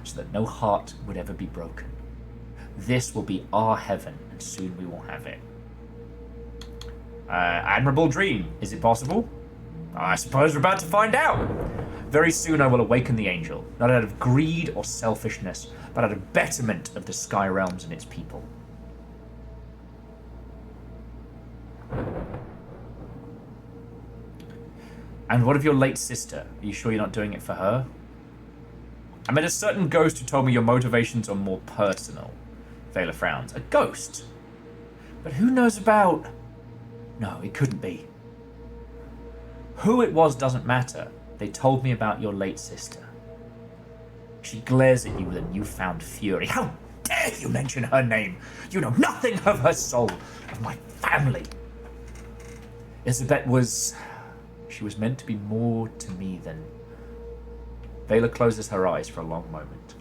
so that no heart would ever be broken. This will be our heaven, and soon we will have it. Admirable dream. Is it possible? I suppose we're about to find out. Very soon I will awaken the angel, not out of greed or selfishness, but out of betterment of the Sky Realms and its people. And what of your late sister? Are you sure you're not doing it for her? I met a certain ghost who told me your motivations are more personal. Vela frowns. A ghost? But who knows about... No, it couldn't be. Who it was doesn't matter. They told me about your late sister. She glares at you with a newfound fury. How dare you mention her name? You know nothing of her soul, of my family. Isabet was... She was meant to be more to me than... Vela closes her eyes for a long moment.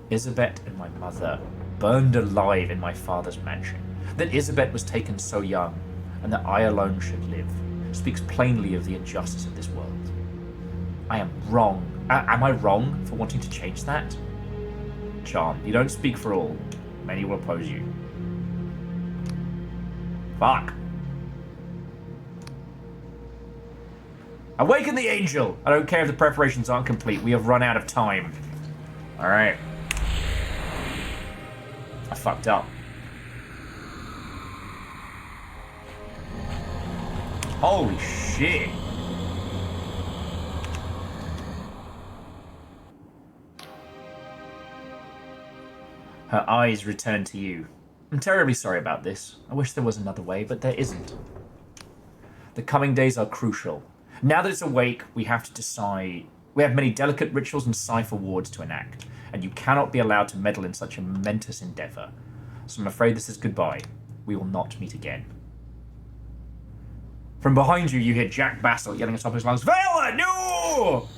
Isabet and my mother burned alive in my father's mansion. That Isabet was taken so young, and that I alone should live, speaks plainly of the injustice of this world. I am wrong. Am I wrong for wanting to change that? Charm, you don't speak for all. Many will oppose you. Fuck. Awaken the angel! I don't care if the preparations aren't complete. We have run out of time. Alright. I fucked up. Holy shit. Her eyes return to you. I'm terribly sorry about this. I wish there was another way, but there isn't. The coming days are crucial. Now that it's awake, we have to decide... We have many delicate rituals and cipher wards to enact, and you cannot be allowed to meddle in such a momentous endeavor. So I'm afraid this is goodbye. We will not meet again. From behind you, you hear Jack Bassel yelling atop his lungs, Vela, no!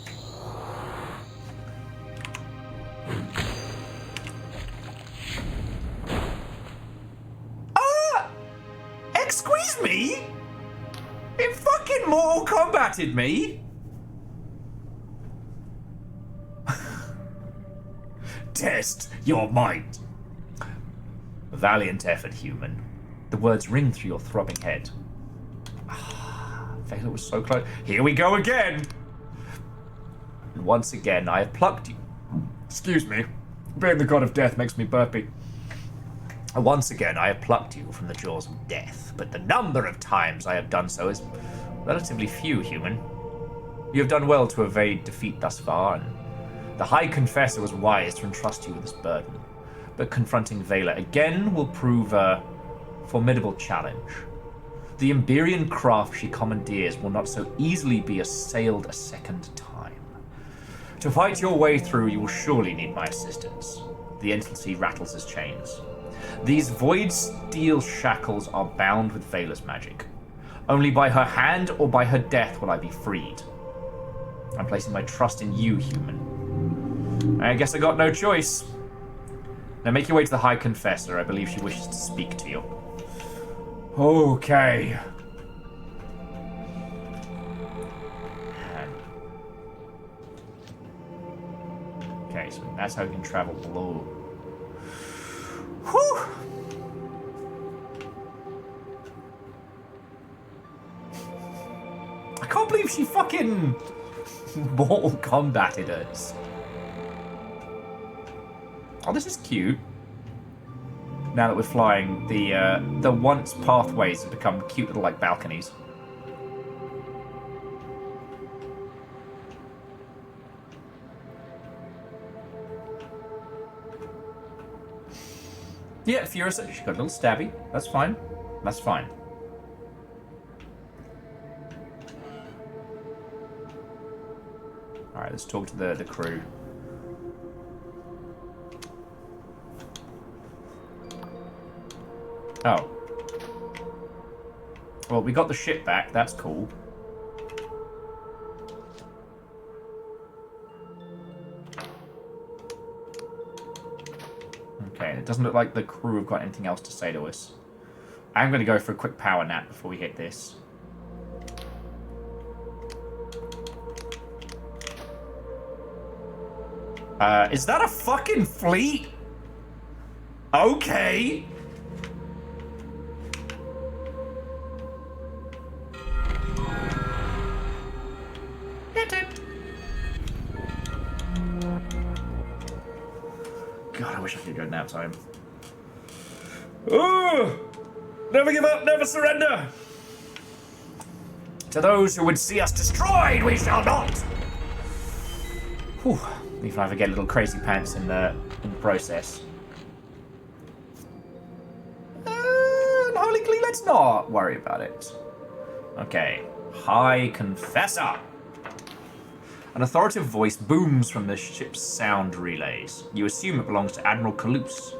Excuse me? It fucking Mortal Kombated me? Test your might. Valiant effort, human. The words ring through your throbbing head. Vela was so close. Here we go again! And once again, I have plucked you. Excuse me. Being the god of death makes me burpy. Once again, I have plucked you from the jaws of death, but the number of times I have done so is relatively few, human. You have done well to evade defeat thus far, and the High Confessor was wise to entrust you with this burden. But confronting Vela again will prove a formidable challenge. The Emberian craft she commandeers will not so easily be assailed a second time. To fight your way through, you will surely need my assistance. The entity rattles his chains. These void steel shackles are bound with Vela's magic. Only by her hand or by her death will I be freed. I'm placing my trust in you, human. I guess I got no choice. Now make your way to the High Confessor. I believe she wishes to speak to you. Okay. Okay, so that's how you can travel below. Whew! I can't believe she fucking Mortal Kombated us. Oh, this is cute. Now that we're flying, the once pathways have become cute little like balconies. Yeah, Furious. She got a little stabby. That's fine. That's fine. Alright, let's talk to the crew. Oh. Well, we got the ship back. That's cool. Okay, it doesn't look like the crew have got anything else to say to us. I'm going to go for a quick power nap before we hit this. Is that a fucking fleet? Okay. God, I wish I could go nap time. Ooh! Never give up, never surrender! To those who would see us destroyed, we shall not! Whew. Even if I get a little crazy pants in the process. Holy Glee, let's not worry about it. Okay. High Confessor. An authoritative voice booms from the ship's sound relays. You assume it belongs to Admiral Kalus.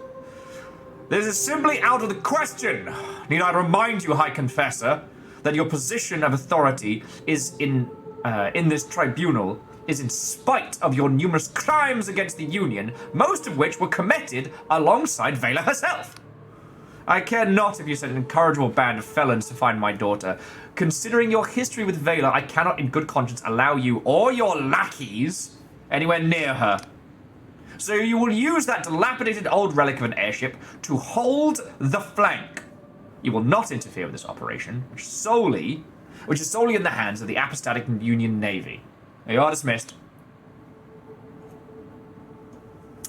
This is simply out of the question. Need I remind you, High Confessor, that your position of authority is in this tribunal is in spite of your numerous crimes against the Union, most of which were committed alongside Vela herself. I care not if you sent an incorrigible band of felons to find my daughter. Considering your history with Vela, I cannot in good conscience allow you or your lackeys anywhere near her. So you will use that dilapidated old relic of an airship to hold the flank. You will not interfere with this operation, which is solely in the hands of the apostatic Union Navy. You are dismissed.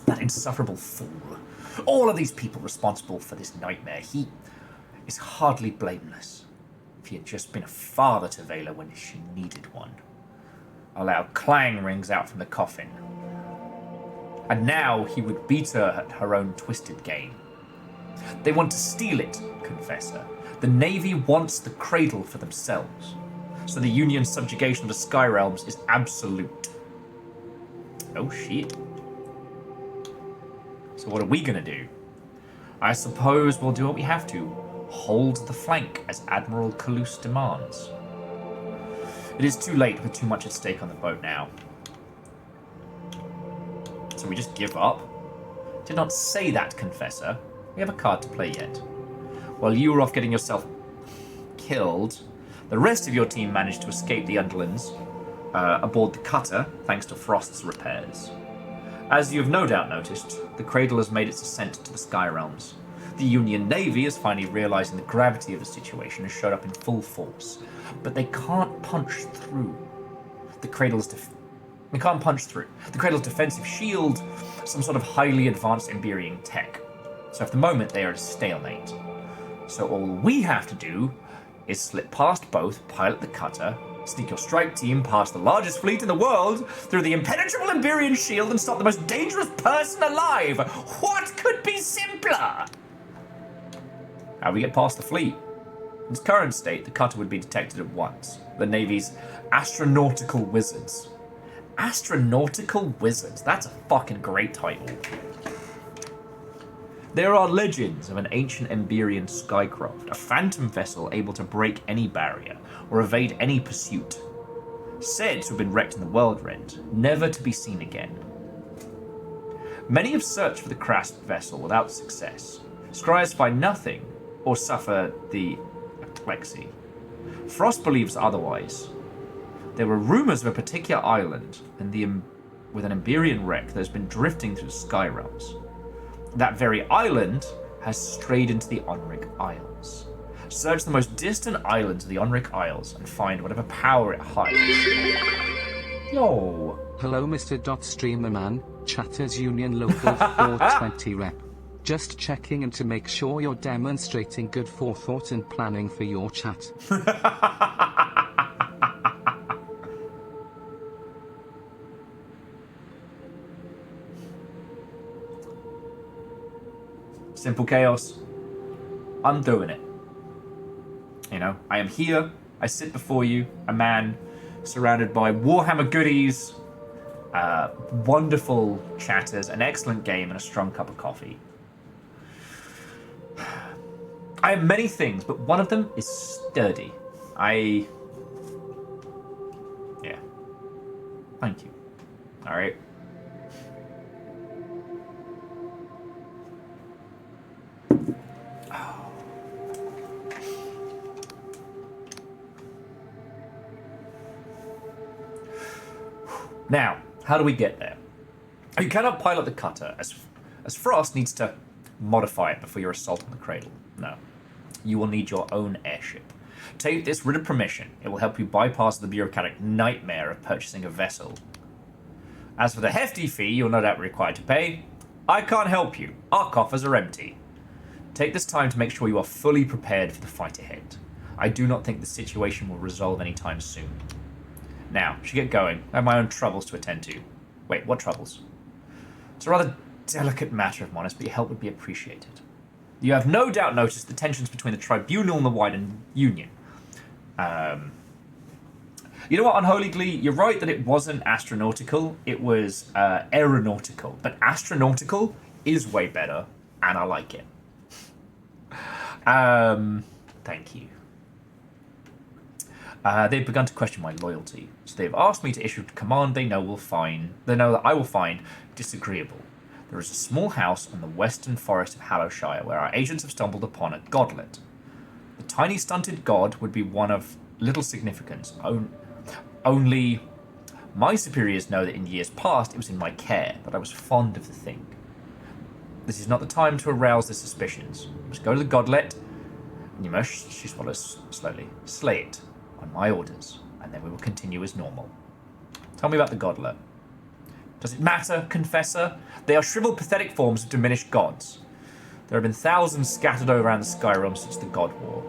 That insufferable fool. All of these people responsible for this nightmare, he is hardly blameless. If he had just been a father to Vela when she needed one. A loud clang rings out from the coffin. And now he would beat her at her own twisted game. They want to steal it, Confessor. The Navy wants the cradle for themselves. So the Union's subjugation of the Sky Realms is absolute. Oh shit. So what are we gonna do? I suppose we'll do what we have to. Hold the flank as Admiral Kalus demands. It is too late with too much at stake on the boat now. So we just give up? Did not say that, Confessor. We have a card to play yet. While you were off getting yourself killed, the rest of your team managed to escape the Underlands aboard the cutter, thanks to Frost's repairs. As you have no doubt noticed, the Cradle has made its ascent to the Sky Realms. The Union Navy is finally realizing the gravity of the situation and showed up in full force. But they can't punch through. The Cradle's defensive shield, some sort of highly advanced Emberian tech. So at the moment they are at a stalemate. So all we have to do is slip past both, pilot the cutter, sneak your strike team past the largest fleet in the world, through the impenetrable Emberian shield, and stop the most dangerous person alive. What could be simpler? How do we get past the fleet? In its current state, the cutter would be detected at once. The Navy's astronautical wizards. Astronautical wizards. That's a fucking great title. There are legends of an ancient Emberian skycraft, a phantom vessel able to break any barrier or evade any pursuit. Said to have been wrecked in the World Rend, never to be seen again. Many have searched for the crashed vessel without success. Scryers find nothing or suffer the apoplexy. Frost believes otherwise. There were rumors of a particular island with an Emberian wreck that has been drifting through the Sky Realms. That very island has strayed into the Onric Isles. Search the most distant islands of the Onric Isles and find whatever power it hides. Yo. Hello, Mr. Streamerman, Chatters Union Local 420 Rep. Just checking in to make sure you're demonstrating good forethought and planning for your chat. Simple chaos. I'm doing it. You know, I am here. I sit before you, a man surrounded by Warhammer goodies, wonderful chatters, an excellent game, and a strong cup of coffee. I have many things, but one of them is sturdy. Yeah. Thank you. All right. Now, how do we get there? You cannot pilot the cutter, as Frost needs to modify it before your assault on the cradle. No. You will need your own airship. Take this writ of permission. It will help you bypass the bureaucratic nightmare of purchasing a vessel. As for the hefty fee you'll no doubt be required to pay, I can't help you. Our coffers are empty. Take this time to make sure you are fully prepared for the fight ahead. I do not think the situation will resolve anytime soon. Now, should get going. I have my own troubles to attend to. Wait, what troubles? It's a rather delicate matter, if I'm honest, but your help would be appreciated. You have no doubt noticed the tensions between the Tribunal and the wider Union. You know what, Unholy Glee, you're right that it wasn't astronautical, it was aeronautical. But astronautical is way better, and I like it. Thank you. They've begun to question my loyalty, so they've asked me to issue a command they know that I will find disagreeable. There is a small house on the western forest of Hallowshire where our agents have stumbled upon a godlet. The tiny stunted god would be one of little significance, only my superiors know that in years past it was in my care, that I was fond of the thing. This is not the time to arouse their suspicions. You must go to the godlet, and you must, she swallows slowly, slay it on my orders, and then we will continue as normal. Tell me about the godlet. Does it matter, Confessor? They are shriveled, pathetic forms of diminished gods. There have been thousands scattered around the Skyrealm since the God War.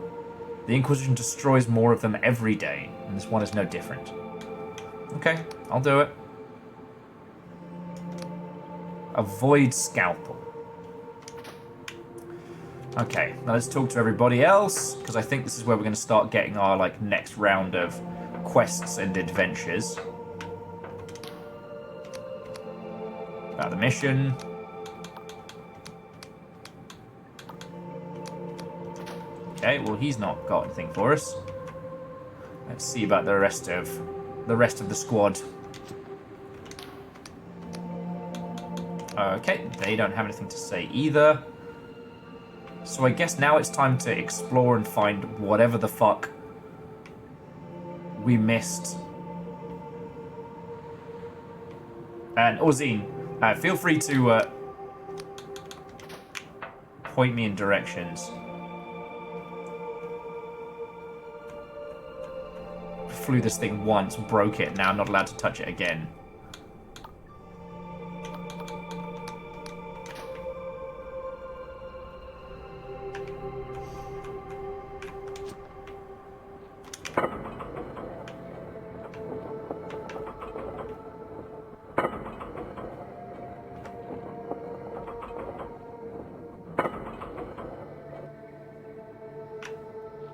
The Inquisition destroys more of them every day, and this one is no different. Okay, I'll do it. Avoid scalpel. Okay, now let's talk to everybody else, because I think this is where we're going to start getting our next round of quests and adventures. About the mission. Okay, well he's not got anything for us. Let's see about the rest of the squad. Okay, they don't have anything to say either. So I guess now it's time to explore and find whatever the fuck we missed. And Orzine, feel free to point me in directions. Flew this thing once, broke it, now I'm not allowed to touch it again.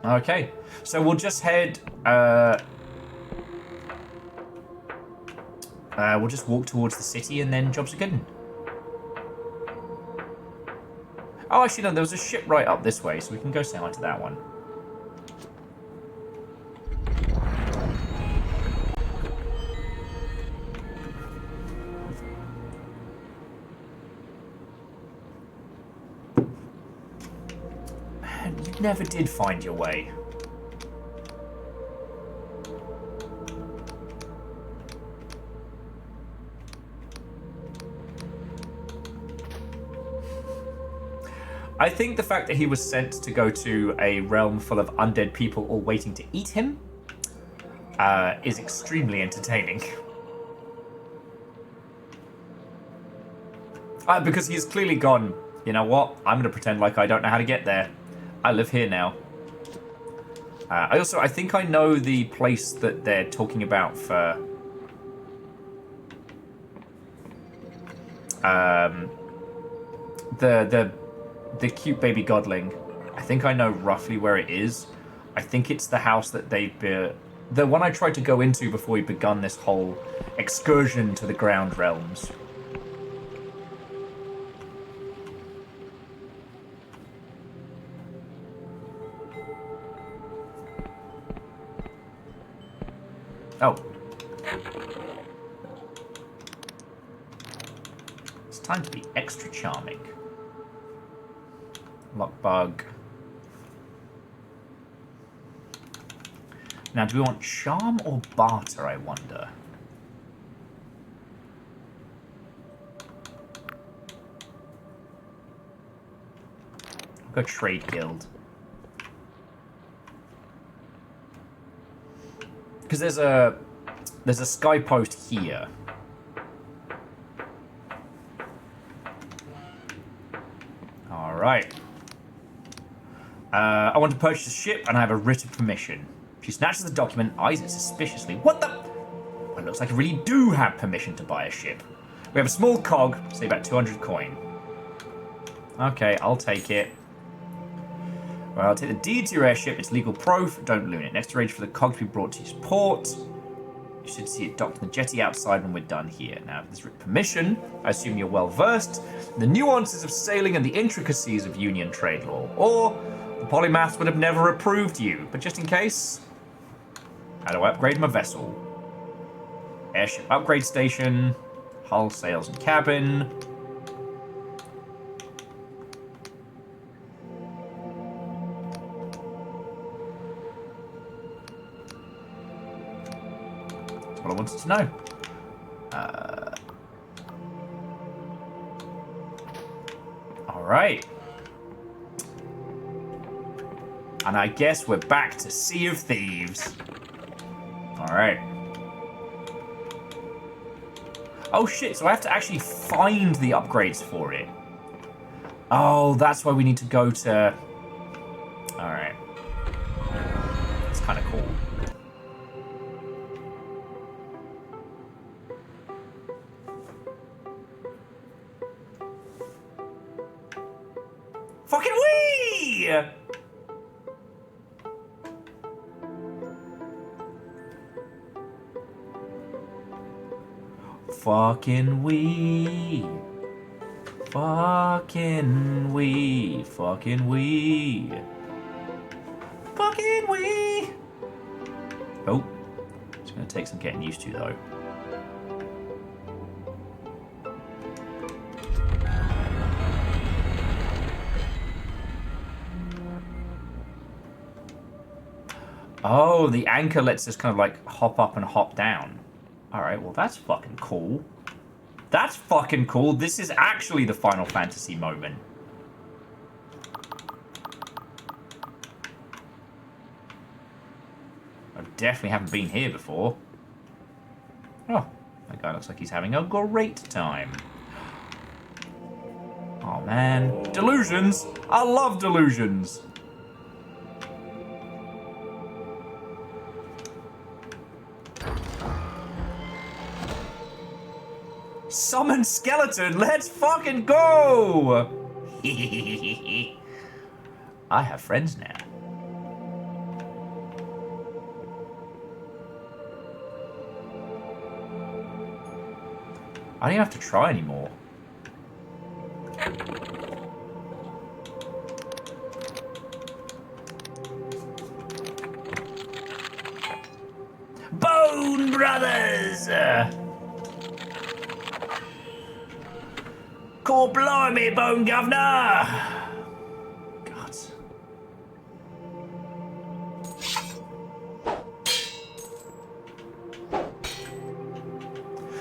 Okay, so we'll just head, we'll just walk towards the city and then jobs are good. Oh, actually no, there was a ship right up this way, so we can go say hi to that one. Man, you never did find your way. I think the fact that he was sent to go to a realm full of undead people all waiting to eat him is extremely entertaining. Because he's clearly gone, you know what, I'm going to pretend like I don't know how to get there. I live here now. I think I know the place that they're talking about for... the cute baby godling. I think I know roughly where it is. I think it's the house that the one I tried to go into before we begun this whole excursion to the ground realms. Oh. It's time to be extra charming. Lock bug. Now, do we want charm or barter, I wonder? I'll go trade guild. Because there's a sky post here. All right. I want to purchase a ship, and I have a writ of permission. She snatches the document, eyes it suspiciously. What the? Well, it looks like I really do have permission to buy a ship. We have a small cog, say about 200 coin. Okay, I'll take it. Well, I'll take the deed to your airship. It's legal proof. Don't balloon it. Next arrange for the cog to be brought to your port. You should see it docked on the jetty outside when we're done here. Now, if there's written permission, I assume you're well versed in the nuances of sailing and the intricacies of union trade law. Or the polymaths would have never approved you. But just in case, how do I upgrade my vessel? Airship upgrade station, hull, sails, and cabin. That's what I wanted to know. All right. And I guess we're back to Sea of Thieves. All right. Oh shit, so I have to actually find the upgrades for it. Oh, that's why we need to go to... All right. That's kind of cool. Fucking wee! Fucking we. Fucking we. Fucking we. Fucking we. Oh. It's going to take some getting used to, though. Oh, the anchor lets us kind of like hop up and hop down. Alright, well that's fucking cool. That's fucking cool. This is actually the Final Fantasy moment. I definitely haven't been here before. Oh, that guy looks like he's having a great time. Oh man. Delusions! I love Delusions! Summon skeleton, let's fucking go! I have friends now. I don't even have to try anymore. Bone Brothers! Call blimey, Bone Governor! God.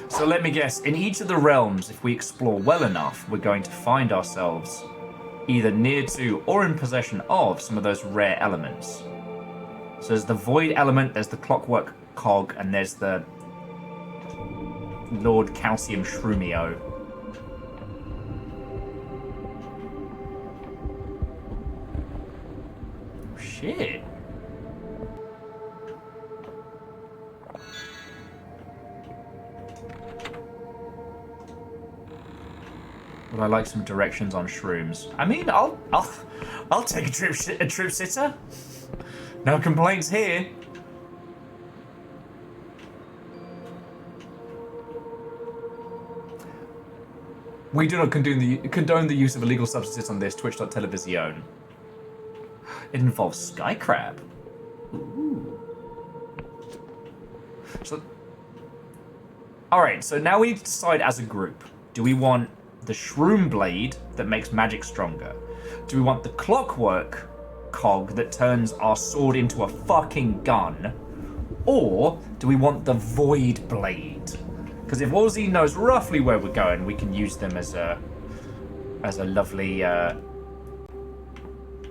So let me guess, in each of the realms, if we explore well enough, we're going to find ourselves either near to or in possession of some of those rare elements. So there's the Void element, there's the Clockwork Cog, and there's the Lord Calcium Shroomio. Shit. Would I like some directions on shrooms? I mean, I'll take a troop sitter. No complaints here. We do not condone the use of illegal substances on this Twitch.television. It involves sky crab. Ooh. So, all right. So now we need to decide as a group: do we want the shroom blade that makes magic stronger? Do we want the clockwork cog that turns our sword into a fucking gun? Or do we want the void blade? Because if Ozzy knows roughly where we're going, we can use them as a lovely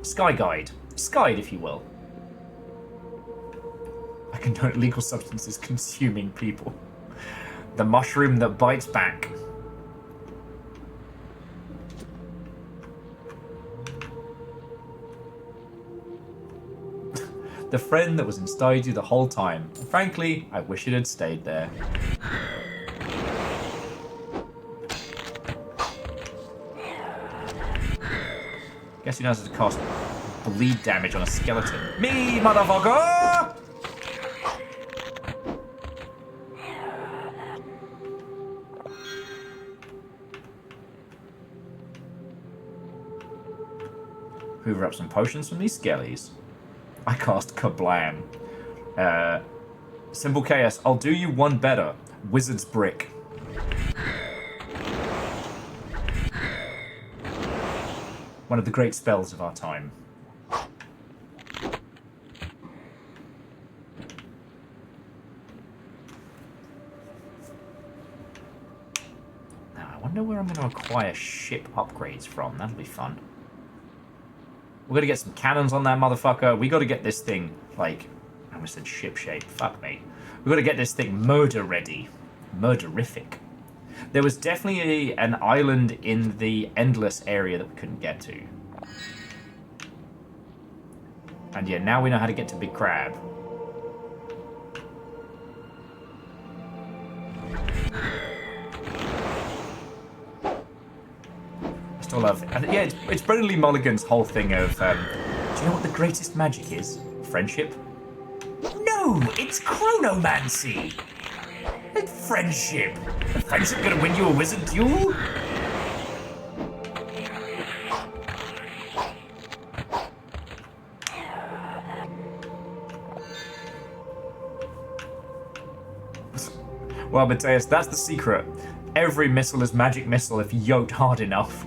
sky guide. Skied, if you will. I condone illegal substances consuming people. The mushroom that bites back. The friend that was inside you the whole time. And frankly, I wish it had stayed there. Guess who knows how to cast bleed damage on a skeleton? Me, motherfucker! Hoover up some potions from these skellies. I cast Kablam. Simple Chaos, I'll do you one better. Wizard's Brick. One of the great spells of our time. Now, I wonder where I'm going to acquire ship upgrades from. That'll be fun. We're going to get some cannons on that motherfucker. We got to get this thing, like, I almost said ship shape. Fuck me. We got to get this thing murder ready. Murderific. There was definitely an island in the Endless area that we couldn't get to. And yeah, now we know how to get to Big Crab. I still love it. And yeah, it's Brendan Lee Mulligan's whole thing of, do you know what the greatest magic is? Friendship? No, it's chronomancy. It's friendship. Is friendship gonna win you a wizard duel? Well, Mateus, that's the secret. Every missile is magic missile if yoked hard enough.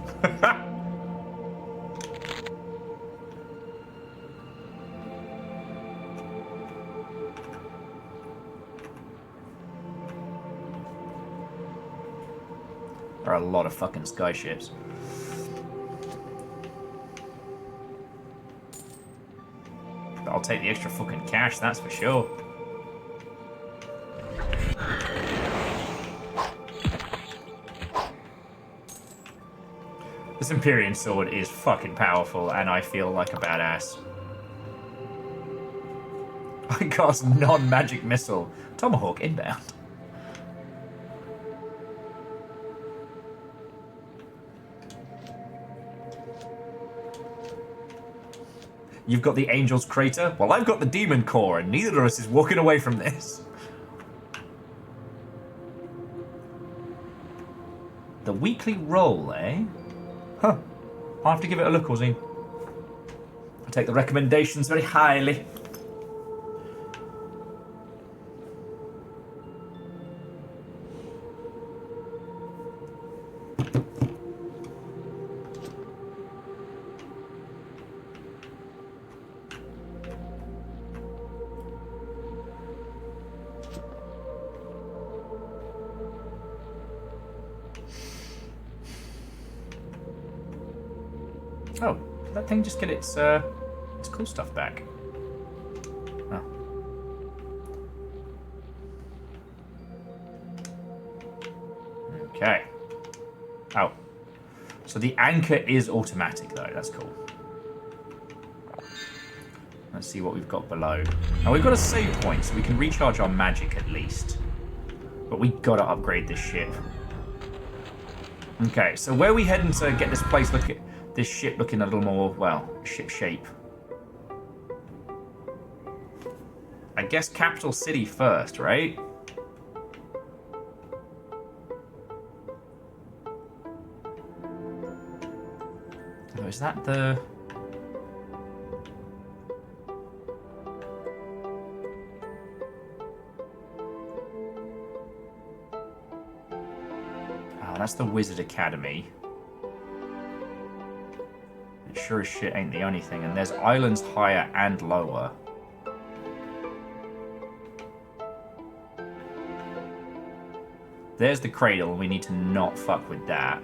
There are a lot of fucking sky ships. But I'll take the extra fucking cash, that's for sure. This Empyrean sword is fucking powerful, and I feel like a badass. I cast non-magic missile. Tomahawk inbound. You've got the Angel's Crater? Well, I've got the Demon Core, and neither of us is walking away from this. The weekly roll, eh? Huh. I'll have to give it a look, Ozzy. I take the recommendations very highly. Oh, did that thing just get its cool stuff back? Oh. Okay. Oh. So the anchor is automatic though, that's cool. Let's see what we've got below. Now we've got a save point, so we can recharge our magic at least. But we gotta upgrade this ship. Okay, so where are we heading to get this place this ship looking a little more, well, ship shape? I guess capital city first, right? Oh, is that the... Oh, that's the Wizard Academy. It sure as shit ain't the only thing. And there's islands higher and lower. There's the cradle, and we need to not fuck with that.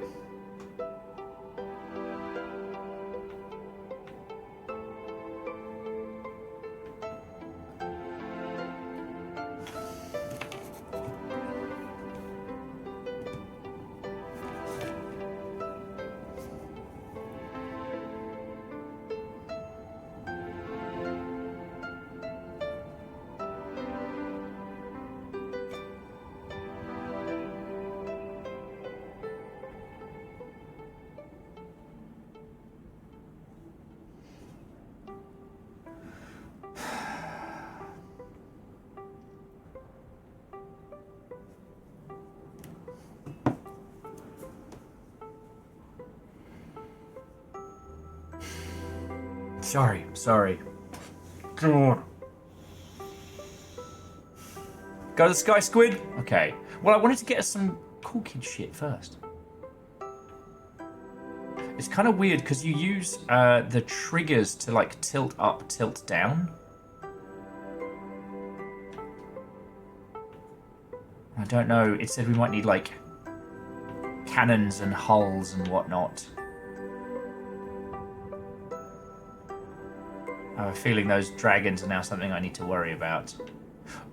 Sorry. God. Go to the Sky Squid? Okay. Well, I wanted to get us some cool kid shit first. It's kind of weird because you use the triggers to like tilt up, tilt down. I don't know. It said we might need like cannons and hulls and whatnot. I have a feeling those dragons are now something I need to worry about.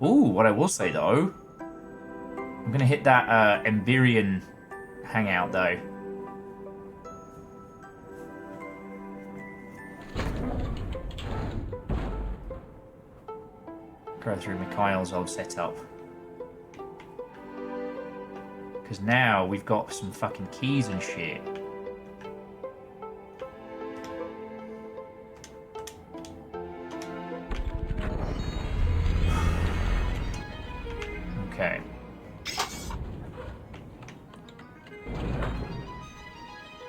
Ooh, what I will say though, I'm gonna hit that Emberian hangout though. Go through Mikhail's old setup. Because now we've got some fucking keys and shit. Okay.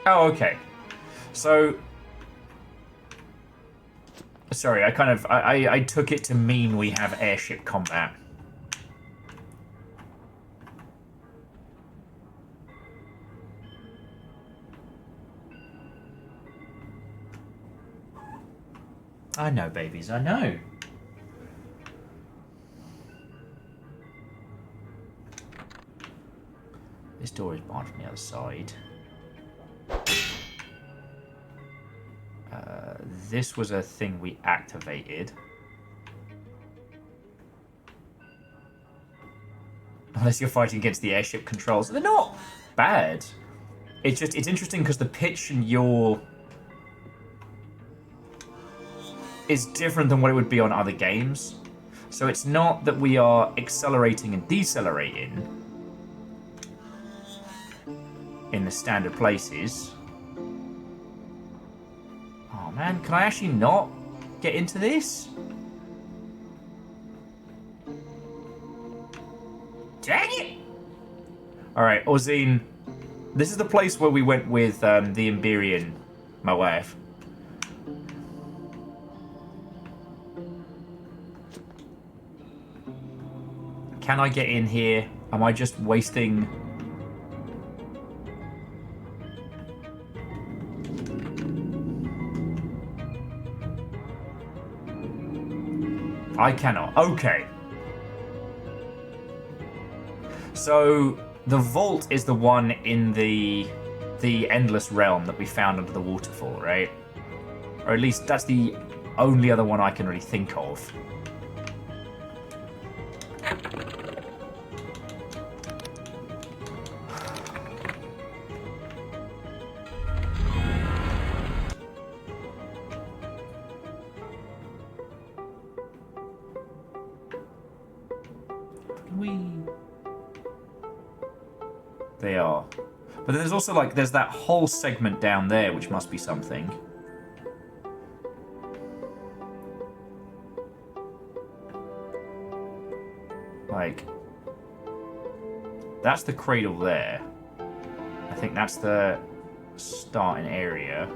Oh, okay. So... Sorry, I took it to mean we have airship combat. I know, babies, I know. This door is barred from the other side. This was a thing we activated. Unless you're fighting against the airship controls. They're not bad. It's just, it's interesting because the pitch in your... is different than what it would be on other games. So it's not that we are accelerating and decelerating in the standard places. Oh man, can I actually not get into this? Dang it! Alright, Orzine, this is the place where we went with the Emberian, my wife. Can I get in here? Am I just wasting... I cannot. Okay. So, the vault is the one in the Endless Realm that we found under the waterfall, right? Or at least that's the only other one I can really think of. They are. But there's also, like, there's that whole segment down there, which must be something. Like, that's the cradle there. I think that's the starting area.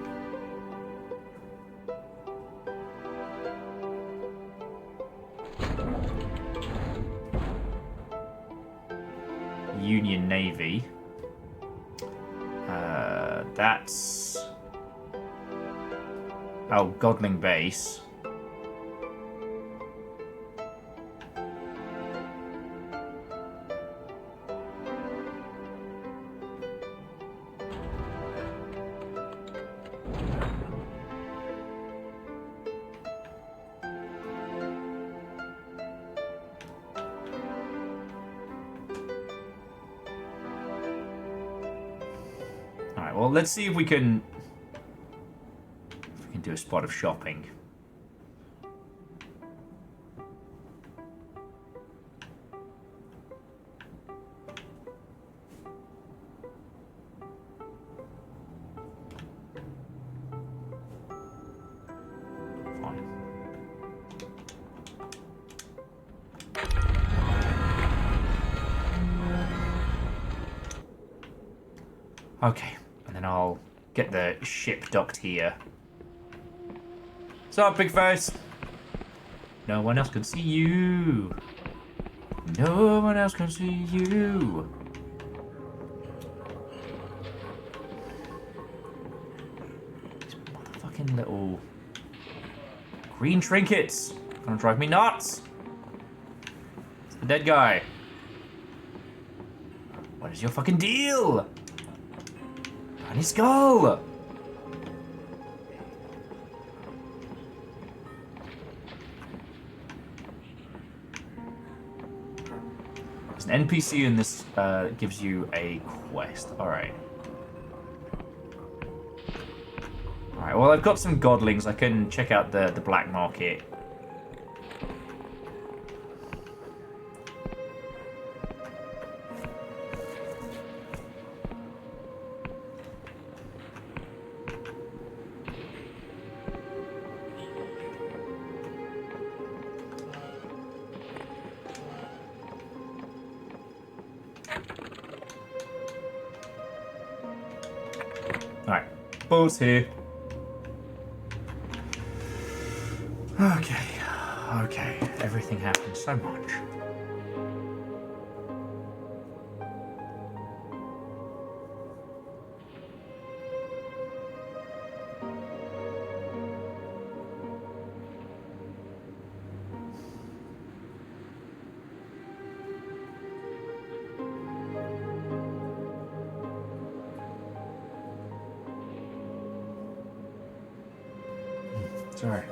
Union Navy. That's... Oh, Godling Base. Alright, well, let's see if we can do a spot of shopping. Fine. Okay, and then I'll get the ship docked here. What's up, big face? No one else can see you. No one else can see you. These motherfucking little green trinkets. Gonna drive me nuts. It's the dead guy. What is your fucking deal? Tiny skull. There's an NPC in this that gives you a quest. Alright. Alright, well, I've got some godlings. I can check out the black market. Alright, boat's here. Okay, everything happens so much. Sorry.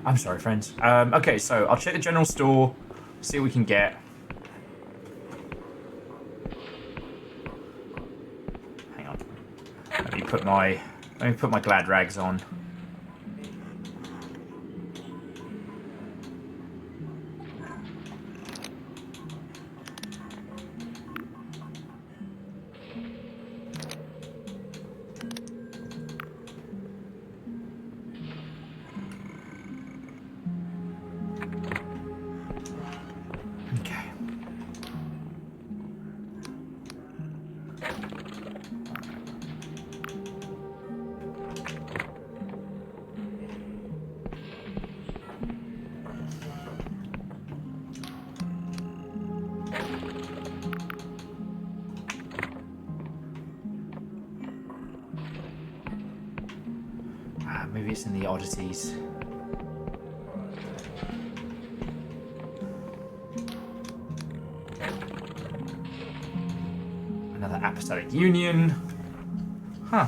I'm sorry, friends. Okay, so I'll check the general store, see what we can get. Hang on. Let me put my glad rags on. Maybe it's in the oddities. Another apostolic union. Huh.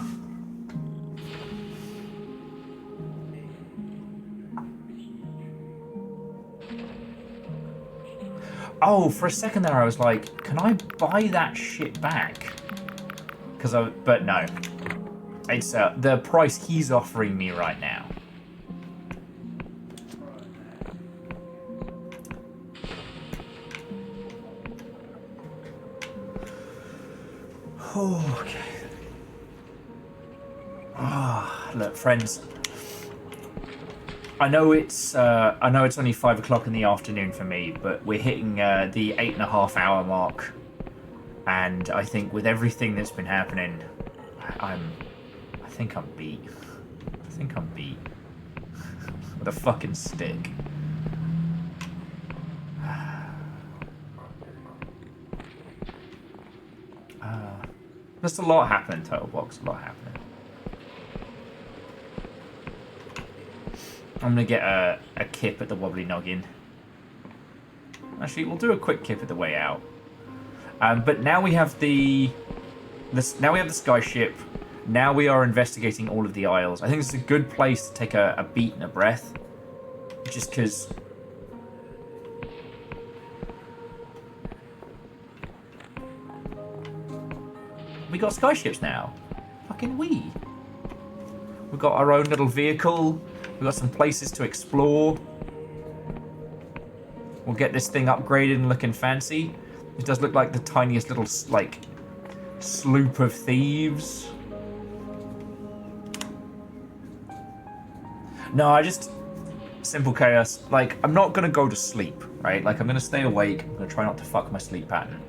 Oh, for a second there I was like, can I buy that shit back? But no. It's the price he's offering me right now. Oh, okay. Look, friends. I know it's only 5 o'clock in the afternoon for me, but we're hitting the 8.5 hour mark, and I think with everything that's been happening, I think I'm beat. I think I'm beat with a fucking stick. There's a lot happening, Total Box. A lot happening. I'm gonna get a kip at the Wobbly Noggin. Actually, we'll do a quick kip at the way out. But now we have the skyship. Now we are investigating all of the isles. I think it's a good place to take a beat and a breath, just because. We got skyships now. Fucking we. We've got our own little vehicle. We've got some places to explore. We'll get this thing upgraded and looking fancy. It does look like the tiniest little, like, sloop of thieves. No, I just... Simple chaos. Like, I'm not going to go to sleep, right? Like, I'm going to stay awake. I'm going to try not to fuck my sleep pattern.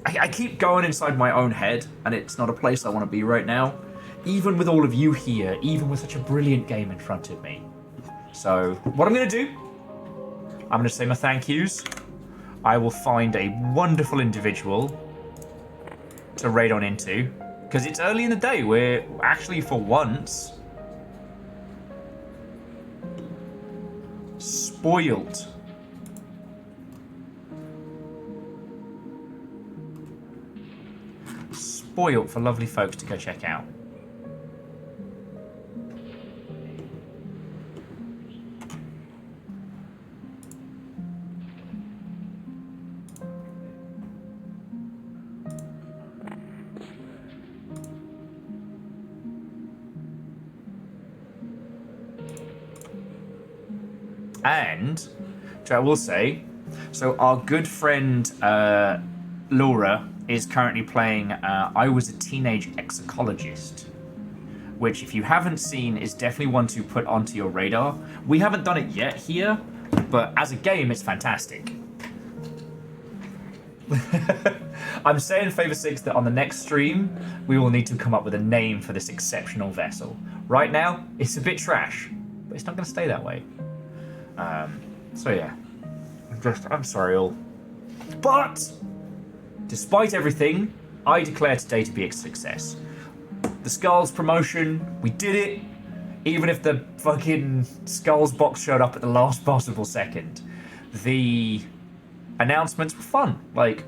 I keep going inside my own head, and it's not a place I want to be right now. Even with all of you here, even with such a brilliant game in front of me. So, what I'm going to do, I'm going to say my thank yous. I will find a wonderful individual to raid on into. Because it's early in the day. We're actually, for once, spoiled. Spoiled for lovely folks to go check out. And, which I will say, so our good friend Laura is currently playing I Was a Teenage Exicologist, which, if you haven't seen, is definitely one to put onto your radar. We haven't done it yet here, but as a game, it's fantastic. I'm saying, Favor 6, that on the next stream, we will need to come up with a name for this exceptional vessel. Right now, it's a bit trash, but it's not going to stay that way. So yeah, I'm sorry all. But, despite everything, I declare today to be a success. The Skulls promotion, we did it. Even if the fucking Skulls box showed up at the last possible second. The announcements were fun. Like,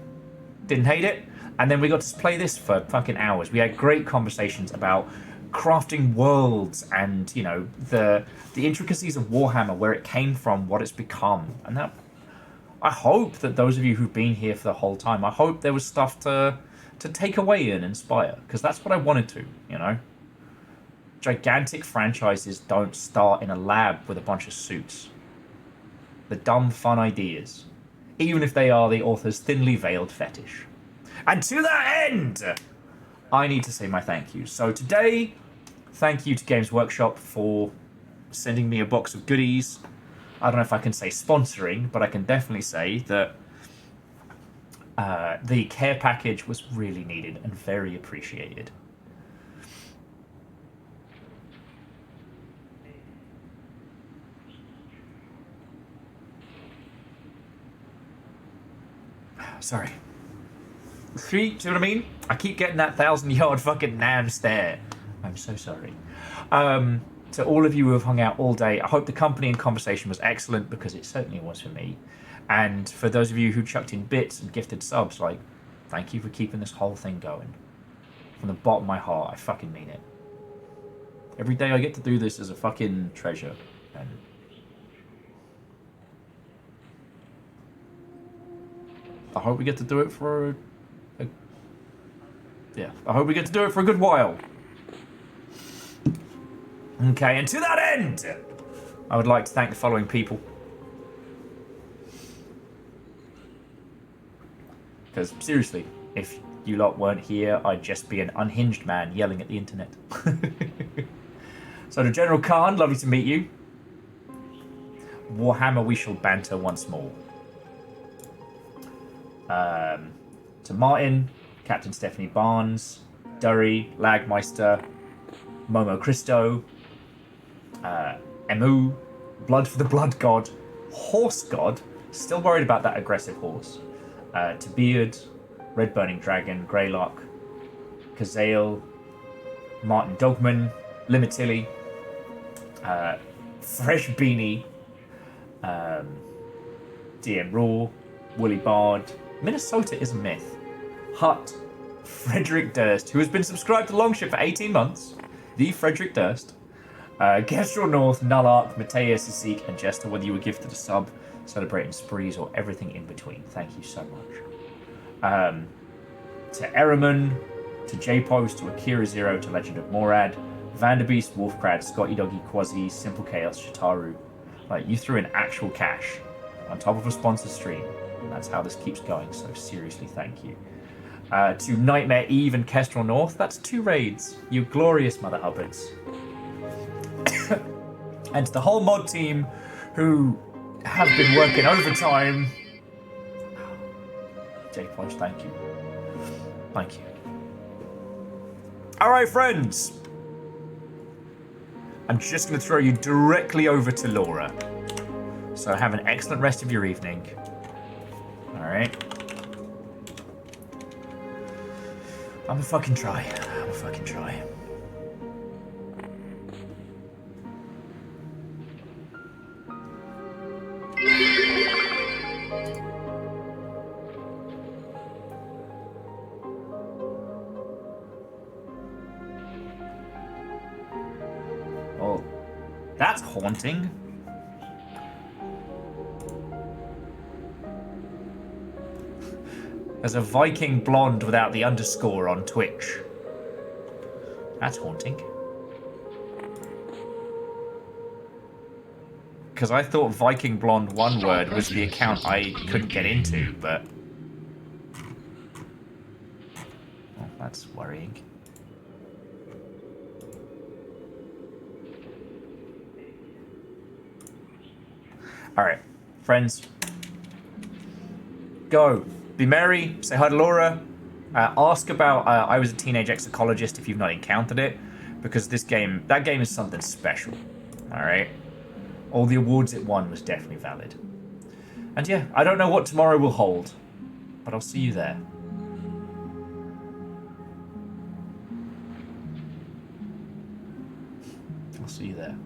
didn't hate it. And then we got to play this for fucking hours. We had great conversations about crafting worlds and, you know, the intricacies of Warhammer, where it came from, what it's become. And that, I hope that those of you who've been here for the whole time, I hope there was stuff to take away and inspire, because that's what I wanted to, you know. Gigantic franchises don't start in a lab with a bunch of suits. The dumb, fun ideas, even if they are the author's thinly veiled fetish. And to that end, I need to say my thank yous. So today, thank you to Games Workshop for sending me a box of goodies. I don't know if I can say sponsoring, but I can definitely say that the care package was really needed and very appreciated. Sorry. See what I mean? I keep getting that 1,000-yard fucking Nam stare. I'm so sorry. To all of you who have hung out all day, I hope the company and conversation was excellent, because it certainly was for me. And for those of you who chucked in bits and gifted subs, like, thank you for keeping this whole thing going. From the bottom of my heart, I fucking mean it. Every day I get to do this is a fucking treasure. And I hope we get to do it for I hope we get to do it for a good while. Okay, and to that end, I would like to thank the following people. Because, seriously, if you lot weren't here, I'd just be an unhinged man yelling at the internet. So to General Khan, lovely to meet you. Warhammer, we shall banter once more. To Martin, Captain Stephanie Barnes, Durry, Lagmeister, Momo Christo, Emu, Blood for the Blood God, Horse God, still worried about that aggressive horse, to Beard, Red Burning Dragon, Greylock, Kazale, Martin Dogman, Limitilli, Fresh Beanie, DM Raw, Woolly Bard, Minnesota is a myth, Hut, Frederick Durst, who has been subscribed to Longship for 18 months, the Frederick Durst, Kestrel North, Nullark, Mateus, Isik, and Jester, whether you were gifted a sub, celebrating sprees, or everything in between. Thank you so much. To Eraman, to J-Post, to Akira Zero, to Legend of Morad, Vanderbeast, Wolfcrad, Scotty Doggy, Quasi, Simple Chaos, Shitaru. Like, you threw in actual cash on top of a sponsor stream, and that's how this keeps going, so seriously, thank you. To Nightmare Eve and Kestrel North, that's 2 raids. You glorious Mother Hubbards. And to the whole mod team who have been working overtime. J-Punch, thank you. Thank you. Alright, friends. I'm just going to throw you directly over to Laura. So have an excellent rest of your evening. Alright. I'm a fucking try. Oh, that's haunting. There's a Viking blonde without the underscore on Twitch. That's haunting. Because I thought Viking blonde one word was the account I couldn't get into, but... Oh, that's worrying. Alright, friends. Go. Be merry, say hi to Laura, ask about I Was a Teenage Execologist if you've not encountered it, because that game is something special, alright? All the awards it won was definitely valid. And yeah, I don't know what tomorrow will hold, but I'll see you there. I'll see you there.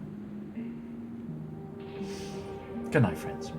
Good night, friends.